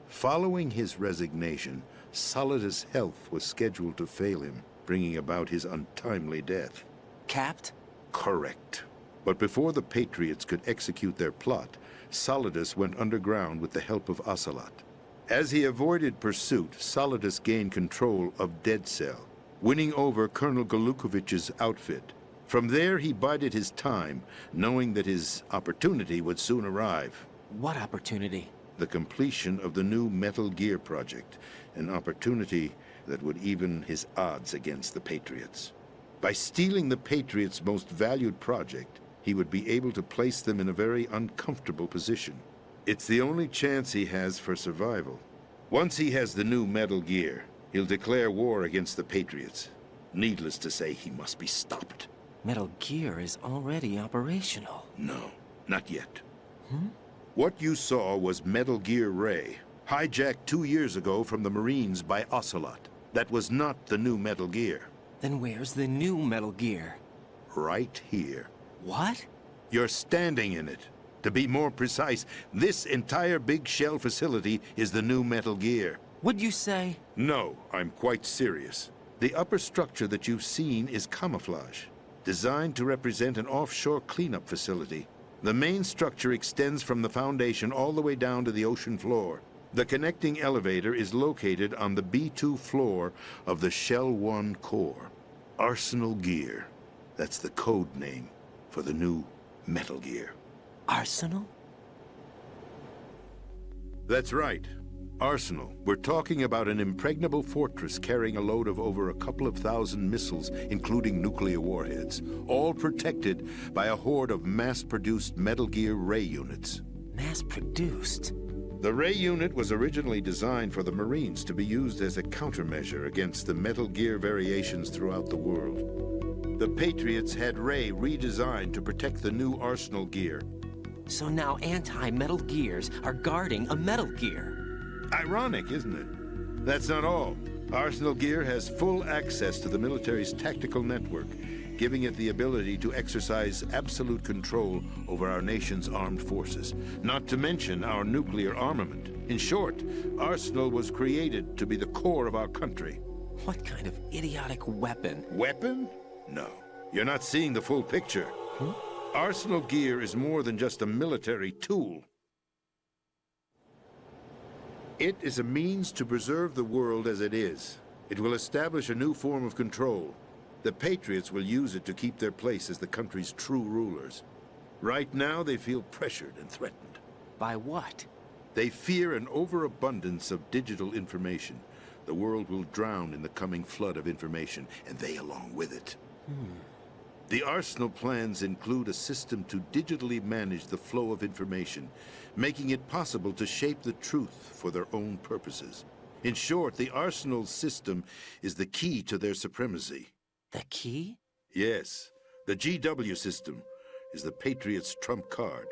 Following his resignation, Solidus' health was scheduled to fail him, bringing about his untimely death. Capped? Correct. But before the Patriots could execute their plot, Solidus went underground with the help of Ocelot. As he avoided pursuit, Solidus gained control of Dead Cell, winning over Colonel Golukovich's outfit. From there, he bided his time, knowing that his opportunity would soon arrive. What opportunity? The completion of the new Metal Gear project, an opportunity that would even his odds against the Patriots. By stealing the Patriots' most valued project, he would be able to place them in a very uncomfortable position. It's the only chance he has for survival. Once he has the new Metal Gear, he'll declare war against the Patriots. Needless to say, he must be stopped. Metal Gear is already operational. No, not yet. Hmm? What you saw was Metal Gear Ray, hijacked 2 years ago from the Marines by Ocelot. That was not the new Metal Gear. Then where's the new Metal Gear? Right here. What? You're standing in it. To be more precise, this entire big shell facility is the new Metal Gear. What'd you say? No, I'm quite serious. The upper structure that you've seen is camouflage, designed to represent an offshore cleanup facility. The main structure extends from the foundation all the way down to the ocean floor. The connecting elevator is located on the B2 floor of the Shell 1 core. Arsenal Gear. That's the code name for the new Metal Gear. Arsenal? That's right. Arsenal. We're talking about an impregnable fortress carrying a load of over a couple of thousand missiles, including nuclear warheads, all protected by a horde of mass-produced Metal Gear Ray units. Mass-produced? The Ray unit was originally designed for the Marines to be used as a countermeasure against the Metal Gear variations throughout the world. The Patriots had Ray redesigned to protect the new Arsenal Gear. So now anti-Metal Gears are guarding a Metal Gear. Ironic, isn't it? That's not all. Arsenal Gear has full access to the military's tactical network, giving it the ability to exercise absolute control over our nation's armed forces, not to mention our nuclear armament. In short, Arsenal was created to be the core of our country. What kind of idiotic weapon? Weapon? No. You're not seeing the full picture. Arsenal Gear is more than just a military tool. It is a means to preserve the world as it is. It will establish a new form of control. The Patriots will use it to keep their place as the country's true rulers. Right now, they feel pressured and threatened. By what? They fear an overabundance of digital information. The world will drown in the coming flood of information, and they along with it. The Arsenal plans include a system to digitally manage the flow of information, making it possible to shape the truth for their own purposes. In short, the Arsenal system is the key to their supremacy. The key? Yes. The GW system is the Patriots' trump card.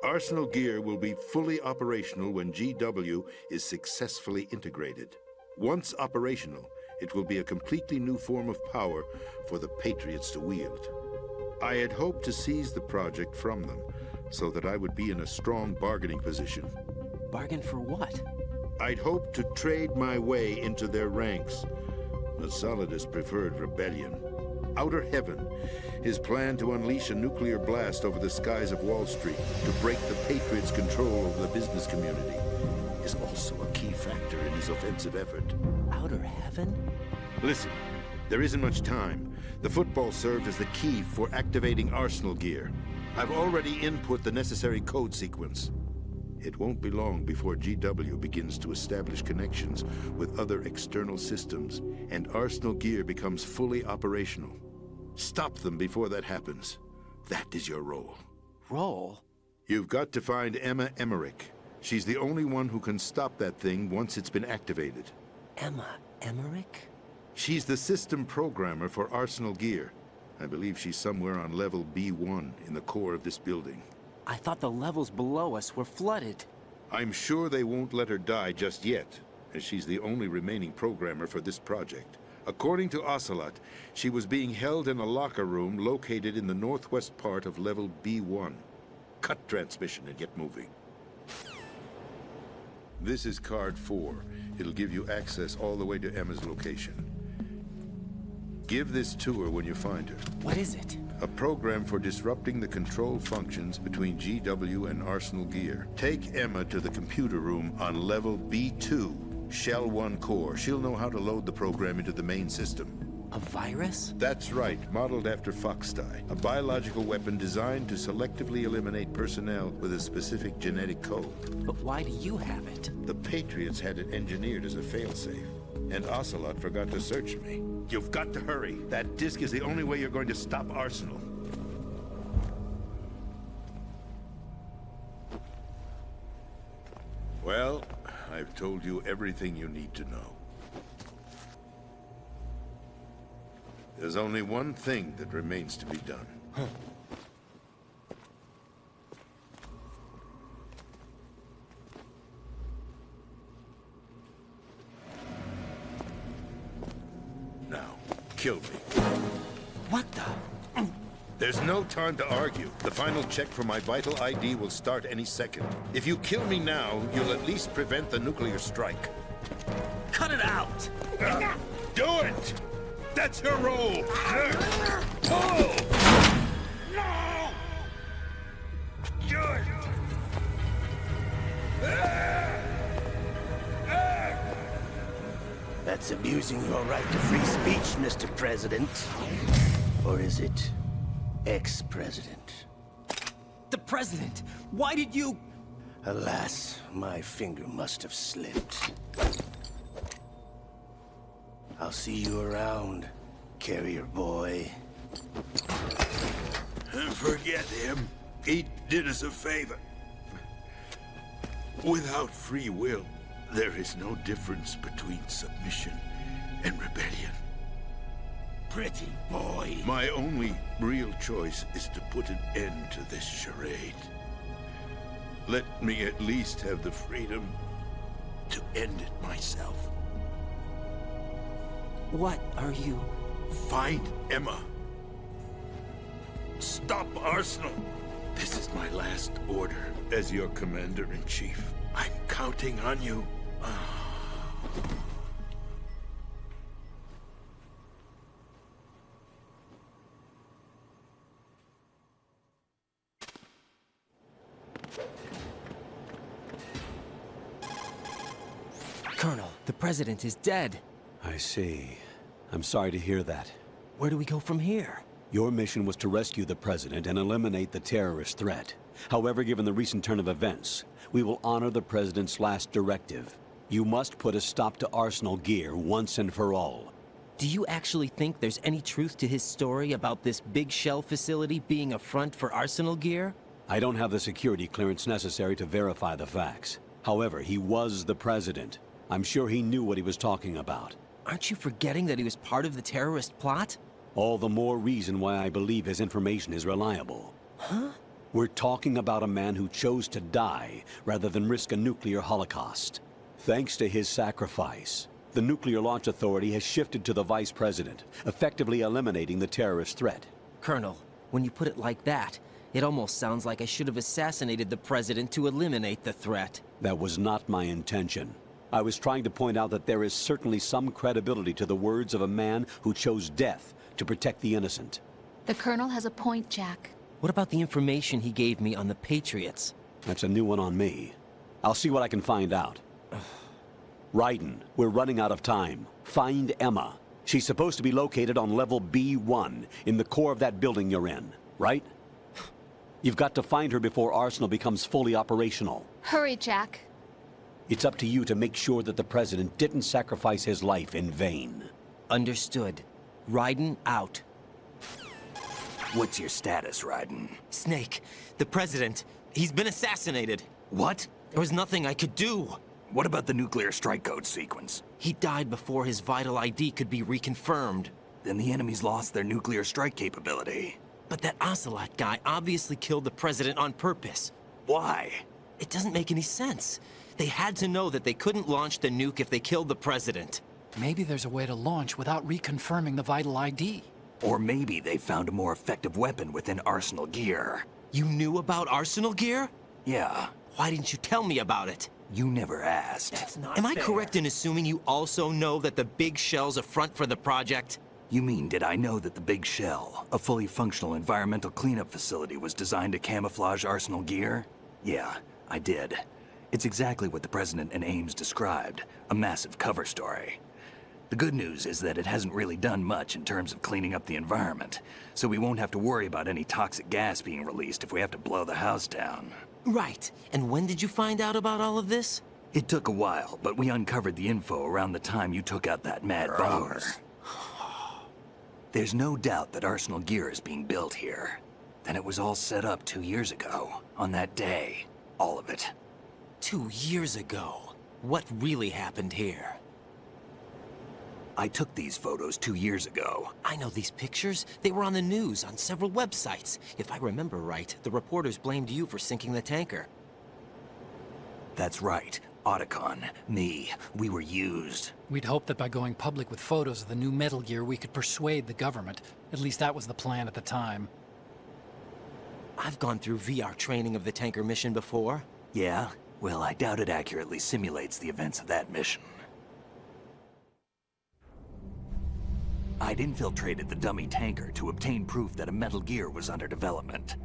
Arsenal Gear will be fully operational when GW is successfully integrated. Once operational, it will be a completely new form of power for the Patriots to wield. I had hoped to seize the project from them, so that I would be in a strong bargaining position. Bargain for what? I'd hoped to trade my way into their ranks. But Solidus preferred rebellion. Outer Heaven, his plan to unleash a nuclear blast over the skies of Wall Street to break the Patriots' control over the business community, is also a key factor in his offensive effort. Outer Heaven? Listen, there isn't much time. The football served as the key for activating Arsenal Gear. I've already input the necessary code sequence. It won't be long before GW begins to establish connections with other external systems, and Arsenal Gear becomes fully operational. Stop them before that happens. That is your role. Role? You've got to find Emma Emmerich. She's the only one who can stop that thing once it's been activated. Emma Emmerich? She's the system programmer for Arsenal Gear. I believe she's somewhere on level B1 in the core of this building. I thought the levels below us were flooded. I'm sure they won't let her die just yet, as she's the only remaining programmer for this project. According to Ocelot, she was being held in a locker room located in the northwest part of level B1. Cut transmission and get moving. This is card 4. It'll give you access all the way to Emma's location. Give this to her when you find her. What is it? A program for disrupting the control functions between GW and Arsenal Gear. Take Emma to the computer room on level B2, Shell 1 core. She'll know how to load the program into the main system. A virus? That's right, modeled after Foxdie. A biological weapon designed to selectively eliminate personnel with a specific genetic code. But why do you have it? The Patriots had it engineered as a failsafe. And Ocelot forgot to search me. You've got to hurry. That disk is the only way you're going to stop Arsenal. Well, I've told you everything you need to know. There's only one thing that remains to be done. Now, kill me. What the? There's no time to argue. The final check for my vital ID will start any second. If you kill me now, you'll at least prevent the nuclear strike. Cut it out! Do it! That's your role! No! Good! That's abusing your right to free speech, Mr. President. Or is it ex-president? The president! Why did you... Alas, my finger must have slipped. I'll see you around, carrier boy. Forget him. He did us a favor. Without free will, there is no difference between submission and rebellion. Pretty boy. My only real choice is to put an end to this charade. Let me at least have the freedom to end it myself. What are you... Find Emma. Stop Arsenal. This is my last order as your commander-in-chief. I'm counting on you. Colonel, the president is dead. I see. I'm sorry to hear that. Where do we go from here? Your mission was to rescue the president and eliminate the terrorist threat. However, given the recent turn of events, we will honor the president's last directive. You must put a stop to Arsenal Gear once and for all. Do you actually think there's any truth to his story about this big shell facility being a front for Arsenal Gear? I don't have the security clearance necessary to verify the facts. However, he was the president. I'm sure he knew what he was talking about. Aren't you forgetting that he was part of the terrorist plot? All the more reason why I believe his information is reliable. Huh? We're talking about a man who chose to die rather than risk a nuclear holocaust. Thanks to his sacrifice, the Nuclear Launch Authority has shifted to the vice president, effectively eliminating the terrorist threat. Colonel, when you put it like that, it almost sounds like I should have assassinated the president to eliminate the threat. That was not my intention. I was trying to point out that there is certainly some credibility to the words of a man who chose death to protect the innocent. The Colonel has a point, Jack. What about the information he gave me on the Patriots? That's a new one on me. I'll see what I can find out. Raiden, we're running out of time. Find Emma. She's supposed to be located on level B1, in the core of that building you're in, right? You've got to find her before Arsenal becomes fully operational. Hurry, Jack. It's up to you to make sure that the president didn't sacrifice his life in vain. Understood. Raiden out. What's your status, Raiden? Snake, the president, he's been assassinated. What? There was nothing I could do. What about the nuclear strike code sequence? He died before his vital ID could be reconfirmed. Then the enemy's lost their nuclear strike capability. But that Ocelot guy obviously killed the president on purpose. Why? It doesn't make any sense. They had to know that they couldn't launch the nuke if they killed the president. Maybe there's a way to launch without reconfirming the vital ID. Or maybe they found a more effective weapon within Arsenal gear. You knew about Arsenal gear? Yeah. Why didn't you tell me about it? You never asked. That's not Am I correct in assuming you also know that the big shell's a front for the project? You mean, did I know that the Big Shell, a fully functional environmental cleanup facility, was designed to camouflage Arsenal gear? Yeah, I did. It's exactly what the President and Ames described, a massive cover story. The good news is that it hasn't really done much in terms of cleaning up the environment, so we won't have to worry about any toxic gas being released if we have to blow the house down. Right. And when did you find out about all of this? It took a while, but we uncovered the info around the time you took out that mad bomber. There's no doubt that Arsenal gear is being built here. Then it was all set up 2 years ago, on that day. All of it. 2 years ago? What really happened here? I took these photos 2 years ago. I know these pictures. They were on the news, on several websites. If I remember right, the reporters blamed you for sinking the tanker. That's right. Otacon, me, we were used. We'd hoped that by going public with photos of the new Metal Gear, we could persuade the government. At least that was the plan at the time. I've gone through VR training of the tanker mission before. Yeah? Well, I doubt it accurately simulates the events of that mission. I'd infiltrated the dummy tanker to obtain proof that a Metal Gear was under development.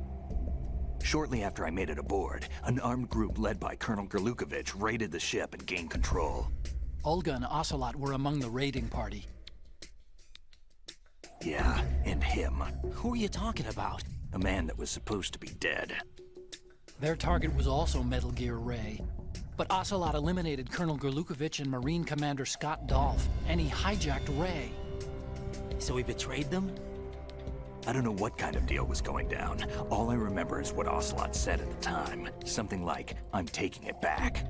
Shortly after I made it aboard, an armed group led by Colonel Gerlukovich raided the ship and gained control. Olga and Ocelot were among the raiding party. Yeah, and him. Who are you talking about? A man that was supposed to be dead. Their target was also Metal Gear Ray. But Ocelot eliminated Colonel Gerlukovich and Marine Commander Scott Dolph, and he hijacked Ray. So he betrayed them? I don't know what kind of deal was going down. All I remember is what Ocelot said at the time. Something like, "I'm taking it back."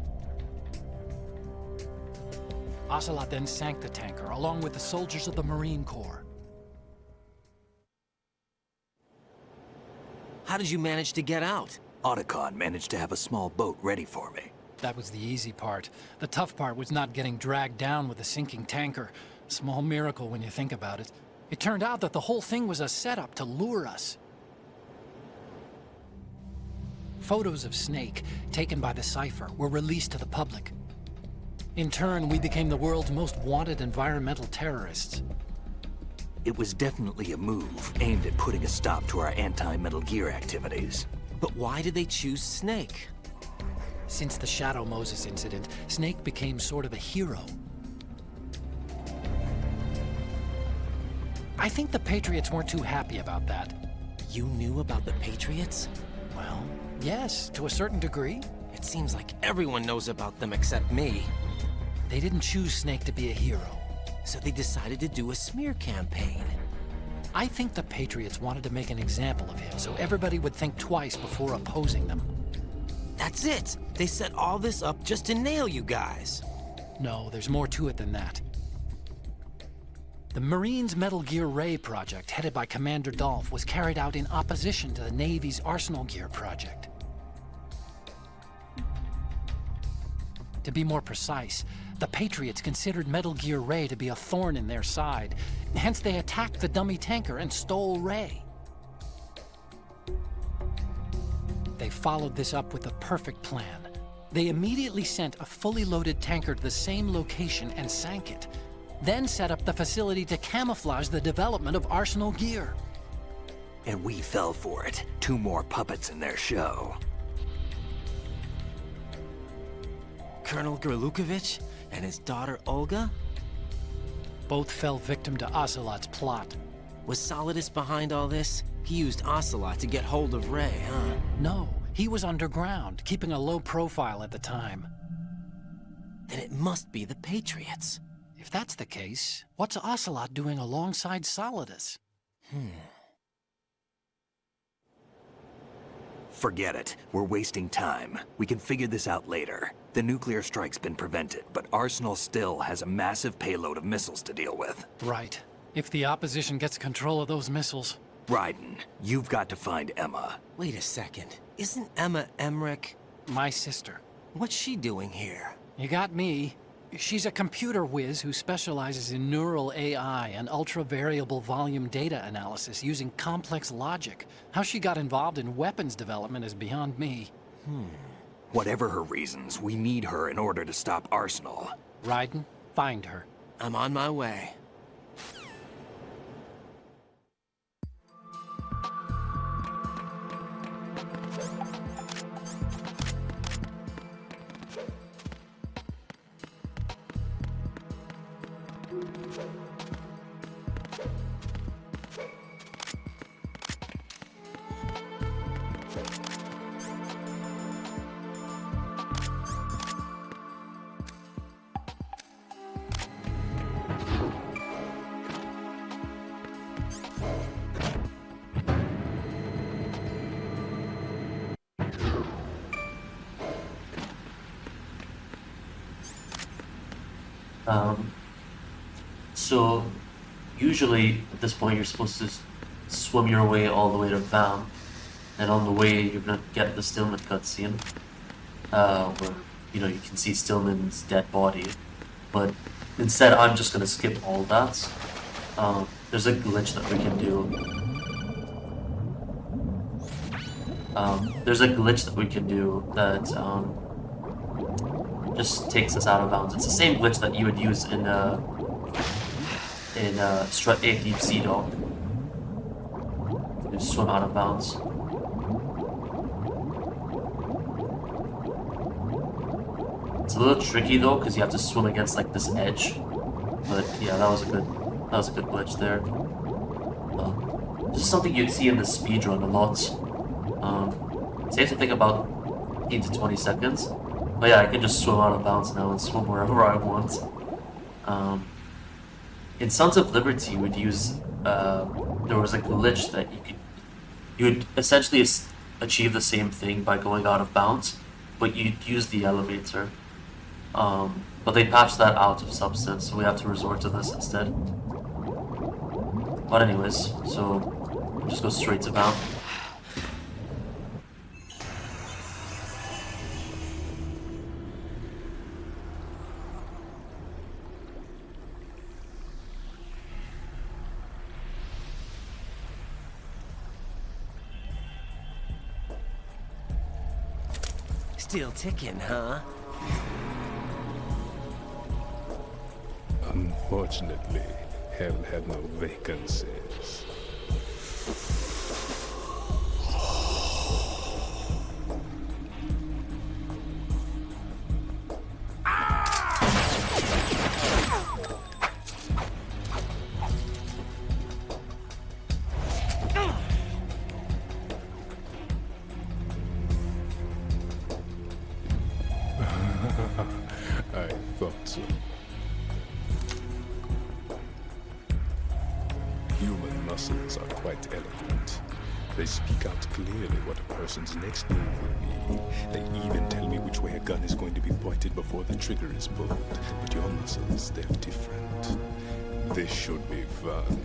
Ocelot then sank the tanker, along with the soldiers of the Marine Corps. How did you manage to get out? Otacon managed to have a small boat ready for me. That was the easy part. The tough part was not getting dragged down with the sinking tanker. Small miracle when you think about it. It turned out that the whole thing was a setup to lure us. Photos of Snake, taken by the Cypher, were released to the public. In turn, we became the world's most wanted environmental terrorists. It was definitely a move aimed at putting a stop to our anti-Metal Gear activities. But why did they choose Snake? Since the Shadow Moses incident, Snake became sort of a hero. I think the Patriots weren't too happy about that. You knew about the Patriots? Well, yes, to a certain degree. It seems like everyone knows about them except me. They didn't choose Snake to be a hero. So they decided to do a smear campaign. I think the Patriots wanted to make an example of him so everybody would think twice before opposing them. That's it! They set all this up just to nail you guys. No, there's more to it than that. The Marines' Metal Gear Ray project, headed by Commander Dolph, was carried out in opposition to the Navy's Arsenal Gear project. To be more precise, the Patriots considered Metal Gear Ray to be a thorn in their side. Hence, they attacked the dummy tanker and stole Ray. They followed this up with a perfect plan. They immediately sent a fully loaded tanker to the same location and sank it. Then set up the facility to camouflage the development of Arsenal Gear. And we fell for it. 2 more puppets in their show. Colonel Gerlukovich and his daughter Olga? Both fell victim to Ocelot's plot. Was Solidus behind all this? He used Ocelot to get hold of Ray, huh? No, he was underground, keeping a low profile at the time. Then it must be the Patriots. If that's the case, what's Ocelot doing alongside Solidus? Forget it. We're wasting time. We can figure this out later. The nuclear strike's been prevented, but Arsenal still has a massive payload of missiles to deal with. Right. If the opposition gets control of those missiles... Raiden, you've got to find Emma. Wait a second. Isn't Emma Emmerich... My sister. What's she doing here? You got me. She's a computer whiz who specializes in neural AI and ultra-variable volume data analysis using complex logic. How she got involved in weapons development is beyond me. Whatever her reasons, we need her in order to stop Arsenal. Raiden, find her. I'm on my way. So usually at this point you're supposed to swim your way all the way to Vam, and on the way you're gonna get the Stillman cutscene, where you can see Stillman's dead body. But instead, I'm just gonna skip all that. There's a glitch that we can do. That just takes us out of bounds. It's the same glitch that you would use in Strut 8 Deep Sea Dog. You swim out of bounds. It's a little tricky though, because you have to swim against like this edge. But yeah, that was a good glitch there. This is something you'd see in the speedrun a lot. Safe to think about 15 to 20 seconds. But yeah, I can just swim out of bounds now and swim wherever I want. In Sons of Liberty, you would use there was a glitch that you would essentially achieve the same thing by going out of bounds, but you'd use the elevator. But they patched that out of Substance, so we have to resort to this instead. But anyways, so we'll just go straight to Bound. Still ticking, huh? Unfortunately, hell had no vacancies. I thought so. Human muscles are quite eloquent. They speak out clearly what a person's next move will be. They even tell me which way a gun is going to be pointed before the trigger is pulled. But your muscles, they're different. This should be fun.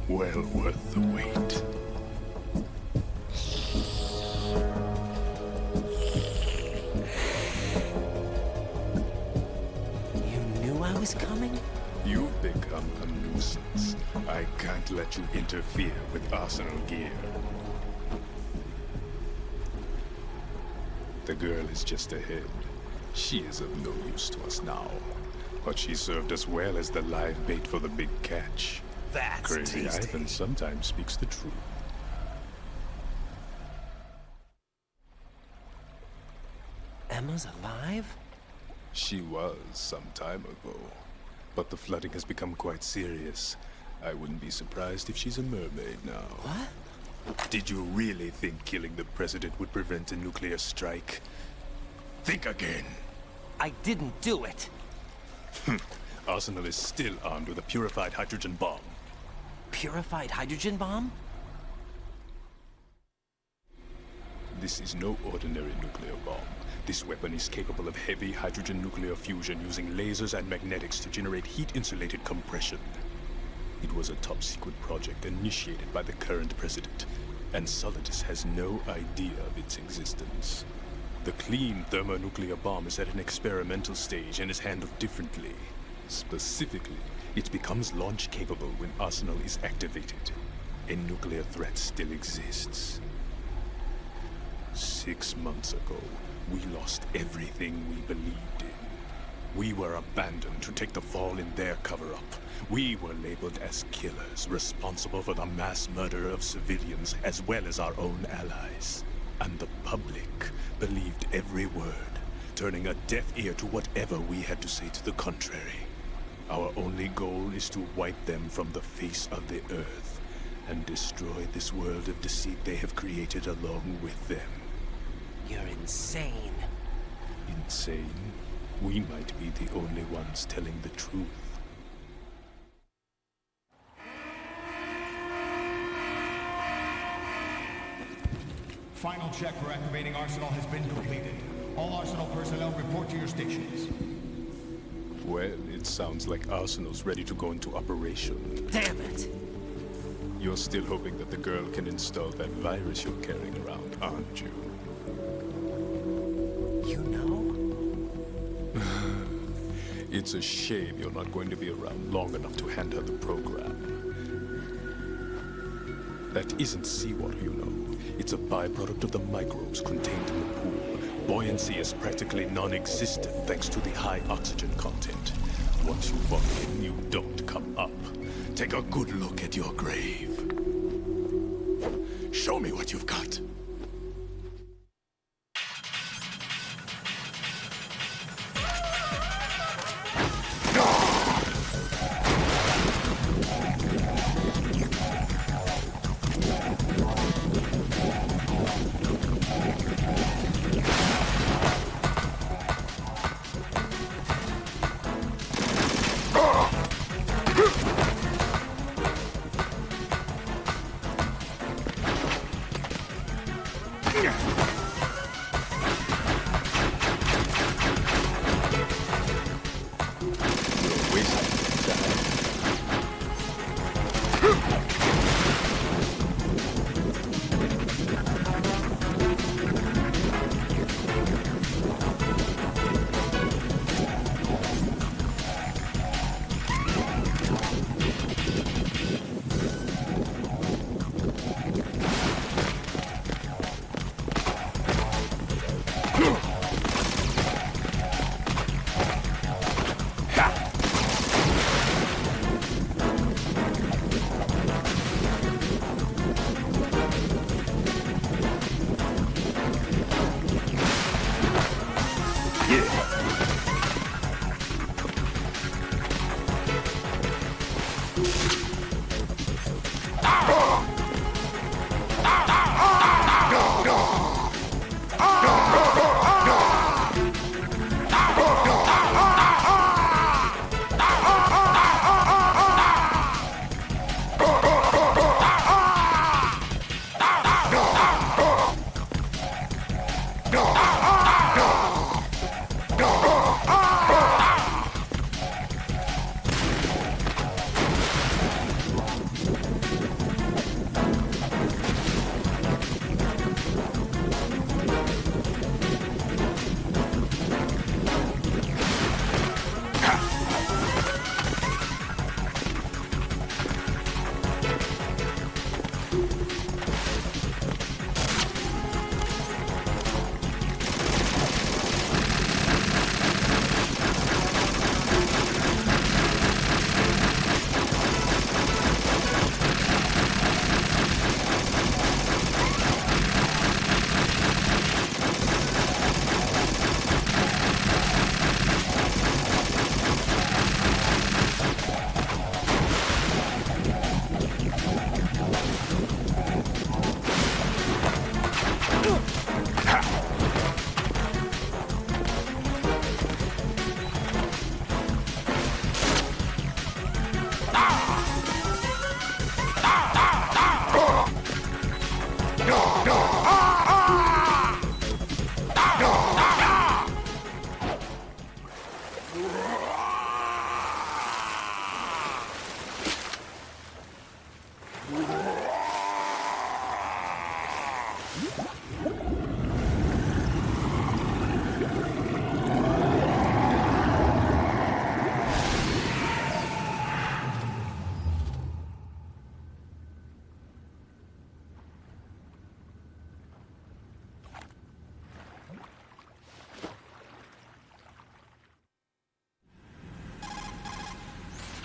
Well worth the wait. I was coming? You've become a nuisance. I can't let you interfere with Arsenal gear. The girl is just ahead. She is of no use to us now. But she served us well as the live bait for the big catch. That's Crazy tasty. Ivan sometimes speaks the truth. Emma's alive? She was some time ago. But the flooding has become quite serious. I wouldn't be surprised if she's a mermaid now. What? Did you really think killing the president would prevent a nuclear strike? Think again. I didn't do it. Arsenal is still armed with a purified hydrogen bomb. Purified hydrogen bomb? This is no ordinary nuclear bomb. This weapon is capable of heavy hydrogen nuclear fusion using lasers and magnetics to generate heat-insulated compression. It was a top-secret project initiated by the current president, and Solidus has no idea of its existence. The clean thermonuclear bomb is at an experimental stage and is handled differently. Specifically, it becomes launch-capable when Arsenal is activated. A nuclear threat still exists. 6 months ago, we lost everything we believed in. We were abandoned to take the fall in their cover-up. We were labeled as killers, responsible for the mass murder of civilians as well as our own allies. And the public believed every word, turning a deaf ear to whatever we had to say to the contrary. Our only goal is to wipe them from the face of the earth and destroy this world of deceit they have created along with them. You're insane. Insane? We might be the only ones telling the truth. Final check for activating Arsenal has been completed. All Arsenal personnel report to your stations. Well, it sounds like Arsenal's ready to go into operation. Damn it! You're still hoping that the girl can install that virus you're carrying around, aren't you? You know? It's a shame you're not going to be around long enough to hand her the program. That isn't seawater, you know. It's a byproduct of the microbes contained in the pool. Buoyancy is practically non-existent thanks to the high oxygen content. Once you fall in, you don't come up. Take a good look at your grave. Show me what you've got.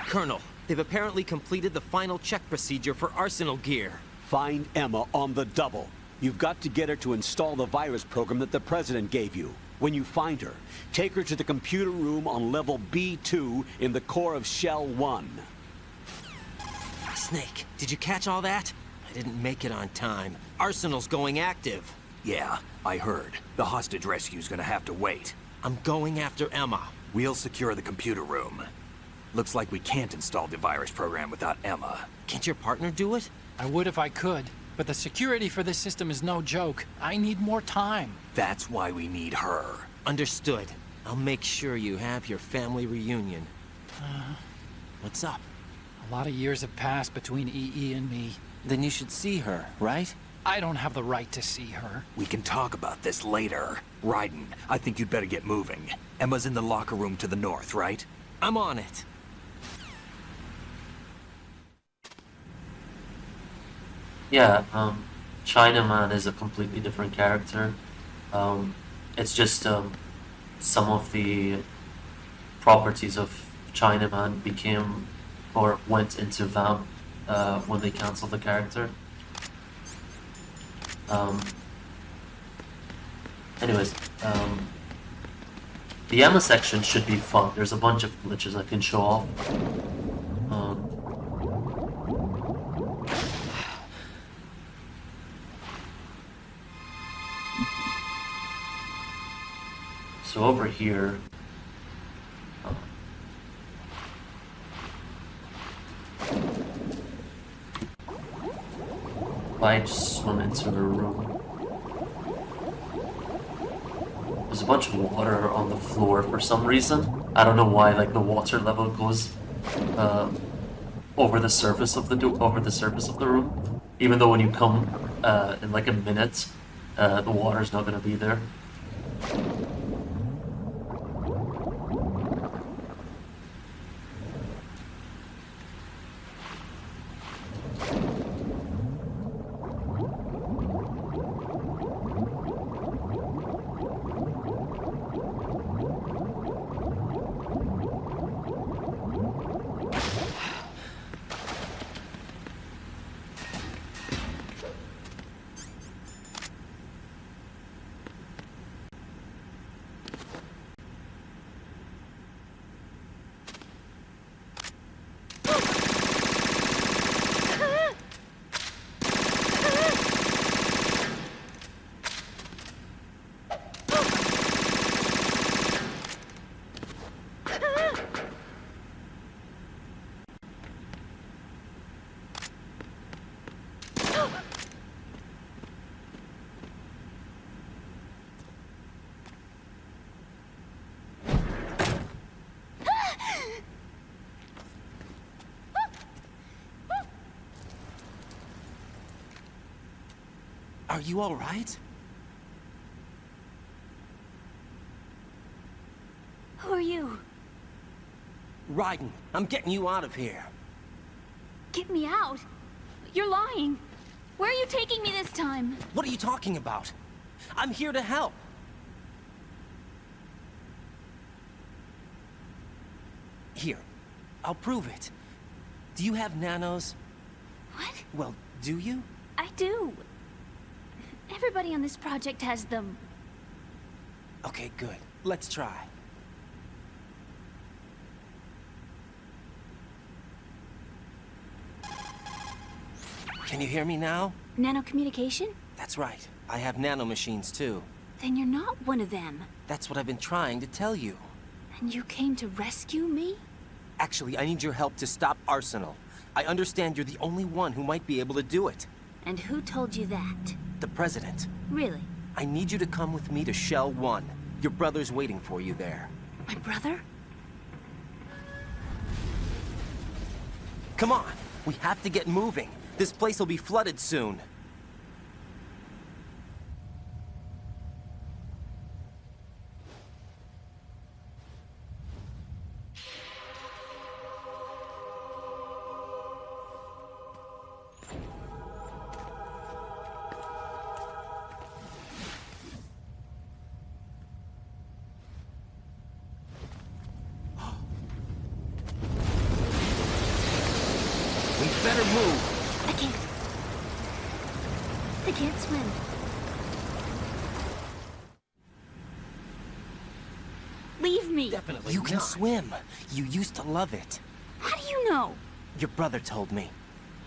Colonel, they've apparently completed the final check procedure for arsenal gear. Find Emma on the double. You've got to get her to install the virus program that the President gave you. When you find her, take her to the computer room on level B2 in the core of Shell 1. Snake, did you catch all that? I didn't make it on time. Arsenal's going active. Yeah, I heard. The hostage rescue's gonna have to wait. I'm going after Emma. We'll secure the computer room. Looks like we can't install the virus program without Emma. Can't your partner do it? I would if I could, but the security for this system is no joke. I need more time. That's why we need her. Understood. I'll make sure you have your family reunion. What's up? A lot of years have passed between EE and me. Then you should see her, right? I don't have the right to see her. We can talk about this later. Raiden, I think you'd better get moving. Emma's in the locker room to the north, right? I'm on it. Yeah, Chinaman is a completely different character. It's just some of the properties of Chinaman became or went into VAMP when they canceled the character. Anyways, the Emma section should be fun. There's a bunch of glitches I can show off. So over here, I just swim into her room. There's a bunch of water on the floor for some reason. I don't know why. Like the water level goes over the surface of the room, even though when you come in like a minute, the water's not gonna be there. Are you all right? Who are you? Raiden, I'm getting you out of here. Get me out? You're lying. Where are you taking me this time? What are you talking about? I'm here to help. Here, I'll prove it. Do you have nanos? What? Well, do you? I do. Everybody on this project has them. Okay, good. Let's try. Can you hear me now? Nanocommunication? That's right. I have nanomachines too. Then you're not one of them. That's what I've been trying to tell you. And you came to rescue me? Actually, I need your help to stop Arsenal. I understand you're the only one who might be able to do it. And who told you that? The President. Really? I need you to come with me to Shell 1. Your brother's waiting for you there. My brother? Come on! We have to get moving. This place will be flooded soon. can't swim. Leave me. Definitely You can swim. You used to love it. How do you know? Your brother told me.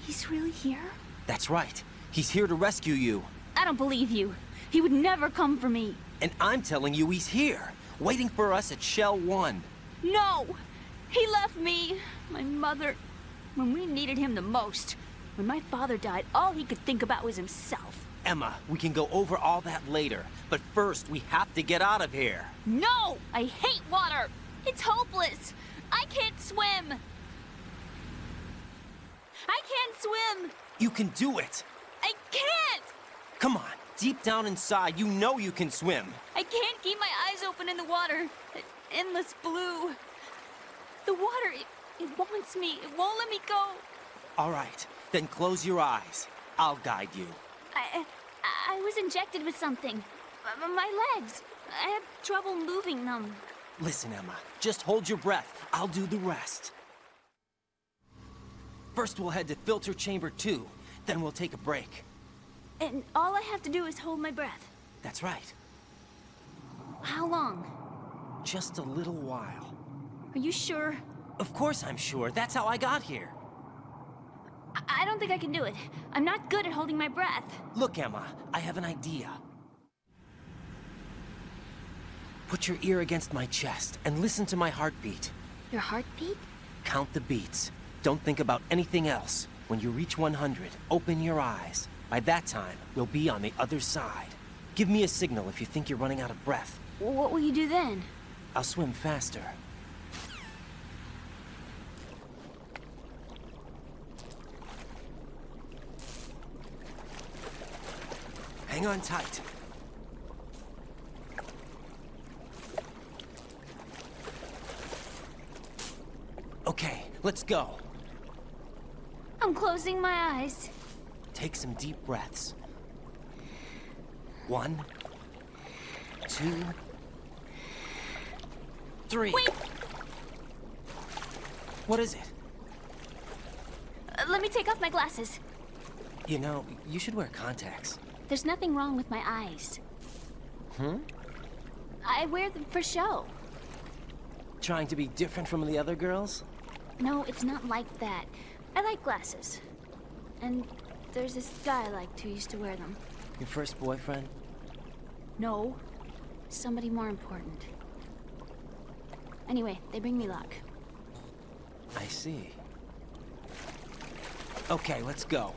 He's really here? That's right. He's here to rescue you. I don't believe you. He would never come for me. And I'm telling you he's here, waiting for us at Shell 1. No! He left me, my mother, when we needed him the most. When my father died, all he could think about was himself. Emma, we can go over all that later, but first we have to get out of here. No! I hate water! It's hopeless! I can't swim! I can't swim! You can do it! I can't! Come on, deep down inside, you know you can swim. I can't keep my eyes open in the water. That endless blue. The water, it wants me. It won't let me go. All right, then close your eyes. I'll guide you. I was injected with something. My legs. I have trouble moving them. Listen, Emma, just hold your breath. I'll do the rest. First we'll head to filter chamber 2, then we'll take a break. And all I have to do is hold my breath. That's right. How long? Just a little while. Are you sure? Of course I'm sure. That's how I got here. I don't think I can do it. I'm not good at holding my breath. Look, Emma, I have an idea. Put your ear against my chest and listen to my heartbeat. Your heartbeat? Count the beats. Don't think about anything else. When you reach 100, open your eyes. By that time, we'll be on the other side. Give me a signal if you think you're running out of breath. What will you do then? I'll swim faster. Hang on tight. Okay, let's go. I'm closing my eyes. Take some deep breaths. 1, 2, 3. Wait! What is it? Let me take off my glasses. You know, you should wear contacts. There's nothing wrong with my eyes. Hmm? I wear them for show. Trying to be different from the other girls? No, it's not like that. I like glasses. And there's this guy I liked who used to wear them. Your first boyfriend? No. Somebody more important. Anyway, they bring me luck. I see. Okay, let's go.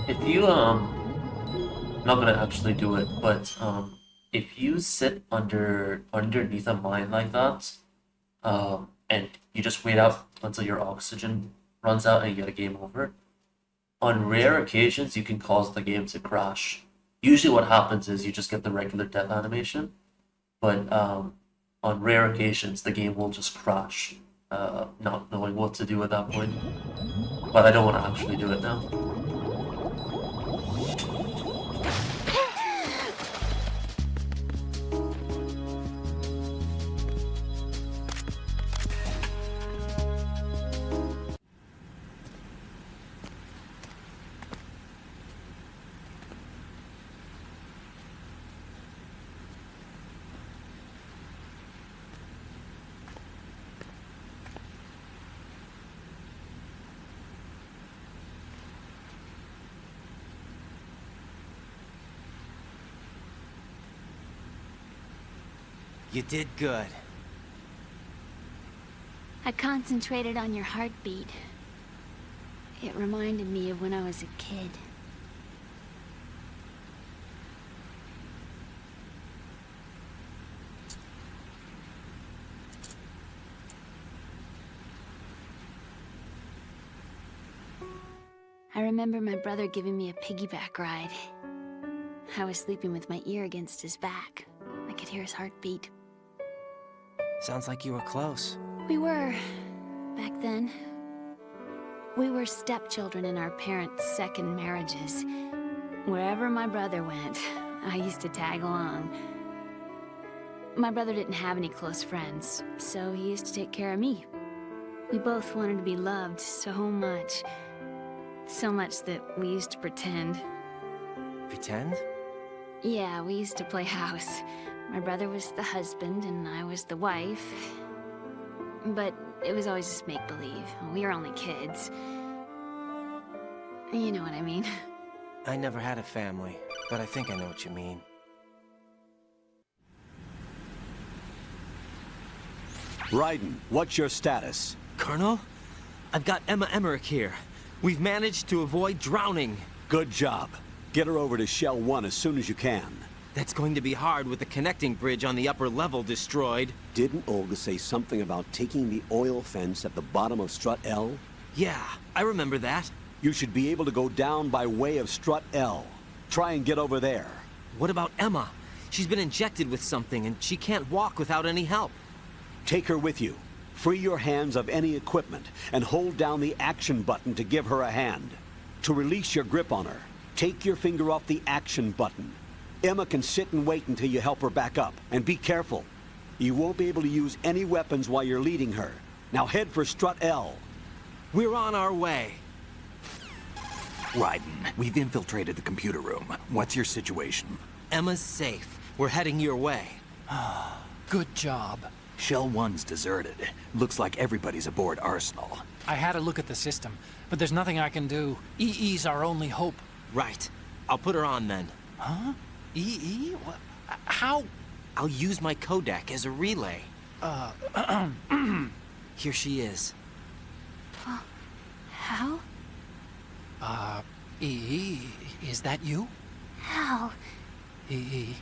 If you, not gonna actually do it, but, if you sit underneath a mine like that, and you just wait out until your oxygen runs out and you get a game over, on rare occasions you can cause the game to crash. Usually what happens is you just get the regular death animation, but on rare occasions the game will just crash, not knowing what to do at that point. But I don't want to actually do it now. You did good. I concentrated on your heartbeat. It reminded me of when I was a kid. I remember my brother giving me a piggyback ride. I was sleeping with my ear against his back. I could hear his heartbeat. Sounds like you were close. We were, back then. We were stepchildren in our parents' second marriages. Wherever my brother went, I used to tag along. My brother didn't have any close friends, so he used to take care of me. We both wanted to be loved so much. So much that we used to pretend. Pretend? Yeah, we used to play house. My brother was the husband and I was the wife. But it was always just make-believe. We were only kids. You know what I mean. I never had a family, but I think I know what you mean. Raiden, what's your status? Colonel? I've got Emma Emmerich here. We've managed to avoid drowning. Good job. Get her over to Shell 1 as soon as you can. That's going to be hard with the connecting bridge on the upper level destroyed. Didn't Olga say something about taking the oil fence at the bottom of Strut L? Yeah, I remember that. You should be able to go down by way of Strut L. Try and get over there. What about Emma? She's been injected with something and she can't walk without any help. Take her with you. Free your hands of any equipment and hold down the action button to give her a hand. To release your grip on her, take your finger off the action button. Emma can sit and wait until you help her back up. And be careful. You won't be able to use any weapons while you're leading her. Now head for Strut L. We're on our way. Raiden, we've infiltrated the computer room. What's your situation? Emma's safe. We're heading your way. Good job. Shell 1's deserted. Looks like everybody's aboard Arsenal. I had a look at the system, but there's nothing I can do. EE's our only hope. Right. I'll put her on then. Huh? EE? What? How? I'll use my Kodak as a relay. Here she is. How? EE, is that you? How? EE.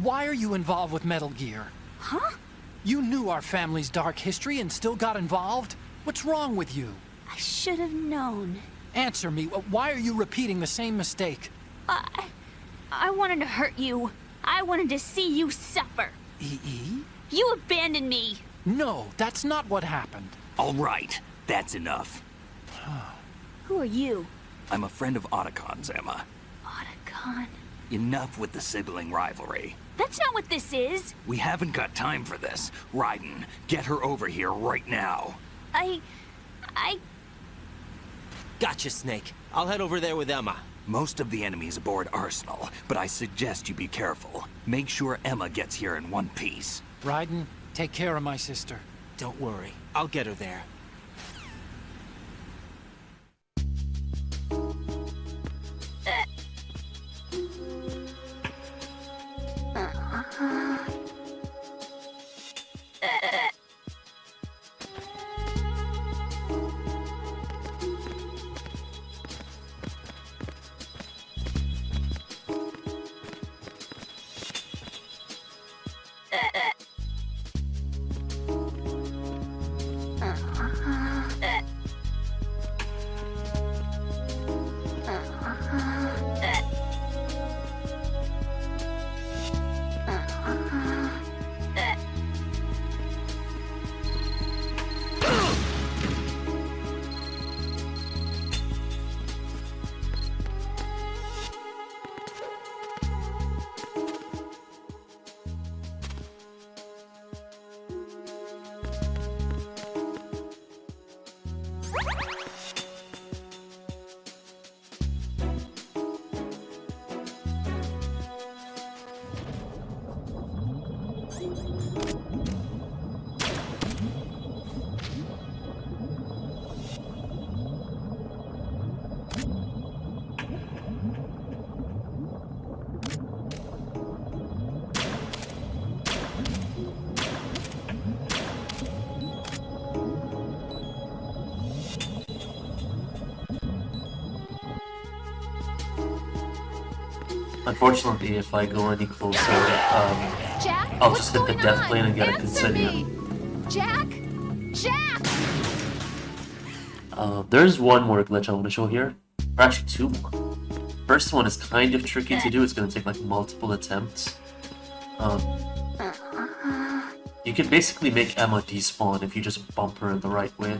Why are you involved with Metal Gear? Huh? You knew our family's dark history and still got involved? What's wrong with you? I should have known. Answer me. Why are you repeating the same mistake? I wanted to hurt you. I wanted to see you suffer. EE? You abandoned me. No, that's not what happened. All right, that's enough. Who are you? I'm a friend of Otacon's, Emma. Otacon? Enough with the sibling rivalry. That's not what this is. We haven't got time for this. Raiden, get her over here right now. I... Gotcha, Snake. I'll head over there with Emma. Most of the enemy's aboard Arsenal, but I suggest you be careful. Make sure Emma gets here in one piece. Raiden, take care of my sister. Don't worry. I'll get her there. Unfortunately, if I go any closer, Jack, I'll just hit the death plane and get a consignment. Jack! Jack! There's one more glitch I want to show here. Or actually, two more. First one is kind of tricky to do. It's going to take like multiple attempts. You can basically make Emma despawn if you just bump her in the right way.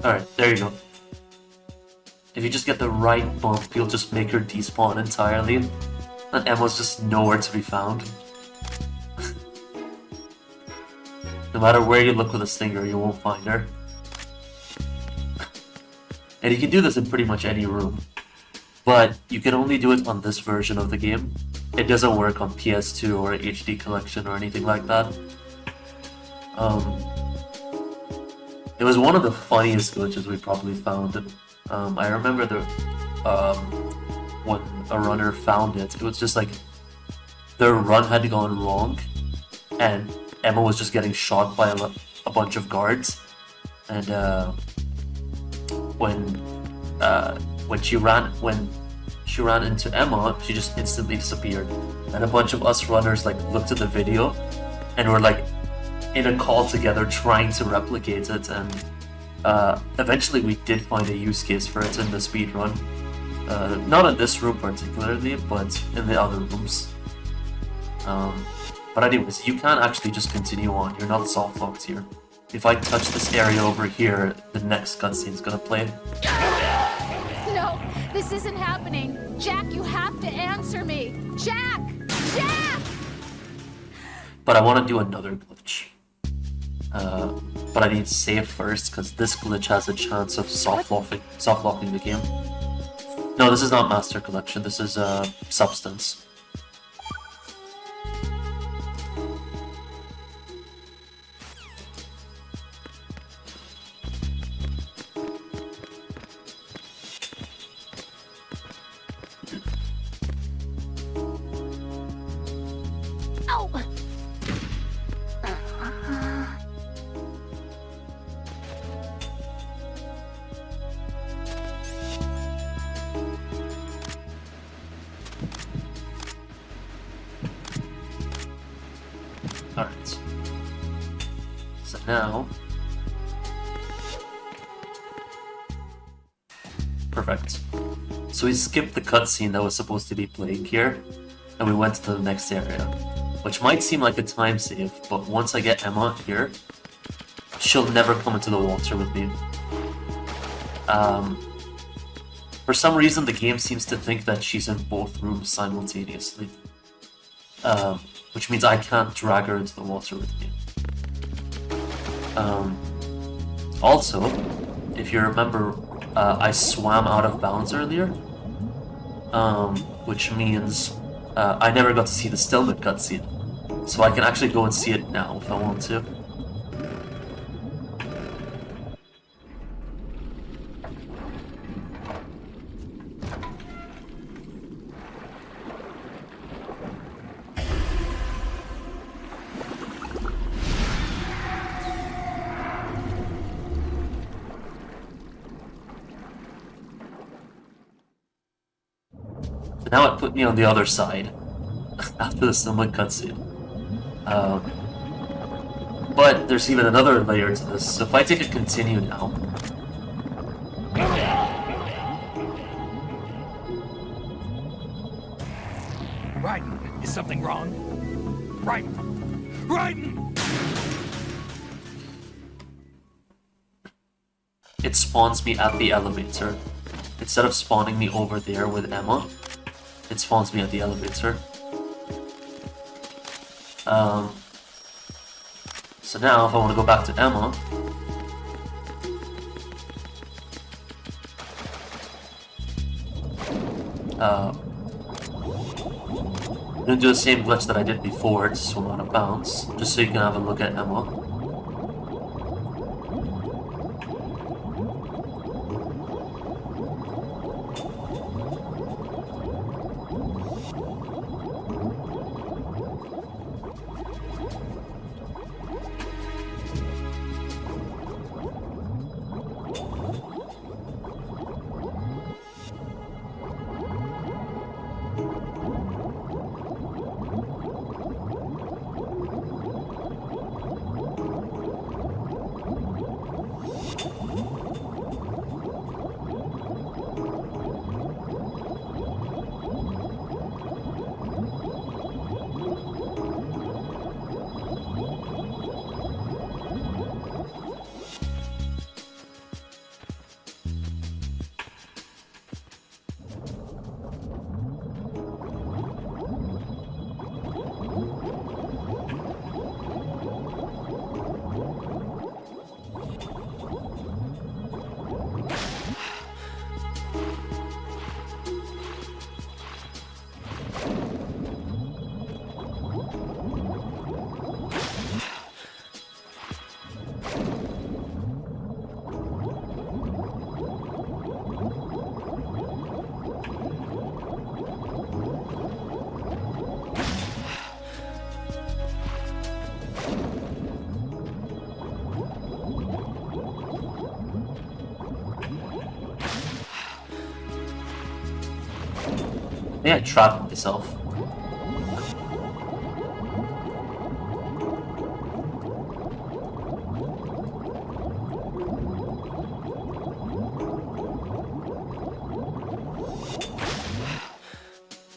Alright, there you go. If you just get the right bump, you'll just make her despawn entirely, and Emma's just nowhere to be found. No matter where you look with a stinger, you won't find her. And you can do this in pretty much any room. But you can only do it on this version of the game. It doesn't work on PS2 or HD Collection or anything like that. It was one of the funniest glitches we probably found. I remember when a runner found it, it was just like their run had gone wrong, and Emma was just getting shot by a bunch of guards. And when she ran into Emma, she just instantly disappeared. And a bunch of us runners like looked at the video, and were like in a call together trying to replicate it, and eventually we did find a use case for it in the speed run. Not in this room particularly, but in the other rooms. But anyways, you can actually just continue on. You're not soft locked here. If I touch this area over here, the next cutscene is gonna play. No, this isn't happening. Jack, you have to answer me. Jack! Jack! But I want to do another glitch. But I need to save first, because this glitch has a chance of soft locking the game. No, this is not Master Collection, this is Substance. Alright. So now... Perfect. So we skipped the cutscene that was supposed to be playing here, and we went to the next area. Which might seem like a time save, but once I get Emma here, she'll never come into the water with me. For some reason, the game seems to think that she's in both rooms simultaneously. Which means I can't drag her into the water with me. Also, if you remember, I swam out of bounds earlier, which means I never got to see the Stillman cutscene. So I can actually go and see it now if I want to. Now it put me on the other side after the Stillman cutscene. But there's even another layer to this, so if I take a continue now... Raiden, is something wrong? Raiden! Raiden! It spawns me at the elevator. Instead of spawning me over there with Emma, it spawns me at the elevator. So now, if I want to go back to Emma, I'm going to do the same glitch that I did before to swim out of bounds, just so you can have a look at Emma. Yeah, I trapped myself.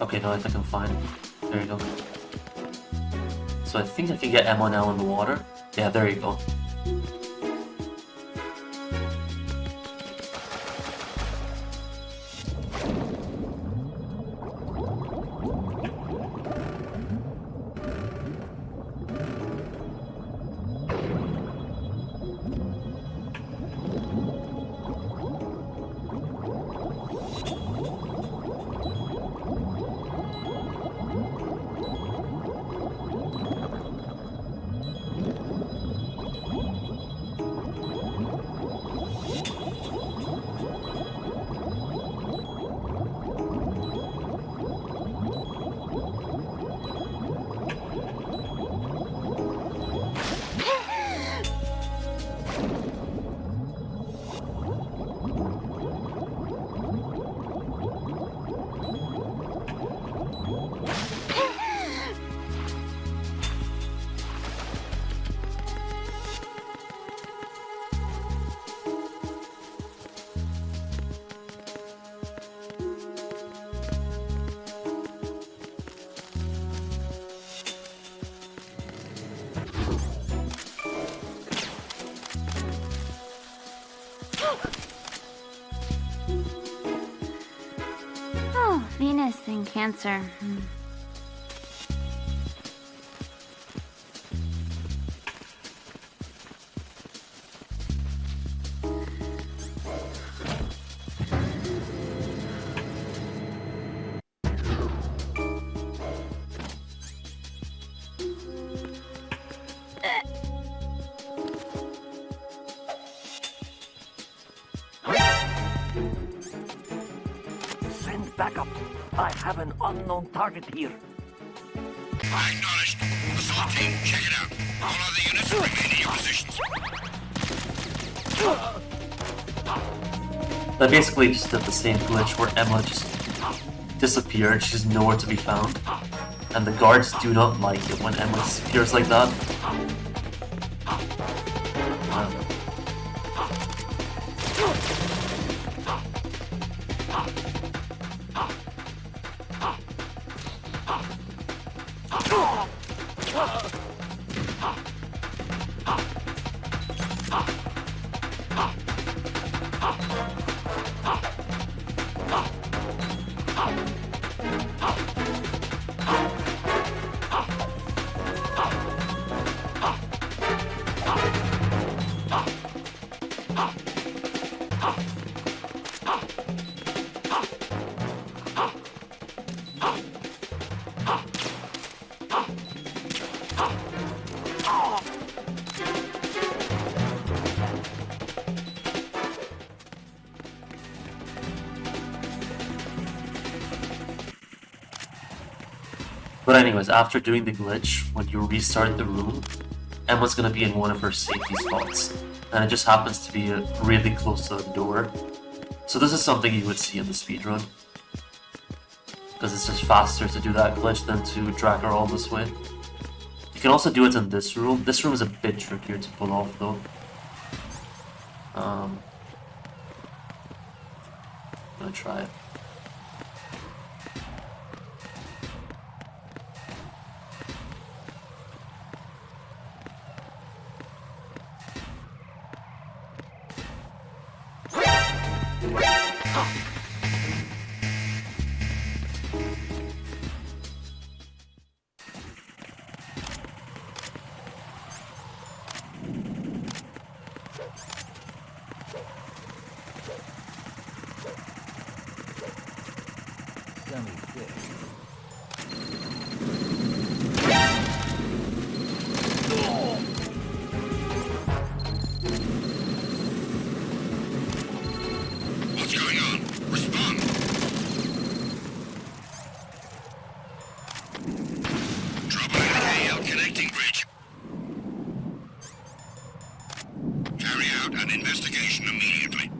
Okay, no, I think I'm fine. There you go. So I think I can get Emma now in the water. Yeah, there you go. Oh, Venus and Cancer. Send backup. I have an unknown target here. Acknowledged. Assault team, check it out. All other units remain in your positions. I basically just did the same glitch where Emma just disappeared, she's nowhere to be found. And the guards do not like it when Emma disappears like that. But anyways, after doing the glitch, when you restart the room, Emma's gonna be in one of her safety spots. And it just happens to be really close to the door. So this is something you would see in the speedrun. Because it's just faster to do that glitch than to drag her all this way. You can also do it in this room. This room is a bit trickier to pull off though. I'm gonna try it. What's going on? Respond. Trouble at AL connecting bridge. Carry out an investigation immediately.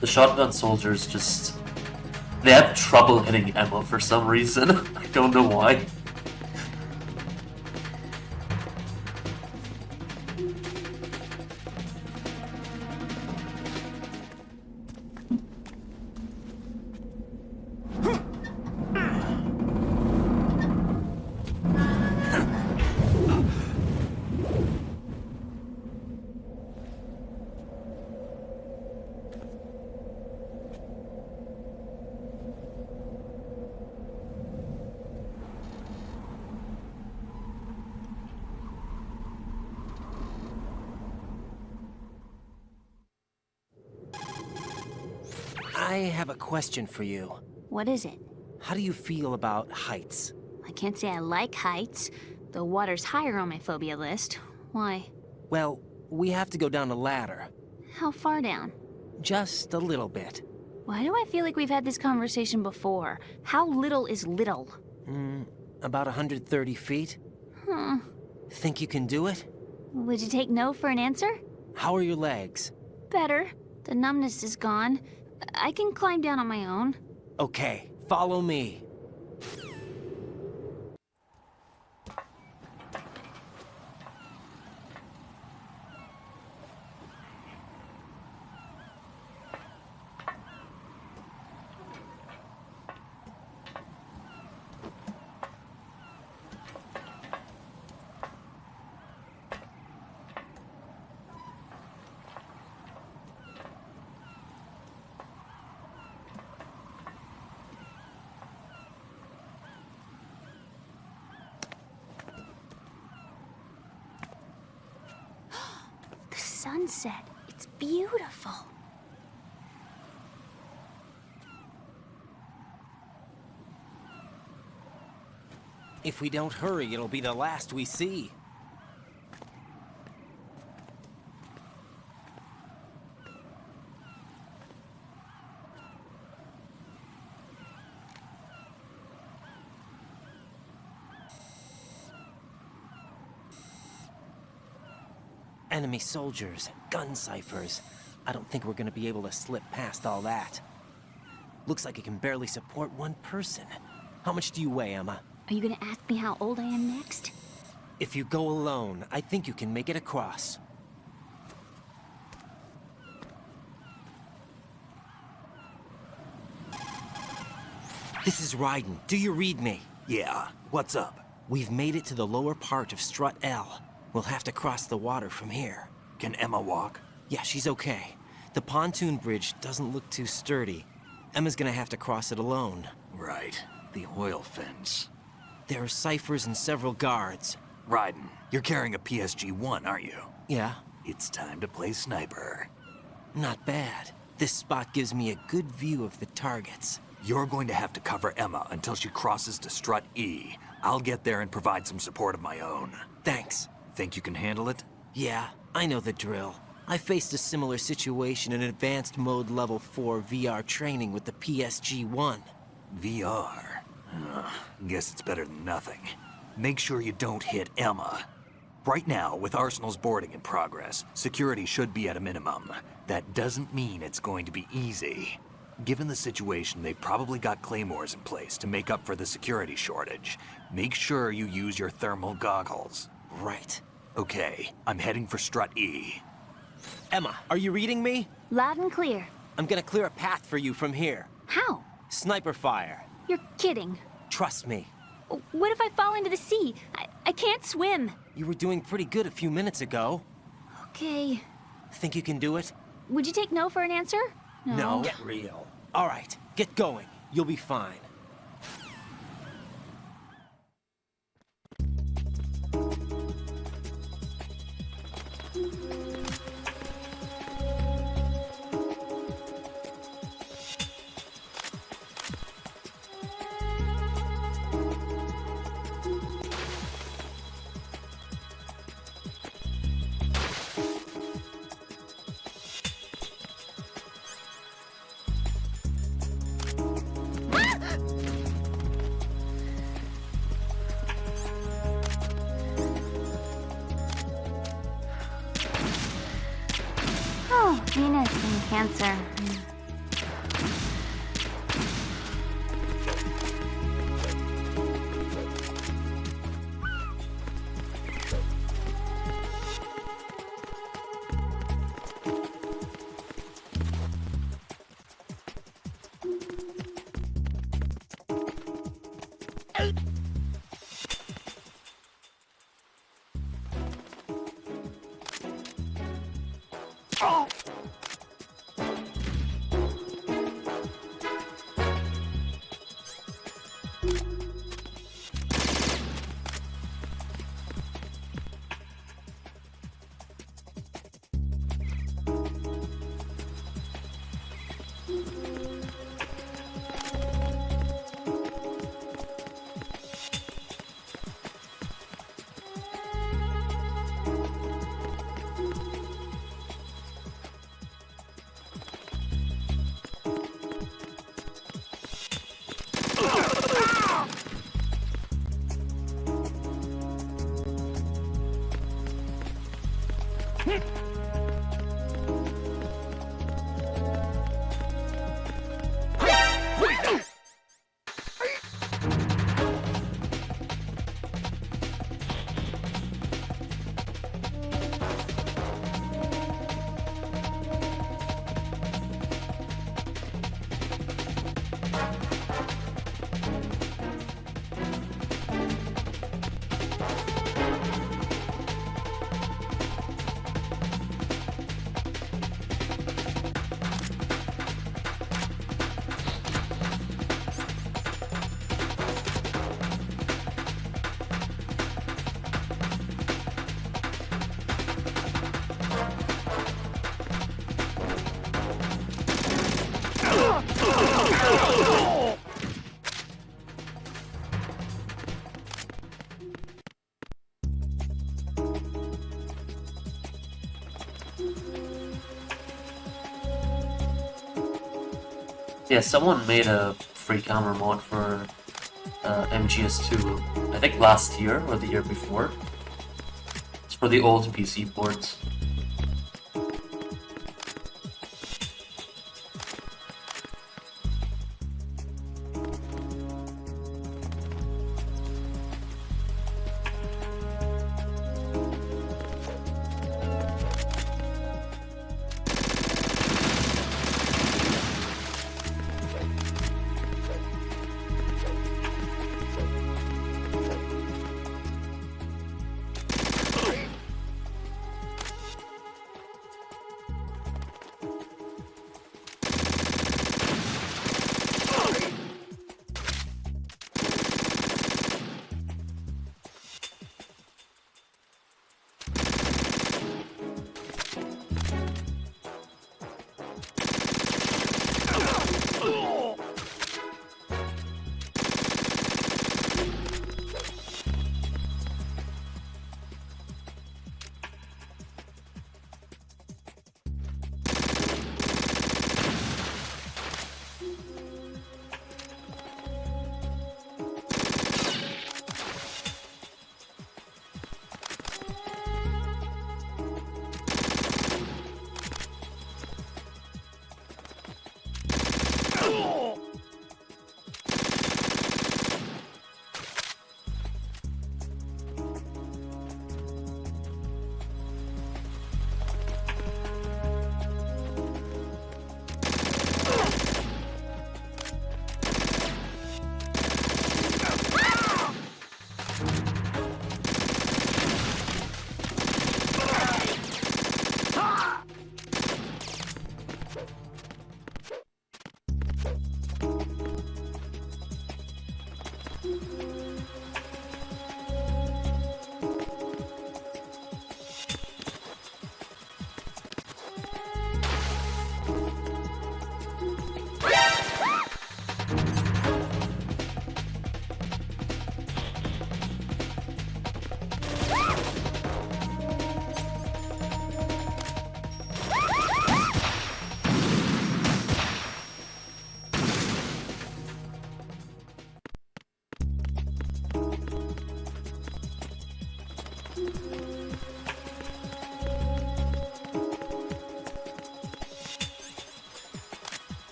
The shotgun soldiers just... they have trouble hitting Emma for some reason. I don't know why. I have a question for you. What is it? How do you feel about heights? I can't say I like heights. The water's higher on my phobia list. Why? Well, we have to go down a ladder. How far down? Just a little bit. Why do I feel like we've had this conversation before? How little is little? About 130 feet. Think you can do it? Would you take no for an answer? How are your legs? Better. The numbness is gone. I can climb down on my own. Okay, follow me. Sunset. It's beautiful. If we don't hurry, it'll be the last we see. Enemy soldiers, gun ciphers. I don't think we're gonna be able to slip past all that. Looks like it can barely support one person. How much do you weigh, Emma? Are you gonna ask me how old I am next? If you go alone, I think you can make it across. This is Raiden. Do you read me? Yeah, what's up? We've made it to the lower part of Strut L. We'll have to cross the water from here. Can Emma walk? Yeah, she's okay. The pontoon bridge doesn't look too sturdy. Emma's gonna have to cross it alone. Right. The oil fence. There are ciphers and several guards. Raiden, you're carrying a PSG-1, aren't you? Yeah. It's time to play sniper. Not bad. This spot gives me a good view of the targets. You're going to have to cover Emma until she crosses to Strut E. I'll get there and provide some support of my own. Thanks. Think you can handle it? Yeah, I know the drill. I faced a similar situation in Advanced Mode Level 4 VR training with the PSG-1. VR? Guess it's better than nothing. Make sure you don't hit Emma. Right now, with Arsenal's boarding in progress, security should be at a minimum. That doesn't mean it's going to be easy. Given the situation, they've probably got claymores in place to make up for the security shortage. Make sure you use your thermal goggles. Right. Okay, I'm heading for Strut E. Emma, are you reading me? Loud and clear. I'm gonna clear a path for you from here. How? Sniper fire. You're kidding. Trust me. What if I fall into the sea? I can't swim. You were doing pretty good a few minutes ago. Okay. Think you can do it? Would you take no for an answer? No. Get real. All right, get going. You'll be fine. Oh, Venus and Cancer. Yeah, someone made a free camera mod for MGS2, I think last year or the year before. It's for the old PC ports.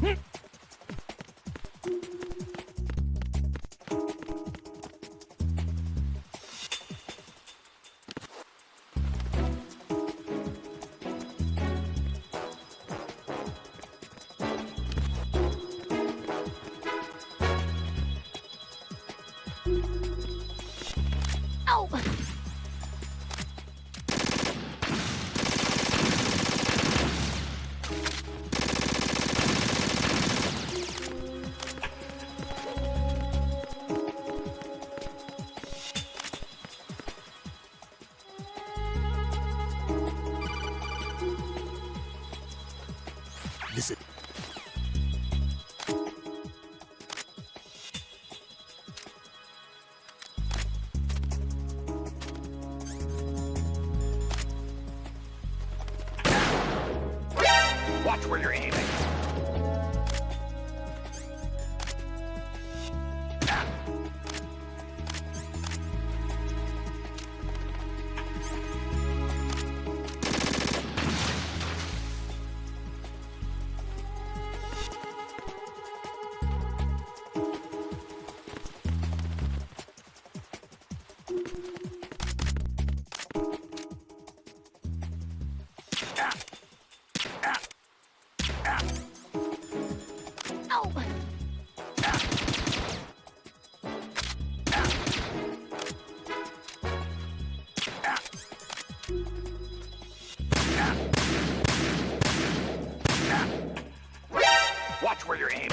Ow! This is... Watch where you're aiming. Ow! Watch where you're aiming.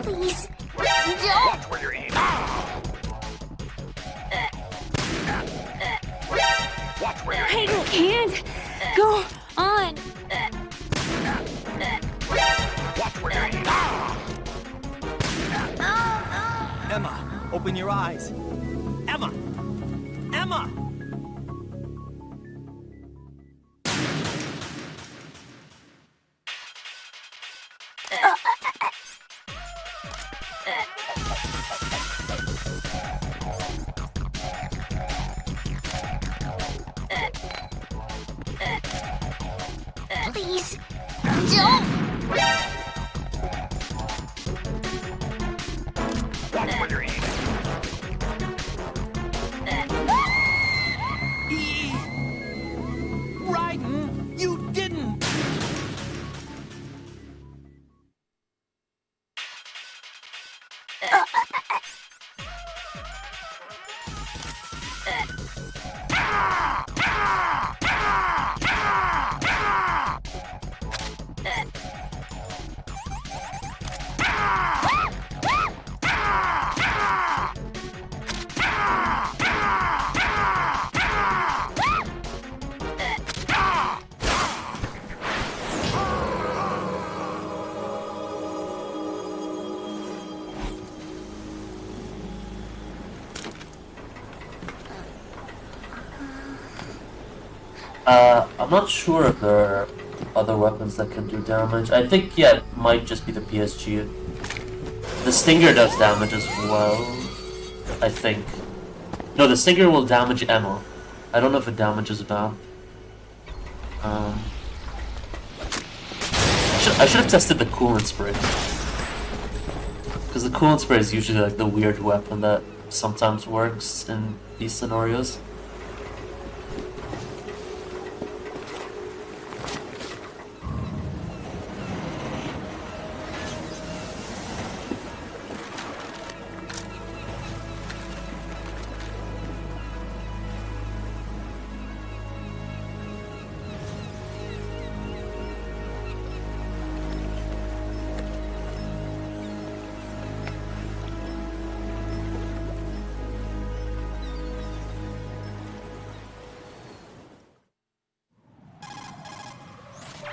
Please, don't! Watch where you're aiming. Watch where you're I aiming. can't go on. Watch where you're aiming. Emma, open your eyes. Emma! Emma! Please, don't! Watch where you're aiming. Raiden, you didn't! I'm not sure if there are other weapons that can do damage. I think, yeah, it might just be the PSG. The Stinger does damage as well, I think. No, the Stinger will damage Emma. I don't know if it damages Vamp. I should have tested the coolant spray. Because the coolant spray is usually like the weird weapon that sometimes works in these scenarios.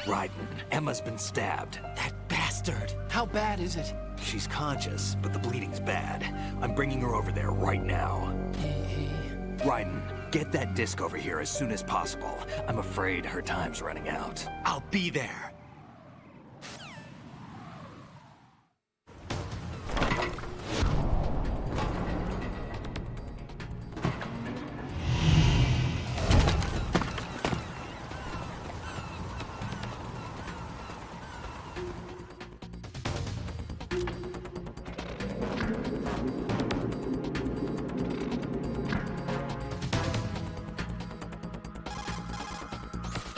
Raiden, Emma's been stabbed. That bastard! How bad is it? She's conscious, but the bleeding's bad. I'm bringing her over there right now. Raiden, get that disc over here as soon as possible. I'm afraid her time's running out. I'll be there.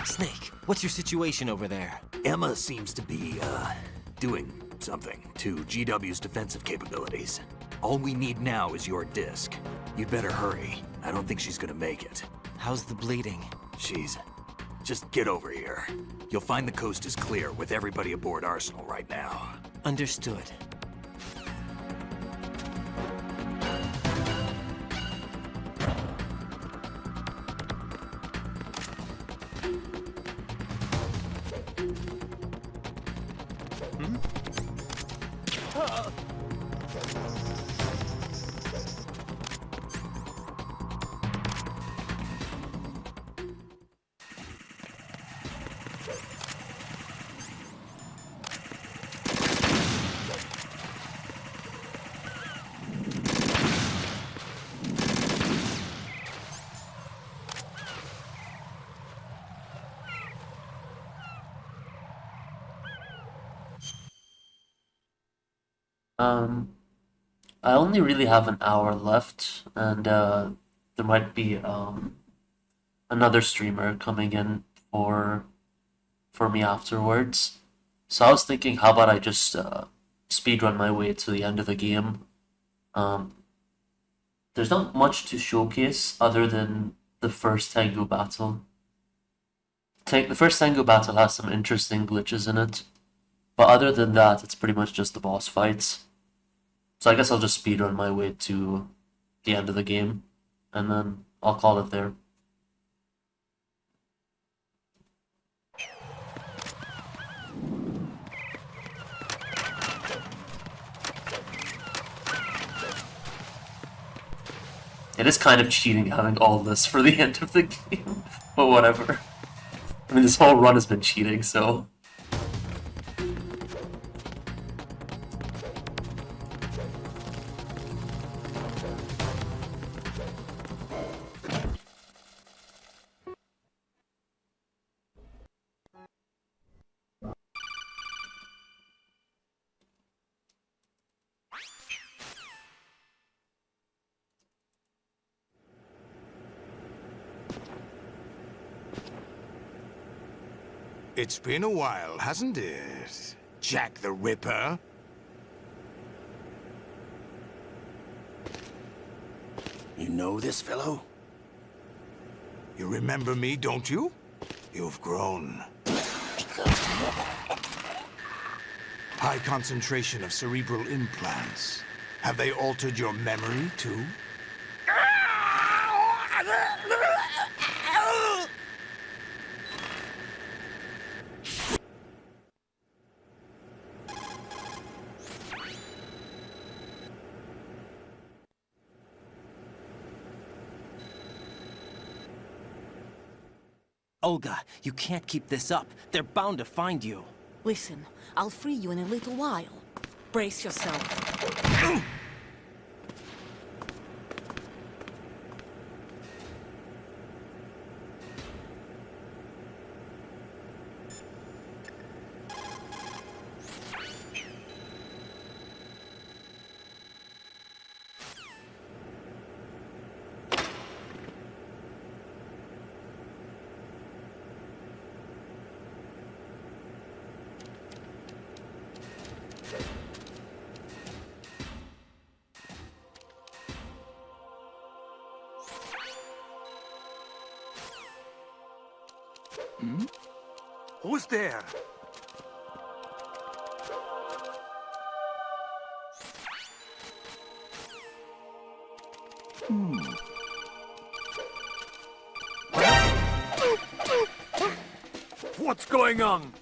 Snake, what's your situation over there? Emma seems to be, doing something to GW's defensive capabilities. All we need now is your disc. You'd better hurry. I don't think she's gonna make it. How's the bleeding? Just get over here. You'll find the coast is clear with everybody aboard Arsenal right now. Understood. I only really have an hour left, and there might be another streamer coming in for me afterwards. So I was thinking, how about I just speedrun my way to the end of the game. There's not much to showcase other than the first Tengu battle. The first Tengu battle has some interesting glitches in it, but other than that, it's pretty much just the boss fights. So I guess I'll just speedrun my way to the end of the game, and then I'll call it there. It is kind of cheating having all this for the end of the game, but whatever. I mean, this whole run has been cheating, so... It's been a while, hasn't it, Jack the Ripper? You know this fellow? You remember me, don't you? You've grown. High concentration of cerebral implants. Have they altered your memory, too? Olga, you can't keep this up. They're bound to find you. Listen, I'll free you in a little while. Brace yourself. Who's there? what's going on!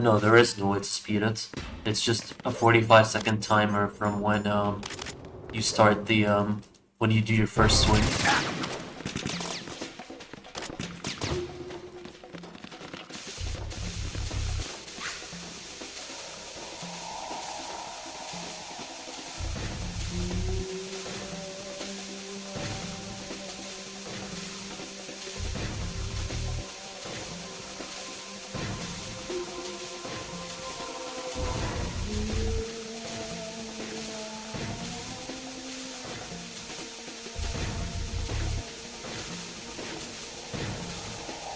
No, there is no way to speed it. It's just a 45-second timer from when you start the when you do your first swing.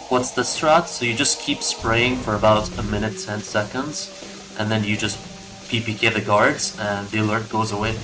What's the strat? So you just keep spraying for about a minute 10 seconds, and then you just PPK the guards, and the alert goes away.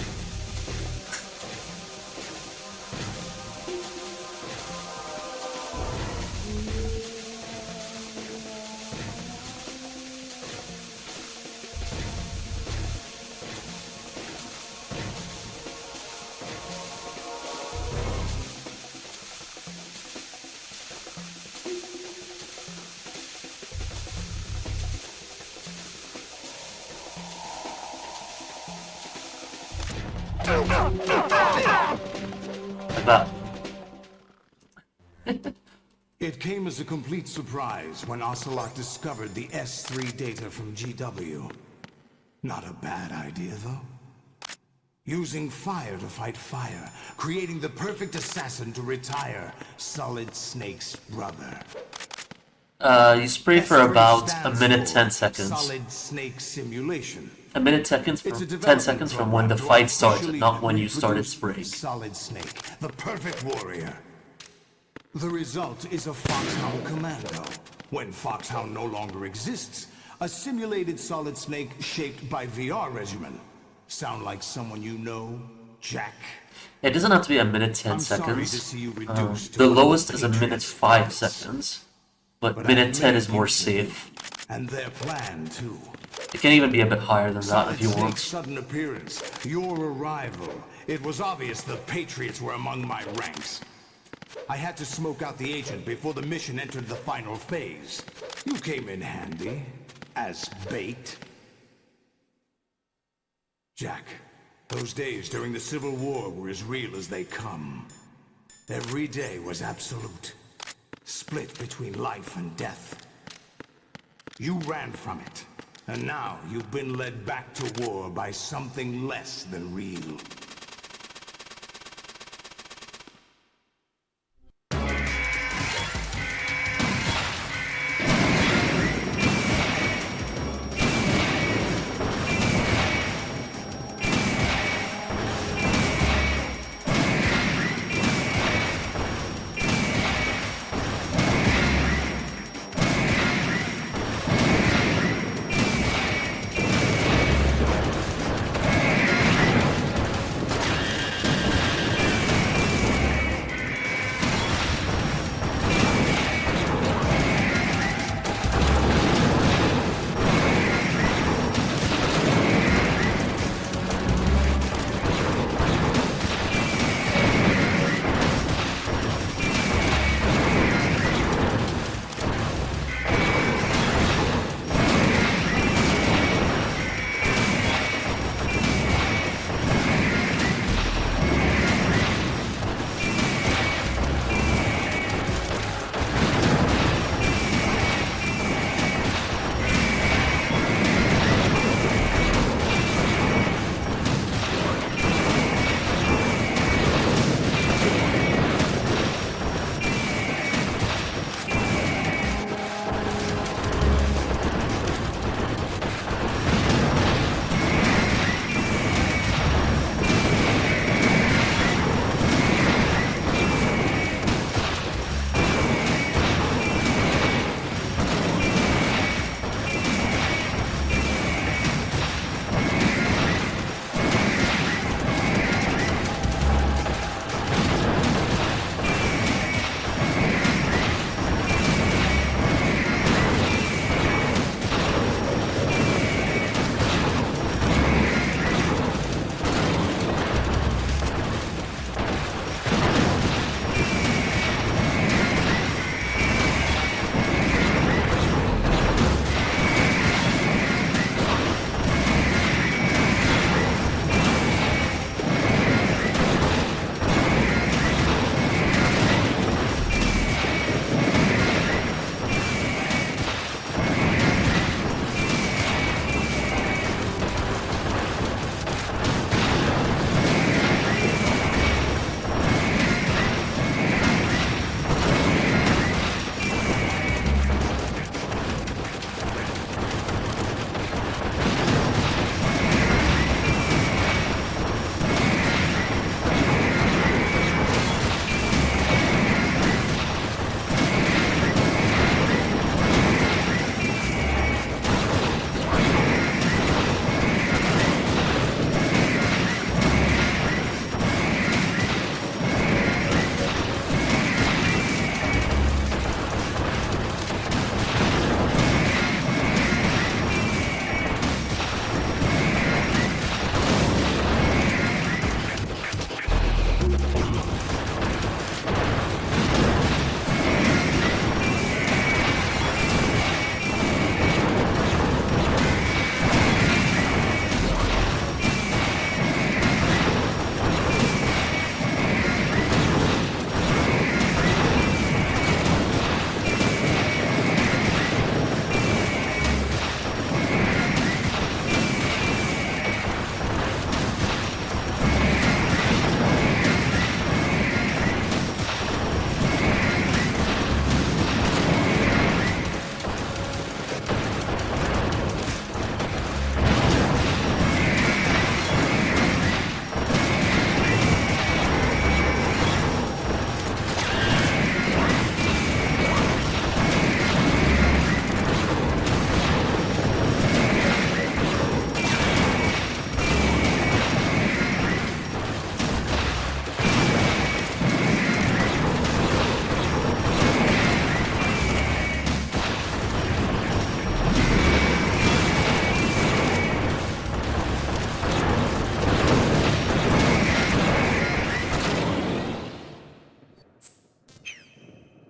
Like that. It came as a complete surprise when Ocelot discovered the S3 data from GW. Not a bad idea, though. Using fire to fight fire, creating the perfect assassin to retire Solid Snake's brother. You spray for about a minute 10 seconds. Solid Snake simulation. A minute 10 seconds from when the fight started, not when you started spraying. Solid Snake, the perfect warrior. The result is a Foxhound Commando. When Foxhound no longer exists, a simulated Solid Snake shaped by VR regimen. Sound like someone you know, Jack? It doesn't have to be a minute 10 seconds. The lowest is a minute 5 seconds. But minute 10 is more safe. And their plan, too. It can even be a bit higher than that if you want. Sudden appearance, your arrival. It was obvious the Patriots were among my ranks. I had to smoke out the agent before the mission entered the final phase. You came in handy. As bait. Jack, those days during the Civil War were as real as they come. Every day was absolute. Split between life and death. You ran from it. And now you've been led back to war by something less than real.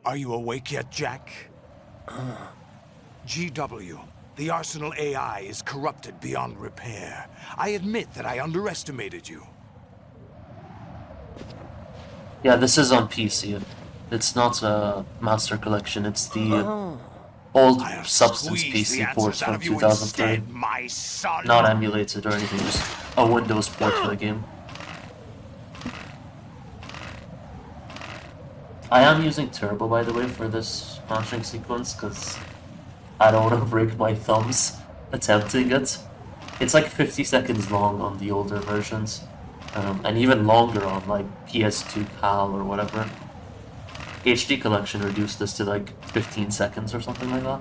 Are you awake yet, Jack? GW, the Arsenal AI is corrupted beyond repair. I admit that I underestimated you. Yeah, this is on PC. It's not a Master Collection, it's the old Substance PC port from 2003. My son. Not emulated or anything, just a Windows port for the game. I am using Turbo, by the way, for this smashing sequence, because I don't want to break my thumbs attempting it. It's like 50 seconds long on the older versions, and even longer on like PS2 PAL or whatever. HD Collection reduced this to like 15 seconds or something like that.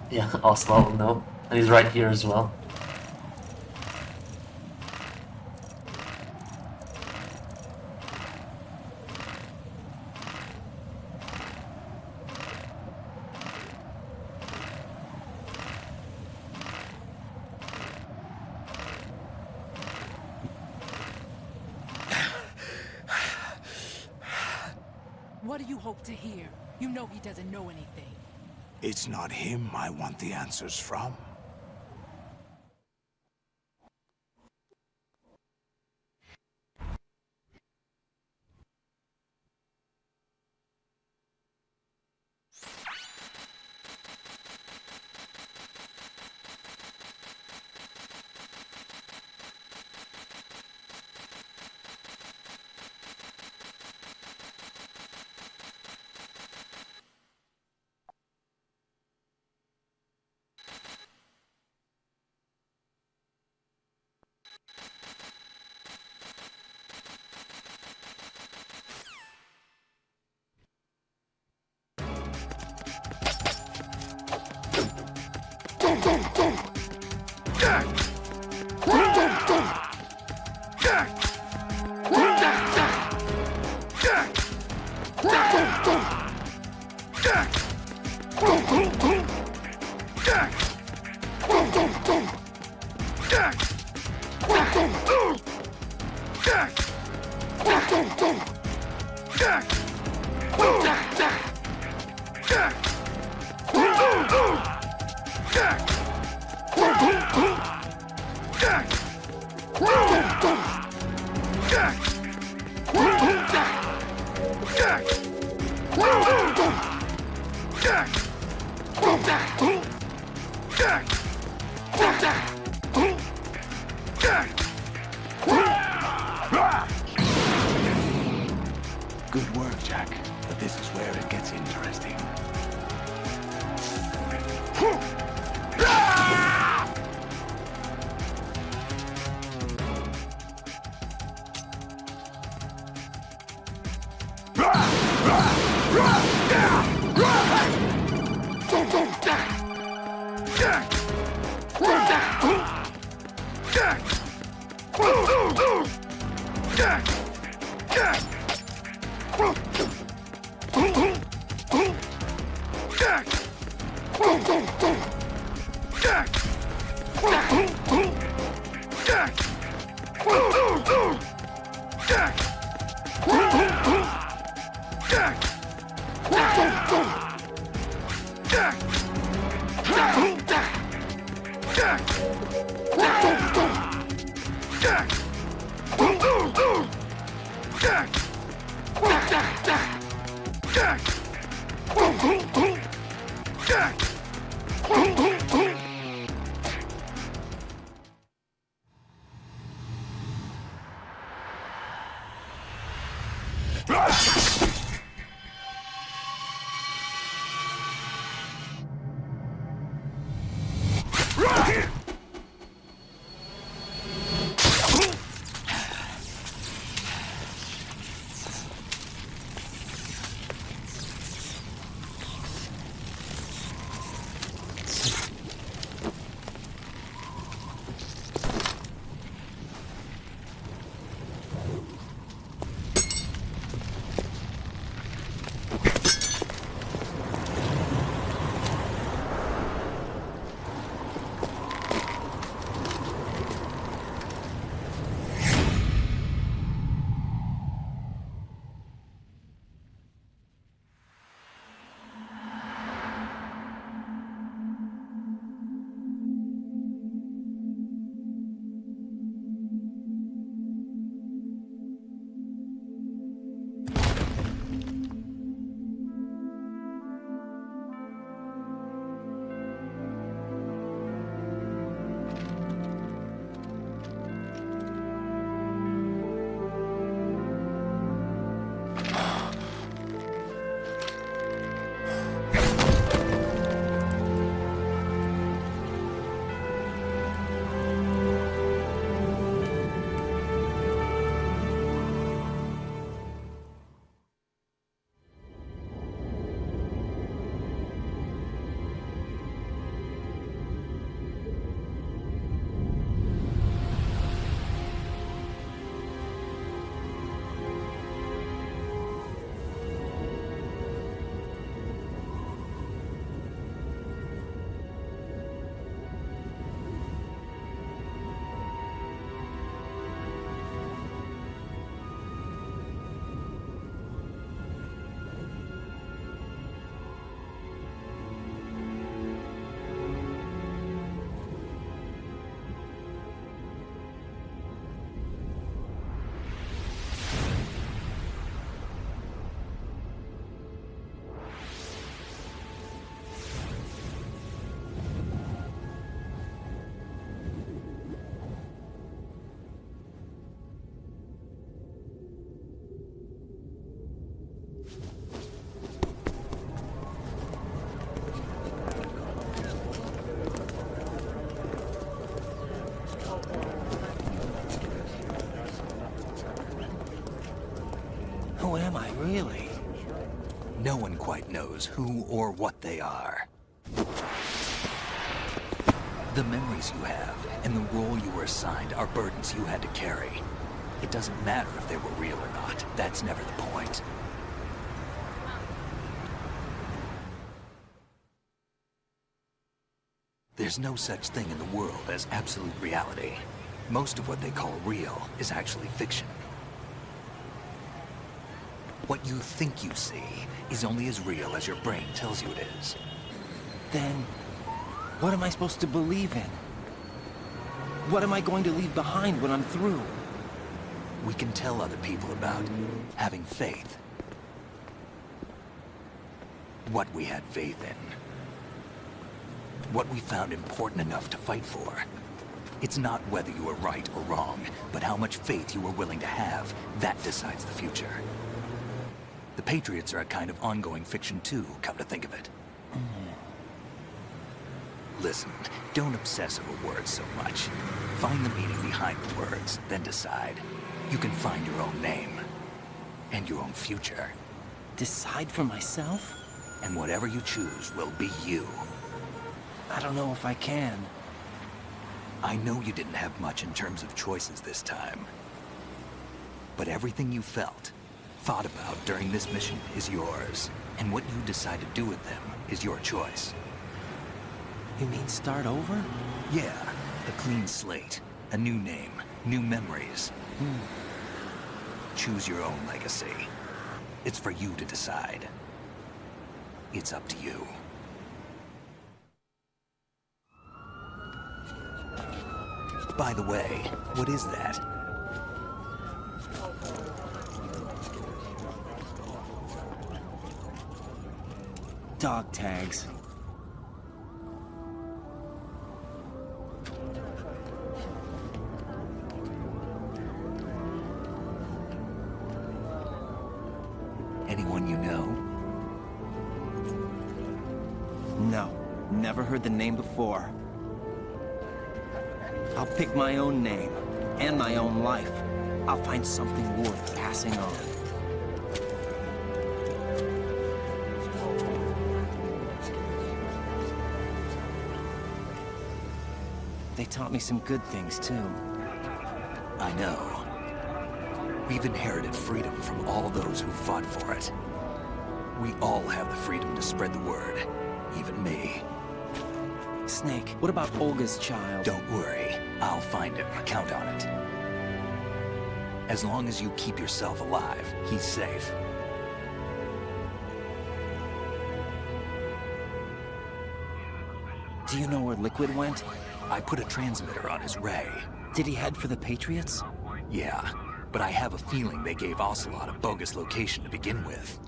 Yeah, Oslo will know. And he's right here as well. What do you hope to hear? You know he doesn't know anything. It's not him I want the answers from. Good work, Jack. But this is where it gets interesting. Really? No one quite knows who or what they are. The memories you have and the role you were assigned are burdens you had to carry. It doesn't matter if they were real or not. That's never the point. There's no such thing in the world as absolute reality. Most of what they call real is actually fiction. What you think you see is only as real as your brain tells you it is. Then, what am I supposed to believe in? What am I going to leave behind when I'm through? We can tell other people about having faith. What we had faith in. What we found important enough to fight for. It's not whether you were right or wrong, but how much faith you were willing to have. That decides the future. The Patriots are a kind of ongoing fiction too, come to think of it. Listen, don't obsess over words so much. Find the meaning behind the words, then decide. You can find your own name. And your own future. Decide for myself? And whatever you choose will be you. I don't know if I can. I know you didn't have much in terms of choices this time. But everything you felt, thought about during this mission is yours. And what you decide to do with them is your choice. You mean start over? Yeah, a clean slate, a new name, new memories. Choose your own legacy. It's for you to decide. It's up to you. By the way, what is that? Dog tags. Anyone you know? No, never heard the name before. I'll pick my own name, and my own life. I'll find something worth passing on. They taught me some good things, too. I know. We've inherited freedom from all those who fought for it. We all have the freedom to spread the word, even me. Snake, what about Olga's child? Don't worry, I'll find him. Count on it. As long as you keep yourself alive, he's safe. Do you know where Liquid went? I put a transmitter on his ray. Did he head for the Patriots? Yeah, but I have a feeling they gave Ocelot a bogus location to begin with.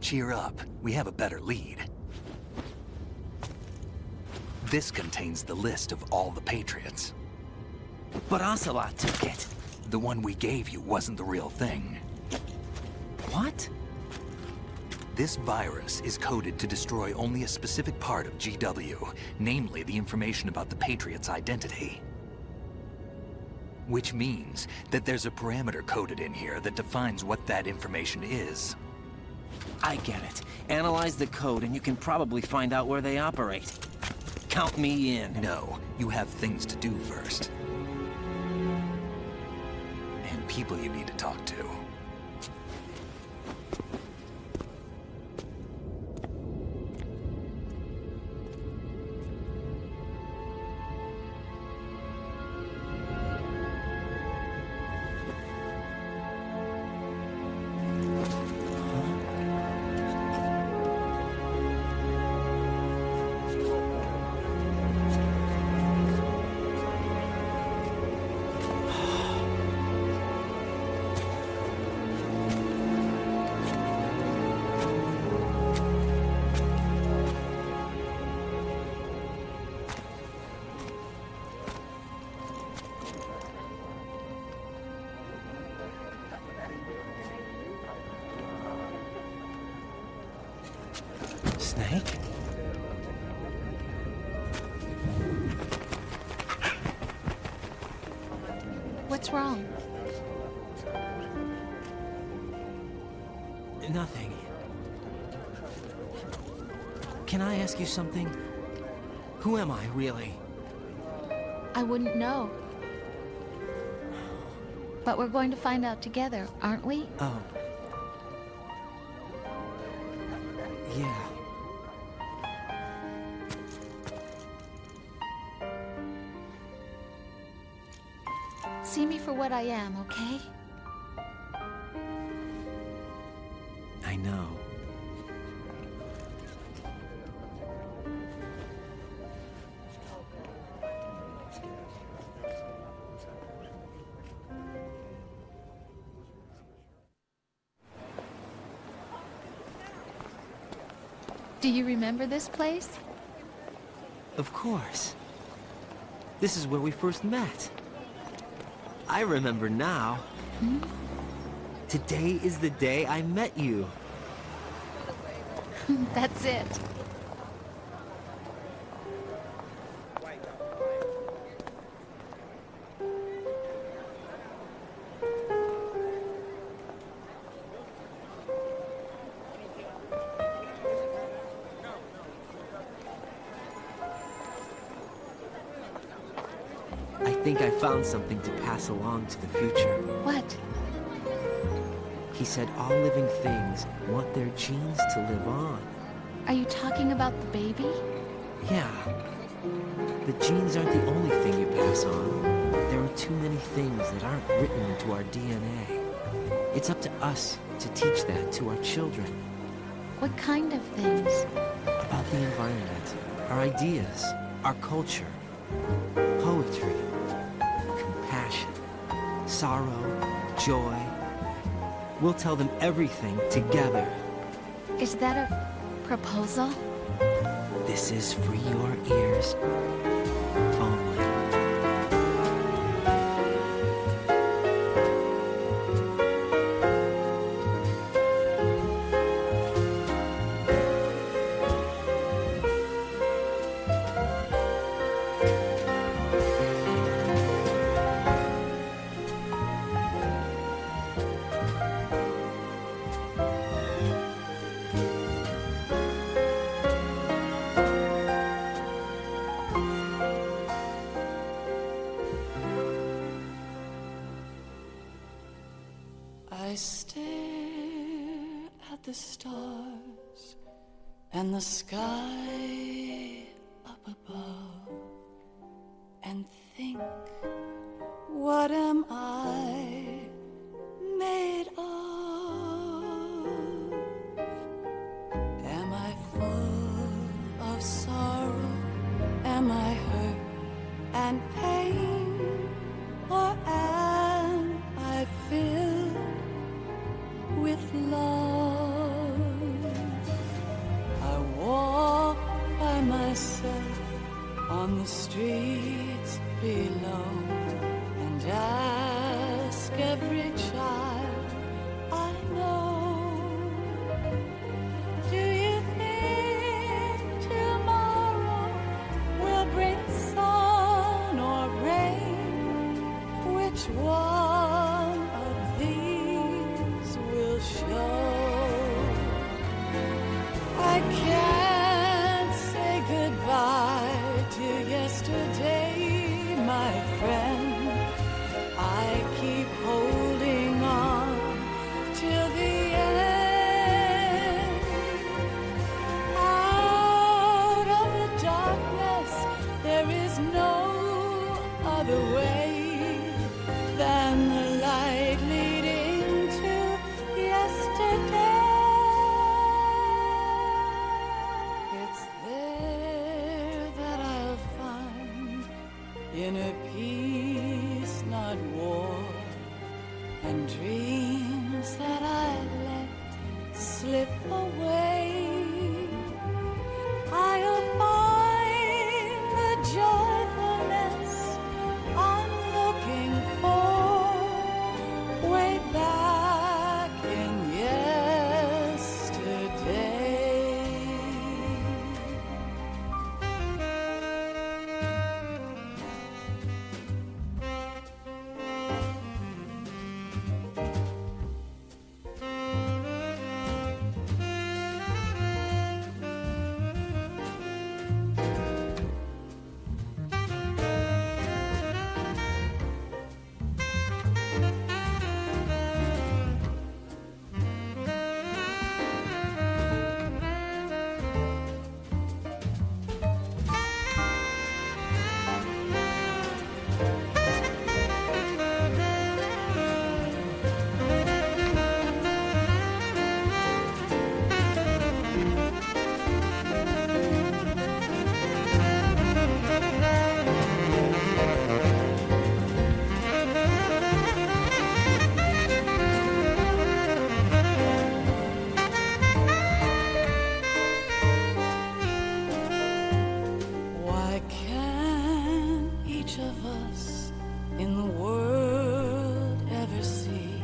Cheer up, we have a better lead. This contains the list of all the Patriots. But Ocelot took it. The one we gave you wasn't the real thing. What? This virus is coded to destroy only a specific part of GW, namely the information about the Patriots' identity. Which means that there's a parameter coded in here that defines what that information is. I get it. Analyze the code and you can probably find out where they operate. Count me in. No, you have things to do first. And people you need to talk to. Snake? What's wrong? Nothing. Can I ask you something? Who am I, really? I wouldn't know. But we're going to find out together, aren't we? Oh. Yeah. See me for what I am, okay? I know. Do you remember this place? Of course. This is where we first met. I remember now. Hmm? Today is the day I met you. That's it. I think I found something to pass along to the future. What? He said all living things want their genes to live on. Are you talking about the baby? Yeah. The genes aren't the only thing you pass on. There are too many things that aren't written into our DNA. It's up to us to teach that to our children. What kind of things? About the environment, our ideas, our culture, poetry, compassion, sorrow, joy. We'll tell them everything together. Is that a proposal? This is for your ears only. I stare at the stars and the sky up above and think, what am I made of? Am I full of sorrow? Am I hurt and pain? Or am I filled with love? I walk by myself on the streets below and ask every child I know, do you think tomorrow will bring sun or rain? Which one of these will show? I can't say goodbye to yesterday, my friend. I keep holding on till the end. Out of the darkness, there is no other way than the light leading to yesterday. It's there that I'll find inner peace, not war, and dreams that I let slip away. I'll find the joyfulness I'm looking for way back in yesterday. us in the world ever see.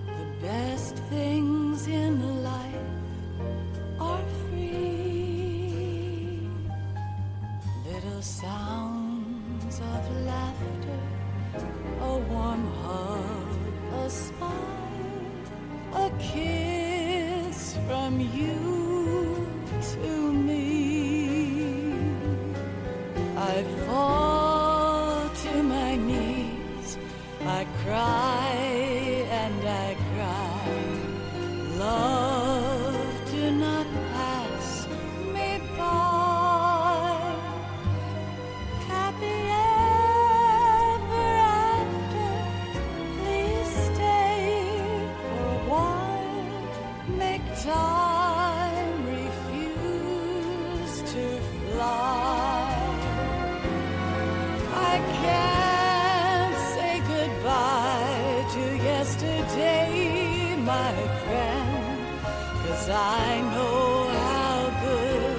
The best things in life are free. Little sounds of laughter, a warm hug, a smile, a kiss from you to me. I fall to my knees, I cry and I cry. Love, do not pass me by. Happy ever after, please stay for a while. Make time, refuse to fly. I can't say goodbye to yesterday, my friend, 'cause I know how good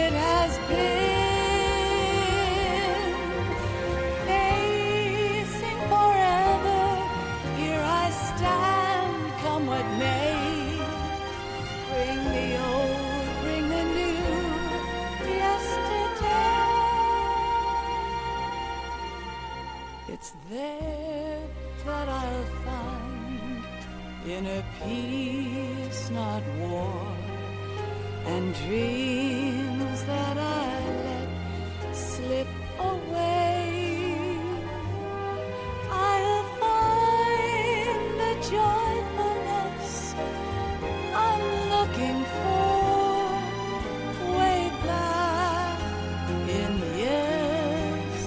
it has been. Facing forever, here I stand, come what may. Bring the old, bring the new, yesterday. It's there that I'll find inner peace, not war, and dreams that I let slip away. I'll find the joyfulness I'm looking for way back in yesterday.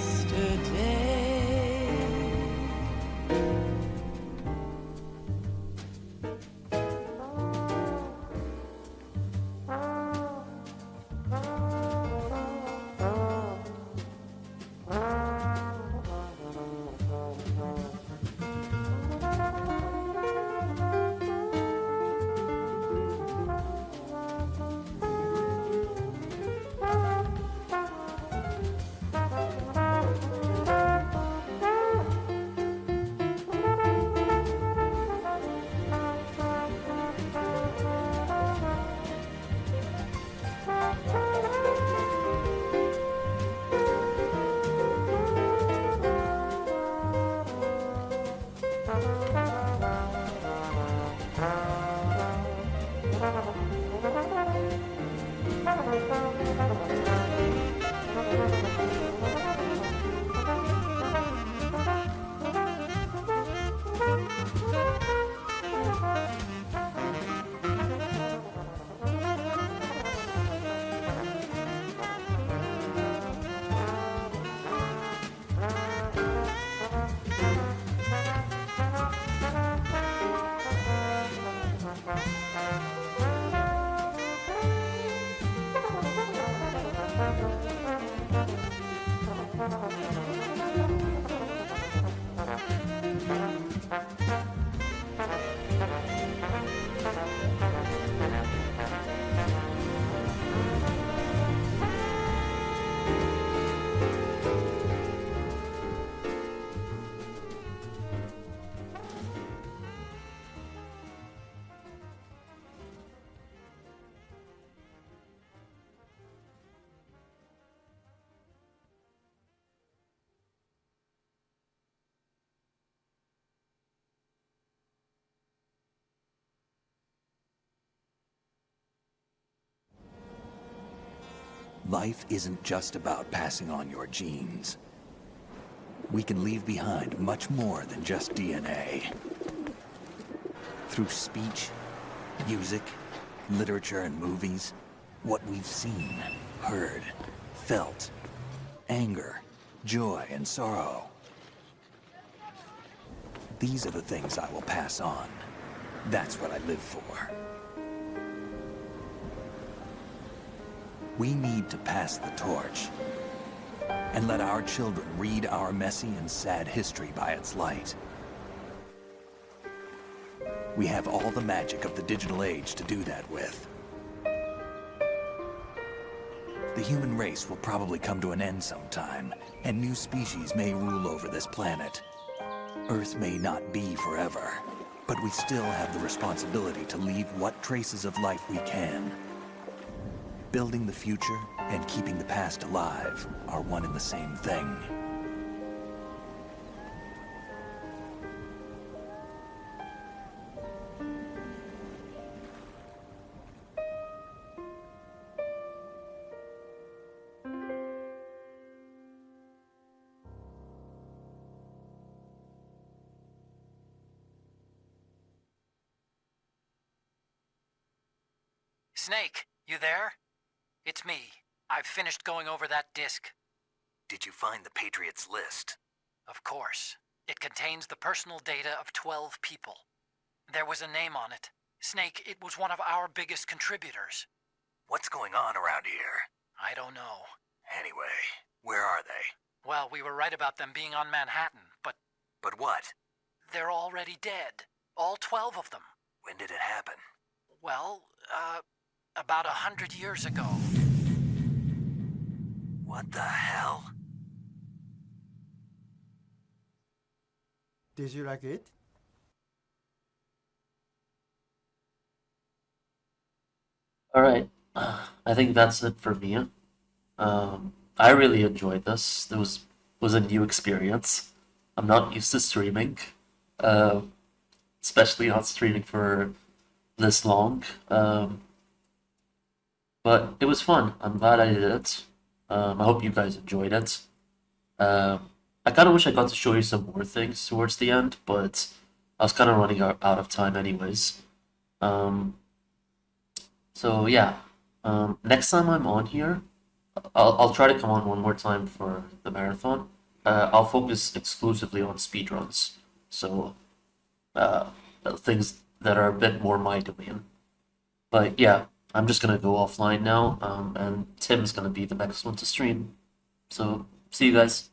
Life isn't just about passing on your genes. We can leave behind much more than just DNA. Through speech, music, literature, and movies, what we've seen, heard, felt, anger, joy, and sorrow. These are the things I will pass on. That's what I live for. We need to pass the torch and let our children read our messy and sad history by its light. We have all the magic of the digital age to do that with. The human race will probably come to an end sometime, and new species may rule over this planet. Earth may not be forever, but we still have the responsibility to leave what traces of life we can. Building the future and keeping the past alive are one and the same thing. Snake, you there? It's me. I've finished going over that disk. Did you find the Patriots list? Of course. It contains the personal data of 12 people. There was a name on it. Snake, it was one of our biggest contributors. What's going on around here? I don't know. Anyway, where are they? Well, we were right about them being on Manhattan, but... But what? They're already dead. All 12 of them. When did it happen? Well, about 100 years ago. What the hell? Did you like it? Alright, I think that's it for me. I really enjoyed this. It was a new experience. I'm not used to streaming, especially not streaming for this long. But it was fun. I'm glad I did it. I hope you guys enjoyed it. I kind of wish I got to show you some more things towards the end, but I was kind of running out of time anyways. So yeah, next time I'm on here, I'll try to come on one more time for the marathon. I'll focus exclusively on speedruns, so things that are a bit more my domain. But yeah, I'm just gonna go offline now, and Tim's gonna be the next one to stream. So see you guys.